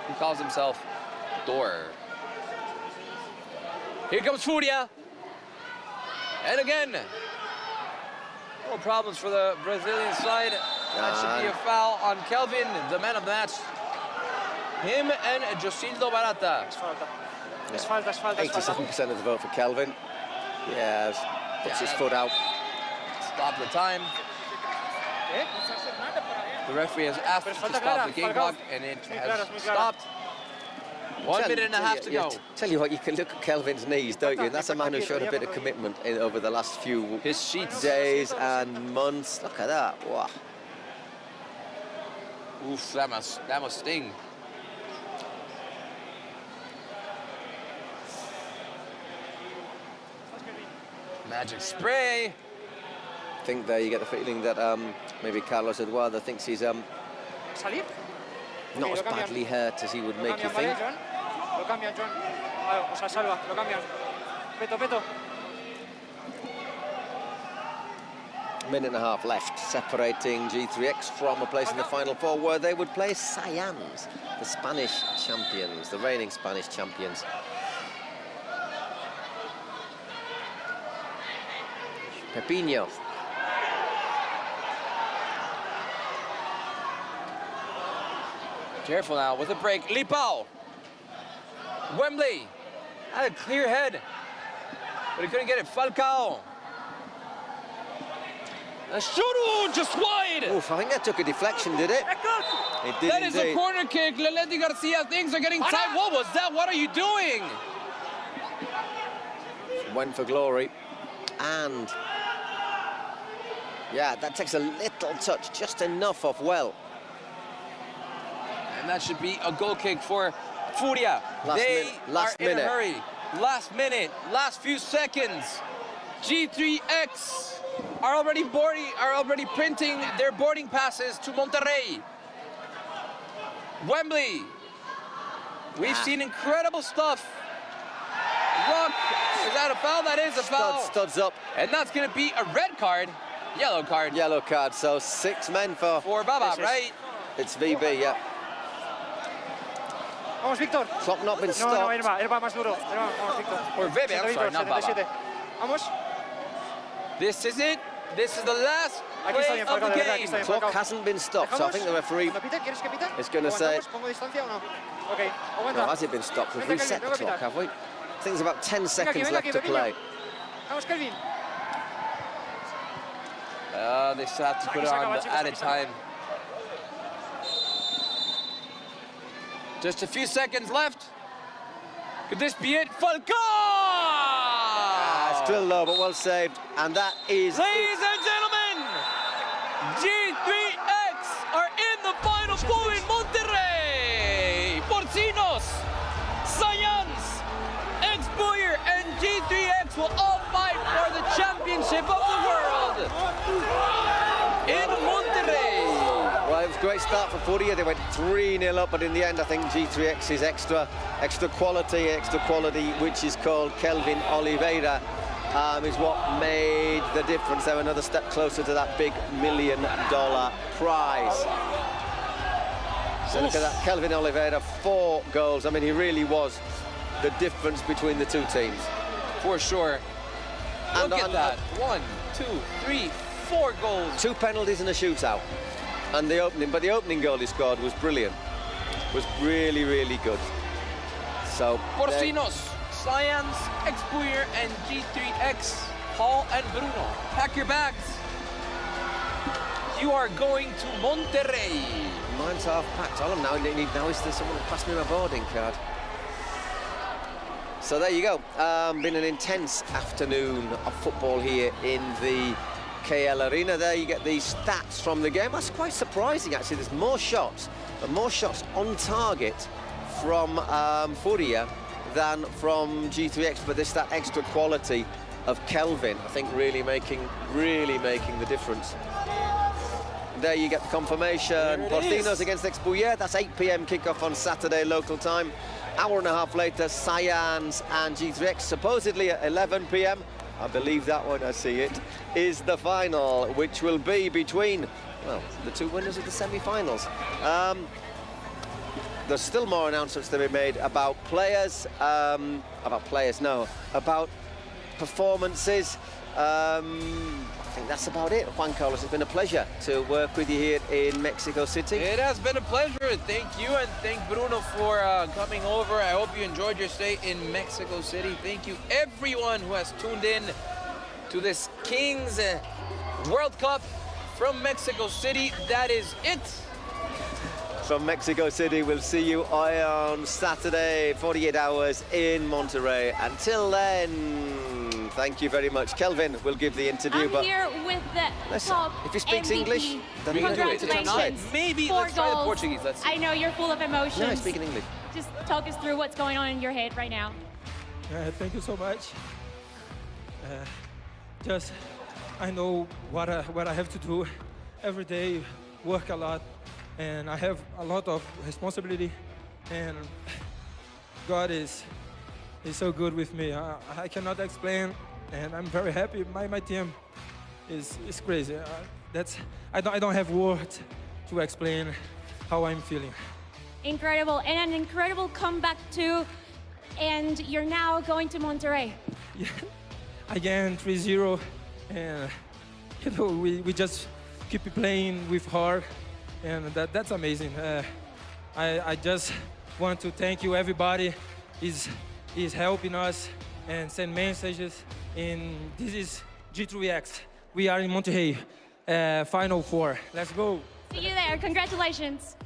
He calls himself Thor. Here comes Furia. And again, no problems for the Brazilian side. That should be a foul on Kelvin, the man of the match. Him and Josildo Barata. Es falta. 87% of the vote for Kelvin. Yeah, puts his foot out. Stop the time. The referee has asked to stop the game clock, and it has stopped. 1 minute and a half to go. Tell you what, you can look at Kelvin's knees, don't you? And that's a man who's shown a bit of commitment over the last few days and months. Look at that. Wow. Oof, that must sting. Magic spray. I think there you get the feeling that maybe Carlos Eduardo thinks he's not as badly hurt as he would make you think. Lo cambian, John. O sea, Salva, lo cambian. Peto. Minute and a half left, separating G3X from a place in the Final Four where they would play Sayans, the Spanish champions, the reigning Spanish champions. Pepinho. Careful now with a break. Lipao. Wembley had a clear head, but he couldn't get it. Falcao. A shoot, just wide. Oof, I think that took a deflection, did it? It did. That is a corner kick. Leleti Garcia, things are getting tight. What was that? What are you doing? Went for glory. And yeah, that takes a little touch, just enough of well. And that should be a goal kick for Furia. Last they minute. are in a hurry. Last minute, last few seconds. G3X are already printing their boarding passes to Monterrey. Wembley. We've seen incredible stuff. Look, is that a foul? That is a foul. Studs up. And that's going to be a red card. Yellow card. Yellow card. So 6 men for Baba, right? It's VB, yeah. Vamos, Víctor. Clock not been stopped. No, él va más duro. Vamos, Víctor. Or VB, I'm sorry, not Baba. Vamos. This is it. This is the last play of the game. Clock hasn't been stopped, so I think the referee is going to say... Okay, no, has it been stopped? We've reset the clock, have we? I think there's about 10 seconds left to play. Vamos, Kelvin. They still have to put it on the added time. Just a few seconds left. Could this be it? Falcao! Still low, but well saved. And that is Ladies and gentlemen, G3X are in the final four in Monterrey. Porcinos, Science, Expoyer, and G3X will all fight for the championship of the world in Monterrey. Well, it was a great start for Furia. They went 3-0 up, but in the end, I think G3X's extra quality, which is called Kelvin Oliveira, is what made the difference. They were another step closer to that big $1 million prize. So look at that, Kelvin Oliveira, 4 goals. I mean, he really was the difference between the two teams. For sure. And look at that. 1, 2, 3, 4 goals. 2 penalties and a shootout. And the opening goal he scored was brilliant. Was really, really good. So Porcinos, Science, Expuyer, and G3X, Paul and Bruno. Pack your bags. You are going to Monterrey. Mine's half packed. All I'm now need now is that someone to pass me my boarding card. So there you go. Been an intense afternoon of football here in the KL Arena. There you get the stats from the game. That's quite surprising, actually. There's more shots on target from Furia than from G3X, but there's that extra quality of Kelvin, I think, really making the difference. There you get the confirmation. Porcinos against Expuyer. That's 8 p.m. kickoff on Saturday local time. Hour and a half later, Science and G3X, supposedly at 11 p.m. I believe that one, I see it, is the final, which will be between, well, the 2 winners of the semi-finals. There's still more announcements to be made about players, about performances. I think that's about it. Juan Carlos, it's been a pleasure to work with you here in Mexico City. It has been a pleasure. Thank you, and thank Bruno for coming over. I hope you enjoyed your stay in Mexico City. Thank you, everyone who has tuned in to this Kings World Cup from Mexico City. That is it. From Mexico City, we'll see you on Saturday, 48 hours in Monterrey. Until then, thank you very much. Kelvin will give the interview. I'm here with the top if he speaks MVP. English, then Congratulations. Maybe 4 let's try the goals. Portuguese. Let's see. I know you're full of emotions. No, I speak in English. Just talk us through what's going on in your head right now. Thank you so much. Just, I know what I have to do every day, work a lot, and I have a lot of responsibility, and God is so good with me. I cannot explain, and I'm very happy. My team is crazy. I don't have words to explain how I'm feeling. Incredible, and an incredible comeback too. And you're now going to Monterrey. Yeah. Again, 3-0, and you know we just keep playing with heart, and that's amazing. I just want to thank you, everybody is helping us and send messages. And this is G3X. We are in Monterrey, Final 4. Let's go. See you there. Congratulations.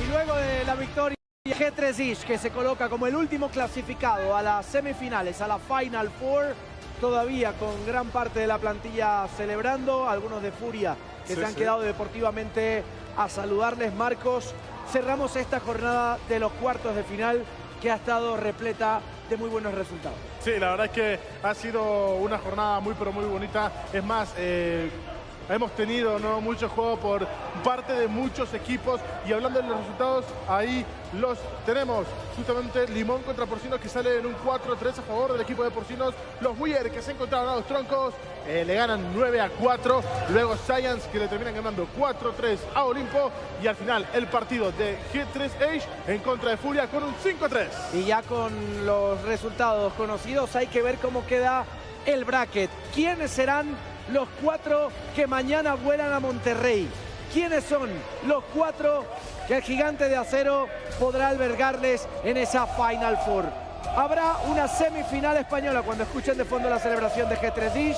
luego de la victoria G3 que se coloca como el último clasificado a las semifinales, a la Final Four, todavía con gran parte de la plantilla celebrando, algunos de furia que se han quedado deportivamente a saludarles. Marcos, cerramos esta jornada de los cuartos de final que ha estado repleta de muy buenos resultados. Sí, la verdad es que ha sido una jornada muy pero muy bonita. Es más, hemos tenido mucho juego por parte de muchos equipos, y hablando de los resultados, ahí los tenemos. Justamente Limón contra Porcinos, que sale en un 4-3 a favor del equipo de Porcinos. Los Buyer, que se encontraron a los troncos, le ganan 9-4. Luego Science, que le terminan ganando 4-3 a Olimpo. Y al final el partido de G3 en contra de Furia con un 5-3. Y ya con los resultados conocidos hay que ver cómo queda el bracket. ¿Quiénes serán los 4 que mañana vuelan a Monterrey? ¿Quiénes son los 4 que el Gigante de Acero podrá albergarles en esa Final Four? Habrá una semifinal española cuando escuchen de fondo la celebración de G3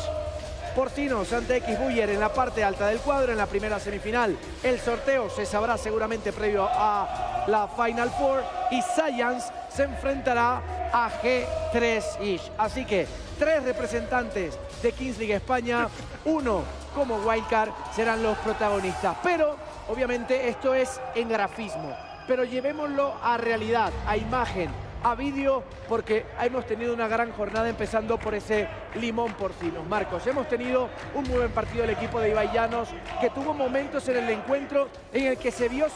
Porcinos ante X Buller en la parte alta del cuadro en la primera semifinal. El sorteo se sabrá seguramente previo a la Final Four, y Science se enfrentará a G3. Así que 3 representantes de Kings League España, 1 como wildcard, serán los protagonistas. Pero obviamente esto es en grafismo, pero llevémoslo a realidad, a imagen, a vídeo, porque hemos tenido una gran jornada, empezando por ese Limón Porcinos. Marcos, hemos tenido un muy buen partido del equipo de Ibai Llanos, que tuvo momentos en el encuentro en el que se vio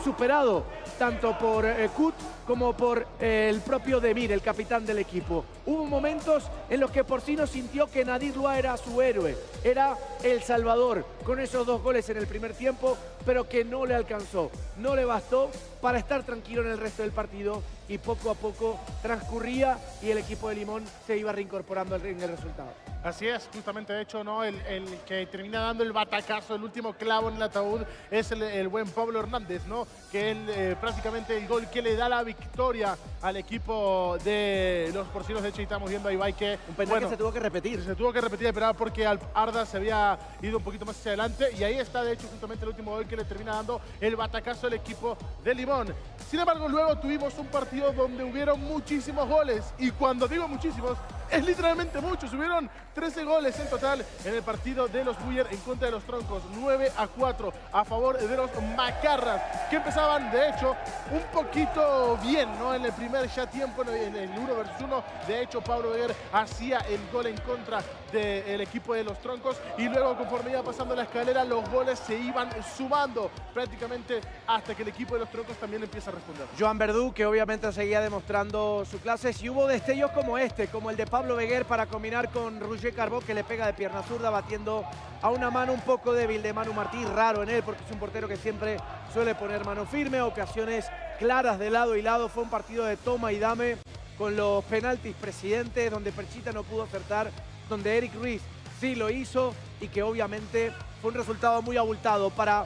superado tanto por Kut como por el propio Demir, el capitán del equipo. Hubo momentos en los que Porcinos sintió que Nadir Lua era su héroe, era el salvador, con esos 2 goles en el primer tiempo, pero que no le alcanzó, no le bastó para estar tranquilo en el resto del partido, y poco a poco transcurría y el equipo de Limón se iba reincorporando en el resultado. Así es, justamente, de hecho, ¿no? El que termina dando el batacazo, el último clavo en el ataúd, es el buen Pablo Hernández, ¿no? Que él, prácticamente el gol que le da la victoria al equipo de los Porcinos. De hecho, estamos viendo a Ibai que... Un penal que se tuvo que repetir. Se tuvo que repetir, esperaba, porque Arda se había ido un poquito más hacia adelante, y ahí está, de hecho, justamente el último gol que le termina dando el batacazo al equipo de Limón. Sin embargo, luego tuvimos un partido donde hubieron muchísimos goles, y cuando digo muchísimos, es literalmente muchos. Hubieron 13 goles en total en el partido de los Buller en contra de los Troncos. 9-4 a favor de los Macarras, que empezaban, de hecho, un poquito bien, ¿no? En el primer ya tiempo, en el 1 versus 1, de hecho, Pablo Beguer hacía el gol en contra del equipo de los Troncos, y luego, conforme iba pasando la escalera, los goles se iban sumando prácticamente hasta que el equipo de los Troncos también empieza a responder. Joan Verdú, que obviamente seguía demostrando su clase, y hubo destellos como este, como el de Pablo Beguer para combinar con Roger Carbó, que le pega de pierna zurda, batiendo a una mano un poco débil de Manu Martí. Raro en él, porque es un portero que siempre suele poner mano firme, ocasiones claras de lado y lado. Fue un partido de toma y dame, con los penaltis presidentes, donde Perchita no pudo acertar, donde Eric Ruiz sí lo hizo, y que obviamente fue un resultado muy abultado. Para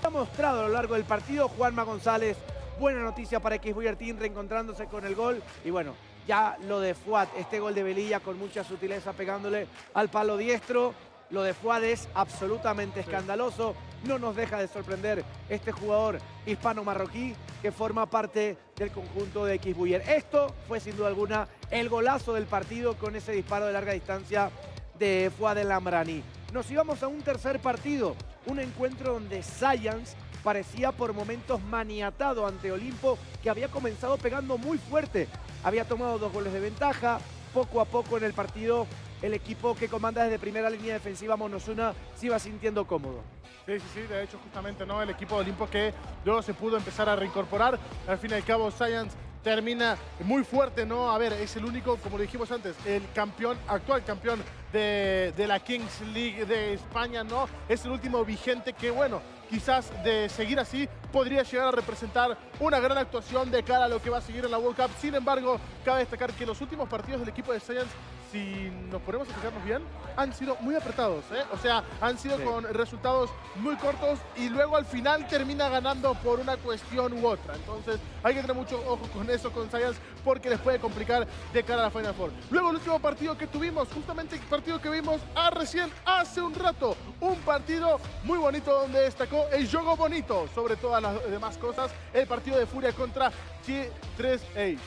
ha mostrado a lo largo del partido Juanma González, buena noticia para X Buller Team, reencontrándose con el gol. Y bueno, ya lo de Fuad, este gol de Velilla con mucha sutileza pegándole al palo diestro. Lo de Fuad es absolutamente escandaloso. No nos deja de sorprender este jugador hispano-marroquí que forma parte del conjunto de X Buller. Esto fue sin duda alguna el golazo del partido, con ese disparo de larga distancia de Fuad El Amrani. Nos íbamos a un tercer partido, un encuentro donde Science parecía por momentos maniatado ante Olimpo, que había comenzado pegando muy fuerte. Había tomado 2 goles de ventaja. Poco a poco en el partido, el equipo que comanda desde primera línea defensiva, Monosuna, se iba sintiendo cómodo. Sí, de hecho, justamente, ¿no? El equipo de Olimpo, que luego se pudo empezar a reincorporar. Al fin y al cabo, Science termina muy fuerte, ¿no? A ver, es el único, como lo dijimos antes, el campeón, actual campeón de la Kings League de España, ¿no? Es el último vigente que, bueno, quizás de seguir así podría llegar a representar una gran actuación de cara a lo que va a seguir en la World Cup. Sin embargo, cabe destacar que los últimos partidos del equipo de Science si nos ponemos a fijarnos bien, han sido muy apretados, ¿eh? O sea, han sido con resultados muy cortos y luego al final termina ganando por una cuestión u otra. Entonces hay que tener mucho ojo con eso, con Science, porque les puede complicar de cara a la Final Four. Luego el último partido que tuvimos, justamente el partido que vimos recién hace un rato. Un partido muy bonito donde destacó el juego bonito sobre todas las demás cosas. El partido de Furia contra G3H.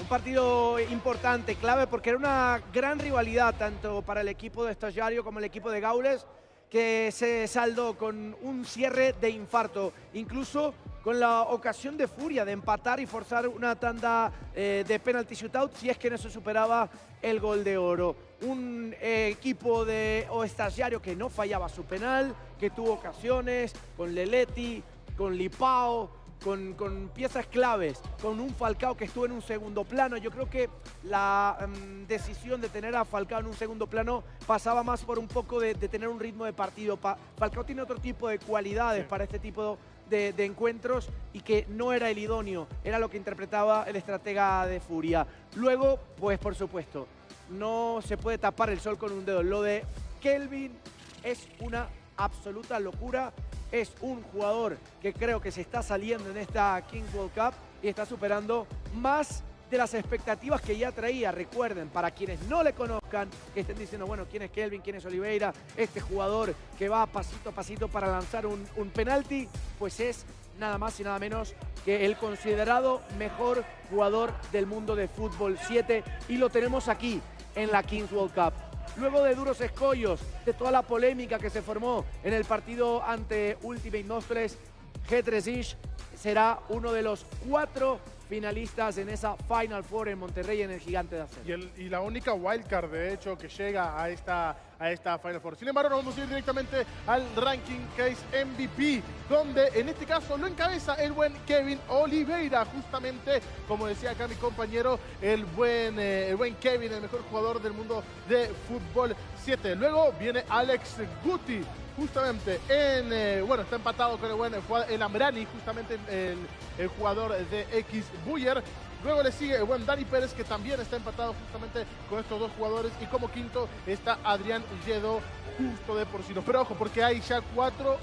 Un partido importante, clave, porque era una gran rivalidad tanto para el equipo de Stagiario como el equipo de Gaules, que se saldó con un cierre de infarto, incluso con la ocasión de Furia de empatar y forzar una tanda de penalty shootout si es que no se superaba el gol de oro. Un equipo de Stagiario que no fallaba su penal, que tuvo ocasiones con Leletti, con Lipao, con piezas claves, con un Falcao que estuvo en un segundo plano. Yo creo que la decisión de tener a Falcao en un segundo plano pasaba más por un poco de tener un ritmo de partido. Falcao tiene otro tipo de cualidades para este tipo de encuentros y que no era el idóneo, era lo que interpretaba el estratega de Furia. Luego, pues por supuesto, no se puede tapar el sol con un dedo. Lo de Kelvin es una absoluta locura. Es un jugador que creo que se está saliendo en esta Kings World Cup y está superando más de las expectativas que ya traía. Recuerden, para quienes no le conozcan, que estén diciendo, bueno, ¿quién es Kelvin? ¿Quién es Oliveira? Este jugador que va pasito a pasito para lanzar un penalti, pues es nada más y nada menos que el considerado mejor jugador del mundo de fútbol 7 y lo tenemos aquí en la Kings World Cup. Luego de duros escollos, de toda la polémica que se formó en el partido ante Ultimate Nostres, G3H será uno de los 4 finalistas en esa Final Four en Monterrey, en el Gigante de Acero. Y la única wildcard, de hecho, que llega a esta Final Four. Sin embargo, nos vamos a ir directamente al ranking que es MVP, donde en este caso lo encabeza el buen Kevin Oliveira. Justamente, como decía acá mi compañero, el buen Kevin, el mejor jugador del mundo de fútbol 7. Luego viene Alex Guti, justamente bueno, está empatado con el Amrani, justamente el jugador de X Buyer. Luego le sigue el buen Dani Pérez, que también está empatado justamente con estos dos jugadores. Y como quinto está Adrián Lledó, justo de Porcino. Pero ojo, porque hay ya 4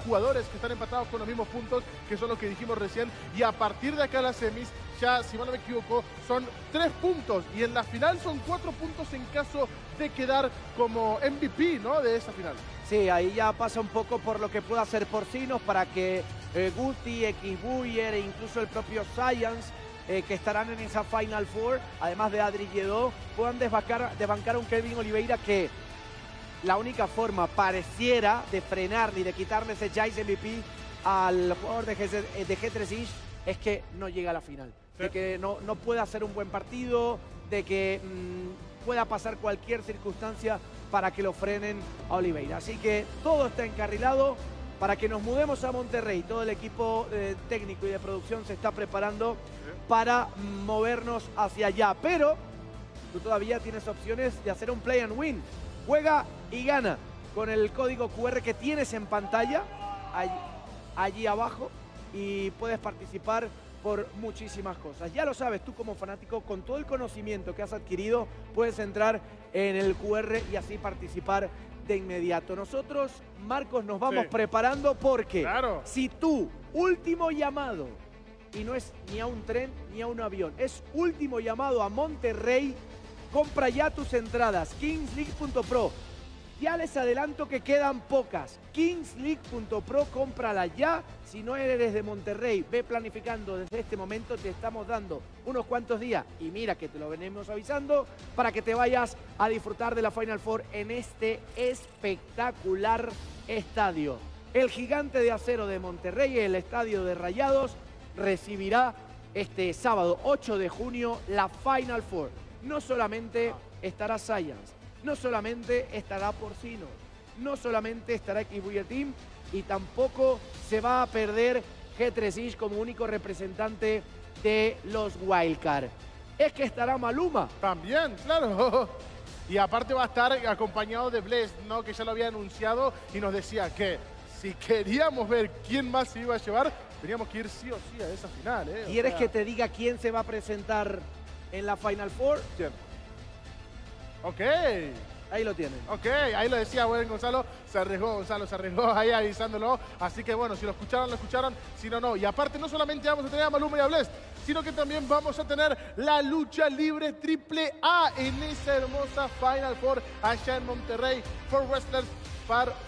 jugadores que están empatados con los mismos puntos, que son los que dijimos recién. Y a partir de acá las semis, ya, si no me equivoco, son 3 puntos. Y en la final son 4 puntos en caso de quedar como MVP, ¿no?, de esa final. Sí, ahí ya pasa un poco por lo que pueda hacer Porcinos para que Guti, X Buyer e incluso el propio Science, que estarán en esa Final Four, además de Adri Lledó, puedan desbancar a un Kevin Oliveira que la única forma pareciera de frenarle y de quitarle ese Jais MVP al jugador de G3H es que no llega a la final. Sí. De que no pueda hacer un buen partido, de que pueda pasar cualquier circunstancia para que lo frenen a Oliveira. Así que todo está encarrilado para que nos mudemos a Monterrey. Todo el equipo técnico y de producción se está preparando para movernos hacia allá. Pero tú todavía tienes opciones de hacer un play and win. Juega y gana con el código QR que tienes en pantalla, allí abajo, y puedes participar por muchísimas cosas. Ya lo sabes, tú como fanático, con todo el conocimiento que has adquirido, puedes entrar en el QR y así participar de inmediato. Nosotros, Marcos, nos vamos preparando porque si tú, último llamado, y no es ni a un tren ni a un avión, es último llamado a Monterrey, compra ya tus entradas, kingsleague.pro. Ya les adelanto que quedan pocas. kingsleague.pro, cómprala ya. Si no eres de Monterrey, ve planificando desde este momento. Te estamos dando unos cuantos días, y mira que te lo venimos avisando, para que te vayas a disfrutar de la Final Four en este espectacular estadio. El Gigante de Acero de Monterrey, el estadio de Rayados, recibirá este sábado 8 de junio la Final Four. No solamente estará Science, no solamente estará Porcino, no solamente estará X Buyer Team, y tampoco se va a perder G3H como único representante de los Wildcard. Es que estará Maluma. También, claro. Y aparte va a estar acompañado de Bless, ¿no?, que ya lo había anunciado y nos decía que si queríamos ver quién más se iba a llevar, teníamos que ir sí o sí a esa final. ¿Quieres que te diga quién se va a presentar en la Final Four? ¿Quién? Ok. Ahí lo tienen. Ok, ahí lo decía buen Gonzalo. Se arriesgó Gonzalo, se arriesgó ahí avisándolo. Así que bueno, si lo escucharon, lo escucharon. Si no, no. Y aparte, no solamente vamos a tener a Maluma y a Blest, sino que también vamos a tener la lucha libre AAA en esa hermosa Final Four allá en Monterrey. For Wrestlers,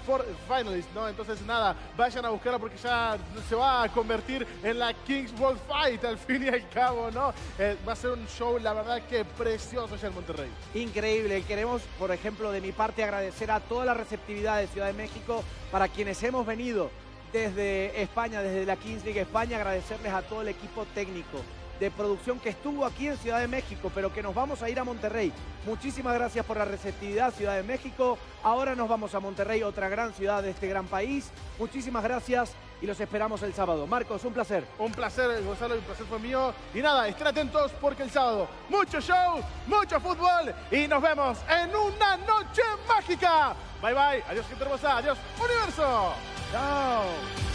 for Finalists, ¿no? Entonces nada, vayan a buscarla porque ya se va a convertir en la Kings World Fight al fin y al cabo, ¿no? Va a ser un show, la verdad, que precioso allá en Monterrey. Increíble. Queremos, por ejemplo, de mi parte, agradecer a toda la receptividad de Ciudad de México para quienes hemos venido desde España, desde la Kings League España, agradecerles a todo el equipo técnico de producción que estuvo aquí en Ciudad de México, pero que nos vamos a ir a Monterrey. Muchísimas gracias por la receptividad, Ciudad de México. Ahora nos vamos a Monterrey, otra gran ciudad de este gran país. Muchísimas gracias y los esperamos el sábado. Marcos, un placer. Un placer, Gonzalo, un placer fue mío. Y nada, estén atentos porque el sábado mucho show, mucho fútbol y nos vemos en una noche mágica. Bye, bye. Adiós, gente hermosa. Adiós, universo. Chao.